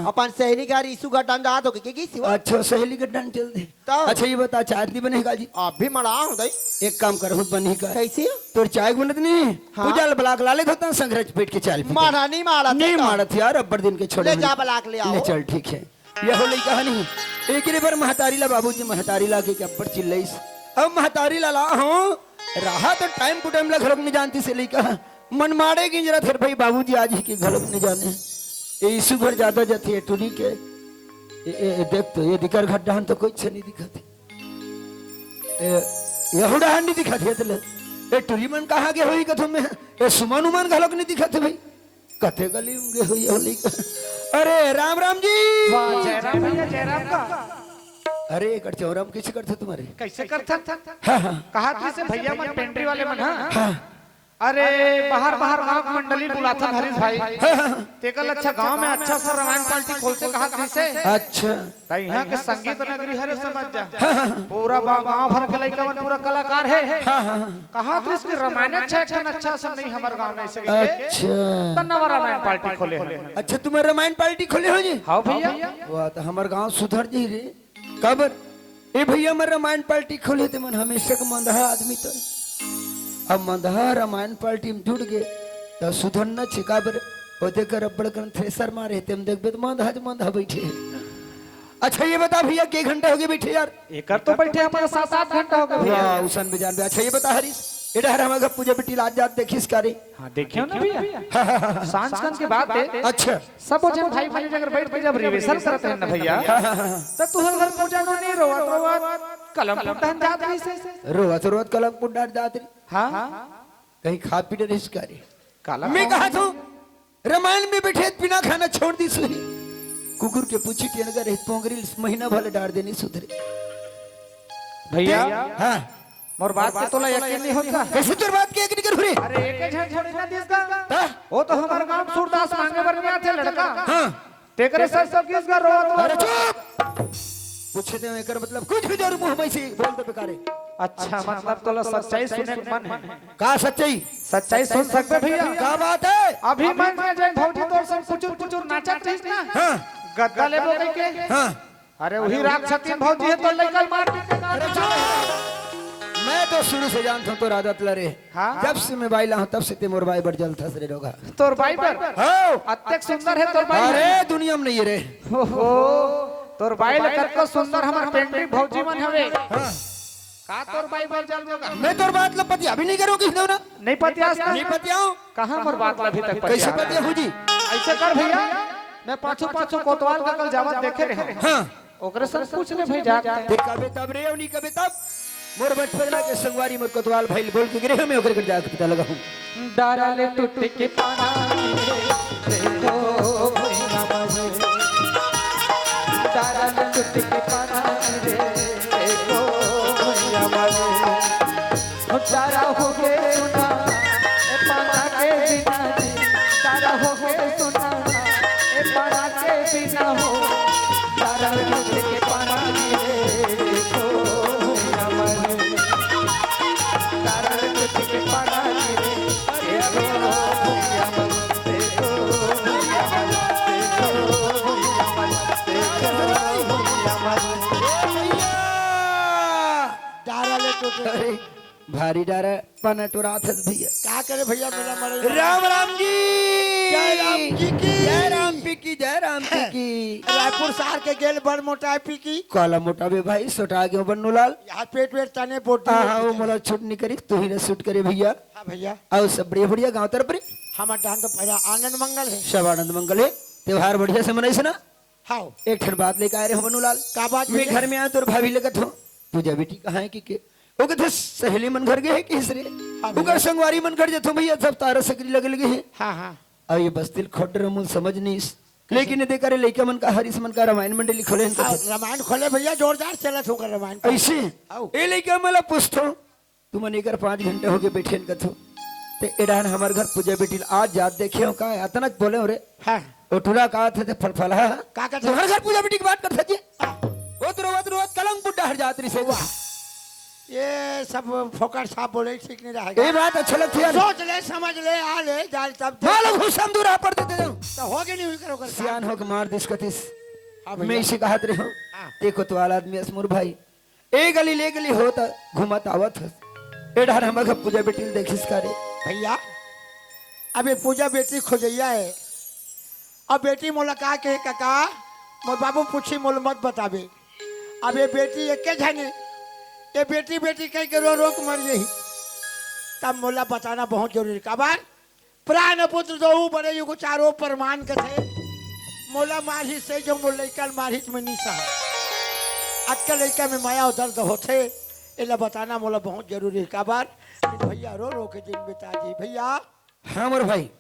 अपन सहेली का रीसु गटन दात हो के सिवा। अच्छा सहेली के डन चल दे। तो? अच्छा ये बता चाय नहीं बनेगा जी? आप भी मरा हो दई एक काम कर खुद बनी का कैसी तोर चाय बनत नहीं। हाँ? पूजा ब्लाक लाले धोता संग्रह पेट के चाल पी मारा नहीं मारा नहीं मारत यार, अब्बर दिन के छोड़े ले जा ब्लाक ले आओ। ले चल ठीक है। यह हो लई कहानी एक रे पर महतारी ला बाबूजी महतारी ला के अब्बर चिल्लईस। अब महतारी ला हूं रहा तो टाइम टू टाइम ला घर नहीं जानती से लेकर मन मारेगी जरा फिर भाई बाबूजी आज ही के घर नहीं जाने ये यीशु घर ज्यादा जाती है टूनी के देख तो ये दिकर घट डहन तो कोई नहीं दिखाती यह डहन नहीं दिखाती है तो ए टूरी मन कहाँ के हुई कथो में ए सुमन उमन घलक नहीं दिखाते भाई कथे गली होंगे हुई होली अरे राम राम जी जयराम भैया जयराम का अरे कर चौराम कैसे करते तुम्हारे कैसे करता हाँ हाँ कहा था से भैया मन पेंट्री वाले मन हाँ अरे बाहर बाहर गांव की मंडली बुलाता हरीश भाई तेकल अच्छा गांव में अच्छा सा रामायण पार्टी खोलते कहा थी से अच्छा ताई यहाँ के संगीत नगरी हरे समझ जा पूरा गांव भर के लड़का पूरा कलाकार है कहा थी इसके रामायण अच्छा सब नहीं हमारे गांव में ऐसे अच्छा नवा रामायण पार्टी खोले अच्छा तुम्हारे रामायण पार्टी खोले हो जी? हाँ भैया वाह तो हमारे गांव सुधर जी रे कबर ए भैया हमारे रामायण पार्टी खोले थे मन हमेशा का मंदहा आदमी तो अब मंदहा रामायण पार्टी में जुड़ गए तो सुधरना छिकाबर वो देखकर अब्बड़ कर थ्रेसर मारे थे हम देख मंदहा बैठे अच्छा ये बता भैया के घंटा हो गए बैठे यार एक तो बैठे हमारे 7-8 घंटा हो गए भैया वाह उसन बिजान में अच्छा ये बता हरीश इधर हमारा पूजा बेटी लाज जात देखिस करे हाँ देखियो ना भैया सांझ के बाद अच्छा सब जन भाई भाई अगर बैठ के जब रिविजन करते हैं ना भैया तो तू घर पूजा नो नहीं रोवत कलम पुटन जात रही से रोवत कलम पुटार जात रही हां कहीं खा पी रही करे काला मैं कहा था रामायण में बैठे बिना खाना छोड़ दी सुनी कुकुर के पूछी टेन कर पोंगरी महीना भले डाल देनी सुधरे भैया हाँ मोर बात के तोला यकीन नहीं होता कैसे तोर बात के यकीन कर हुरे अरे एक झन छोड़ी ना दिस का वो तो हमारे गांव सूरदास मांगे बर में थे लड़का हां तेकरे सर सब किस का रोवत अरे चुप पूछे थे एकर मतलब कुछ भी जोर मुंह में से बोल दे बेकारे अच्छा मतलब तोला सच्चाई सुने के मन है का सच्चाई सुन सकते भैया का बात है अभी मन में जय भौजी तोर सब कुचुर नाचत रहिस ना हां गद्दा लेबो के हां अरे वही रात छतीन भौजी है तो लइकल मार पीट के अरे चुप मैं तो शुरू से जानता हूं तो आदत लरे हाँ? जब से मैं बाइला हूं तब से ते मोर बाई बर जलता से रोगा तोर बाई पर हो अत्यक सुंदर है तोर बाई अरे दुनिया में नहीं रे ओहो तोर बाई लकर को सुंदर हमर पेंटिंग भौजी मन हवे हां का तोर बाई पर जल जोगा मैं तोर बात ला पतिया भी नहीं करोगी ना नहीं पतियास ना नहीं पतियाऊं कहां मोर बात ला अभी तक कैसे पतिया हो जी ऐसे कर भैया मैं पाछू कोतवाल का कल जावत देखे रहे हां ओकरे से पूछ ले भाई जा ते कबे तब रे नहीं कबे तब मोर बचपन के संगवारी मोर कोतवाल भाई बोल के गिरे में ओकरे जा के पता लगा हूं डाराले टूट के पाना देखो भैया मजे डाराले टूट के पाना रे देखो भैया मजे डारा हो के सुना ए पाना के बिना डारा हो के सुना ए पाना के बिना हो डाराले टूट के पाना रे देखो भैया मजे डाराले टूट के पाना रे देखो भैया मजे देखो भैया डारा ले तो अरे भारी डारा पना टुरा था भैया क्या करे भैया मेरा मरे राम राम जी जय राम जी की जय राम पीकी जय राम पीकी। रायपुर शहर के गेल बड़ मोटा है पीकी काला मोटा बे भाई सोटा गयो बन्नू लाल। यहाँ पेट वेट तने पोट हाँ वो मोला छूट नहीं करी तू ही ने शूट करे भैया। हाँ भैया आओ सब बढ़िया बढ़िया गाँव तरफ रे हमारे डांस तो पहला आनंद मंगल है। सब आनंद मंगल है त्योहार बढ़िया से मनाई ना। हाँ एक ठन बात लेकर आए रहे हो बन्नू लाल। का बात मैं घर में आया तो भाभी लगत हो पूजा बेटी कहाँ है कि वो कहते सहेली मन घर गए है किसरे उगर संगवारी मन घर जतो भैया सब तारा सकरी लगे लगे हैं। हाँ हाँ और ये बस दिल खोट रहा समझ नहीं लेकिन देखा रे लड़का मन का हरीश मन का रामायण मंडली खोले रामायण खोले भैया जोरदार चलत होगा रामायण ऐसे ये लड़का मला पूछतो तू मन एक 5 घंटे हो गए बैठे कथो ते एडान हमारे घर पूजा बेटी आज जात देखे हो का अतना बोले हो रे। हाँ ओठुरा का थे फलफला का तुम्हारे घर पूजा बेटी की बात कर सके वो तो रोवत कलंग बुड्ढा हट जात रही से ये सब फोकट साहब बोले ठीक नहीं रहेगा। ये बात अच्छा लगती है सोच ले समझ ले आ ले जाल तब मालूम हुसम दूर पड़ देते जाऊं तो होगे नहीं करो सियान हो के मार दिस कतिस। हाँ मैं इसी कहत रहे हूं देखो तो वाला आदमी असमुर भाई ए गली ले गली होता घुमत आवत ए ढार हम घर पूजा बेटी देखिस करे भैया अब ये पूजा बेटी खोजैया है। अब बेटी मोला कहा के काका मोर बाबू पूछी मोल मत बताबे। अब ये बेटी एक जाने ये बेटी बेटी कह के रो रो के मर यही तब मोला बताना बहुत जरूरी काबार प्राण पुत्र दो बड़े युग चारों प्रमाण के थे मोला मारही से जो मोल लइकल मारही में निशा आजकल लइका में माया दर्द होते इला बताना मोला बहुत जरूरी है काबार भैया रो रो के दिन बिता जी भैया। हाँ मोर भाई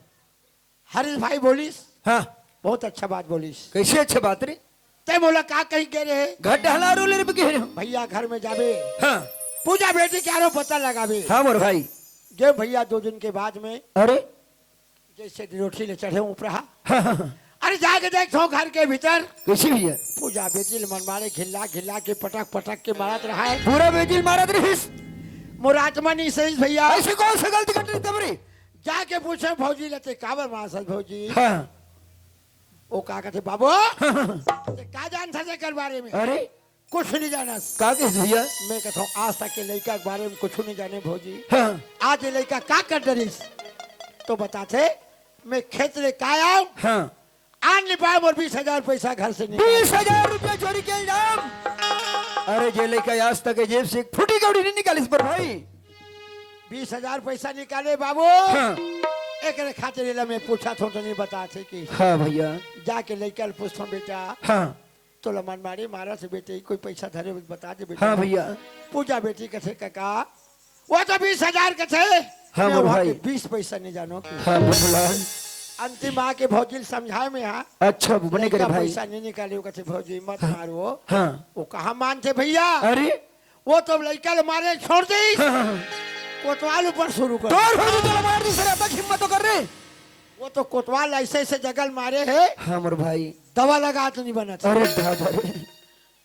हरीश भाई बोलिस हाँ बहुत अच्छा बात बोलिस कैसे अच्छा बात रे ते बोला का कहीं कह रहे घर डहला रो ले के भैया घर में जाबे हाँ पूजा बेटी क्या पता लगाबे। हाँ मोर भाई जे भैया 2 दिन के बाद में अरे जैसे रोटी ले चढ़े ऊपर हाँ। अरे जाके देखो घर के भीतर कैसी भैया पूजा बेटी मन मारे घिल्ला घिल्ला के पटक पटक के मारत रहा है पूरा बेजिल मारत रहिस मुरात्मा नहीं सही भैया ऐसे कौन सा गलती कर रही तबरी जाके पूछे भौजी लेते काबर मासल भौजी हाँ वो का कहते बाबू का जान था कर बारे में अरे कुछ नहीं जाना का के भैया मैं कहता हूँ आज तक के लड़का के बारे में कुछ नहीं जाने भौजी हाँ आज ये लड़का का कर डरिस तो बताते मैं खेत ले का आओ हाँ आन नहीं पाए और 20,000 पैसा घर से निकाल 20,000 रुपया चोरी के इल्जाम। अरे जे लड़का आज तक जेब से एक फुटी कौड़ी नहीं निकाली इस पर भाई 20,000 पैसा निकाले बाबू हाँ एक खातिर मैं पूछा तो नहीं बताते कि हाँ भैया जाके लड़का पूछता बेटा हाँ तो लमन मारी मारा से बेटे कोई पैसा धरे बता दे बेटा। हाँ भैया पूजा बेटी कथे काका वो तो 20,000 के थे हाँ मैं वहाँ भाई। के 20 पैसा नहीं जानो कि हाँ बोला अंतिम माँ के भौजी समझाए में हाँ अच्छा बने करे भाई पैसा नहीं निकाले वो कहते भौजी मत मारो हाँ वो कहाँ मानते भैया अरे वो तो लड़का मारे छोड़ दी हाँ कोतवाल ऊपर शुरू कर तोर भौजी तो मार दी सर तक हिम्मत तो कर रहे वो तो कोतवाल ऐसे ऐसे जगल मारे है हाँ मोर भाई दवा लगा तो नहीं बना था अरे दादा रे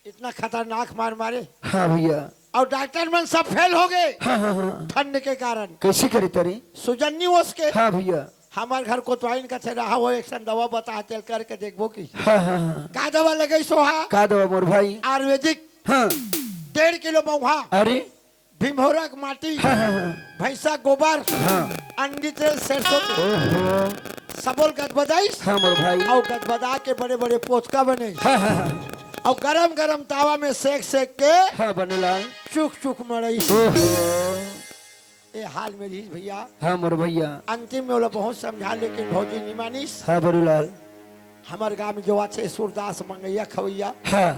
इतना खतरनाक मार मारे हाँ भैया और डॉक्टर मन सब फेल हो गए हाँ हाँ हाँ ठंड के कारण कैसे करी तरी सुजन्नी उसके हाँ भैया हमारे घर कोतवाइन का थे रहा वो एक दवा बता चल करके देखबो की हाँ हाँ हाँ का दवा लगे सोहा का दवा मोर भाई आयुर्वेदिक हाँ 1.5 किलो महुआ अरे भीमहोरक माटी हाँ हाँ हाँ भैंसा गोबर हाँ अंडी तेल सरसों तेल, ओहो सबोल गदबदाइस हाँ मोर भाई और गदबदा के बड़े बड़े पोचका बने हाँ हाँ हाँ और गरम गरम तावा में सेक सेक के हाँ बनेला चुक चुक मरई ओहो ये हाल में रही भैया। हाँ मोर भैया अंतिम में वो बहुत समझा लेकिन भौजी नहीं मानिस। हाँ बरूलाल हमारे गांव में जो अच्छे सूरदास मंगैया खवैया हाँ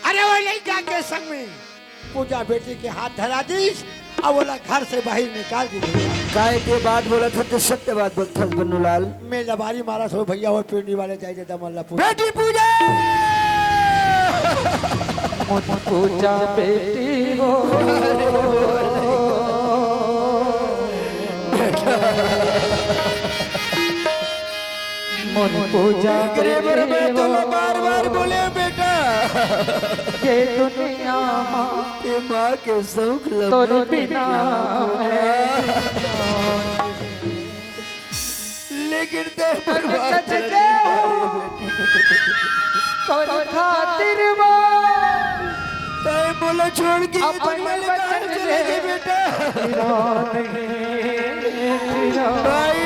अरे वो लड़का के संग में पूजा बेटी के हाथ धरा दी और बोला घर से बाहर निकाल दी भैया। काय के बात बोला था तो सत्य बात बोलता था बन्नूलाल मैं लबारी मारा सो भैया वो पिंडी वाले जाए दमल्ला बेटी पूजा पूजा बेटी हो मन पूजा बार बार बोले बेटा ये दुनिया ये माँ के सुख तोर बिना लेकिन तोर खातिर बोलो छोड़ के चले गए बेटा भाई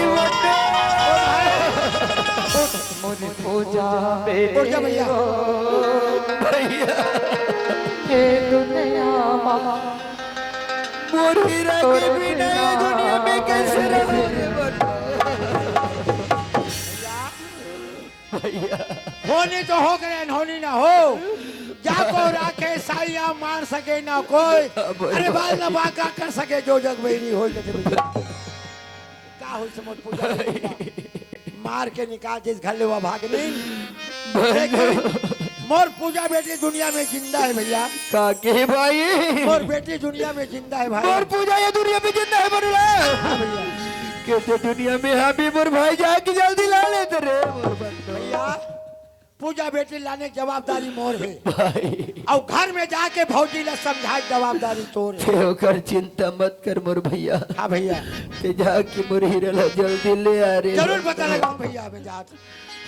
जा उठ जा भैया। हे दुनिया मोर हीरा के बिना ये दुनिया में कैसे रहे भैया। होनी तो हो गए, होनी ना हो। जाको राखे साइया मार सके ना कोई, अरे बाल ना बाका कर सके जो जग बेरी हो भैया। का हो समझ पूजा मार के निकाल जिस घर ले वो भाग नहीं। मोर पूजा बेटी दुनिया में जिंदा है भैया। काके भाई मोर बेटी दुनिया में जिंदा है भाई। मोर पूजा ये दुनिया में जिंदा है बोल रहा हाँ भैया। कहते दुनिया में हाँ भी मोर भाई जाके जल्दी ला लेते रे भैया पूजा बेटी लाने की जवाबदारी मोर है भाई। और घर में जाके भौजी ने समझाए जवाबदारी तोर है। ते ओकर चिंता मत कर मोर भैया। हाँ भैया ते जाके मोर हीरा ला जल्दी ले आ रे। जरूर पता लगाऊं भैया मैं जात।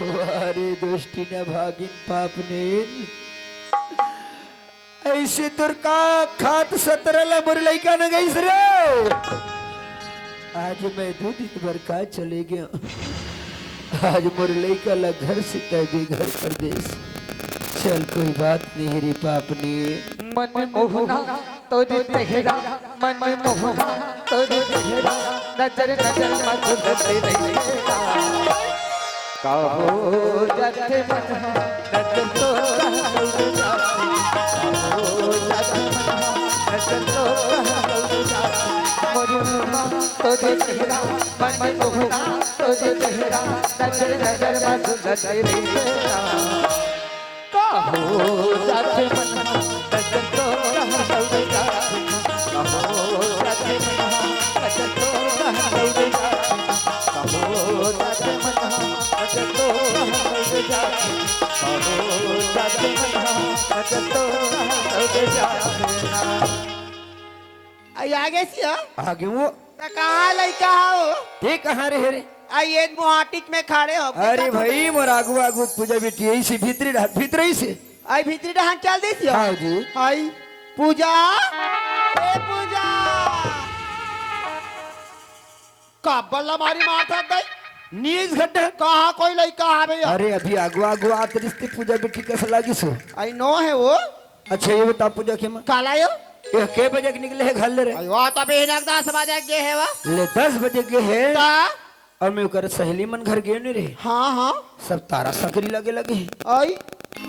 वारे दोस्ती न भागिन पाप ने ऐसे तुर का खात 17 ला मोर लइका न गईस रे। आज मैं 2 दिन भर का चले गया। आज मोर लइका ला घर से तय घर परदेश। चल कोई बात नहीं रे पाप ने। मन मोहना तो तेरा मन मोहना तो तेरा नजर नजर मधुर तेरा कहो जाते मन नजर तो मोहना तो तेरा मन मोहना तो तेरा नजर नजर मधुर तेरा कहो जाते मन नजर तो आगे सिया आगे वो कहाँ लइका हो? ते कहाँ रे रे? ये मुहाटिक में खड़े हो। अरे भाई मोर आगू आगू पूजा बेटी यही से भीतर ही से आई भीतरी डहान चल दी सिया। हाँ जी। आई पूजा ए पूजा का बल्ला मारी मारता गई नीज घट कहाँ कोई लइका है भैया? अरे अभी आगू आगू आते रिश्ते पूजा बेटी कैसे लागी सो। आई नो है वो। अच्छा ये बता पूजा के मां काला यो ये के बजे के निकले है घर ले रे? आई वो तो बेहनक 10 बजे के है वा। ले 10 बजे के है ता और मैं कर सहेली मन घर गए नहीं रे। हाँ हाँ सब तारा सकरी लगे लगे आई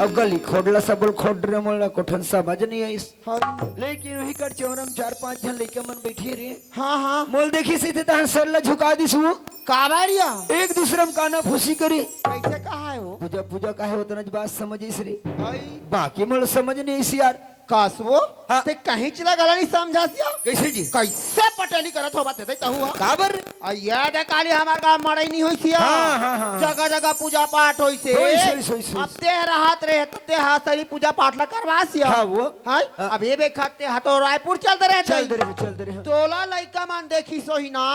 अब गली खोडला सब खोड रे मोला कोठन समझ नहीं आई। हाँ लेकिन वही कर चौरम 4-5 जन लेके मन बैठे रे। हाँ हाँ मोल देखी सीधे तहन सरला झुका दी सु काबारिया एक दूसरे में काना फूसी करी। कैसे कहा है वो? पूजा पूजा का है उतना बात समझ इस रे आई बाकी मोल समझ नहीं इस यार। कासवो हाँ। ते कहीं चला गला नहीं समझा सिया। कैसे जी कैसे पटेली करत हो बात है हुआ काबर याद है काली हमार गांव मड़ई नहीं होई सिया। हाँ, हाँ, हाँ। जगह जगह पूजा पाठ होई से होई से। अब ते राहत रहे तो ते हाथरी पूजा पाठ ला करवा सिया। हाँ वो हाय अब ये बेखते हाथो रायपुर चलते रहे चलते रहे तोला लइका मन देखी सोही ना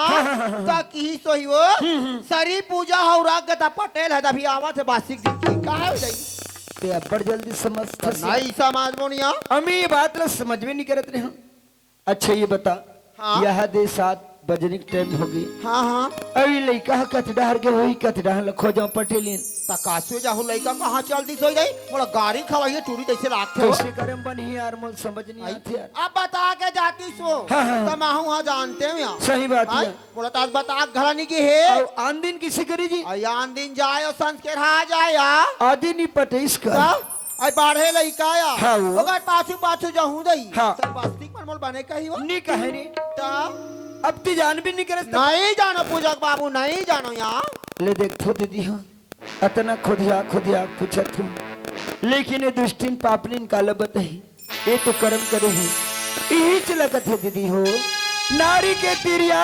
ता की सोही वो सरी पूजा हो रागता पटेल है अभी आवत है बासिक दिन का है जाई ते अब्बड़ जल्दी समझ नहीं समाज मोनिया हमें ये बात ला समझ में नहीं करत रहे हम। अच्छा ये बता हाँ। यह दे 7 बजने की टाइम हो गई। हाँ हाँ अभी लइका कत डहर के वही कत डहर लखो जाओ पटेलिन तकासु जाहु लइका कहां चल दी सोई गई मोला गाड़ी खवाइए चूड़ी कैसे राखते हो? कैसे करम बनी यार मोल समझ नहीं आती यार। अब बता के जाती सो हाँ, हाँ। तो मैं हूँ जानते हो यार सही बात है। बोला ताज बता घरानी की है और आन दिन किसी करी जी आन दिन जाए और संस्कार हाँ जाए यार आदि नहीं पटे इसका आई बाढ़े लइका या हाँ वो। ओकर पाछू पाछू जाहू दई हाँ। सर बास्तिक पर मोल बने कही हो नहीं कहे रे ता अब ती जान भी नहीं करे नहीं जानो पूजक बाबू नहीं जानो यार ले देख थो दीदी हाँ अतना खुदिया पूछत हूँ लेकिन ये दुष्टिन पापनिन काला बताई ये तो कर्म करे ही यही चलकत है दीदी हो नारी के तिरिया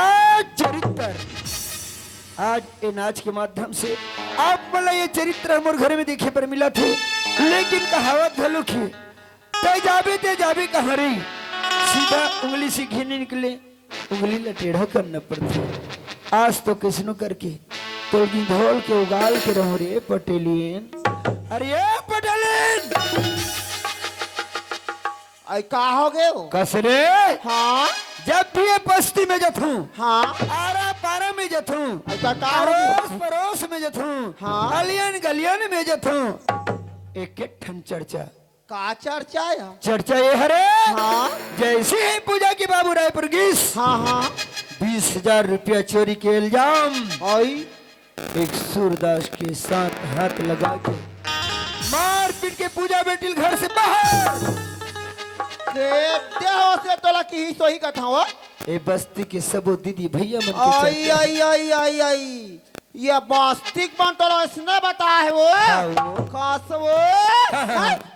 चरित्र। आज ये नाच के माध्यम से आप बोला ये चरित्र हमारे घर में देखे पर मिला थे लेकिन कहावत धलुक है ते जाबे कहाँ रही सीधा उंगली से घी निकले उंगली लटेढ़ा करना पड़ती है। आज तो किसनो करके तो धोल के उगाल के रहो रे पटेलियन। अरे पटेलियन आई का हो गए हो? कसरे हाँ जब भी ये बस्ती में जथू हाँ आरा पारा में जथू आई का हो गए? अड़ोस पड़ोस में जथू हाँ। अलियन गलियन में जथू एक एक ठन चर्चा का चर्चा है? चर्चा ये हरे हाँ जैसे ही पूजा की बाबू रायपुर गीस हाँ हाँ 20,000 रुपया चोरी के इल्जाम आई एक सूरदास के साथ हाथ लगा के मार पीट के पूजा बेटिल घर से बाहर देखते हो से तोला की ही सोही कथा हो? ए बस्ती के सबो दीदी भैया मन के आई चर्चा। आई आई आई आई ये बास्तिक बन तो इसने बताया है वो खास वो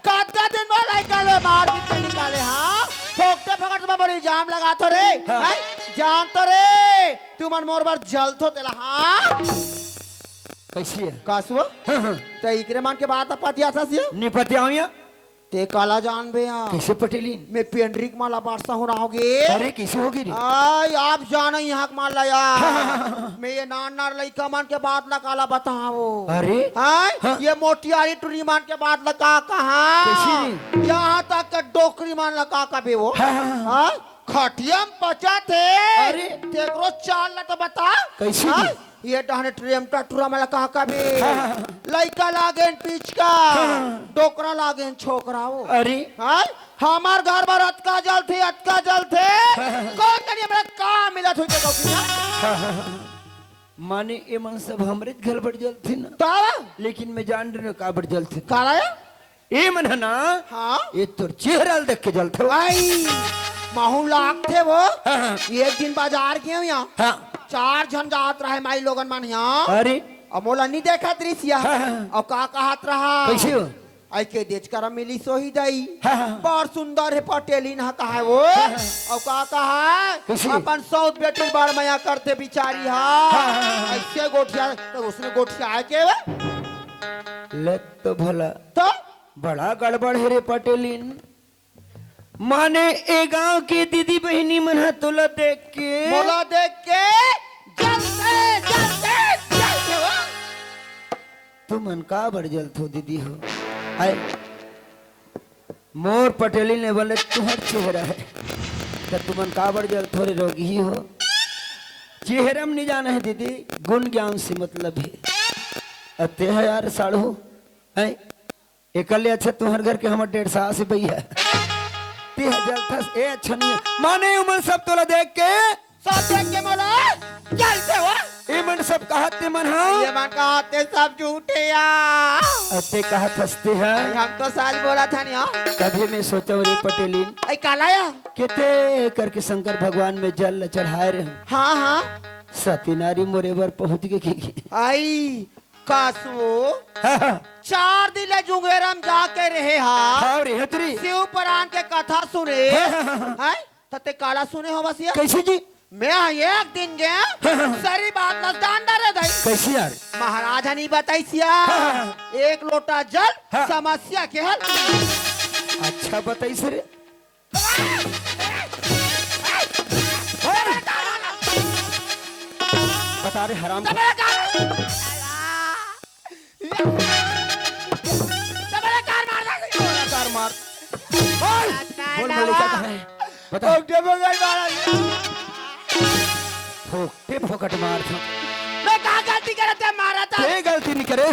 काटा दिन में निकाले मार के निकाले हाँ फोकते फकट में बड़ी जाम लगा तो रे हैं? जान तो रे तू मन मोर बार जल तो तेला हाँ कैसी है कासुआ ते इकरे मान के बात पतिया था सिया निपति आऊं ते काला जान बे यहाँ कैसे पटेलीन मैं पेंड्रिक माला बारसा हो रहा होगे अरे कैसे होगी रे आई आप जाना यहाँ मान ला यार मैं ये नार लड़का मान के बात ना काला बताओ अरे हाँ? ये मोटियारी टुरी मान के बात लगा कहा कैसी यहाँ तक के डोकरी मान लगा कभी वो हाँ? खटियम पचा थे अरे तेरो चाल ना तो बता कैसी हाँ? थी? ये डहने ट्रेम टटुरा में लगा कभी लड़का लागे पीछ का डोकरा लागे छोकरा वो अरे हाँ? हमार घर बार अटका जल थे कौन करिए मेरा काम मिला थी माने ये मन सब हमरे घर बढ़ जल थी ना तावा लेकिन मैं जान रही हूँ का बढ़ जल थी काला ये मन है ना हाँ ये तो चेहरा देख के जल थे भाई माहू लाख थे वो एक दिन बाजार गए यहाँ हाँ 4 जन जात रहे माई लोगन मन यहाँ अरे अमोला नहीं देखा दृश्य और का कहत रहा कैसे हो आई के देच कर मिली सोही दई हाँ। बड़ सुंदर है पटेलिन हा कहा वो और का कहा कैसे? अपन सौत बेटी बड़ मया करते बिचारी हा ऐसे गोठिया तो उसने गोठिया आए के वे ले तो भला तो बड़ा गड़बड़ है रे पटेलिन माने ए गांव की दीदी बहनी मन है तुला देख के मोला देख के जलते हो तू मन का बढ़ जल थो दीदी हो आए मोर पटेली ने बोले तुहर चेहरा है तो तू मन का बढ़ जल थोड़े रोगी ही हो चेहरा में नहीं जाना है दीदी गुण ज्ञान से मतलब है अते है यार साढ़ू है एकले अच्छा तुम्हारे घर के हमारे 1.5 साल से भैया ए अच्छा नहीं माने उमन सब तोला देख के सब देख के मोला जलते हो ए मन सब कहते मन ये हाँ मन कहते सब झूठे यार अते कहत हंसते हैं हम तो साल बोला था नहीं हाँ कभी मैं सोचा रे पटेलीन आई कालाया किते करके शंकर भगवान में जल चढ़ाए रहे हाँ हाँ सती नारी मोरे बर पहुंच गई आई कासू 4 दिन जुंगेरम जाके रहे हाँ रे हतरी शिव पुराण के कथा सुने हैं तते काला सुने हो बस ये कैसे जी मैं एक दिन गया सारी बात नजदान डरे दई कैसे यार महाराजा नहीं बताई सिया एक लोटा जल समस्या के हल अच्छा बताई सर बता रहे हराम मार बोल मलिका कहाँ है बता फोकटे फोकट मार था मैं कहाँ गलती करते मारा था ये गलती नहीं करे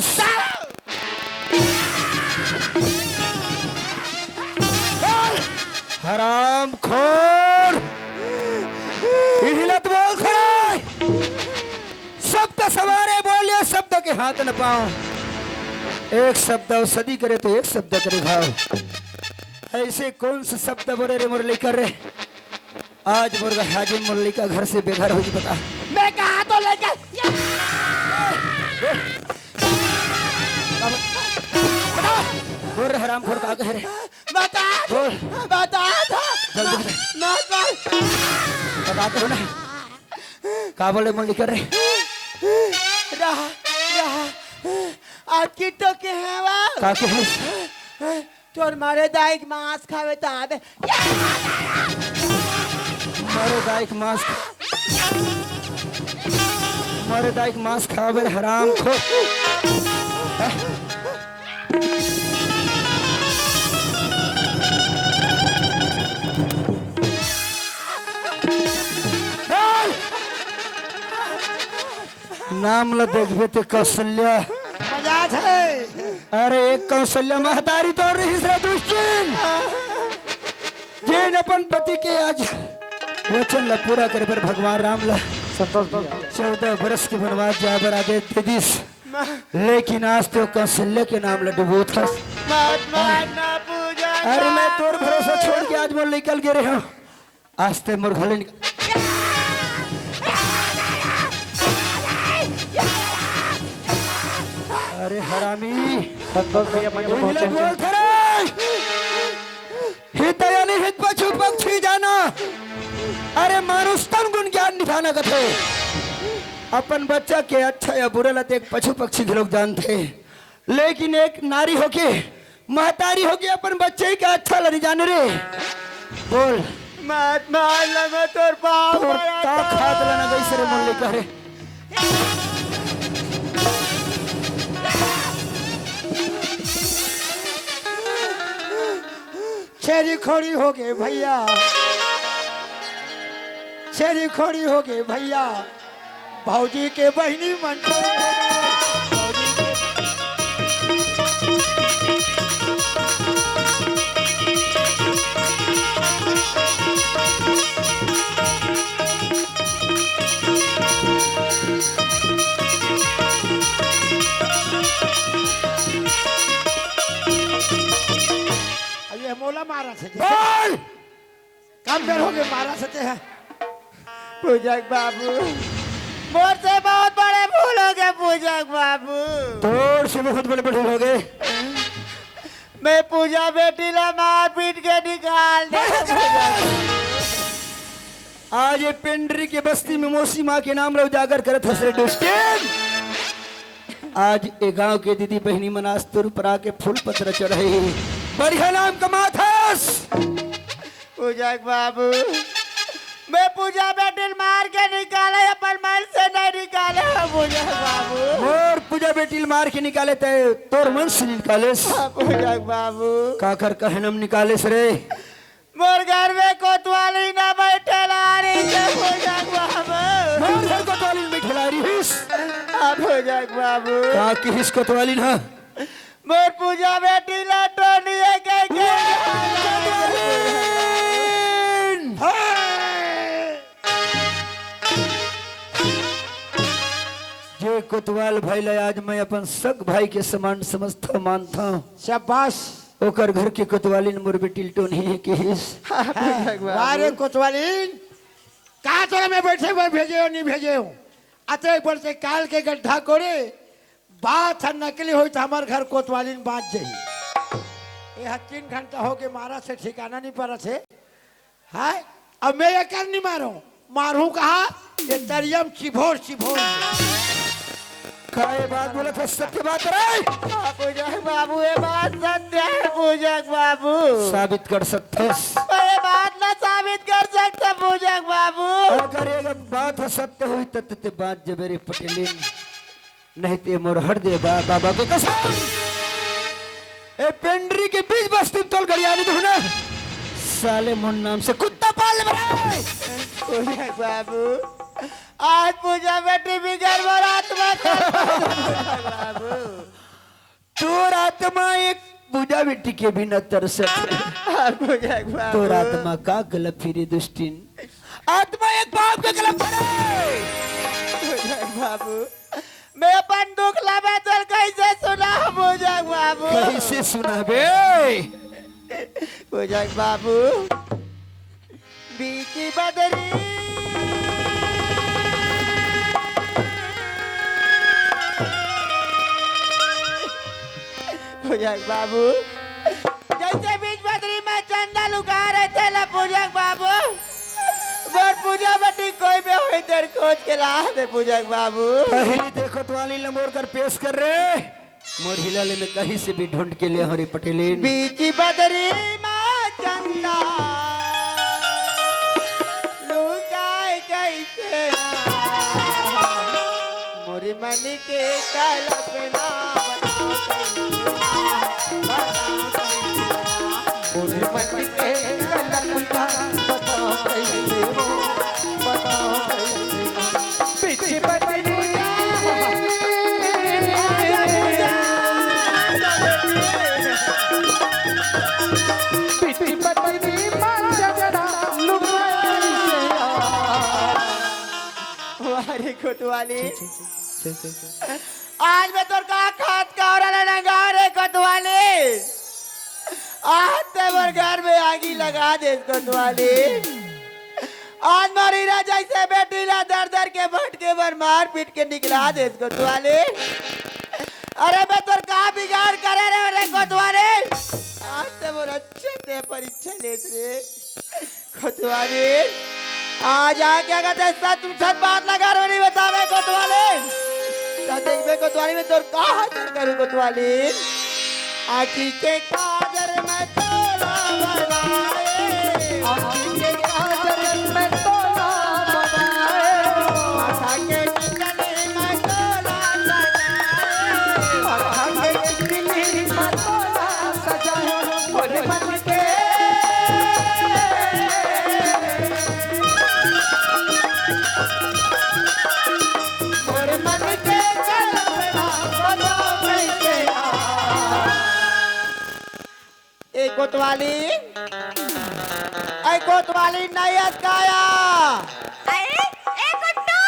हराम खोर हिलत बोल खड़े शब्द सवारे बोलिए शब्द के हाथ न पाओ एक शब्द औषधि करे तो एक शब्द करे भाव ऐसे कौन से शब्द बोले रे मुरली कर रहे आज मुर्गा हाजिम मुरली का घर से बेघर हो बता मैं कहा तो लेकर बोल हराम खोर का कह रहे बता बोल बता जल्दी ना बता करो ना का बोले मुरली कर रहे रहा रहा आज की तो के है वा का कह तोर मारे दाइक मांस खावे तो आबे मारे दाइक मांस खावे हराम खो नाम ल देखबे ते कौशल्या मजाक है। अरे एक कौशल्या महतारी तो रही से दुष्टिन जिन अपन पति के आज वचन ला पूरा करे पर भगवान राम ला संतोष भैया 14 बरस के वनवास जा बर आदे दिस लेकिन आज तो कौशल्या के नाम ला डुबो था। अरे मैं तोर भरोसा छोड़ के आज मोर निकल गे रहे हूँ आज ते मोर घले अरे हरामी संतोष भैया मंच पे पहुंचे बोल खरे हित यानी हित पशु पक्षी जाना अरे मानुष तन गुण ज्ञान निधाना कथे अपन बच्चा के अच्छा या बुरा लत एक पशु पक्षी के लोग जानते लेकिन एक नारी होके महतारी होके अपन बच्चे का अच्छा लड़ी जाने रे बोल महात्मा लगा तोर पाँव तोर का खाद लेना कैसे रे मुल्ले करे छेरी खोड़ी हो गए भैया, छेरी खोड़ी हो गए भैया, भौजी के बहनी मन मोला मारा से काम कर हो गए मारा सते हैं पूजक बाबू मोर से बहुत बड़े भूल हो गए पूजक बाबू तोड़ से बहुत बड़े बड़े हो गए मैं पूजा बेटी ला मार पीट के निकाल दे आज ये पेंड्री के बस्ती में मौसी माँ के नाम रे उजागर करत हसरे दुष्टिन आज ए गांव के दीदी बहनी मनास तुर पर आके फूल पत्र चढ़ाई बढ़िया नाम कमाथस पूजक बाबू मैं पूजा बेटी मार के निकाले अपन मन से नहीं निकाले पूजक बाबू और पूजा बेटी मार के निकाले ते तोर मन से निकाले पूजक बाबू काकर कहनम निकाले रे मोर घर में कोतवाली ना बैठे लारी से पूजक बाबू मोर घर कोतवाली में खिलाड़ी हिस पूजक बाबू का की हिस कोतवाली ना मोर पूजा बेटी ला टोनिए के जे कोतवाल भाई ले आज मैं अपन सग भाई के समान समझता मानता हूँ शाबाश ओकर घर के कोतवालिन मोर बेटी टोनी है के हिस वारे कोतवालिन कहाँ चला मैं बैठे हुए भेजे हो नहीं भेजे हूँ अतः एक बार से काल के गड्ढा कोरे बात है नकली हुई तो हमारे घर कोतवालिन बात जाई ये 3 घंटा हो के मारा से ठिकाना नहीं पड़ा थे हाय अब मैं ये कर नहीं मारू कहा ये तरियम चिभोर चिभोर काय बात बोला था सत्य बात रे पूजक बाबू ये बात सत्य है पूजक बाबू साबित कर सकते ये बात ना साबित कर सकते पूजक बाबू अगर ये बात सत्य हुई तो ते बात जबेरे पटेलिन नहीं ते मोर हट दे बाबा को कसम ए पेंड्री के बीच बस्ती तोल गड़ियानी तो ना साले मुन नाम से कुत्ता पाल बराए पूजक बाबू आज पूजा बेटी भी गड़बड़ आत्मा बाबू तोर आत्मा एक पूजा बेटी के भी न तरसत पूजक बाबू तोर आत्मा का गलत फिरी दुष्टिन आत्मा एक बाप का गलत फिरे पूजक बाबू मैं अपन दुख लबे तो कैसे सुना पूजक बाबू कैसे सुना बे पूजक बाबू बीची बदरी पूजक बाबू जैसे बीच बदरी में चंदा लुका रहे थे ला पूजक बाबू और पूजा बेटी कोई भी हुई देर खोज के ला दे पूजक बाबू पहली देखो तो वाली लमोर कर पेश कर रहे मोर हिलाले में कहीं से भी ढूंढ के ले हरी पटेलिन बीची बदरी में चंदा लुकाए कैसे मोरी मन के कल्पना अरे कोतवाली आज मैं तोर का खात का और लगा रे कोतवाली आज ते मोर घर में आगी लगा दे कोतवाली आज मारी ना जैसे बेटी ला दर दर के भट के बर मार पीट के निकला दे कोतवाली अरे मैं तोर का बिगाड़ करे रे कोतवाली आज ते मोर अच्छे ते परीक्षा लेत रे कोतवाली आज आके अगर ते सच बात लगा रो नहीं बतावे कोतवाली तो देखबे कोतवाली में तोर का हाजर करू कोतवाली आखी के काजर में तोला बनाए आखी के काजर में तोला बनाए माथा के टिकली में तोला सजाए माथा के टिकली में तोला सजाए बोले मन के बोले मन के कोतवाली नहीं अटकाया ए गुड्डू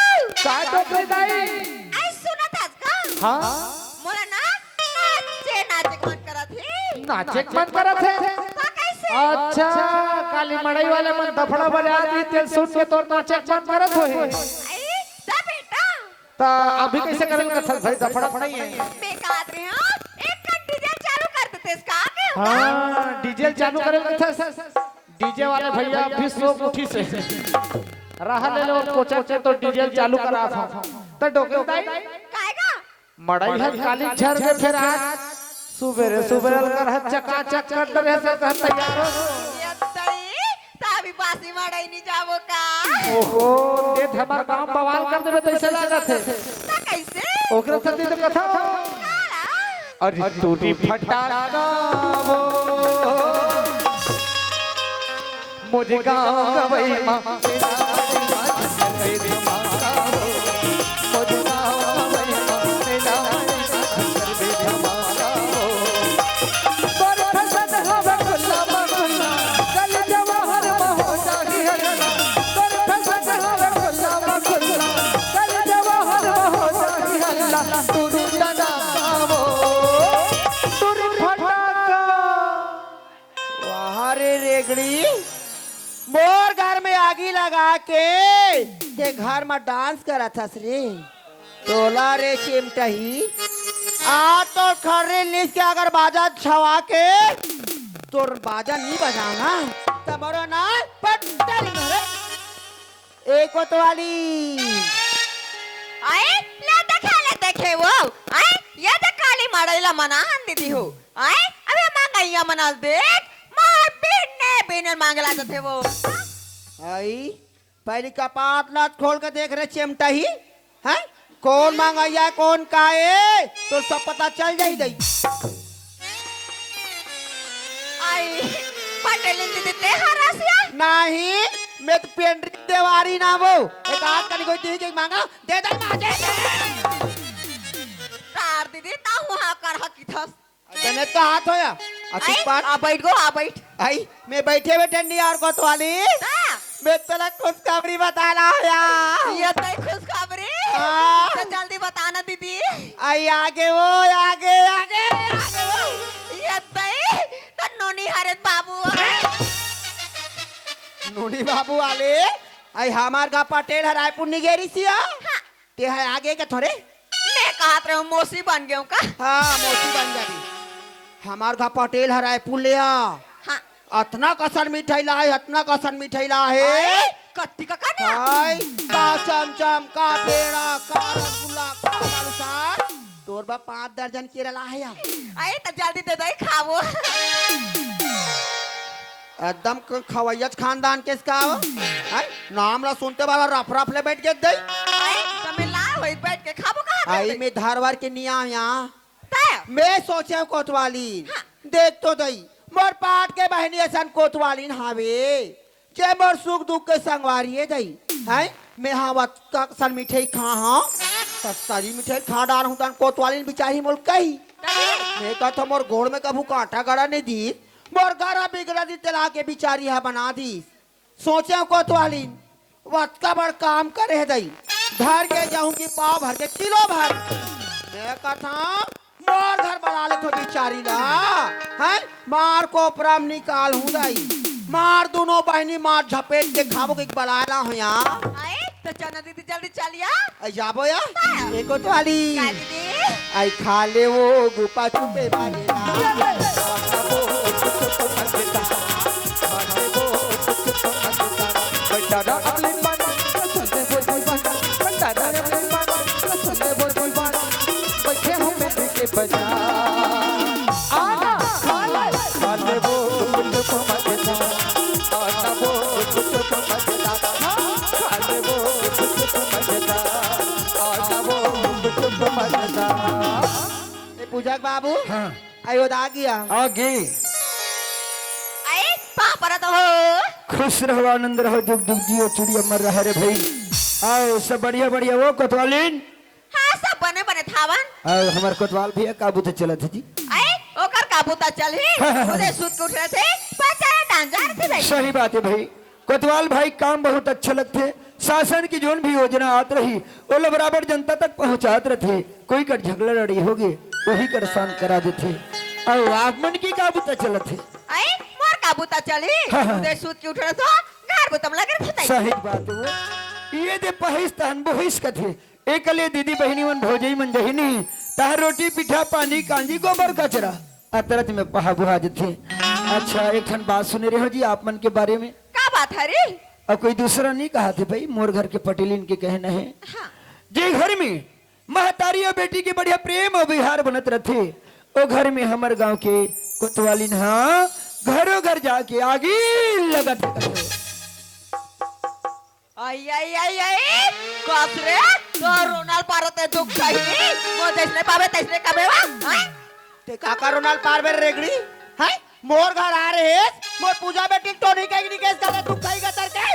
काय टोकले दाई आई सुनत हस का हां मोला ना नाचे मन करत हे नाचे मन करत है का कैसे अच्छा काली मड़ई वाले मन दफड़ा बजा दी तेल सूट के तोर नाचे मन करत होए आई दा बेटा ता अभी कैसे करेंगे भाई दफड़ा नहीं है बेकार रे हां एक डीजे चालू कर देते इसका के हां डीजे चालू करेंगे था डीजे वाले भैया भी सो मुठी से रहा ले लो कोचा के तो डीजे चालू करा था तो डोके दाई काएगा मड़ई है काली झर के फिर आज सुबेरे सुबेरे कर चका चक कर रहे से तैयार हो ये तई ताबी पासी मड़ई नहीं जावो का ओहो ये हमार गांव बवाल कर देबे तो ऐसे लागत है ता कैसे ओकरा सती तो कथा अरे टूटी फटाका वो मुझे गाँव गवई माँ रेगड़ी मोर घर में आगी लगा के घर में डांस करा था रे तोला रे चिमटही आ तो खर्रे लिख के अगर बाजा छवा के तोर बाजा नहीं बजाना तमरो ना पट्टल घरे एक कोतवाली आए ले देखे वो आए ये तो काली मड़ईला मना हन दीदी हो आए अबे मांगैया मना देख मार बिन मांगला थे वो आई पहली कपाट लात खोल के देख रहे चिमटा ही है कौन मांगैया कौन काए तो सब पता चल जाई दई आई पटेल दीदी ते हरासिया नहीं मैं तो पेंड्री देवारी ना वो एक आध कनी कोई दी के मांगा दे दे माजे तार दीदी ता हुआ कर हकी थस तने तो हाथ होया अच्छी बात आ बैठ गो आ बैठ आई मैं बैठे बैठे नहीं और कोतवाली मैं तला खुशखबरी बताना है ये तय खुशखबरी हाँ। तो जल्दी बताना दीदी आई आगे वो आगे आगे आगे वो ये तय तो नोनी हरत बाबू नोनी बाबू वाले आई हमार का पटेल है रायपुर निगेरी सिया ते है आगे के थोड़े मैं कहत रहा हूँ मौसी बन गया का हाँ मौसी बन जाती हमार का पटेल है रायपुर ले हाँ अतना कसन मिठाई ला है अतना कसन मिठाई ला है कत्ती का कन्या हाय का चमचम का पेड़ा का रसगुल्ला का बालूशाह तोर बा 5 दर्जन केला है आई तो जल्दी दे दे खावो एकदम खवैयत खानदान के इसका है नाम ला सुनते वाला रफ रफ ले बैठ के दे आई तो मैं ला वही बैठ के खावो कहाँ आई में धारवार के निया यहाँ तय मैं सोचे कोतवाली देख तो दई मोर पाट के बहनी असन कोतवाली हावे जे मोर सुख दुख के संगवारी दई है मैं हावत का सन मिठाई खा हां सस्तारी मिठाई खा डाल हूं तन कोतवाली बिचारी मोल कही मैं का तो मोर गोड़ में कभू कांटा गड़ा नहीं दी मोर गरा बिगड़ा दी तला के बिचारी है बना दी सोचे कोतवाली वत का बड़ काम करे दई घर के जाऊं की पाव भर के किलो भर मैं कथा मोर घर बना ले तो बिचारी ना है मार को परम निकाल हूं दाई मार दोनों बहनी मार झपेट के खाबो के बनाला हो यहाँ आए तो चना दीदी जल्दी चलिया आई जाबो या एको तो आली का दीदी आई खा ले वो गुपा चुपे वाले पूजा बाबू हाँ आयो आ गया आगे आए पापा तो हो खुश रहो आनंद रहो जुग जुग जियो चिड़िया मर रहा रे भाई आओ सब बढ़िया बढ़िया वो कोतवालिन हाँ सब बने बने थावन आओ हमार कोतवाल भैया काबू तो चला था जी आए ओकर काबूता चल ही मुझे सूत के उठ रहे थे पता डांजार थे भाई सही बात है भाई कोतवाल भाई काम बहुत अच्छे लगते शासन की जोन भी योजना आत रही वो लोग बराबर जनता तक पहुंचात रहे कोई कर झगड़ा लड़ी होगी वही कर शांत करा देते और आगमन की काबूता चलत थे आए मोर काबूता चल ही मुझे सूत के उठ रहे तो घर बुतम लगे थे सही बात है वो ये दे पहिस्तान बोहिस कथे एकले दीदी बहनी मन भौजई मन जहिनी ताह रोटी पिठा पानी कांजी गोबर कचरा अतरत में पहा बुहा देते अच्छा एक ठन बात सुने रहे हो जी आप मन के बारे में का बात है रे और कोई दूसरा नहीं कहा थे भाई मोर घर के पटेलिन के कहना है हाँ जे घर में महतारी और बेटी के बढ़िया प्रेम और विहार बनत रहे ओ घर में हमार गांव के कोतवालिन हाँ घरों घर जाके आगे लगत रहे। आई आई आई आई कसरे तो रोनाल पारते दुख चाहिए मो जैसे पावे तैसे कबेवा हां ते काका रोनाल पार में रेगड़ी है मोर घर आ रहे हैं मोर पूजा बेटी टोनी के निकेश करे तू कहीं का तरके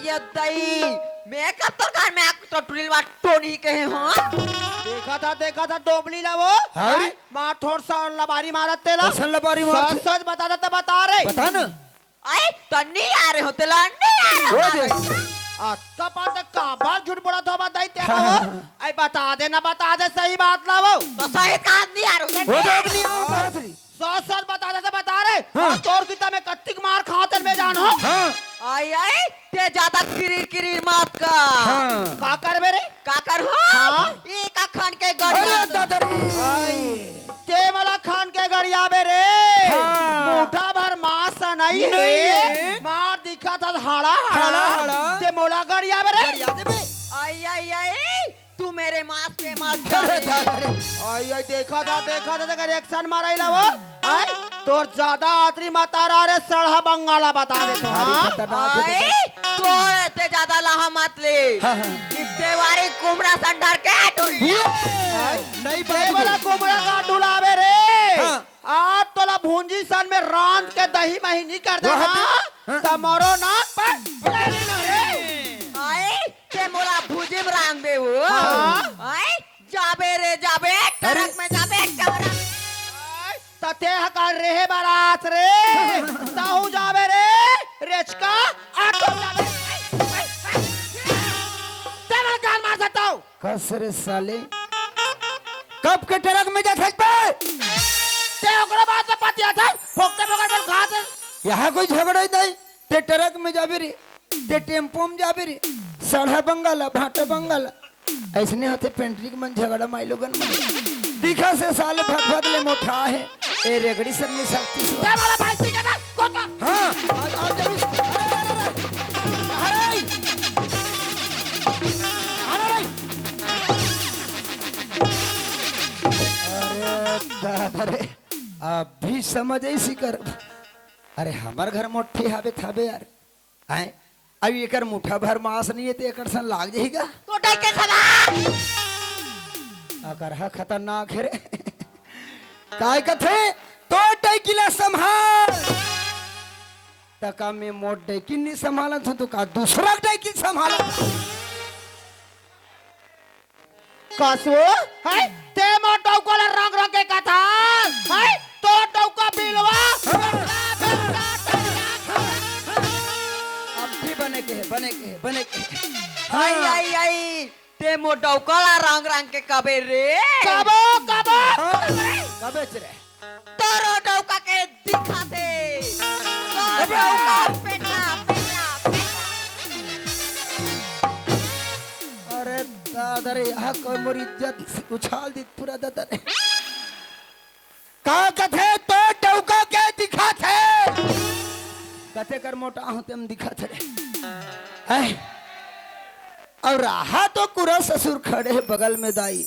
यद्दई मैं कब तो घर में तो टुरिल वाट टोनी कहे हां देखा था डोबली ला वो हाँ? मार थोड़ सा लबारी मारत तेला असल लबारी मारत सच सच बता देते बता रहे बता ना आए तो नहीं आ रहे हो तेला नहीं आ रहे हो आता पाते का बात झूठ बोला तो बताई तेरा वो आई बता दे सही बात ला वो तो सही कहा नहीं आ रहे वो हो तो अपनी आवाज रही। सच सच बता देते बता रहे हाँ। तोर किता में कत्तिक मार खाते में जान हो हाँ आई आई ते ज्यादा किरीर किरीर मत का हाँ का कर मेरे का कर हो हाँ। एक अखन के अरे गड़िया दादरी ते मला खान के गड़िया बेरे हाँ। मोटा भर मांस नहीं नहीं है है। मार दिखा था हाड़ा हाड़ा, हाड़ा हाड़ा। ते मोला गड़िया बेरे आई आई आई तू मेरे मांस पे मत अरे कर दादरी आई आई देखा था तेरा रिएक्शन माराइला वो आई तोर ज्यादा आतरी माता रे सड़हा बंगाला बता दे तो हाँ आई तो ते ज्यादा लहा मत ले हाँ, हाँ। इतने वारी कुमड़ा संडर के टोली नहीं ते वाला कोमड़ा का डुलावे रे हाँ। आज तोला भूंजी सन में रांध के दही महीनी कर दे हाँ। तमरो नाक पर आई ते मोला भुजिम रांग दे वो हाँ। आई जाबे रे जाबे ट्रक में जाबे ट्रक तते हकार रहे बारात रे ताऊ जावे रे रेचका ऑटो जावे तेरा कान मार सकता हूँ कसरे साले कब के ट्रक में जा सकते ते ओकरा बात से पतिया था फोकते फोकते खाते यहाँ कोई झगड़ा ही नहीं ते ट्रक में जाबे रे ते टेम्पो में जाबे रे साढ़ा बंगाला भाटा बंगाला ऐसने होते पेंट्री के मन झगड़ा माइलोगन दिखा से साले भग ले मोटा है ए रेगड़ी सब में सकती ते वाला भाई ठीक है ना कोका हाँ आज जरूर अरे अरे अभी समझ ऐसी कर अरे हमार घर मोटी हावे थाबे यार आए अब एकर मुठा भर मांस नहीं है तो एकर सन लाग जाएगा तो डाल के खा अगर हा खतरनाक है रे काय कथे तो टैकिला संभाल तका में मोट टैकिल नहीं संभालत हूं तो का दूसरा टैकिल संभालत कसो है ते मोटो को रंग रंग के कथा है तो टौका बिलवा अब भी बने बने के आई आई आई ते मो डौकाला रंग रंग के कबे रे कबो कबे चरे तोरो डौका के दिखा दे तो डौका पेटला पेटला अरे दादा रे यहाँ कोई मोरी इज्जत उछाल दी पूरा दादा रे का कथे तो डौका के दिखा थे कथे कर मोटा हूं तेम दिखा थे है और रहा तो कुरा ससुर खड़े है बगल में दाई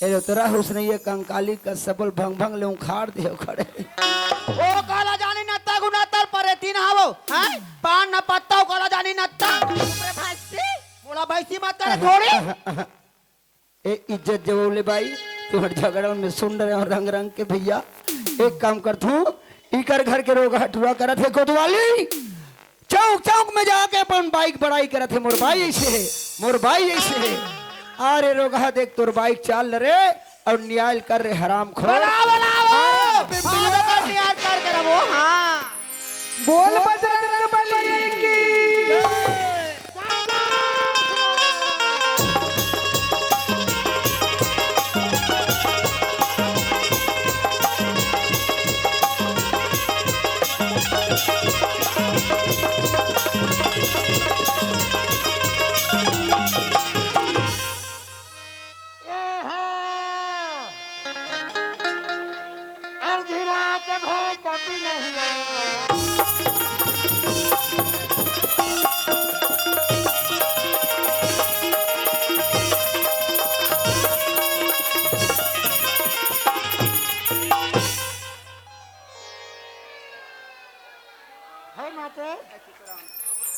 ए तेरा हुस्न ये कंकाली का सबल भंग भंग ले उखाड़ दे खड़े ओ काला जानी नत्ता गुनातर परे तीन हावो हैं पान न पत्ता काला जानी नत्ता प्रभासी बोला भैसी मत करे थोड़ी ए इज्जत जबोले भाई तुम्हारे झगड़ा में सुन रहे हो रंग रंग के भैया एक काम कर तू इकर घर के रोग हटुआ करत है कोतवाली चौक चौक में जाके अपन बाइक बड़ाई करत है मोर भाई ऐसे है अरे रोगा देख तोर बाइक चाल रे और न्याय कर रे हराम खोर बनाओ कर नियार कर के रहो हां बोल बजरंग बली की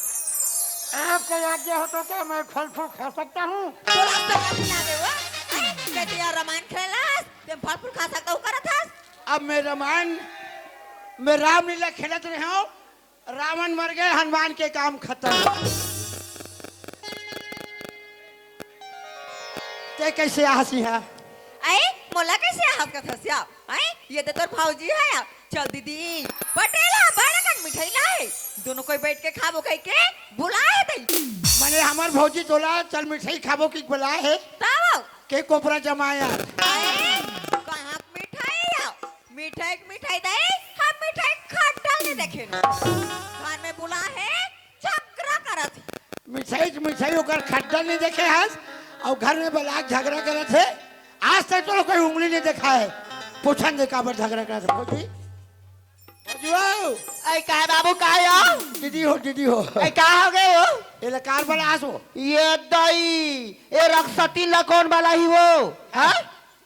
आपका आज्ञा हो तो क्या मैं फल फूल खा सकता हूँ? तोरा सब खिला दे वो बेटिया रामायण खेलास ते फल फूल खा सकता हूं करत हस अब मैं रामायण में रामलीला खेलत रहे हो रावण मर गए हनुमान के काम खत्म ते कैसे हंसी है आई मोला कैसे हाथ का थसिया आई ये तो तोर भौजी है चल दीदी बटेला बड़कन मिठाई लाए दोनों कोई बैठ के खाबो कह के बुलाए थे मैंने हमार भौजी तोला चल मिठाई खाबो की बुलाए है तब के कोपरा जमाया कहां मिठाई दे हम मिठाई खट्टा नहीं देखे घर में बुला है झगड़ा करत मिठाई ओकर खट्टा नहीं देखे हंस और घर में बलाक झगड़ा करे थे आज तक तो कोई उंगली नहीं देखा है पूछन दे काबर झगड़ा करे थे भौजी ऐ का बाबू का हो दीदी हो ऐ का हो गए हो ये लकार वाला आसो ये दई ये रक्षती लकोन वाला ही वो हां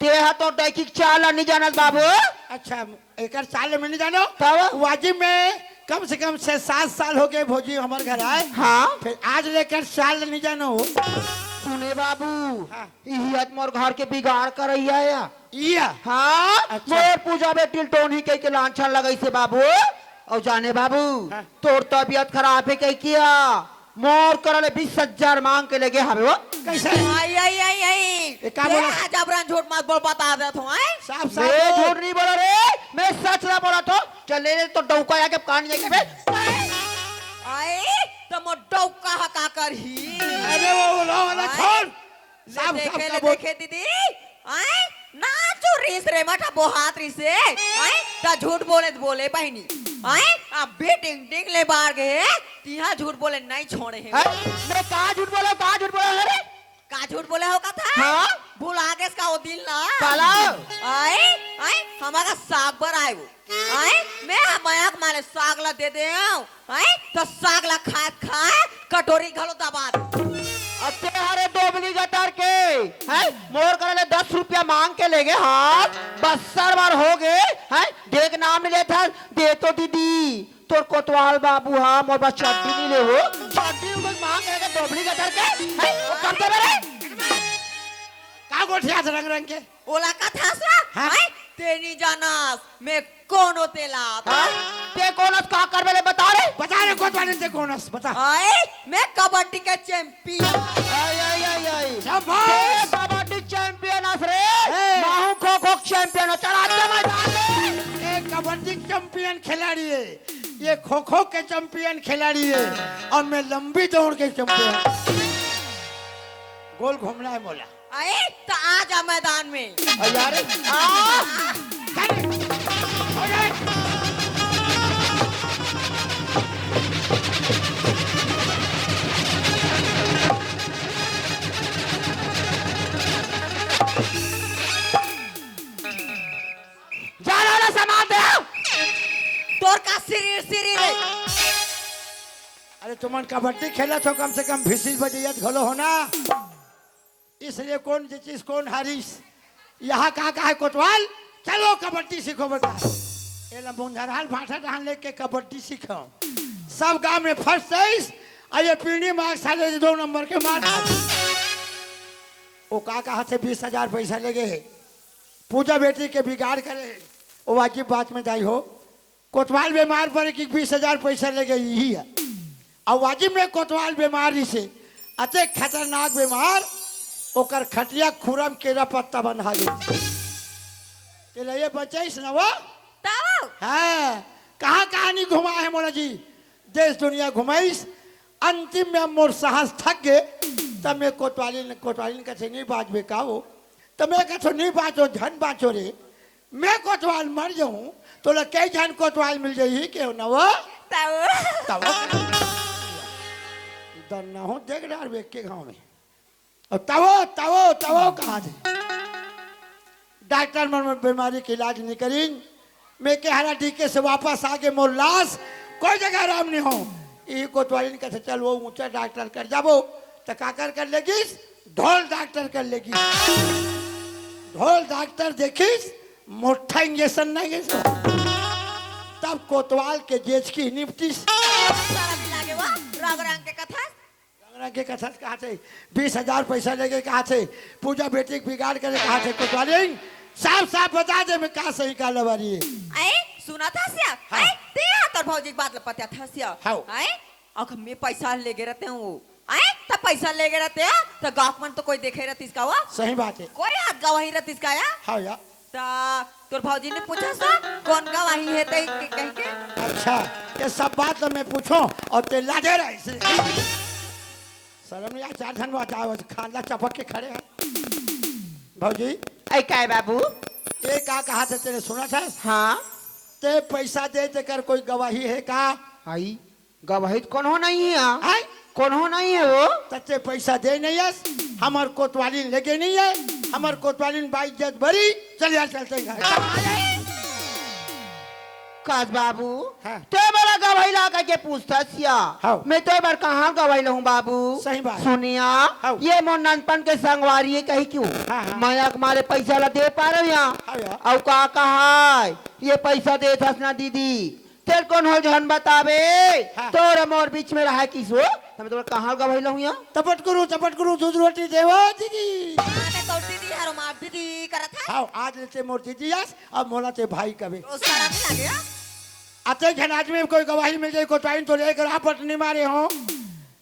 तेहा तो डैकिक चाल नहीं जानत बाबू अच्छा एक साल में नहीं जानो तब वाजिब में कम से कम 6-7 साल हो गए भौजी हमारे घर आए हाँ फिर आज लेकर साल नहीं जानो सुने बाबू हाँ। इहियत मोर घर के बिगाड़ कर रही है या हाँ अच्छा। मोर पूजा बेटिल टोनी कह के लांछन लगई से बाबू और जाने बाबू हाँ। तोर तबियत खराब है कह किया मोर करले 20,000 मांग के लेगे हवे वो कैसे आई का बोला जबरन झूठ मत बोल बता दे तू आई साफ मैं साफ झूठ नहीं बोला रे मैं सच ना बोला तो चले रे तो डौका आके कान जाके आई तो मो डौका हका करही अरे वो वाला छोड़ साफ साफ का बोल देखे दीदी आई ना चोरीस रे मठा बोहात्री से आई ता झूठ बोले बहनी आई अब बेटिंग टिंग ले बाहर गए तिहा झूठ बोले नहीं छोड़े हैं मैं कहा झूठ बोला रे का झूठ बोले हो का था हाँ भूल आगे इसका वो दिल ना काला आई हमारा साग पर आए वो आई मैं हमारा माले साग ला दे दे आई तो साग ला खाए कटोरी घलो दबा अच्छे हरे डोबली गटर के है मोर करले 10 रुपया मांग के लेगे हाँ बस्सर बार हो गए है देख नाम नहीं लेता दे तो दीदी तोर कोतवाल बाबू हाँ मोर बस चड्डी नहीं ले हो चड्डी उमक मांग के डोबली गटर के है वो कर दे रे का गोठिया रंग रंग के ओला का था सा हाँ? आई तेनी जानस मैं कौन होतेला हाँ ते कोनस का करबे बता रे कोतवाल से कोनस बता आई मैं कबड्डी के चैंपियन आई शाबाश कबड्डी चैंपियन रे माहू खो खो चैंपियन चला दे मैदान में एक कबड्डी चैंपियन खिलाड़ी है ये खो खो के चैंपियन खिलाड़ी है और मैं लंबी दौड़ के चैंपियन। गोल घूमना है मोला। आए तो आ जा मैदान में। और यार सामान दे तोर का सिरी सिरी रे। अरे तुमन कबड्डी खेला तो कम से कम भिसिल बजियत घलो हो ना, इसलिए कौन जीतीस कौन हारीस। यहाँ कहा है कोतवाल, चलो कबड्डी सीखो बेटा। ये मुंझरहाल भाषा डाल लेके कबड्डी सीखो। सब गांव में फर्स्ट प्राइज और ये पीढ़ी मार्क्स साले 2 नंबर के मार। वो कहा से 20,000 पैसा ले गए पूजा बेटी के बिगाड़ करे। वो वाजिब बात में जाई हो, कोतवाल बीमार पड़े कि 20,000 पैसा ले गई यही है। और वाजिब में कोतवाल बीमारी से अति खतरनाक बीमार ओकर खटिया खुरम केरा पत्ता बना गई। ये बचाइस ना वो हाँ, कहाँ कहानी घुमा है मोला जी, देश दुनिया घुमाइस। अंतिम में मोर साहस थक गए तब मैं कोतवाली कथे नहीं बाज बेका हो, तो मैं कथो नहीं बाचो धन बाचो रे। मैं कोतवाल मर जाऊं तो ल कई जन कोतवाल मिल जाई क्यों ना वो तब दन्ना हो देख डार बेक के गांव में। और तवो कहाँ थे डॉक्टर मन बीमारी के इलाज नहीं करी। मैं के हरा डीके से वापस आगे मोर लाश कोई जगह आराम नहीं हो। ये कोतवाली कहते चल वो ऊंचा डॉक्टर कर जाबो तो काकर कर लेगिस, ढोल डॉक्टर कर लेगिस। ढोल डॉक्टर देखिस मोटा इंजेक्शन नहीं गई तब कोतवाल के जेज की निपटिस। के कथा कहा थे 20,000 पैसा लेके कहा थे पूजा बेटी के बिगाड़ करे कहा थे कोतवाली साफ साफ बता दे मैं कहा सही का लवारी है। सुना था सिया हाँ। ते तोर भौजी की बात लपत्या था सिया हाँ। और मैं पैसा ले गए रहते हूँ तब पैसा ले गए रहते हैं तो गाँव में तो कोई देखे रहती इसका हुआ सही बात है। कोई हाथ गवाही रहती इसका या हाँ या तोर भौजी ने पूछा सा कौन गवाही है ते कह के। अच्छा ये सब बात तो मैं पूछूं और ते लाजे रहा इसलिए शर्म नहीं आ। 4 धन बताओ खाना चपक के खड़े हैं भौजी। ऐ काय बाबू ये का कहा था तेरे सुना था? हाँ ते पैसा दे देकर कोई गवाही है का? आई गवाही कौन हो नहीं है है कौन हो नहीं है वो तते पैसा दे नहीं है। हमार कोतवाली लेके नहीं है, हमार कोतवाली बाइज्जत भरी चलिए चलते हैं। काश बाबू हाँ। तो बड़ा गवाही ला करके पूछता सिया हाँ। मैं तो बार कहाँ गवाही लूँ बाबू। सही बात। सुनिया हाँ। ये मोर ननपन के संगवारी है कही क्यों हाँ, हाँ। मैं तुम्हारे पैसा ला दे पा रहे हाँ, यहाँ और का कहा ये पैसा दे था ना दीदी तेरे कौन हो जहन बतावे हाँ। तोर मोर बीच में रहा किसो मैं तो कहाँ गवाही लूँ यहाँ चपट करू दूध रोटी देवो दीदी। तो दीदी हरो मार दीदी करत है हाँ आज लेते मोर दीदी अब मोला ते भाई कभी तो सारा भी लगे आते घनाज में कोई गवाही मिल जाए कोतवाली तो लेकर आपट नहीं मारे हो।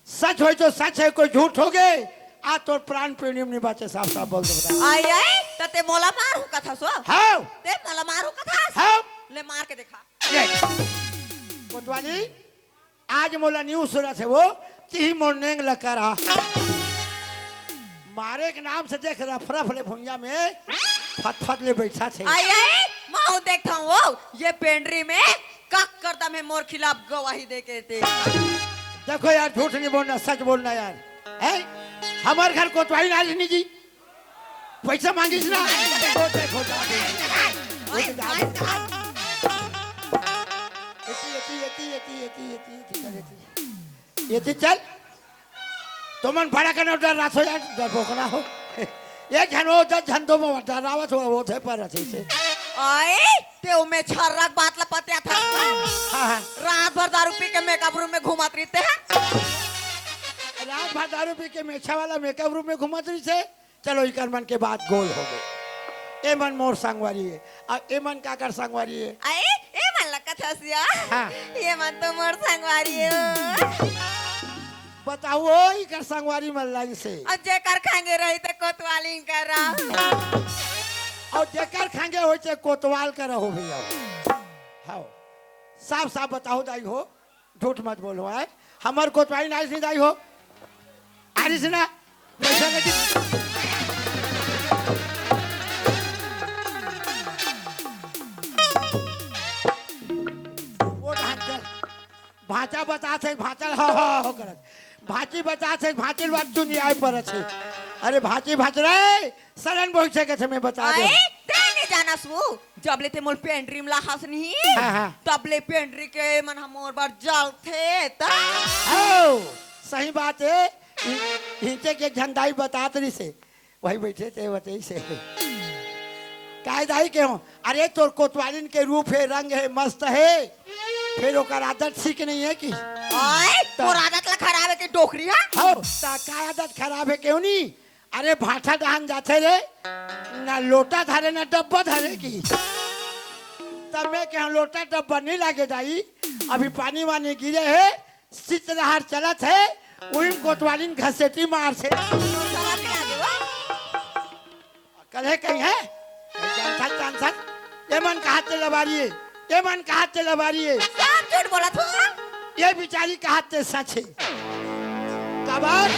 सच हो तो सच है कोई झूठ हो गए आ तो प्राण प्रेम नहीं बाचे साफ साफ बोल दो बता। आई तते मोला मारू कथा सो हाँ ते मोला मारू कथा हाँ ले मार के देखा कोतवाली आज मोला न्यूज सुना थे वो ती मोर्निंग लगा रहा मारे के नाम से देख रफरफ ले भुंजा में फट ले बैठा थे। आई मैं देखता हूँ वो ये पेंड्री में कक करता मैं मोर खिलाफ गवाही दे के थे। देखो यार झूठ नहीं बोलना सच बोलना यार है। हमारे घर कोतवाली नालिनी जी पैसा मांगिस ना ये चल तुमन भाड़ा का नोट रात हो यार डरपोकना हो एक जन हो 10 जन तो मैं डरावत हो वो थे पर अच्छे से आए ते में छर्रक बात लपत्या था हाँ रात भर दारू पी के मेकअप रूम में घुमात रहते हैं रात भर दारू पी के मेछा वाला मेकअप रूम में घुमात रही से। चलो इकर मन के बाद गोल हो गए। ए मन मोर संगवारी है और ए मन का कर संगवारी है। आए ए मन लगा था सिया हाँ। ये मन तो मोर संगवारी है बताओ इकर संगवारी मन लगी से और जेकर खांगे रही ते कोतवाली करा और जेकर खांगे हो चे कोतवाल कर हो भैया। हाँ साफ साफ बताओ दाई हो, झूठ मत बोलो है। हमार कोतवाली नाइस नहीं दाई हो, आरिस ना पैसा लेके वो ढांचा भाचा बता थे भाचा हो करत भाची बता थे भाची बात तू नहीं आए पर छे। अरे भाची भाच रे सरन पहुंचे के मैं बता दे। अरे तेने जाना सु जब ले ते मोल पेंट्री में लाहस नहीं तब ले पेंट्री के मन हम और बार जल थे ता ओ सही बात है। हिंचे के झंडाई बतात रही से वही बैठे थे वही से काय दाई के हो। अरे तोर कोतवालिन के रूप है, रंग है, मस्त है, फिर ओकर आदत ठीक नहीं है कि ओए तोर आदत ला खराब है कि डोकरी है हो ता का आदत खराब है क्यों नहीं। अरे भाठा दहन जाते रे ना लोटा धरे ना डब्बा धरे की तब मैं क्या लोटा डब्बा नहीं लागे दाई। अभी पानी वानी गिरे है, सिचरहार चलत है, वही कोतवालिन घसेटी मार से कल है कहीं है चांसन ये मन कहा ते लबारी है, ये मन कहा ते लबारी है, सब झूठ बोला तू। ये बिचारी कहा ते सच है। कबार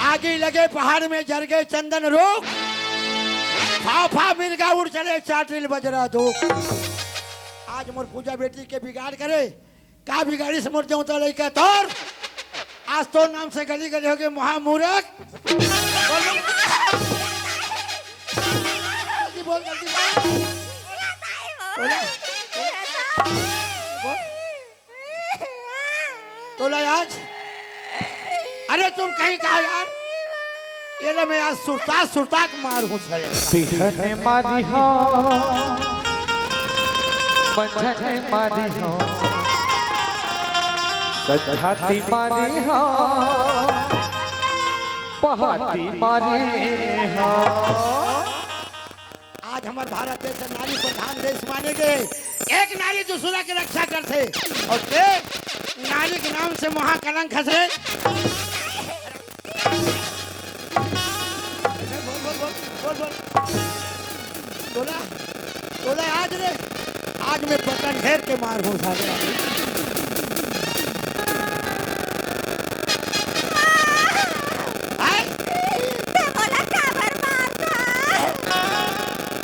आगे लगे पहाड़ में जर गए चंदन रोग, फा फा मिर्गा उड़ चले चाटिल बजरा दो। आज मोर पूजा बेटी के बिगाड़ करे का बिगाड़ी से मोर जाऊं तो लइका तोर आज तो नाम से गली गली हो गए महामूरख। बोल जल्दी बोल तोला आज। अरे तुम कहीं कहा यार, ये ना मैं आज सुरता सुरता मार हूँ पिघने मारी हो बंधने मारी हो सजाती मारी हो पहाती मारी हो। आज हमारे भारत देश नारी प्रधान देश माने गए, एक नारी दूसरा की रक्षा करते और नारी के नाम से महाकलंक हंसे। बोला बोला आज रे आज मैं पतन घेर के मार हूँ सारे।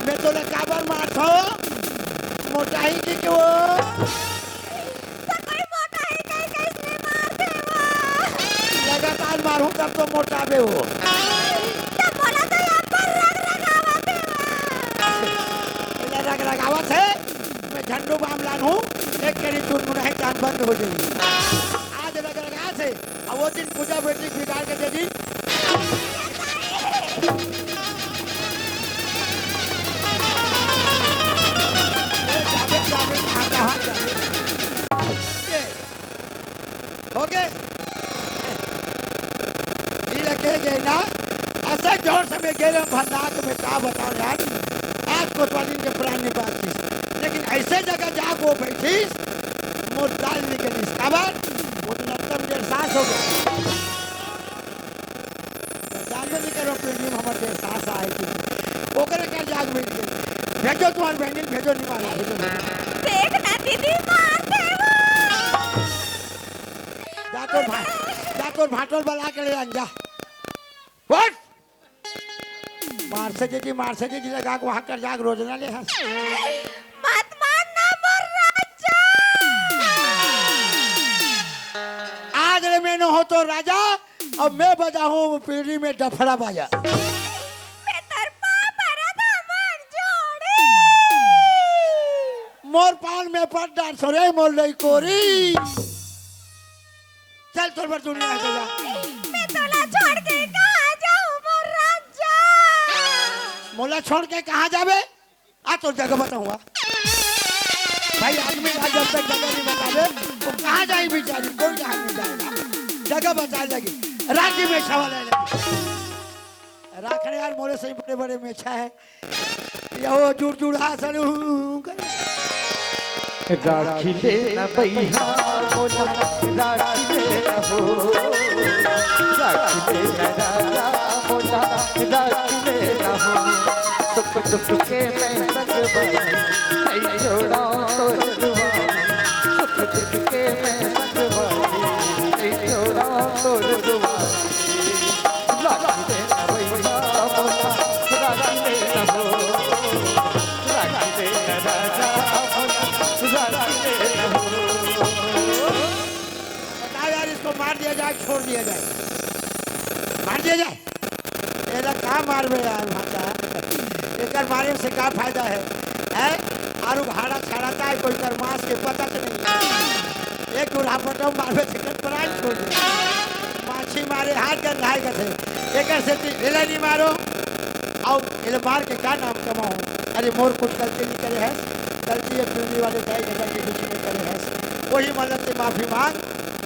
मैं तो काबर मारता हूँ मोटाई की क्यों लगातार मारूं तब तो मोटाबे हो। रग रगावत है मैं झंडू बाम लान हूँ एक करी दूर मुराही चांद बंद हो जाएगी। आज रग रगा से और वो दिन पूजा बेटी बिगाड़ के दे दी। ओके लगे ना ऐसा जोर से मैं गेले भंडाक में क्या बताऊं यार। आज कोतवालिन के पुरानी बात थी, लेकिन ऐसे जगह जा वो बैठी मोर दाल निकली खबर वो नत्तम देर सांस हो गया। जान में नहीं करो प्रेम हमारे देर सांस आए थी ओकरे का जाग मिल गई। भेजो तुम्हारी बहनी भेजो नहीं मारा भेजो देखना दीदी मारते हो। जातो भाटोल बला के ले अंजा व्हाट मार से जी लगा को वहां कर जाग रोजना ले हंस मत मारना मोर राजा। आज रे मैं न हो तो राजा अब मैं बजा हूँ पीढ़ी में डफड़ा बाजा। मोर पान में पट डाल सोरे मोर लई कोरी चल तोर पर दुनिया है मैं तोला छोड़ के कहां जाऊं मोर राजा। मोला छोड़ के कहां जावे आ तो जगह बताऊंगा भाई। आदमी आज जब तक जगह नहीं बतावे तो कहां जाए बेचारी कोई कहां नहीं जाएगा। जगह बता लगी रांची में सवाल है राखने यार मोरे सही बड़े बड़े मेछा है यो जुड़ जुड़ हासन राखी लेना भैया बोला राखी लेना हो राखी लेना राजा बोला राखी लेना हो सुख दुख के मैं संग बने जोड़ा तो जे जा एला का मारबे यार भाषा एकर मारे से का फायदा है आरु भाड़ा छाड़ाता है कोई कर मास के पता तो नहीं एक गुरा पटो मारबे से कर प्राण छोड़ दे माछी मारे हाथ कर नहाय गथे एकर से एला नहीं मारो आओ एला मार के का नाम कमाओ अरे मोर कुछ गलती नहीं करे है गलती है पीढ़ी वाले जाए जगह के बीच में करे है वही मतलब से माफी मांग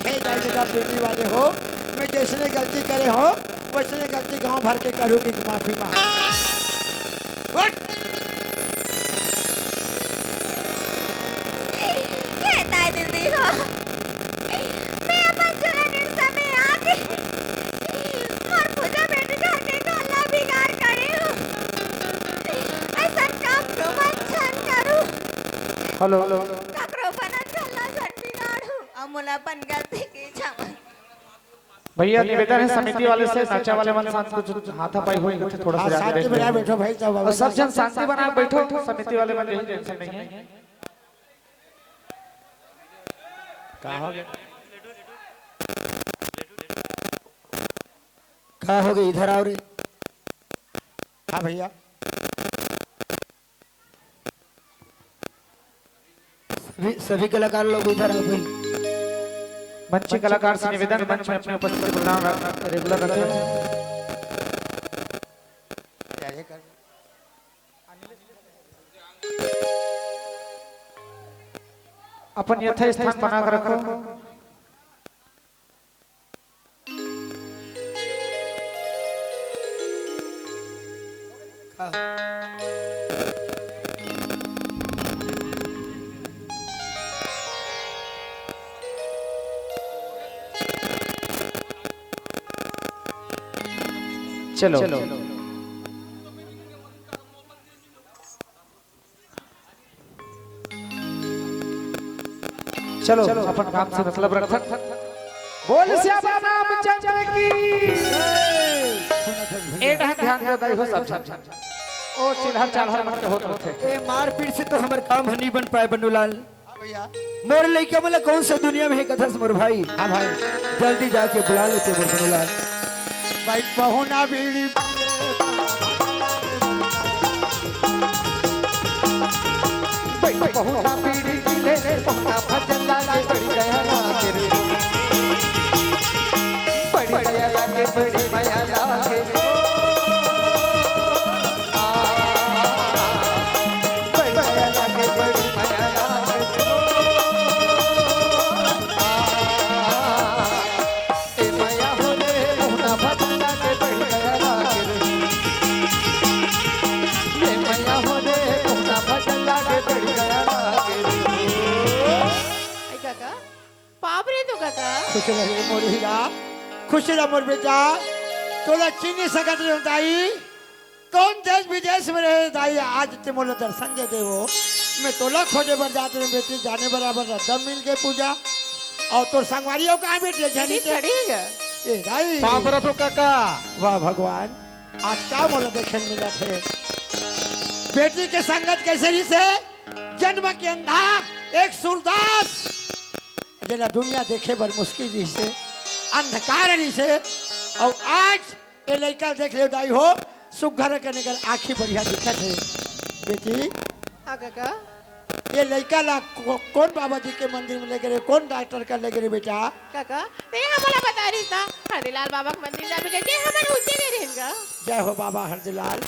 है जाए जगह पीढ़ी वाले हो मैं जैसे गलती करे हो वैसे गलती गांव भर के करूँगी माफी मांग कहता है दीदी हो मैं अपन चरण समय आके और पूजा बेटी घर के गला बिगाड़ करे हूँ ऐसा काम तो मत छन करूँ हेलो ककरो बनत गला छन बिगाड़ू अमूलापन गलती की क्षमा भैया निवेदन है समिति वाले से नाचा वाले मन साथ कुछ हाथापाई हुई कुछ थोड़ा सा शांति ज्यादा बनाए बैठो भाई सब और सब जन शांति बनाए बैठो समिति वाले मन कोई टेंशन नहीं है का हो गया का हो गई इधर आओ रे हाँ भैया सभी कलाकार लोग इधर आओ भाई मंच कलाकार से निवेदन मंच में अपने उपस्थिति प्रोग्राम रेगुलर रखते हैं अपन यथा स्थान बना कर रखो चलो चलो अपन काम से मतलब रख बोल श्यामा रामचंद्र की एक ध्यान दे दई हो सब ओ चिल्हर चालहर मन के होत रहते ए मारपीट से तो हमार काम नहीं बन पाए बन्नूलाल मोर लइका वाला कौन सा दुनिया में है कथा से मोर भाई हाँ भाई जल्दी जाके बुला लेते मोर बन्नूलाल भाई बहुना बीड़ी बहुना पीढ़ी की ले बहुना भजन लागे बड़ी दया लागे बड़ी दया लागे बड़ी माया लागे बड़ी दया लागे बड़ी माया लागे ए माया हो रे बहुना भजन लागे बड़ी दया लागे ए माया हो रे बहुना भजन लागे बड़ी दया लागे काका पाप रे तो काका खुश रहे मोर हीरा खुश रह मोर बेटा तोला चीनी सकत रे दाई कौन देश विदेश में रहे दाई आज ते मोला दर्शन दे देवो मैं तोला खोजे बर जाते रे बेटी जाने बराबर दम मिल के पूजा और तोर संगवारियों का बेटे जानी चढ़ेगा ए दाई पाप रखो काका वाह भगवान आज क्या मोला देखने मिला थे बेटी के संगत कैसे रही से जन्म के अंधा एक सूरदास जना दुनिया देखे बर मुश्किल रही से अंधकार रही से और आज ये लड़का देख ले दाई हो सुघर के निकल आँखी बढ़िया दिखत है बेटी हाँ काका ये लड़का ला कौन बाबा जी के मंदिर में लेके रे कौन डॉक्टर का लेके रे बेटा काका ते हमला बता रही था हरदीलाल बाबा के मंदिर जाबे के हमन उते गए रहेगा जय हो बाबा हरदीलाल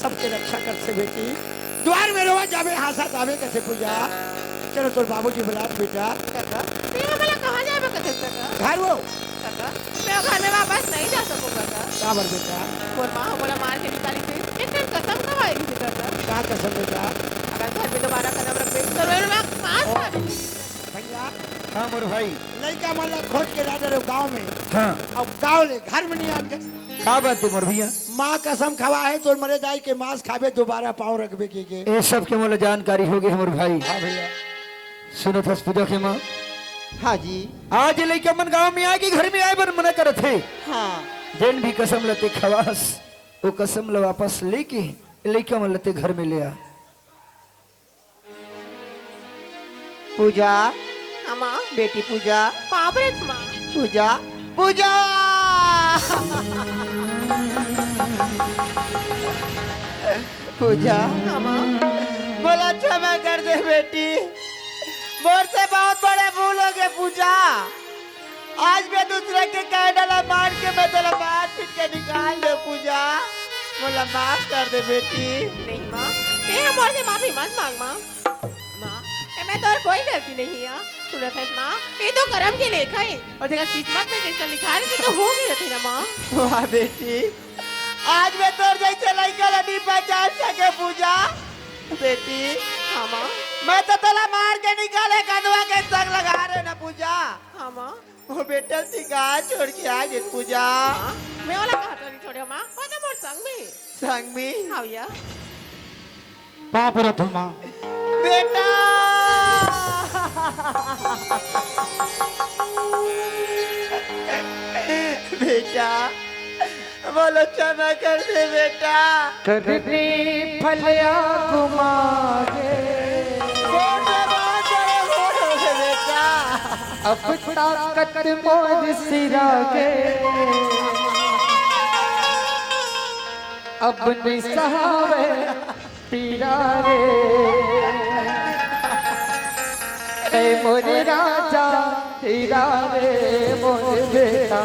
सबके रक्षा कर से बेटी द्वार में रोवा जावे हासा जावे कैसे पूजा चलो तोर बाबूजी बुला बेटा काका ते हमला कहां जाबे कथे काका घर वो काका मैं घर में वापस नहीं जा सकूंगा काका काबर बेटा और मां हमला मार के निकाली थी एक दिन कसम खवाई थी काका क्या कसम बेटा अगर घर में दोबारा कदम रख दे तो मैं मार मार भैया हाँ मोर भाई लड़का मतलब खोज के ला रहे गांव में हाँ अब गांव ले घर में नहीं आके का बात है मोर भैया माँ कसम खवा है तो मरे दाई के मांस खावे दोबारा पाँव रखबे के ये सब के मोला जानकारी हो गई मोर भाई हाँ भैया सुनो थस पूजा के माँ हाँ जी आज लइका मन गांव में आके घर में आए बर मना करत है हाँ जैन भी कसम लते खवास वो कसम ल वापस लेके लइका मन लते घर में ले आ पूजा अम्मा बेटी पूजा पाप रे मां पूजा पूजा पूजा बोला क्षमा कर दे बेटी, मोर से बहुत बड़े भूल हो गए पूजा। आज मैं दूसरे के कैंडला मार के मैं तेरा मार पीट के निकाल दे पूजा, बोला माफ कर दे बेटी। नहीं माँ, मैं मोर से माफी मत मांग माँ। माँ मैं तो और कोई गलती नहीं है। सुनो थे माँ, ये तो कर्म के लेखा है और जगह किस्मत में जैसा लिखा है तो हो गई रहती ना माँ। वाह बेटी, आज मैं तोर जैसे लड़का नहीं पहचान सके पूजा। बेटी हाँ माँ, मैं तो तला मार के निकाले कदवा के संग लगा रहे ना पूजा। हाँ माँ, वो बेटा सिखा छोड़ के आ गई पूजा। मैं वाला कहा तो नहीं छोड़ो माँ, वो तो मोर संग में हाँ भैया। पाप रथ माँ बेटा बेटा बोलो क्षमा कर दे बेटा। करनी फलिया घुमागे बेटा अब ताकत मोर सिरागे, अब नहीं सहावे पीरा रे, ए मोर राजा हीरा रे मोर बेटा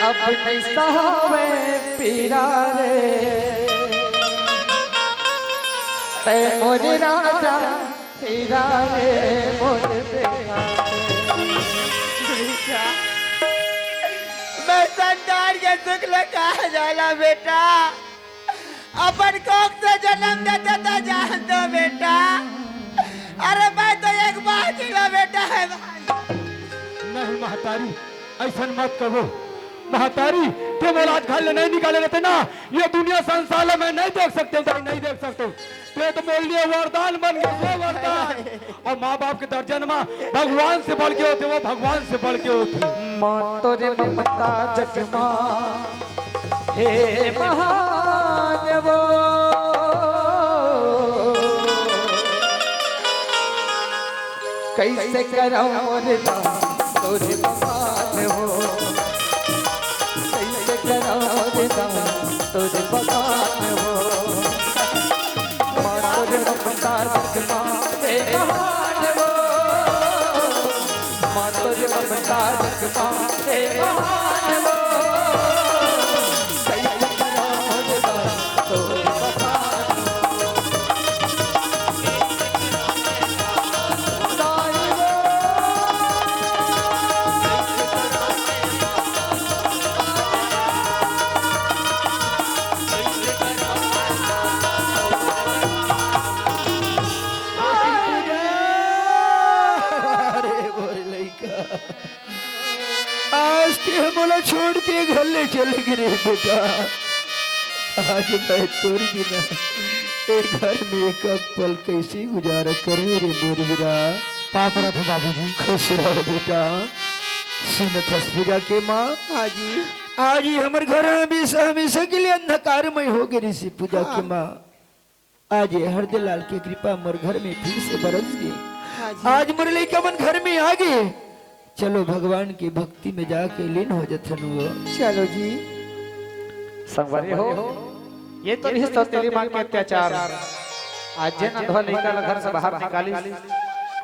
अब नहीं सहावे पीरा रे, ए मोर राजा हीरा रे मोर बेटा। मैं संतान के सुख ले कहा जाला बेटा, अपन कोख से जन्म देते तो जान दो बेटा। अरे मैं तो एक बार चिला बेटा है। नहीं महतारी, ऐसा मत करो महतारी, तुम औलाद घर नहीं निकाले रहते ना, ये दुनिया संसार में नहीं देख सकते, नहीं देख सकते। तो तो बोल दिए वरदान बन गए, वो वरदान। और माँ बाप के दर्जन माँ भगवान से बढ़ के होते, वो भगवान से बढ़ के होते। माँ तोरे ममता जगमा हे महादेवो, कैसे कराऊं रे तोरे बगान हो, कैसे कराऊं रे तोरे बगान हो। माँ तोरे ममता जगमा हे महादेवो, माँ तोरे ममता जगमा हे महादेवो, कैसे कराऊं रे तोरे बगान आज के बोला छोड़ के घर ले चले गिरे बेटा। आज मैं तोरी बिना एक घर में एक पल कैसे गुजारा करे रे मोरवीरा। पाप रथ बाबूजी खुश रहो बेटा। सुनत पूजा के माँ हाजी आज ही हमारे घर में हमेशा के लिए अंधकार में हो गई ऋषि पूजा की माँ। आज ये हरदलाल की कृपा मोर घर में फिर से बरस गई। आज मुरली कमन घर में आ गए। चलो भगवान की भक्ति में जाके लीन हो जाते वो। चलो जी संगवारी हो, ये तो नहीं सौतेली माँ के अत्याचार। आज जे नंदवा लड़का घर से बाहर निकाली,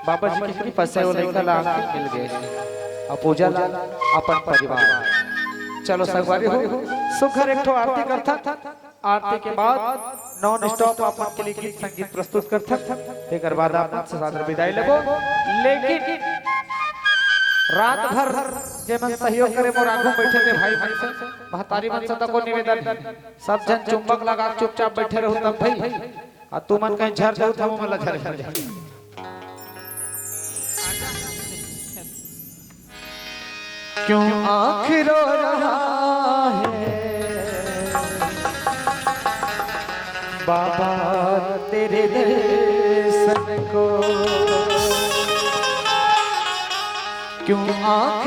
बाबा जी की कृपा से वो लड़का लाल मिल गए और पूजा लाल अपन परिवार। चलो संगवारी हो, सुघर एक ठो आरती करता, आरती के बाद नॉन स्टॉप अपन के लिए गीत संगीत प्रस्तुत करता, एक बाद आप से सादर विदाई लेबो। लेकिन रात भर जे मन सहयोग करे मोर आगू बैठे थे भाई भाई से महतारी मन सदा को निवेदन, सब जन चुंबक लगा चुपचाप बैठे रहो तब भाई, आ तू मन कहीं झर जाऊ था मैं झर जा। क्यों आँख रो रहा है बाबा तेरे दर्शन को, क्यों आँख